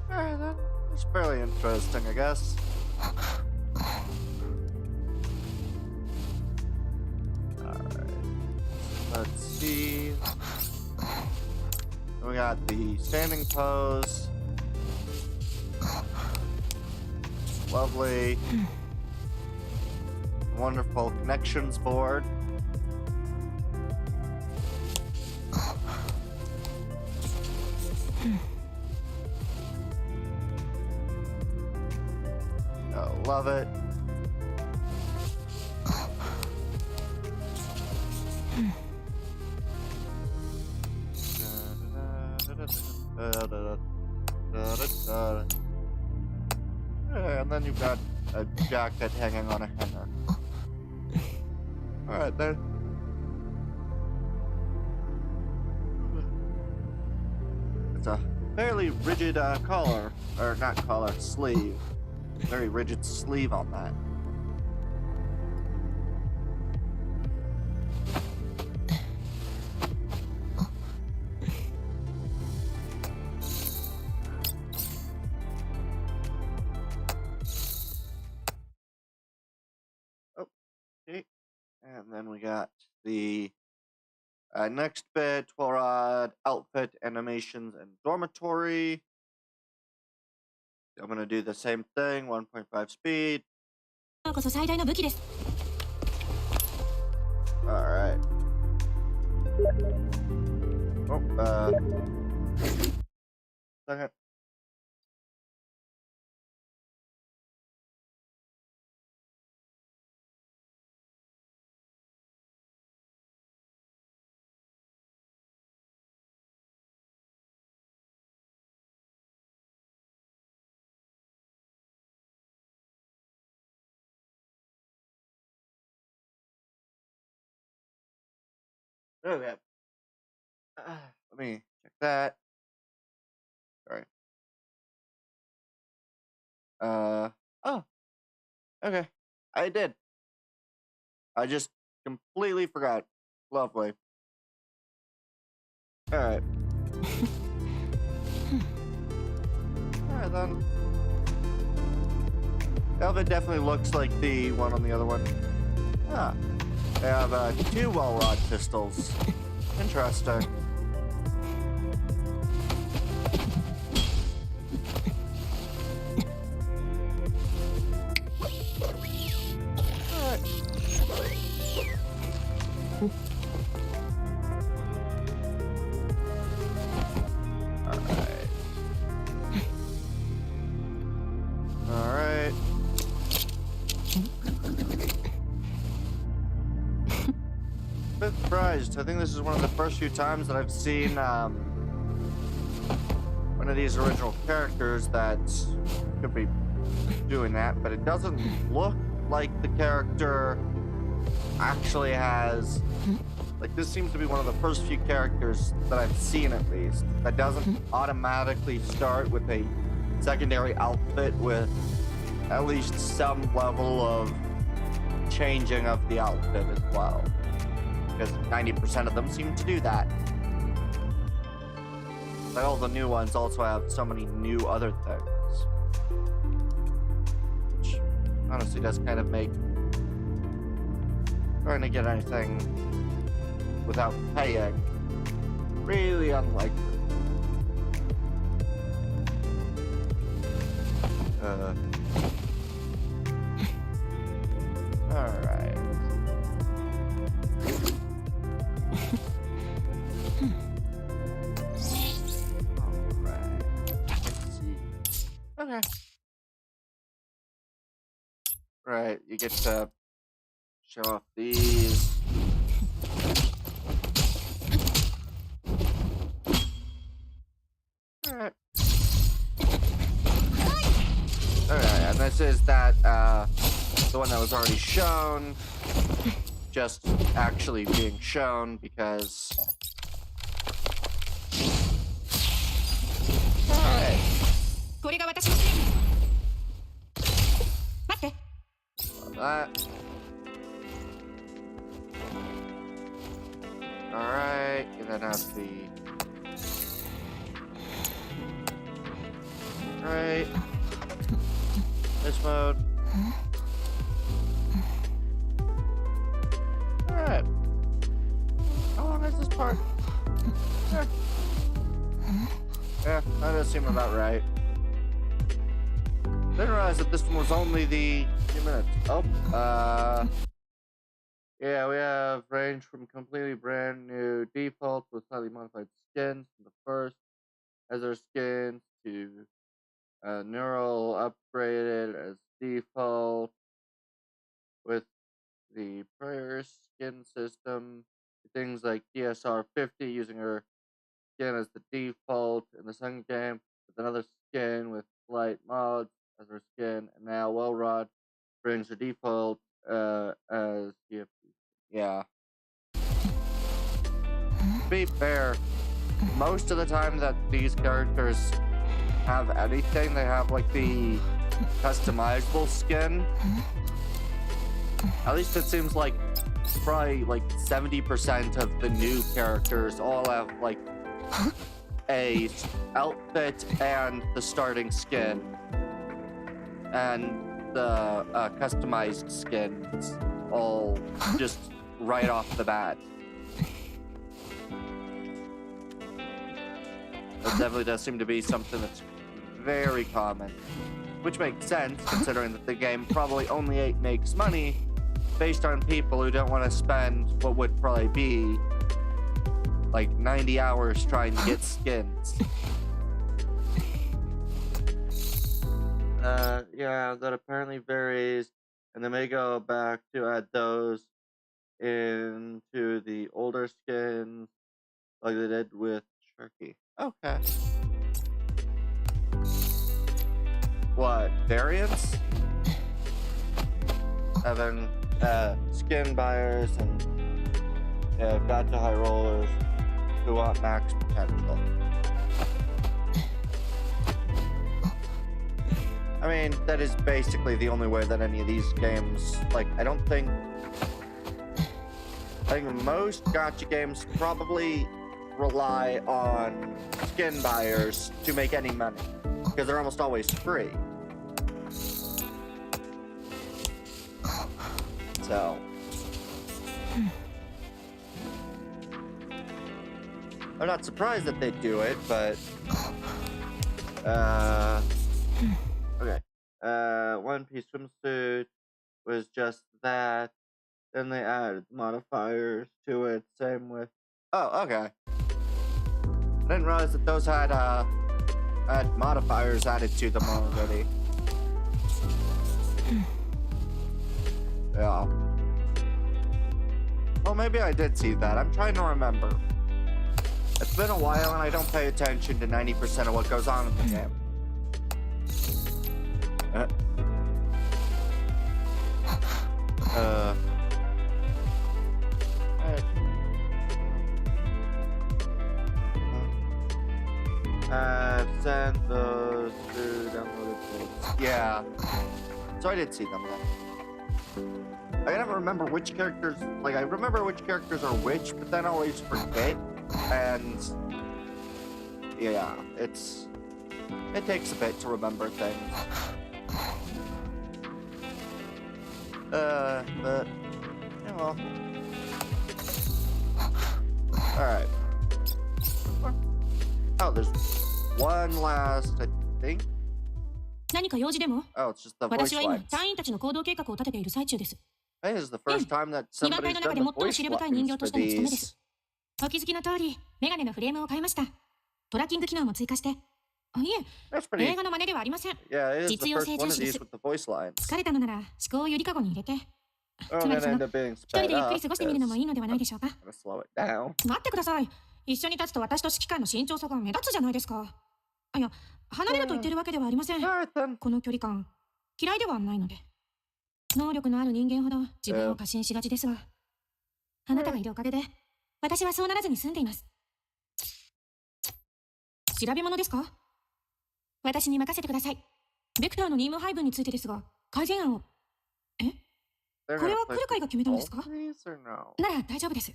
Alright then. It's fairly interesting, I guess. Let's see. We got the standing pose. Lovely. Wonderful connections board. I love it. And then you've got a jacket hanging on a hanger. Alright then. It's a fairly rigid collar, or not collar, sleeve. Very rigid sleeve on that. And then we got the next bit, Torad, outfit, animations, and dormitory. I'm gonna do the same thing, 1.5 speed.
こそ最大の武器です。
Alright. Oh, second. Okay. Let me check that. Sorry. Oh. Okay. I did. I just completely forgot. Lovely. Alright. Alright then. Velvet definitely looks like the one on the other one. Ah. They have 2 well rod pistols. Interesting. Alright. Bit surprised. I think this is one of the first few times that I've seen one of these original characters that could be doing that, but it doesn't look like the character actually has. Like, this seems to be one of the first few characters that I've seen, at least, that doesn't automatically start with a secondary outfit with at least some level of changing of the outfit as well. Because 90% of them seem to do that. Like, all the new ones also have so many new other things. Which honestly does kind of make trying to get anything without paying really unlikely. Alright. Let's see. Okay. Right, you get to show off these. Alright. Alright, and this is that, the one that was already shown. Just actually being shown because... Alright. That. Alright, and then have the... Right. This mode. Alright. How long is this part? Yeah, that does seem about right. Didn't realize that this one was only the 2 minutes. Oh, yeah, we have range from completely brand new default with slightly modified skins from the first Ezra skins to neural upgraded as default with the prior skin system. Things like DSR 50 using her skin as the default in the second game with another skin with slight mods as her skin, and now Wellrod brings her default as DFP. Yeah. To be fair, most of the time that these characters have anything, they have like the customizable skin. At least it seems like probably like 70% of the new characters all have like a outfit and the starting skin and the customized skins all just right off the bat. That definitely does seem to be something that's very common. Which makes sense, considering that the game probably only makes money based on people who don't want to spend what would probably be like 90 hours trying to get skins. Yeah, that apparently varies, and they may go back to add those into the older skins like they did with Sharky. Okay. What, variants? Having skin buyers and got to high rollers who want max potential. I mean, that is basically the only way that any of these games, like, I think most gacha games probably rely on skin buyers to make any money, because they're almost always free. So, I'm not surprised that they do it, but okay. One Piece swimsuit was just that. Then they added modifiers to it. Same with. Oh, okay. I didn't realize that those had modifiers added to them already. Yeah. Well, maybe I did see that. I'm trying to remember. It's been a while and I don't pay attention to 90% of what goes on in the game. Send those to downloaded. Yeah. So I did see them then. I never remember which characters, like I remember which characters are which, but then I always forget. And yeah, it takes a bit to remember things. But yeah, well. Alright. Oh, there's one last, I think.
何か用事でも
Oh, it's just the voice
私は今
lines.
隊員たちの行動計画を立てている最中です
I think this is the first time that
2番隊
somebody's
の中
done
で
the
最も
voice
知り深い人
lines
形と
for
しての務めで
these.
すお気づきの通りメガネのフレームを変えましたトラッキング機能も追加していえ映画の真似ではありません
Yeah, it is
実
the
用
first
性
one
重
of
視で
these
す
with the voice lines.
疲れたのなら思考をゆりかごに入れて
Oh,
つまり
and
その
end up being
一人
sped
でゆっく
up.
り過ごしてみるのもいいのではないでしょうか
Gotta slow it down.
待ってください一緒に立つと私と指揮官の慎重さが目立つじゃないですかいや離れると言ってるわけではありませんこの距離感嫌いではないので能力のある人間ほど自分を過信しがちですがあなたがいるおかげで私はそうならずに済んでいます調べ物ですか私に任せてくださいベクターの任務配分についてですが改善案をこれは来る会が決めたんですかなら大丈夫です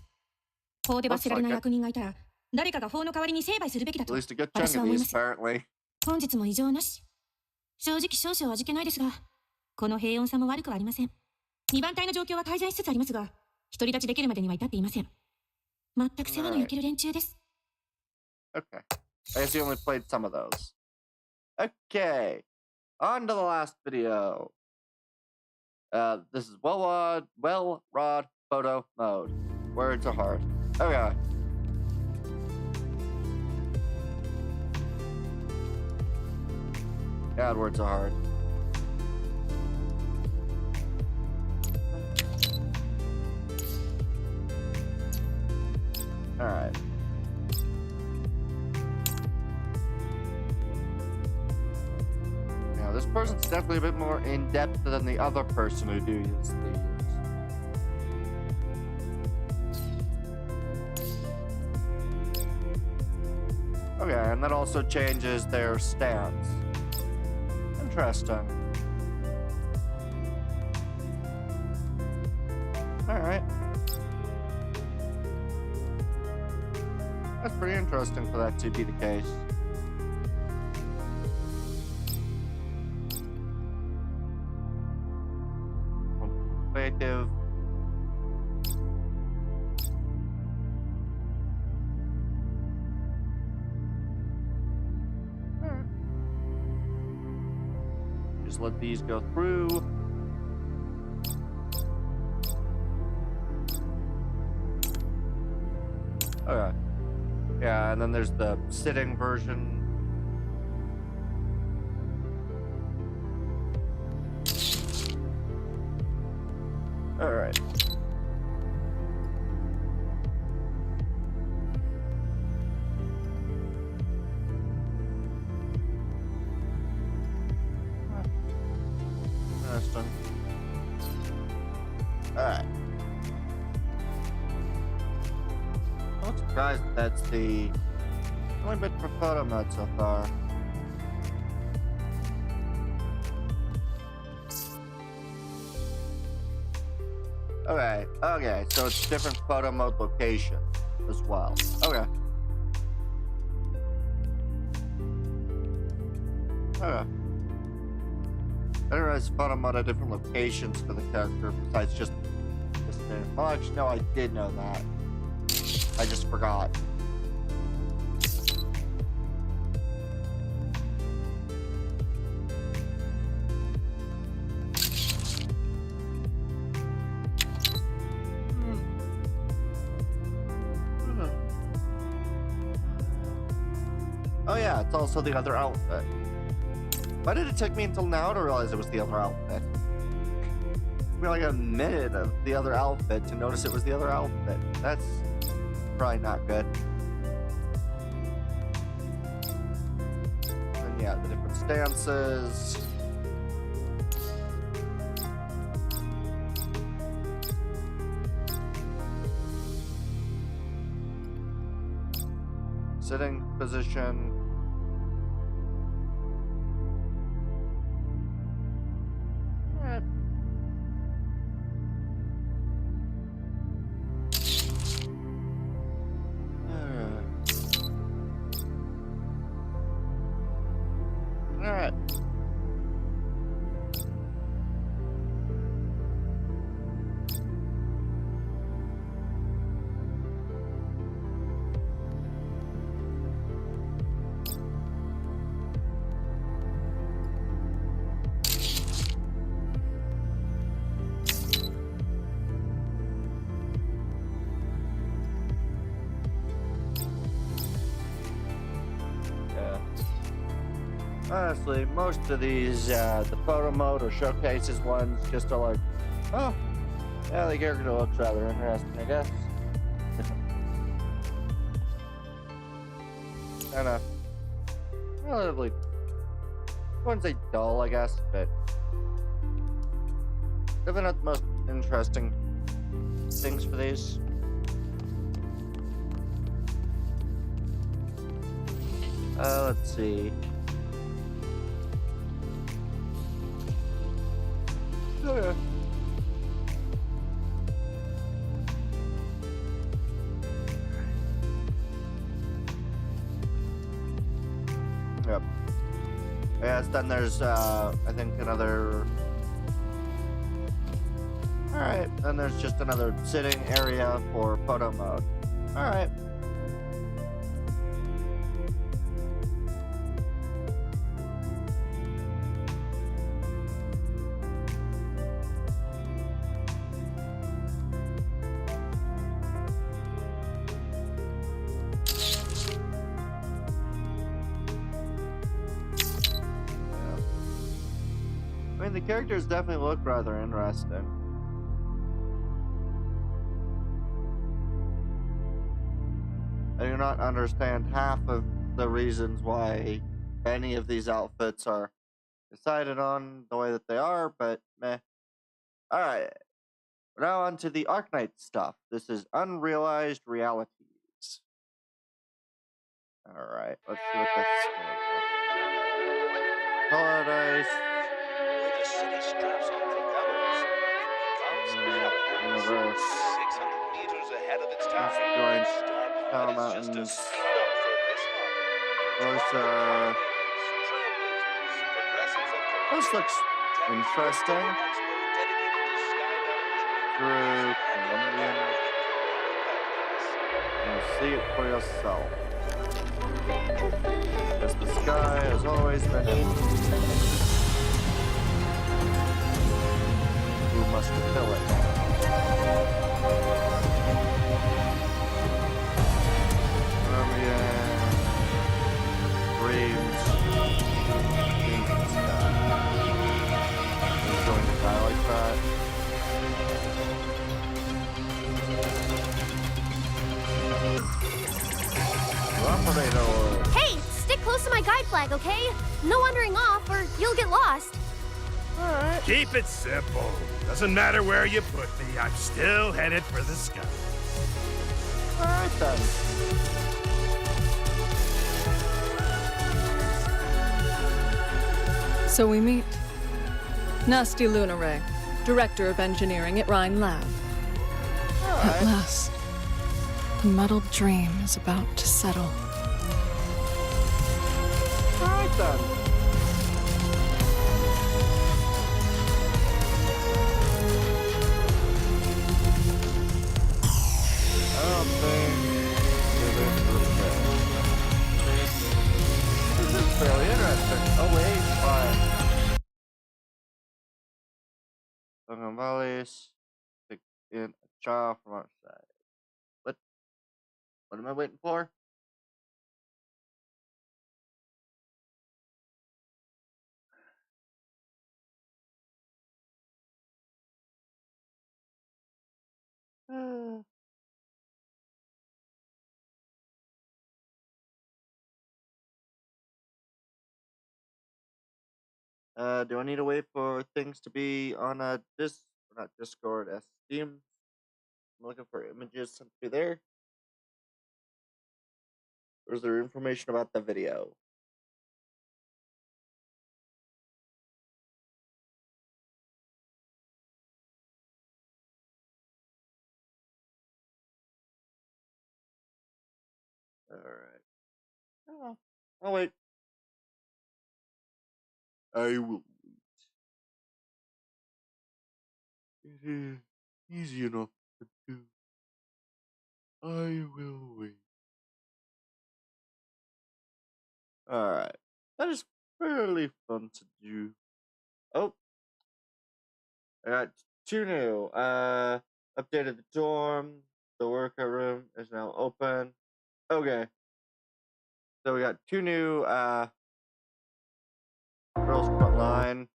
法で罰せられない悪人がいたら誰かが法の代わりに成敗するべきだと私は思います本日も異常なし正直少々味気ないですがこの平穏さも悪くはありません2番隊の状況は改善しつつありますが独り立ちできるまでには至っていません全く世話の焼ける連中です
Okay. I guess you only played some of those. Okay. On to the last video. This is well rod photo mode. Words are hard. Okay. God, words are hard. Alright. Now, this person's definitely a bit more in-depth than the other person who do use these. Okay, and that also changes their stance. Interesting. Alright. That's pretty interesting for that to be the case. Creative. just let these go through. Okay. Yeah, and then there's the sitting version. All right. Interesting. All right. I'm surprised that's the only bit for photo mode so far. Okay, so it's different photo mode location as well. Okay. I didn't realize photo mode had different locations for the character besides just this thing. Well, actually, no, I did know that. I just forgot. Oh yeah, it's also the other outfit. Why did it take me until now to realize it was the other outfit? We like a minute of the other outfit to notice it was the other outfit. That's probably not good. And yeah, the different stances. Sitting position. Alright. Honestly, most of these, the photo mode or showcases ones just are like, oh, yeah, the character looks rather interesting, I guess. Kind of relatively, I wouldn't say dull, I guess, but definitely not the most interesting things for these. Let's see. Oh, yeah. Yep. Yes, then there's, I think another... Alright, then there's just another sitting area for photo mode. Alright. I mean, the characters definitely look rather interesting. I do not understand half of the reasons why any of these outfits are decided on the way that they are, but meh. Alright, now on to the Arknight stuff. This is Unrealized Realities. Alright, let's see what this is. Paradise.
The city straps onto gallows.
Universe.
600 meters ahead of its time.
Joint
Star
Tower
Pod is just a
Mountains.
kingdom for this market.
This looks interesting. Through Colombian. You'll see it for yourself. As the sky has always been empty. us to fill it. Dreams. It's going to die like that. Operator.
Hey, stick close to my guide flag, okay? No wandering off, or you'll get lost.
Alright.
Keep it simple. Doesn't matter where you put me, I'm still headed for the sky.
Alright then.
So we meet. Nasty Luna Ray, Director of Engineering at Rhine Lab. At last, the muddled dream is about to settle.
Alright then. This is fairly interesting. Oh wait, Dungan Valleys. Stick in a jaw from outside. What am I waiting for? Do I need to wait for things to be on a not Discord, Steam? I'm looking for images sent to there. Or is there information about the video? Alright. Oh, I'll wait. I will wait. It is easy enough to do. I will wait. Alright. That is fairly fun to do. Oh. I got two new. Updated the dorm. The worker room is now open. Okay. So we got two new girls front line.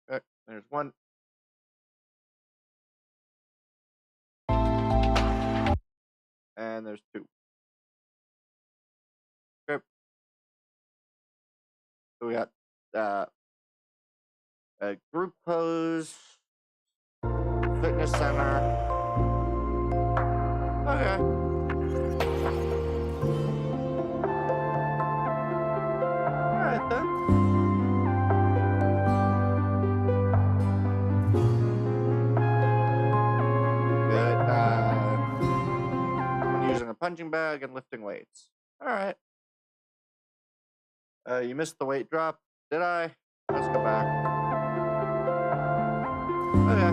Okay, there's one. And there's two. Okay. So we got a group pose, fitness center. Okay. Alright then. Good. I'm using a punching bag and lifting weights. Alright. You missed the weight drop. Did I? Let's go back. Okay.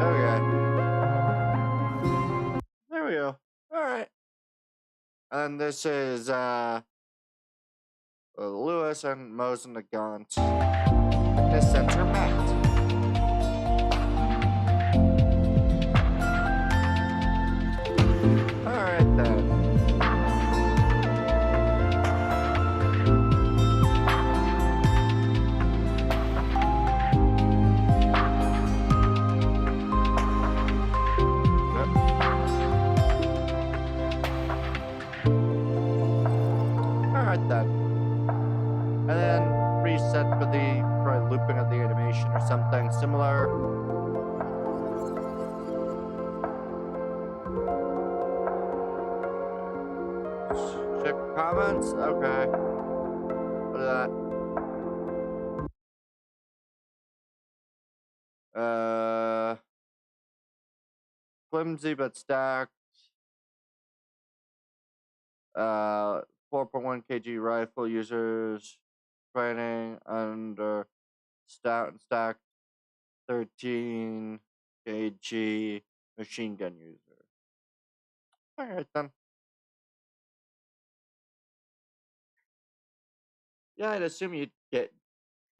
Okay. There we go. Alright. And this is Lewis and Mose and the Gaunt. Fitness center Matt. Alright then. Alright then. And then reset for the looping of the animation or something similar. Check comments? Okay. What is that? Flimsy but stacked. 4.1 kg rifle users training under stacked 13 kg machine gun user. Alright then. Yeah, I'd assume you'd get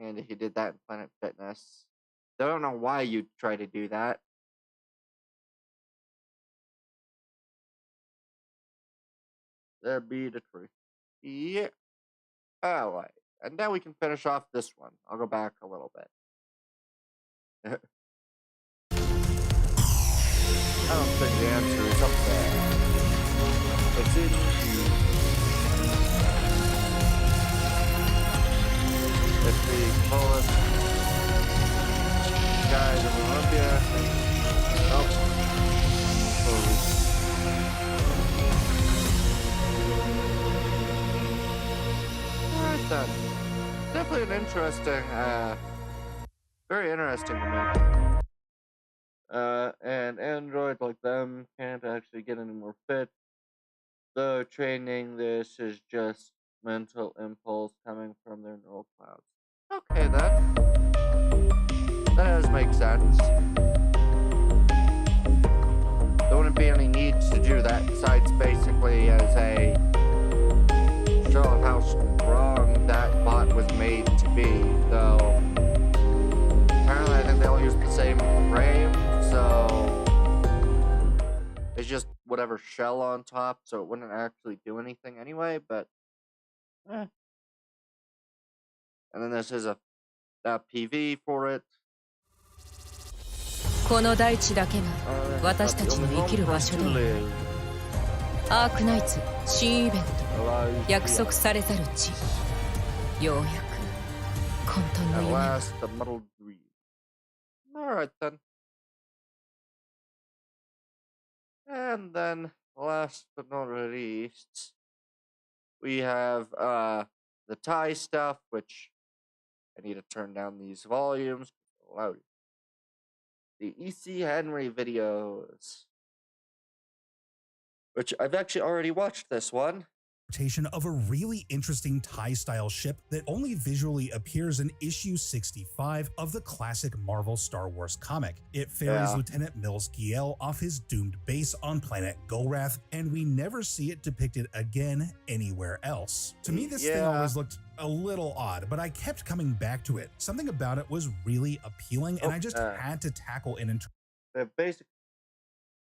and if you did that in Planet Fitness. I don't know why you'd try to do that. That'd be the truth. Yeah. Alright. And now we can finish off this one. I'll go back a little bit. I don't think the answer is up there. It's in you. If the fullest guys of Olympia. Nope. Alright then. Definitely an interesting, very interesting to me. And androids like them can't actually get any more fit. So training this is just mental impulse coming from their neural clouds. Okay then. That does make sense. There wouldn't be any need to do that besides basically as a show of how strong that bot was made to be. So apparently I think they all use the same frame, so it's just whatever shell on top, so it wouldn't actually do anything anyway, but And then this is a PV for it.
この大地だけが私たちの生きる場所でアークナイツ新イベント約束されざる地ようやく混沌の夢
Alright then. And then last but not least we have the Thai stuff, which I need to turn down these volumes. Loud. The EC Henry videos, which I've actually already watched this one.
Of a really interesting Thai-style ship that only visually appears in issue 65 of the classic Marvel Star Wars comic. It ferries Lieutenant Mills Giel off his doomed base on planet Golrath, and we never see it depicted again anywhere else. To me, this thing always looked a little odd, but I kept coming back to it. Something about it was really appealing, and I just had to tackle an
They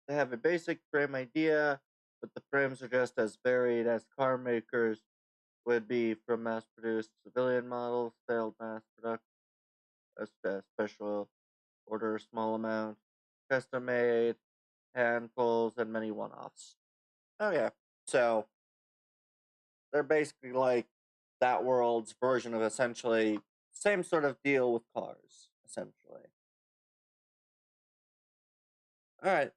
have a basic frame idea, but the frames are just as varied as car makers would be, from mass-produced civilian models, failed mass production, special order, small amount, custom-made, handfuls, and many one-offs. Oh yeah, so they're basically like that world's version of essentially same sort of deal with cars, essentially. All right.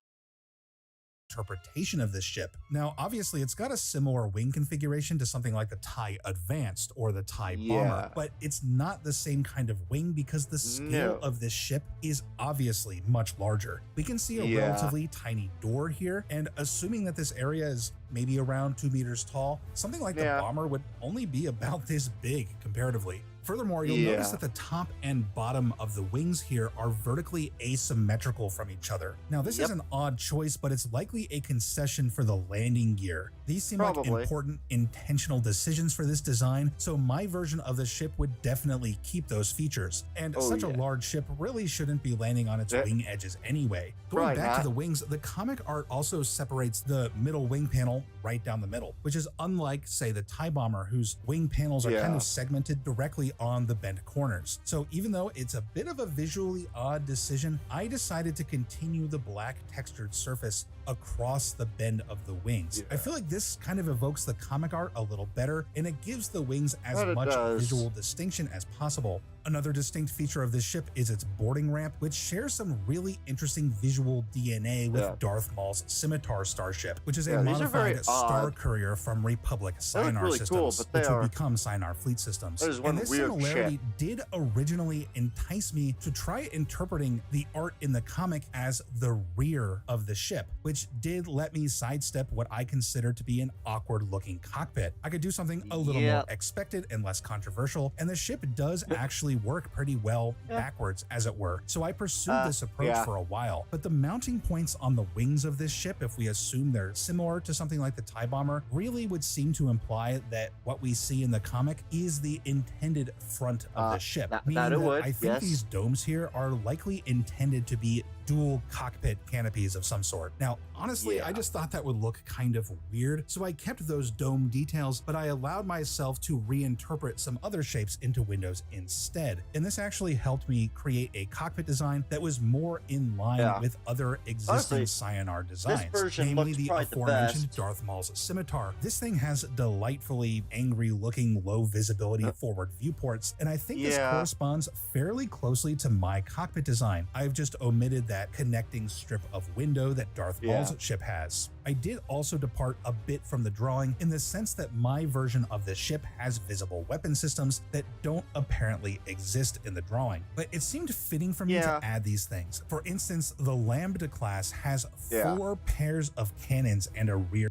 Interpretation of this ship. Now, obviously, it's got a similar wing configuration to something like the Thai Advanced or the Thai Bomber, but it's not the same kind of wing because the scale of this ship is obviously much larger. We can see a relatively tiny door here, and assuming that this area is maybe around 2 meters tall, something like the Bomber would only be about this big comparatively. Furthermore, you'll notice that the top and bottom of the wings here are vertically asymmetrical from each other. Now, this is an odd choice, but it's likely a concession for the landing gear. These seem like important, intentional decisions for this design, so my version of the ship would definitely keep those features. And such a large ship really shouldn't be landing on its wing edges anyway. Going back to the wings, the comic art also separates the middle wing panel right down the middle, which is unlike, say, the Thai Bomber, whose wing panels are kind of segmented directly on the bent corners. So even though it's a bit of a visually odd decision, I decided to continue the black textured surface across the bend of the wings. I feel like this kind of evokes the comic art a little better, and it gives the wings as much visual distinction as possible. Another distinct feature of this ship is its boarding ramp, which shares some really interesting visual DNA with Darth Maul's Scimitar starship, which is a modified Star Courier from Republic Sinar systems, which would become Sinar fleet systems. And this similarity did originally entice me to try interpreting the art in the comic as the rear of the ship, which did let me sidestep what I consider to be an awkward-looking cockpit. I could do something a little more expected and less controversial, and the ship does actually actually work pretty well backwards, as it were. So I pursued this approach for a while. But the mounting points on the wings of this ship, if we assume they're similar to something like the TIE bomber, really would seem to imply that what we see in the comic is the intended front of the ship. Meaning that I think these domes here are likely intended to be dual cockpit canopies of some sort. Now, honestly, I just thought that would look kind of weird, so I kept those dome details, but I allowed myself to reinterpret some other shapes into windows instead. And this actually helped me create a cockpit design that was more in line with other existing Scion designs, namely the aforementioned Darth Maul's scimitar. This thing has delightfully angry-looking low visibility forward viewports, and I think this corresponds fairly closely to my cockpit design. I've just omitted that connecting strip of window that Darth Maul's ship has. I did also depart a bit from the drawing in the sense that my version of the ship has visible weapon systems that don't apparently exist in the drawing, but it seemed fitting for me to add these things. For instance, the Lambda class has 4 pairs of cannons and a rear.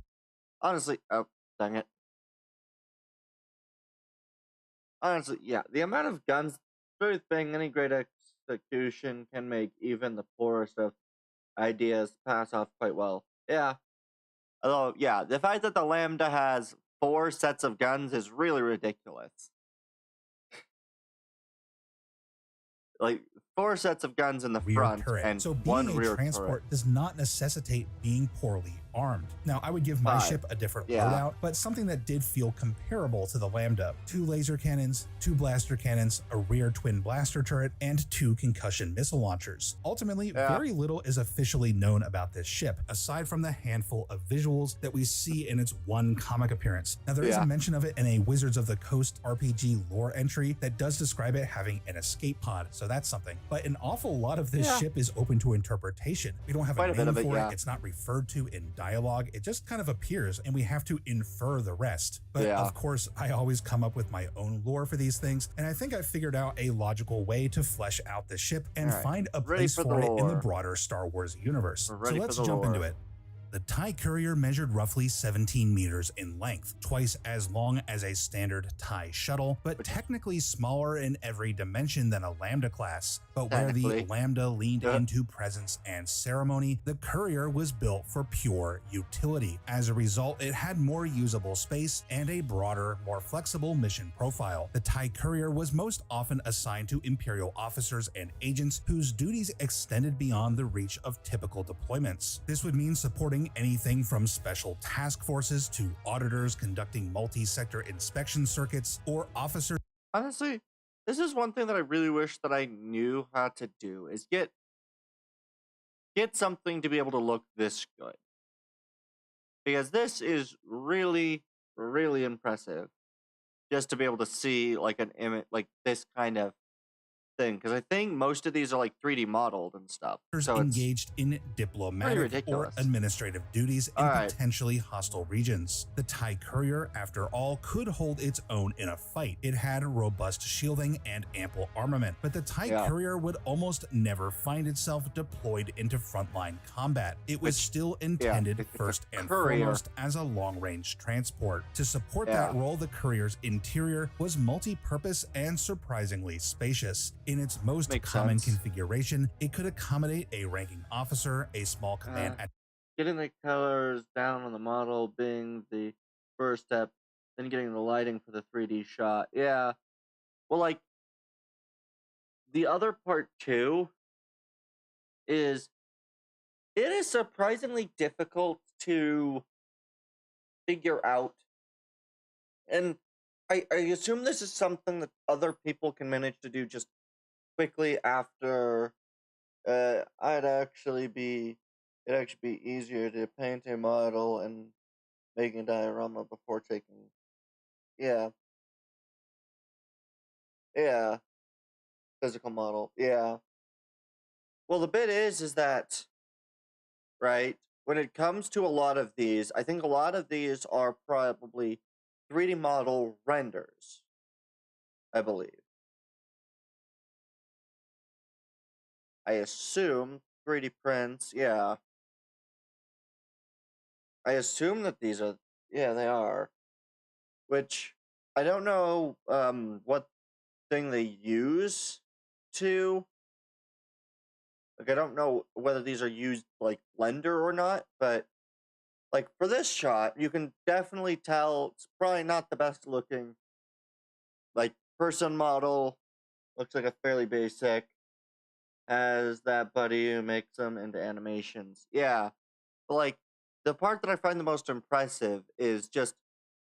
Honestly, oh, dang it. Honestly, the amount of guns, very thing, any great execution can make even the poorest of ideas pass off quite well. Although, the fact that the Lambda has 4 sets of guns is really ridiculous. Like, 4 sets of guns in the front and
so
one
being a
rear
transport
turret
does not necessitate being poorly armed. Now, I would give my ship a different loadout, but something that did feel comparable to the Lambda. 2 laser cannons, 2 blaster cannons, a rear twin blaster turret, and 2 concussion missile launchers. Ultimately, very little is officially known about this ship, aside from the handful of visuals that we see in its one comic appearance. Now, there is a mention of it in a Wizards of the Coast RPG lore entry that does describe it having an escape pod, so that's something. But an awful lot of this ship is open to interpretation. We don't have a name for it, it's not referred to in dialogue, it just kind of appears and we have to infer the rest. But of course, I always come up with my own lore for these things, and I think I figured out a logical way to flesh out the ship and find a place for it in the broader Star Wars universe. So let's jump into it. The TIE Courier measured roughly 17 meters in length, twice as long as a standard TIE shuttle, but technically smaller in every dimension than a Lambda class. But where the Lambda leaned into presence and ceremony, the Courier was built for pure utility. As a result, it had more usable space and a broader, more flexible mission profile. The TIE Courier was most often assigned to Imperial officers and agents whose duties extended beyond the reach of typical deployments. This would mean supporting anything from special task forces to auditors conducting multi-sector inspection circuits or officers.
Honestly, this is one thing that I really wish that I knew how to do, is get something to be able to look this good. Because this is really, really impressive. Just to be able to see like an image, like this kind of thing, because I think most of these are like 3D modeled and stuff.
So engaged in diplomatic or administrative duties in potentially hostile regions. The TIE Courier, after all, could hold its own in a fight. It had robust shielding and ample armament, but the TIE Courier would almost never find itself deployed into frontline combat. It was still intended first and foremost as a long-range transport. To support that role, the Courier's interior was multi-purpose and surprisingly spacious. In its most common configuration, it could accommodate a ranking officer, a small command.
Getting the colors down on the model being the first step, then getting the lighting for the 3D shot. Yeah. Well, like, the other part too is it is surprisingly difficult to figure out. And I assume this is something that other people can manage to do just quickly after. It'd actually be easier to paint a model and make a diorama before taking. Physical model. Well, the bit is that, right, when it comes to a lot of these, I think a lot of these are probably 3D model renders, I believe. I assume 3D prints, I assume that these are, they are. Which, I don't know what thing they use to, like, I don't know whether these are used like blender or not, but like for this shot, you can definitely tell it's probably not the best looking like person model. Looks like a fairly basic. Has that buddy who makes them into animations. Yeah. But like the part that I find the most impressive is just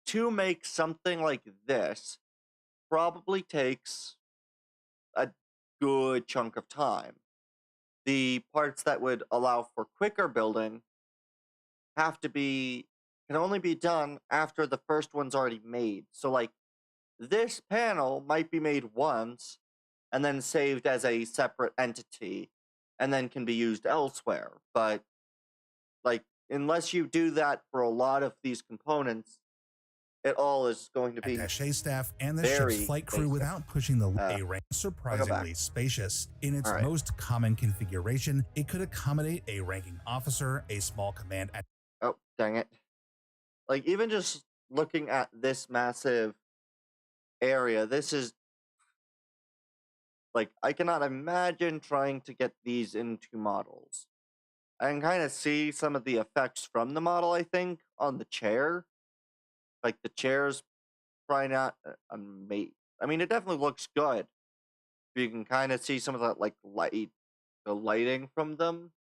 to make something like this probably takes a good chunk of time. The parts that would allow for quicker building can only be done after the first one's already made. So like this panel might be made once and then saved as a separate entity and then can be used elsewhere. But like unless you do that for a lot of these components, it all is going to be
attaché staff and the ship's flight crew
basic.
without pushing the rank. Surprisingly spacious. In its most common configuration, it could accommodate a ranking officer, a small command.
Oh, dang it. Like even just looking at this massive area, this is like, I cannot imagine trying to get these into models. I can kind of see some of the effects from the model, I think, on the chair. Like, the chair's probably not amazing. I mean, it definitely looks good. You can kind of see some of that, like, the lighting from them.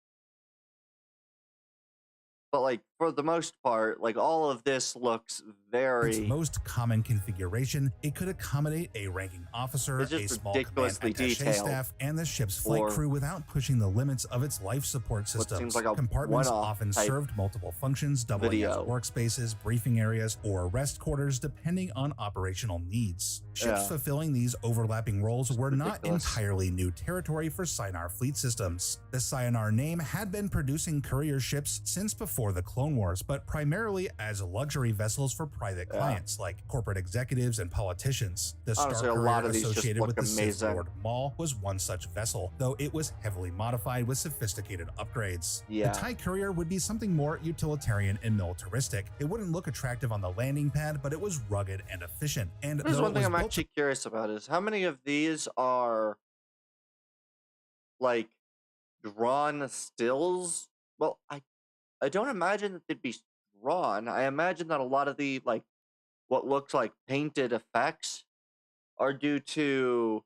But, like, for the most part, like, all of this looks very...
Its most common configuration, it could accommodate a ranking officer, a small command attaché staff, and the ship's flight crew without pushing the limits of its life support systems.
Like
compartments often served multiple functions, doubling as workspaces, briefing areas, or rest quarters, depending on operational needs. Ships fulfilling these overlapping roles were not entirely new territory for Sienar fleet systems. The Sienar name had been producing courier ships since before the Clone Wars, but primarily as luxury vessels for private clients like corporate executives and politicians. The Star Courier associated with the Sith Lord Maul was one such vessel, though it was heavily modified with sophisticated upgrades. The TIE Courier would be something more utilitarian and militaristic. It wouldn't look attractive on the landing pad, but it was rugged and efficient. And
there's one thing I'm actually curious about is how many of these are like drawn stills? Well, I don't imagine that they'd be drawn. I imagine that a lot of the, like, what looks like painted effects are due to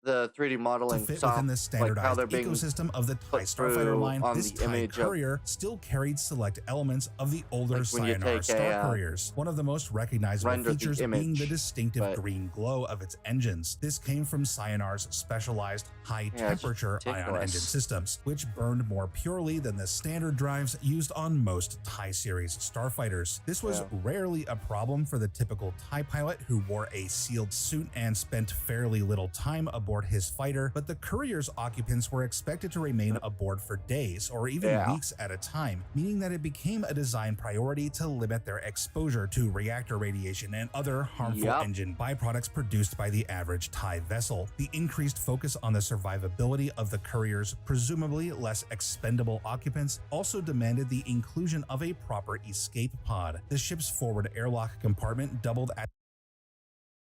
the 3D modeling
to fit within the standardized ecosystem of the TIE Starfighter line. This TIE Courier still carried select elements of the older Sienar Star Couriers. One of the most recognizable features being the distinctive green glow of its engines. This came from Sienar's specialized high-temperature ion engine systems, which burned more purely than the standard drives used on most TIE series starfighters. This was rarely a problem for the typical TIE pilot who wore a sealed suit and spent fairly little time aboard his fighter, but the Courier's occupants were expected to remain aboard for days or even weeks at a time, meaning that it became a design priority to limit their exposure to reactor radiation and other harmful engine byproducts produced by the average TIE vessel. The increased focus on the survivability of the Courier's presumably less expendable occupants also demanded the inclusion of a proper escape pod. The ship's forward airlock compartment doubled as...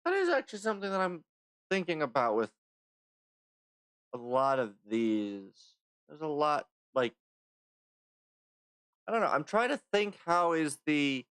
That is actually something that I'm thinking about with a lot of these. There's a lot, like, I don't know, I'm trying to think how is the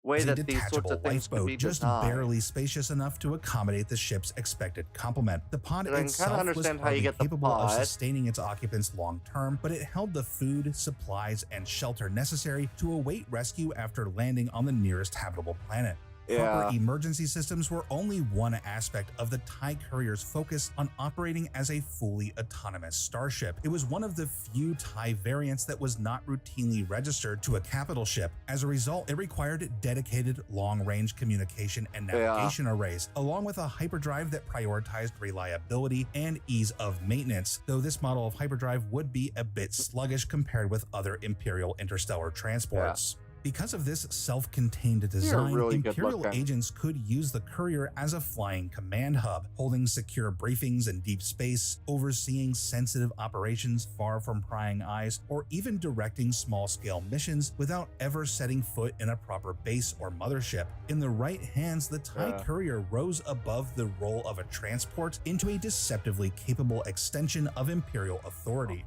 way that these sorts of things can be
just barely spacious enough to accommodate the ship's expected complement. The pod itself was capable of sustaining its occupants long term, but it held the food, supplies, and shelter necessary to await rescue after landing on the nearest habitable planet. Proper emergency systems were only one aspect of the TIE Courier's focus on operating as a fully autonomous starship. It was one of the few TIE variants that was not routinely registered to a capital ship. As a result, it required dedicated long-range communication and navigation arrays, along with a hyperdrive that prioritized reliability and ease of maintenance, though this model of hyperdrive would be a bit sluggish compared with other Imperial interstellar transports. Because of this self-contained design, Imperial agents could use the courier as a flying command hub, holding secure briefings in deep space, overseeing sensitive operations far from prying eyes, or even directing small-scale missions without ever setting foot in a proper base or mothership. In the right hands, the TIE courier rose above the role of a transport into a deceptively capable extension of Imperial authority.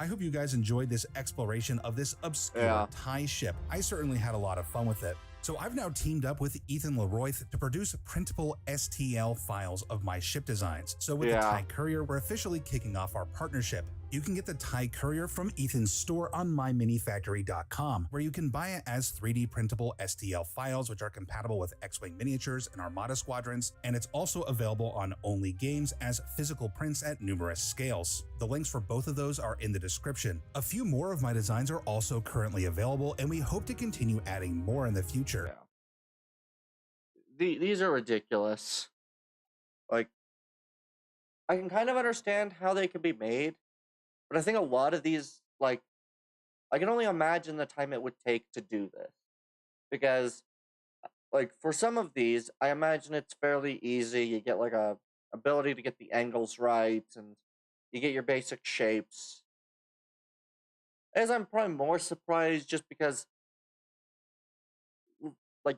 I hope you guys enjoyed this exploration of this obscure TIE ship. I certainly had a lot of fun with it. So I've now teamed up with Ethan Leroyth to produce printable STL files of my ship designs. So with the TIE Courier, we're officially kicking off our partnership. You can get the TIE Courier from Ethan's store on myminifactory.com, where you can buy it as 3D printable STL files, which are compatible with X-Wing miniatures and Armada squadrons, and it's also available on Only Games as physical prints at numerous scales. The links for both of those are in the description. A few more of my designs are also currently available, and we hope to continue adding more in the future.
These are ridiculous. Like, I can kind of understand how they could be made, but I think a lot of these, like, I can only imagine the time it would take to do this. Because, like, for some of these, I imagine it's fairly easy. You get, like, a ability to get the angles right, and you get your basic shapes. As I'm probably more surprised just because, like,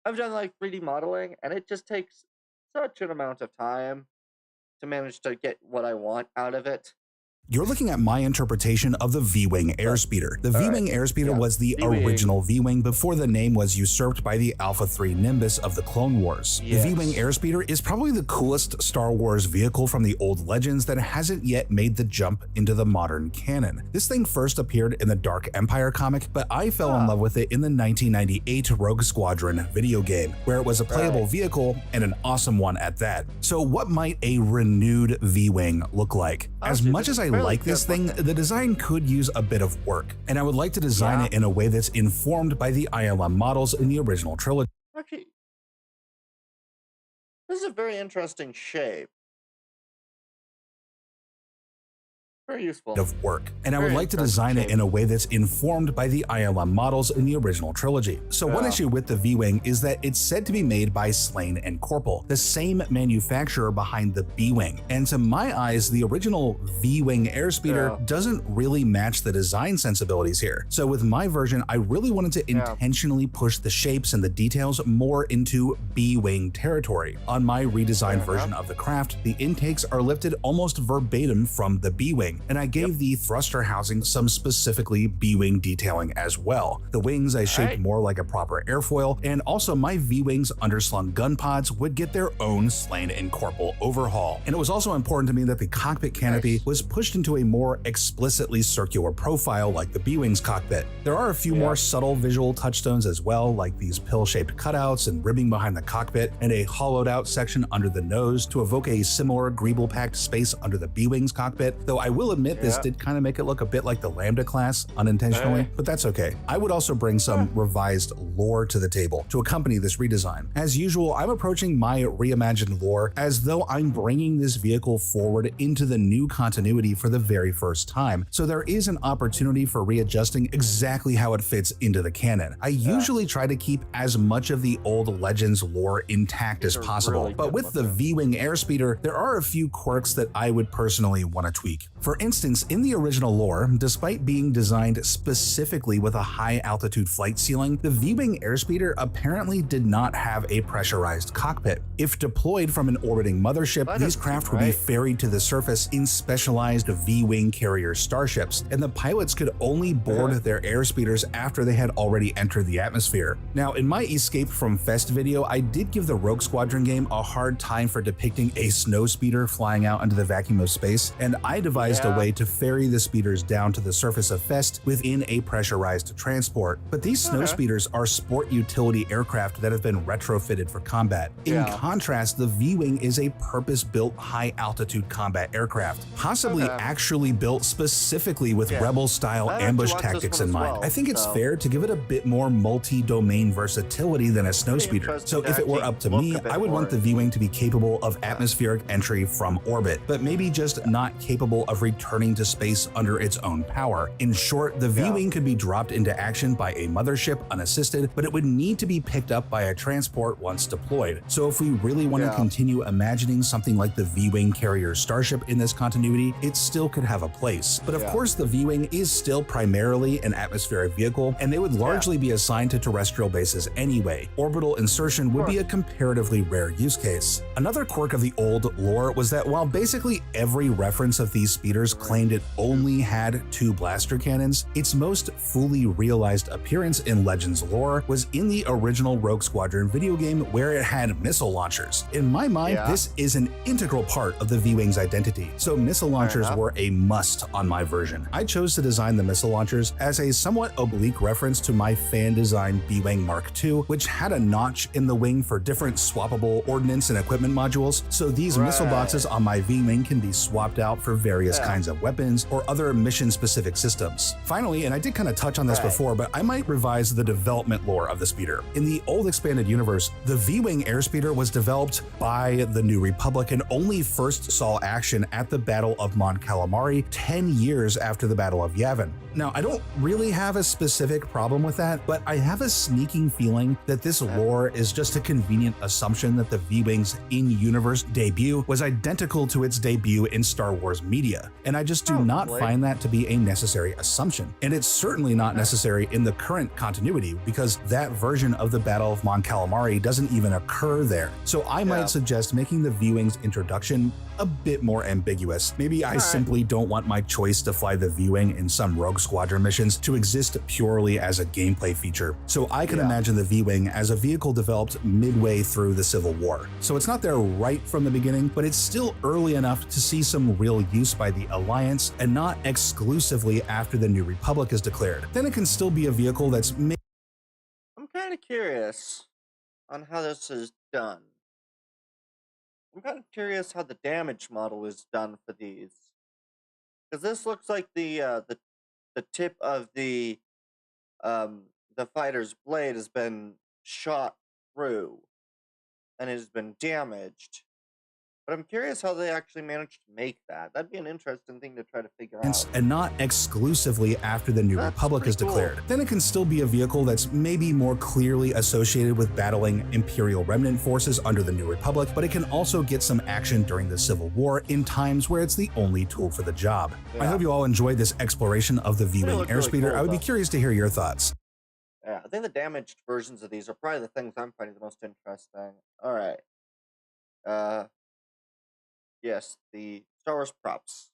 I've done, like, 3D modeling, and it just takes such an amount of time to manage to get what I want out of it.
You're looking at my interpretation of the V-Wing Airspeeder. The V-Wing Airspeeder was the original V-Wing before the name was usurped by the Alpha 3 Nimbus of the Clone Wars. The V-Wing Airspeeder is probably the coolest Star Wars vehicle from the old Legends that hasn't yet made the jump into the modern canon. This thing first appeared in the Dark Empire comic, but I fell in love with it in the 1998 Rogue Squadron video game, where it was a playable vehicle and an awesome one at that. So what might a renewed V-Wing look like? As much as I like this thing, the design could use a bit of work, and I would like to design it in a way that's informed by the ILM models in the original trilogy.
Actually, this is a very interesting shape. Very useful.
Of work, and I would like to design it in a way that's informed by the ILM models in the original trilogy. So one issue with the V-Wing is that it's said to be made by Slane and Corporal, the same manufacturer behind the B-Wing. And to my eyes, the original V-Wing Airspeeder doesn't really match the design sensibilities here. So with my version, I really wanted to intentionally push the shapes and the details more into B-Wing territory. On my redesigned version of the craft, the intakes are lifted almost verbatim from the B-Wing, and I gave the thruster housing some specifically B-Wing detailing as well. The wings I shaped more like a proper airfoil, and also my V-Wing's underslung gun pods would get their own Slane and Corporal overhaul. And it was also important to me that the cockpit canopy was pushed into a more explicitly circular profile like the B-Wing's cockpit. There are a few more subtle visual touchstones as well, like these pill-shaped cutouts and ribbing behind the cockpit, and a hollowed out section under the nose to evoke a similar greeble-packed space under the B-Wing's cockpit, though I will admit this did kind of make it look a bit like the Lambda class unintentionally, but that's okay. I would also bring some revised lore to the table to accompany this redesign. As usual, I'm approaching my reimagined lore as though I'm bringing this vehicle forward into the new continuity for the very first time, so there is an opportunity for readjusting exactly how it fits into the canon. I usually try to keep as much of the old Legends lore intact as possible, but with the V-Wing Airspeeder, there are a few quirks that I would personally want to tweak. For instance, in the original lore, despite being designed specifically with a high-altitude flight ceiling, the V-Wing Airspeeder apparently did not have a pressurized cockpit. If deployed from an orbiting mothership, these craft would be ferried to the surface in specialized V-Wing carrier starships, and the pilots could only board their airspeeders after they had already entered the atmosphere. Now, in my Escape from Fest video, I did give the Rogue Squadron game a hard time for depicting a snowspeeder flying out into the vacuum of space, and I devised a way to ferry the speeders down to the surface of Fest within a pressurized transport. But these snow speeders are sport utility aircraft that have been retrofitted for combat. In contrast, the V-Wing is a purpose-built high-altitude combat aircraft, possibly actually built specifically with Rebel-style ambush tactics in mind. I think it's fair to give it a bit more multi-domain versatility than a snowspeeder. So if it were up to me, I would want the V-Wing to be capable of atmospheric entry from orbit, but maybe just not capable of returning to space under its own power. In short, the V-Wing could be dropped into action by a mothership unassisted, but it would need to be picked up by a transport once deployed. So if we really want to continue imagining something like the V-Wing carrier starship in this continuity, it still could have a place. But of course, the V-Wing is still primarily an atmospheric vehicle, and they would largely be assigned to terrestrial bases anyway. Orbital insertion would be a comparatively rare use case. Another quirk of the old lore was that while basically every reference of these speeders claimed it only had 2 blaster cannons, its most fully realized appearance in Legends lore was in the original Rogue Squadron video game, where it had missile launchers. In my mind, this is an integral part of the V-Wing's identity, so missile launchers were a must on my version. I chose to design the missile launchers as a somewhat oblique reference to my fan-designed B-Wing Mark II, which had a notch in the wing for different swappable ordnance and equipment modules, so these missile boxes on my V-Wing can be swapped out for various kinds of weapons or other mission-specific systems. Finally, and I did kind of touch on this before, but I might revise the development lore of the speeder. In the old expanded universe, the V-Wing airspeeder was developed by the New Republic and only first saw action at the Battle of Mon Calamari 10 years after the Battle of Yavin. Now, I don't really have a specific problem with that, but I have a sneaking feeling that this lore is just a convenient assumption that the V-Wing's in-universe debut was identical to its debut in Star Wars media, and I just do not find that to be a necessary assumption. And it's certainly not necessary in the current continuity, because that version of the Battle of Mon Calamari doesn't even occur there. So I might suggest making the V-Wing's introduction a bit more ambiguous. Maybe I simply don't want my choice to fly the V-Wing in some Rogue Squadron missions to exist purely as a gameplay feature. So I can imagine the V-Wing as a vehicle developed midway through the Civil War. So it's not there right from the beginning, but it's still early enough to see some real use by the Alliance and not exclusively after the New Republic is declared. Then it can still be a vehicle that's
I'm kind of curious on how this is done. I'm kind of curious how the damage model is done for these, because this looks like the tip of the fighter's blade has been shot through and it has been damaged. But I'm curious how they actually managed to make that. That'd be an interesting thing to try to figure out.
And not exclusively after the New Republic is declared. Then it can still be a vehicle that's maybe more clearly associated with battling Imperial remnant forces under the New Republic, but it can also get some action during the Civil War in times where it's the only tool for the job. I hope you all enjoyed this exploration of the V-Wing airspeeder.
Really cool,
I would be curious to hear your thoughts.
Yeah, I think the damaged versions of these are probably the things I'm finding the most interesting. All right. Yes, the Star Wars props.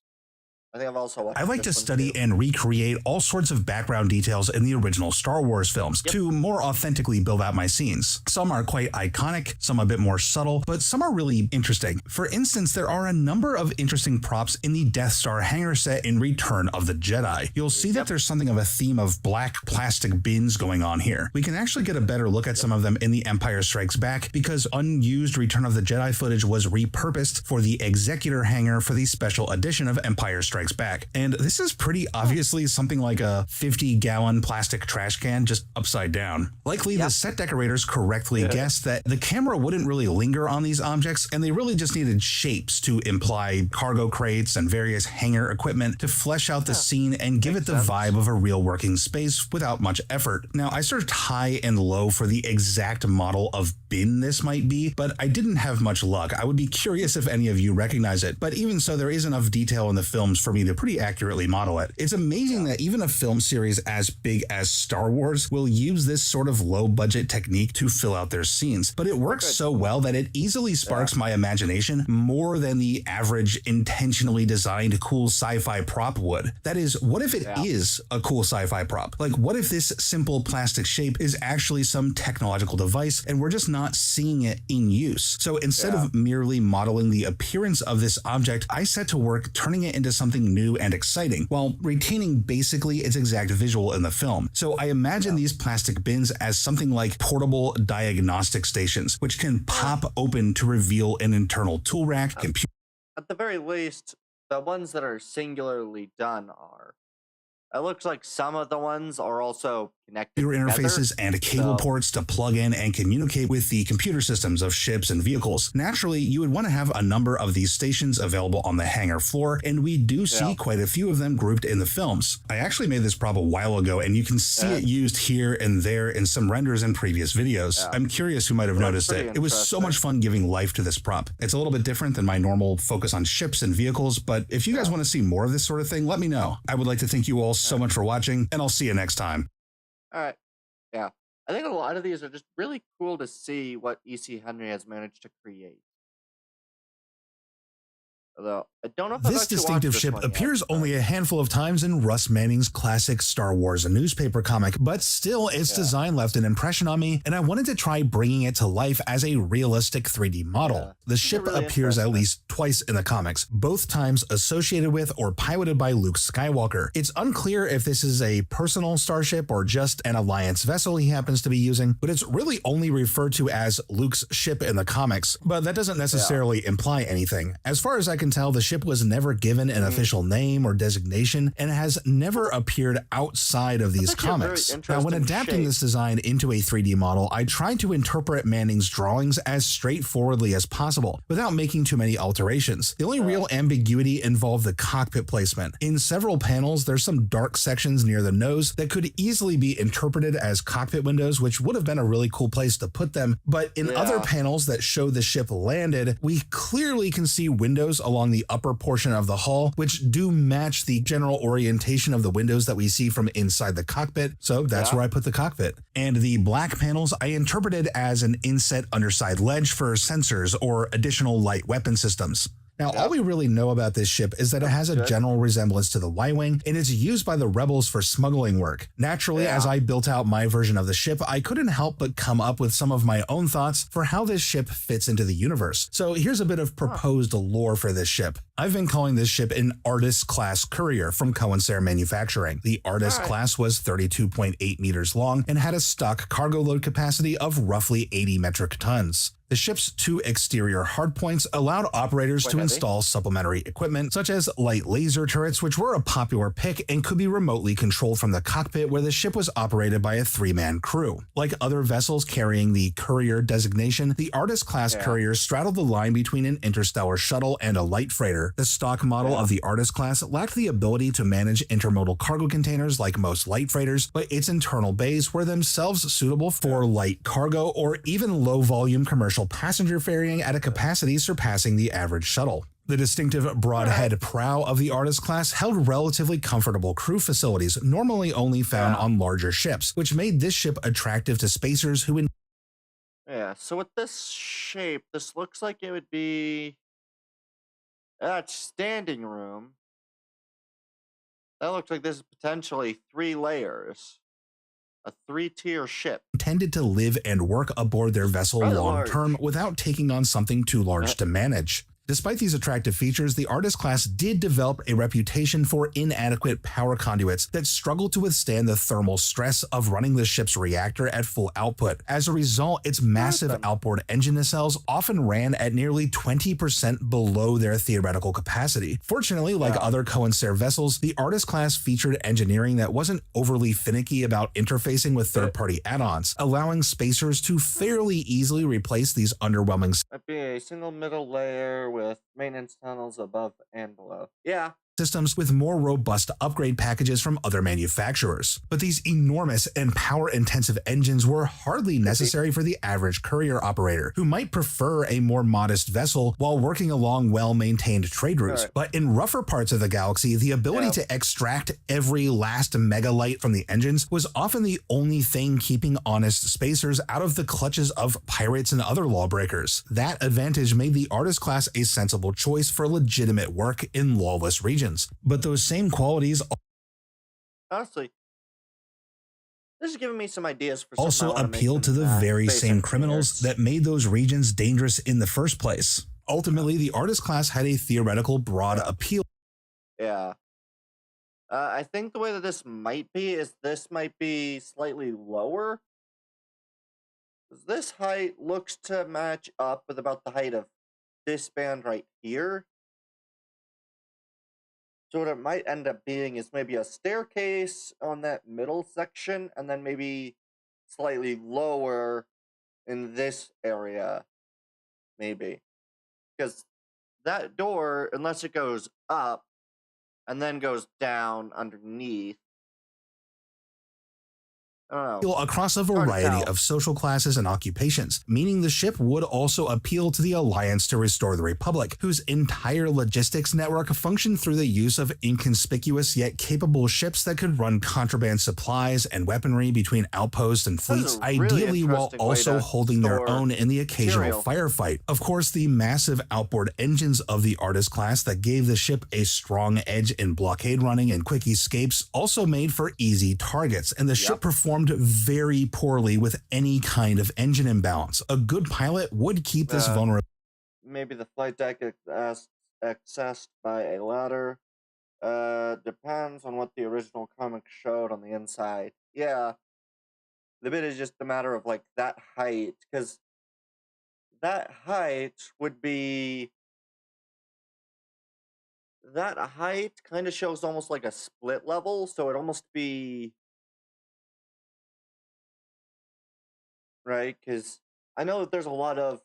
I think I've also watched.
I like to study and recreate all sorts of background details in the original Star Wars films to more authentically build out my scenes. Some are quite iconic, some a bit more subtle, but some are really interesting. For instance, there are a number of interesting props in the Death Star hangar set in Return of the Jedi. You'll see that there's something of a theme of black plastic bins going on here. We can actually get a better look at some of them in The Empire Strikes Back, because unused Return of the Jedi footage was repurposed for the Executor hangar for the special edition of Empire Strikes Back. And this is pretty obviously something like a 50-gallon plastic trash can just upside down. Likely the set decorators correctly guessed that the camera wouldn't really linger on these objects, and they really just needed shapes to imply cargo crates and various hangar equipment to flesh out the scene and give it the vibe of a real working space without much effort. Now, I searched high and low for the exact model of bin this might be, but I didn't have much luck. I would be curious if any of you recognize it, but even so, there is enough detail in the films for me to pretty accurately model it. It's amazing that even a film series as big as Star Wars will use this sort of low-budget technique to fill out their scenes, but it works so well that it easily sparks my imagination more than the average intentionally designed cool sci-fi prop would. That is, what if it is a cool sci-fi prop? Like, what if this simple plastic shape is actually some technological device and we're just not seeing it in use? So instead of merely modeling the appearance of this object, I set to work turning it into something new and exciting, while retaining basically its exact visual in the film. So I imagine these plastic bins as something like portable diagnostic stations, which can pop open to reveal an internal tool rack, computer.
At the very least, the ones that are singularly done are. It looks like some of the ones are also connected
interfaces
together.
and cable ports to plug in and communicate with the computer systems of ships and vehicles. Naturally, you would want to have a number of these stations available on the hangar floor, and we do see quite a few of them grouped in the films. I actually made this prop a while ago, and you can see it used here and there in some renders in previous videos. I'm curious who might have noticed it. It was so much fun giving life to this prop. It's a little bit different than my normal focus on ships and vehicles, but if you guys want to see more of this sort of thing, let me know. I would like to thank you all so much for watching, and I'll see you next time.
All right. Yeah. I think a lot of these are just really cool to see what E.C. Henry has managed to create. Although, I don't know if
this distinctive ship appears only a handful of times in Russ Manning's classic Star Wars newspaper comic, but still its design left an impression on me, and I wanted to try bringing it to life as a realistic 3D model. The ship appears at least twice in the comics, both times associated with or piloted by Luke Skywalker. It's unclear if this is a personal starship or just an Alliance vessel he happens to be using, but it's really only referred to as Luke's ship in the comics, but that doesn't necessarily imply anything. As far as I can tell, the ship was never given an official name or designation and has never appeared outside of these comics. Now, when adapting this design into a 3D model, I tried to interpret Manning's drawings as straightforwardly as possible without making too many alterations. The only real ambiguity involved the cockpit placement. In several panels, there's some dark sections near the nose that could easily be interpreted as cockpit windows, which would have been a really cool place to put them. But in other panels that show the ship landed, we clearly can see windows along the upper portion of the hull, which do match the general orientation of the windows that we see from inside the cockpit. So that's where I put the cockpit. And the black panels I interpreted as an inset underside ledge for sensors or additional light weapon systems. Now, all we really know about this ship is that it has a general resemblance to the Y-Wing, and it's used by the rebels for smuggling work. Naturally, as I built out my version of the ship, I couldn't help but come up with some of my own thoughts for how this ship fits into the universe. So here's a bit of proposed lore for this ship. I've been calling this ship an Artist Class Courier from Cohensair Manufacturing. The Artist Class was 32.8 meters long and had a stock cargo load capacity of roughly 80 metric tons. The ship's two exterior hardpoints allowed operators to install supplementary equipment, such as light laser turrets, which were a popular pick and could be remotely controlled from the cockpit, where the ship was operated by a 3-man crew. Like other vessels carrying the Courier designation, the Artist-class Courier straddled the line between an interstellar shuttle and a light freighter. The stock model of the Artist class lacked the ability to manage intermodal cargo containers like most light freighters, but its internal bays were themselves suitable for light cargo or even low-volume commercial passenger ferrying at a capacity surpassing the average shuttle. The distinctive broadhead prow of the Artist class held relatively comfortable crew facilities, normally only found on larger ships, which made this ship attractive to spacers who
so with this shape, this looks like it would be that standing room. That looks like this is potentially 3 layers. A 3-tier ship.
Intended to live and work aboard their vessel long term without taking on something too large to manage. Despite these attractive features, the Artist class did develop a reputation for inadequate power conduits that struggled to withstand the thermal stress of running the ship's reactor at full output. As a result, its massive outboard engine nacelles often ran at nearly 20% below their theoretical capacity. Fortunately, like other Cohensair vessels, the Artist class featured engineering that wasn't overly finicky about interfacing with third-party add-ons, allowing spacers to fairly easily replace these underwhelming
Might be a single middle layer with maintenance tunnels above and below.
Systems with more robust upgrade packages from other manufacturers. But these enormous and power-intensive engines were hardly necessary for the average courier operator, who might prefer a more modest vessel while working along well-maintained trade routes. But in rougher parts of the galaxy, the ability to extract every last megalight from the engines was often the only thing keeping honest spacers out of the clutches of pirates and other lawbreakers. That advantage made the Artist class a sensible choice for legitimate work in lawless regions. But those same qualities
honestly, this is giving me some ideas for
also appeal to the very same criminals that made those regions dangerous in the first place. Ultimately, the Artist class had a theoretical broad appeal.
I think the way that this might be is this might be slightly lower. This height looks to match up with about the height of this band right here. So what it might end up being is maybe a staircase on that middle section, and then maybe slightly lower in this area, maybe. Because that door, unless it goes up and then goes down underneath,
across a variety of social classes and occupations, meaning the ship would also appeal to the Alliance to Restore the Republic, whose entire logistics network functioned through the use of inconspicuous yet capable ships that could run contraband supplies and weaponry between outposts and fleets, ideally while also holding their own in the occasional firefight. Of course, the massive outboard engines of the Artist class that gave the ship a strong edge in blockade running and quick escapes also made for easy targets, and the ship performed very poorly with any kind of engine imbalance. A good pilot would keep this vulnerable.
Maybe the flight deck accessed by a ladder. Depends on what the original comic showed on the inside. Yeah. The bit is just a matter of like that height, because that height would be... That height kind of shows almost like a split level, so it'd almost be... Right, because I know that there's a lot of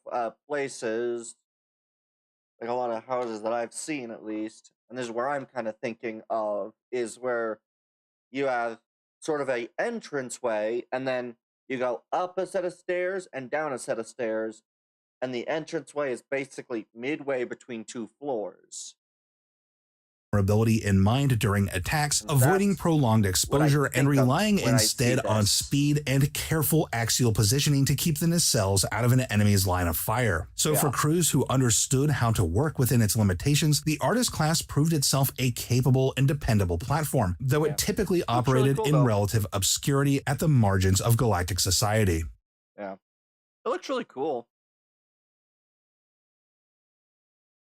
places, like a lot of houses that I've seen at least, and this is where I'm kind of thinking of, is where you have sort of a entranceway, and then you go up a set of stairs and down a set of stairs, and the entranceway is basically midway between two floors.
Ability in mind during attacks, avoiding prolonged exposure, and relying instead on speed and careful axial positioning to keep the nacelles out of an enemy's line of fire. So for crews who understood how to work within its limitations, the Artist class proved itself a capable and dependable platform, though it typically operated in relative obscurity at the margins of galactic society.
Yeah. It looks really cool.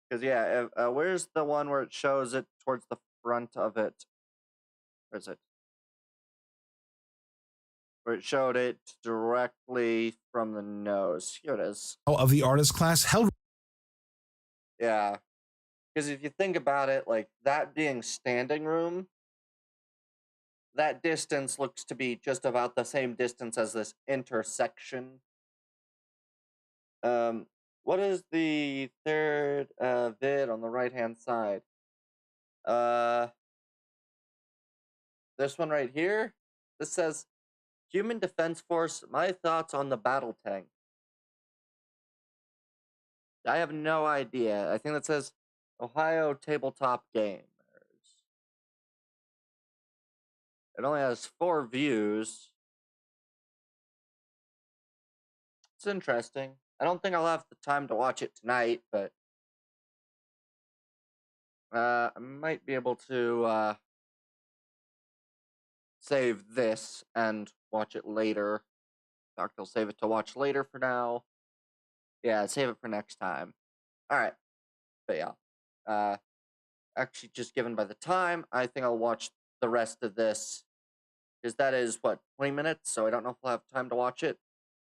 Because, yeah, where's the one where it shows it towards the front of it? Where is it? Where it showed it directly from the nose. Here it is.
Of the Artist class held...
Yeah. Because if you think about it, like, that being standing room, that distance looks to be just about the same distance as this intersection. What is the third vid on the right-hand side? This one right here. This says, Human Defense Force, my thoughts on the battle tank. I have no idea. I think that says Ohio Tabletop Gamers. It only has 4 views. It's interesting. I don't think I'll have the time to watch it tonight, but I might be able to save this and watch it later. In fact, I'll save it to watch later for now. Yeah, save it for next time. Alright. But yeah. Actually, just given by the time, I think I'll watch the rest of this. Because that is, what, 20 minutes? So I don't know if I'll have time to watch it.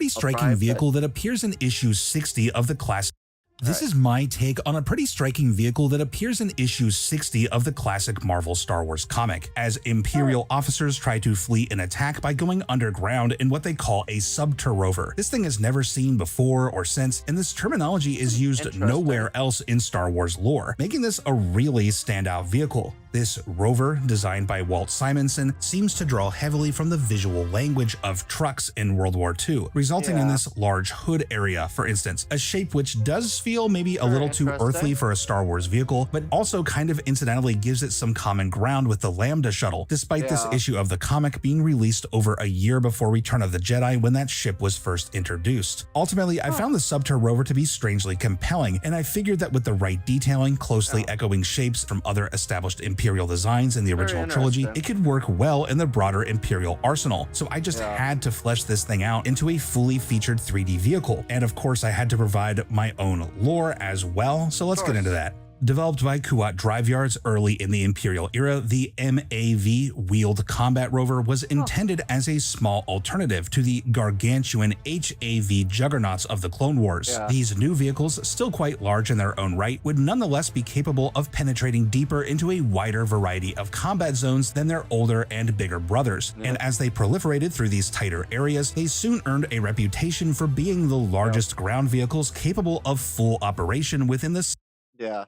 Pretty striking vehicle that appears in issue 60 of the classic. This is my take on a pretty striking vehicle that appears in issue 60 of the classic Marvel Star Wars comic, as Imperial officers try to flee an attack by going underground in what they call a subterrover. This thing is never seen before or since, and this terminology is used nowhere else in Star Wars lore, making this a really standout vehicle. This rover, designed by Walt Simonson, seems to draw heavily from the visual language of trucks in World War II, resulting in this large hood area, for instance, a shape which does feel maybe a little too earthly for a Star Wars vehicle, but also kind of incidentally gives it some common ground with the Lambda shuttle, despite this issue of the comic being released over a year before Return of the Jedi when that ship was first introduced. Ultimately, I found the Subter rover to be strangely compelling, and I figured that with the right detailing, closely echoing shapes from other established Imperial designs in the original trilogy, it could work well in the broader Imperial arsenal. So I just had to flesh this thing out into a fully featured 3D vehicle. And of course, I had to provide my own lore as well. So let's get into that. Developed by Kuat Drive Yards early in the Imperial era, the MAV wheeled combat rover was intended as a small alternative to the gargantuan HAV juggernauts of the Clone Wars. These new vehicles, still quite large in their own right, would nonetheless be capable of penetrating deeper into a wider variety of combat zones than their older and bigger brothers. And as they proliferated through these tighter areas, they soon earned a reputation for being the largest ground vehicles capable of full operation within the...
Yeah.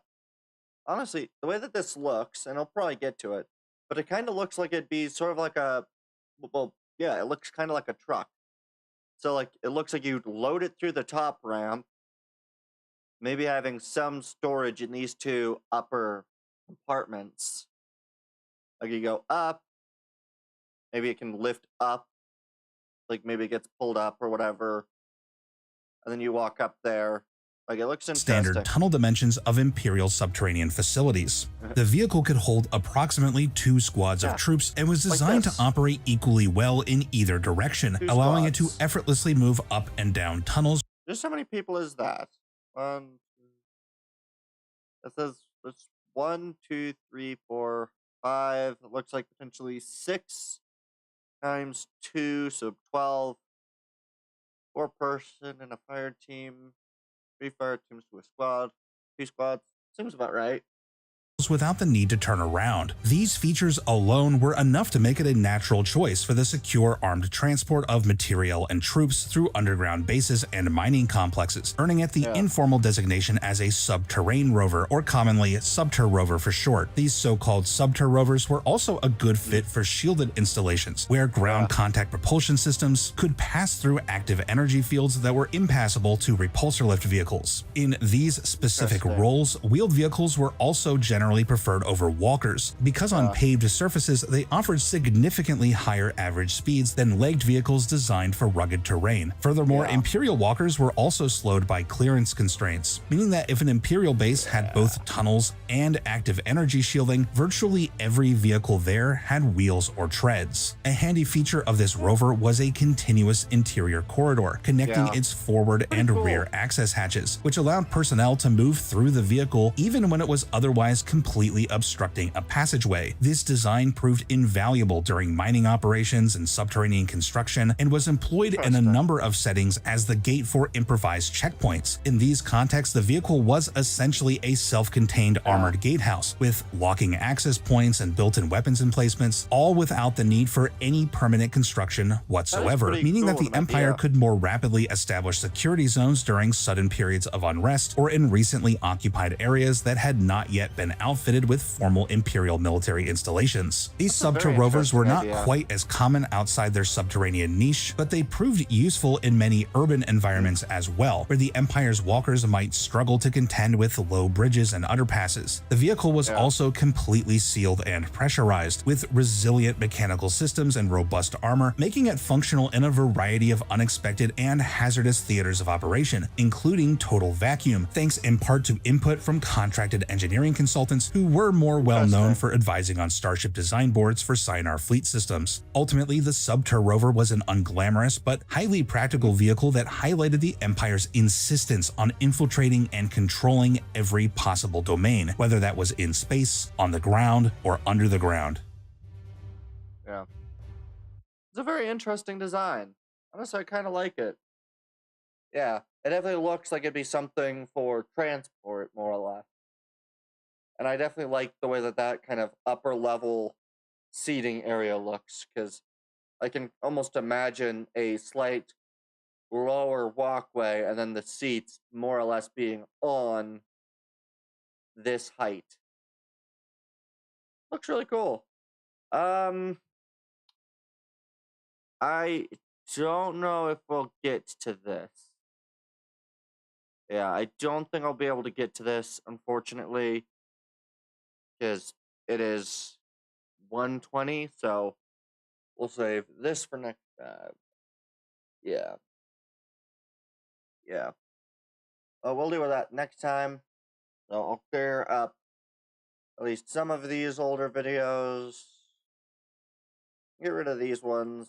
Honestly, the way that this looks, and I'll probably get to it, but it kind of looks like it'd be sort of like a, well, yeah, it looks kind of like a truck. So, like, it looks like you'd load it through the top ramp, maybe having some storage in these two upper compartments. Like, you go up, maybe it can lift up, like, maybe it gets pulled up or whatever, and then you walk up there. Like, it looks
standard tunnel dimensions of Imperial subterranean facilities. The vehicle could hold approximately 2 squads of troops and was designed to operate equally well in either direction, allowing it to effortlessly move up and down tunnels.
Just how many people is that? It says it's 1, 2, 3, 4, 5. It looks like potentially 6 times 2, so 12. 4-person and a fire team. 3 fire teams to a squad, 2 squads. Seems about right.
Without the need to turn around. These features alone were enough to make it a natural choice for the secure armed transport of material and troops through underground bases and mining complexes, earning it the informal designation as a subterrane rover, or commonly Subter rover for short. These so-called Subter rovers were also a good fit for shielded installations, where ground contact propulsion systems could pass through active energy fields that were impassable to repulsor lift vehicles. In these specific roles, wheeled vehicles were also generally preferred over walkers, because on paved surfaces they offered significantly higher average speeds than legged vehicles designed for rugged terrain. Furthermore, Imperial walkers were also slowed by clearance constraints, meaning that if an Imperial base had both tunnels and active energy shielding, virtually every vehicle there had wheels or treads. A handy feature of this rover was a continuous interior corridor connecting its forward and rear access hatches, which allowed personnel to move through the vehicle even when it was otherwise completely obstructing a passageway. This design proved invaluable during mining operations and subterranean construction, and was employed in a number of settings as the gate for improvised checkpoints. In these contexts, the vehicle was essentially a self-contained armored gatehouse, with locking access points and built-in weapons emplacements, all without the need for any permanent construction whatsoever, meaning that the Empire could more rapidly establish security zones during sudden periods of unrest or in recently occupied areas that had not yet been outfitted with formal Imperial military installations. These Subter rovers were not quite as common outside their subterranean niche, but they proved useful in many urban environments as well, where the Empire's walkers might struggle to contend with low bridges and underpasses. The vehicle was also completely sealed and pressurized, with resilient mechanical systems and robust armor, making it functional in a variety of unexpected and hazardous theaters of operation, including total vacuum, thanks in part to input from contracted engineering consultants who were more well known for advising on Starship design boards for Scinar fleet systems. Ultimately, the Subter rover was an unglamorous but highly practical vehicle that highlighted the Empire's insistence on infiltrating and controlling every possible domain, whether that was in space, on the ground, or under the ground.
Yeah. It's a very interesting design. Honestly, I kind of like it. Yeah, it definitely looks like it'd be something for transport, more or less. And I definitely like the way that that kind of upper level seating area looks, because I can almost imagine a slight lower walkway and then the seats more or less being on this height. Looks really cool. I don't know if we'll get to this. Yeah, I don't think I'll be able to get to this, unfortunately, because it is 1:20, so we'll save this for next time. Yeah. We'll deal with that next time. So I'll clear up at least some of these older videos. Get rid of these ones.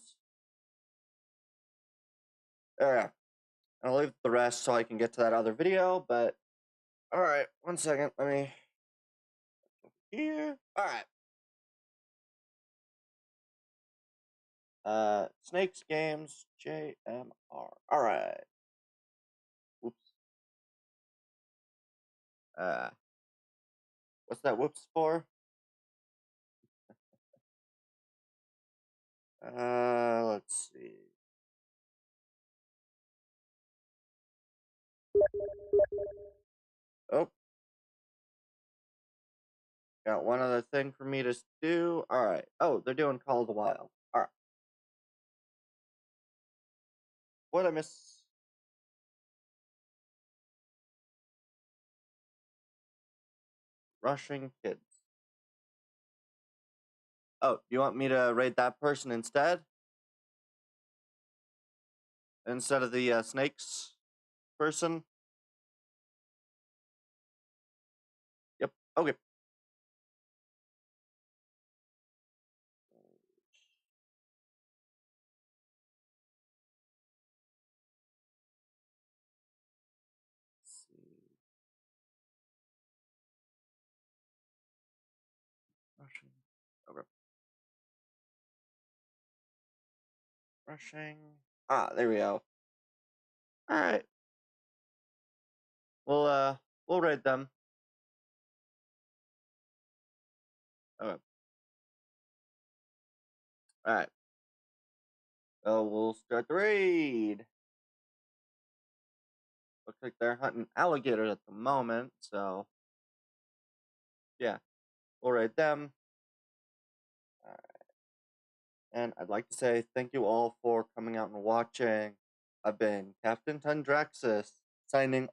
There. I'll leave the rest so I can get to that other video, but alright, 1 second, let me here. All right. Snakes Games JMR. All right. Whoops. What's that whoops for? Let's see. Oh. Got one other thing for me to do. All right. Oh, they're doing Call of the Wild. All right. What did I miss? Rushing kids. Oh, you want me to raid that person instead? Instead of the snakes person? Yep. Okay. Rushing. Okay. Rushing. Ah, there we go. All right. We'll raid them. Okay. All right. So we'll start the raid. Looks like they're hunting alligators at the moment, so yeah, we'll raid them. All right. And I'd like to say thank you all for coming out and watching. I've been Captain Tundraxis, signing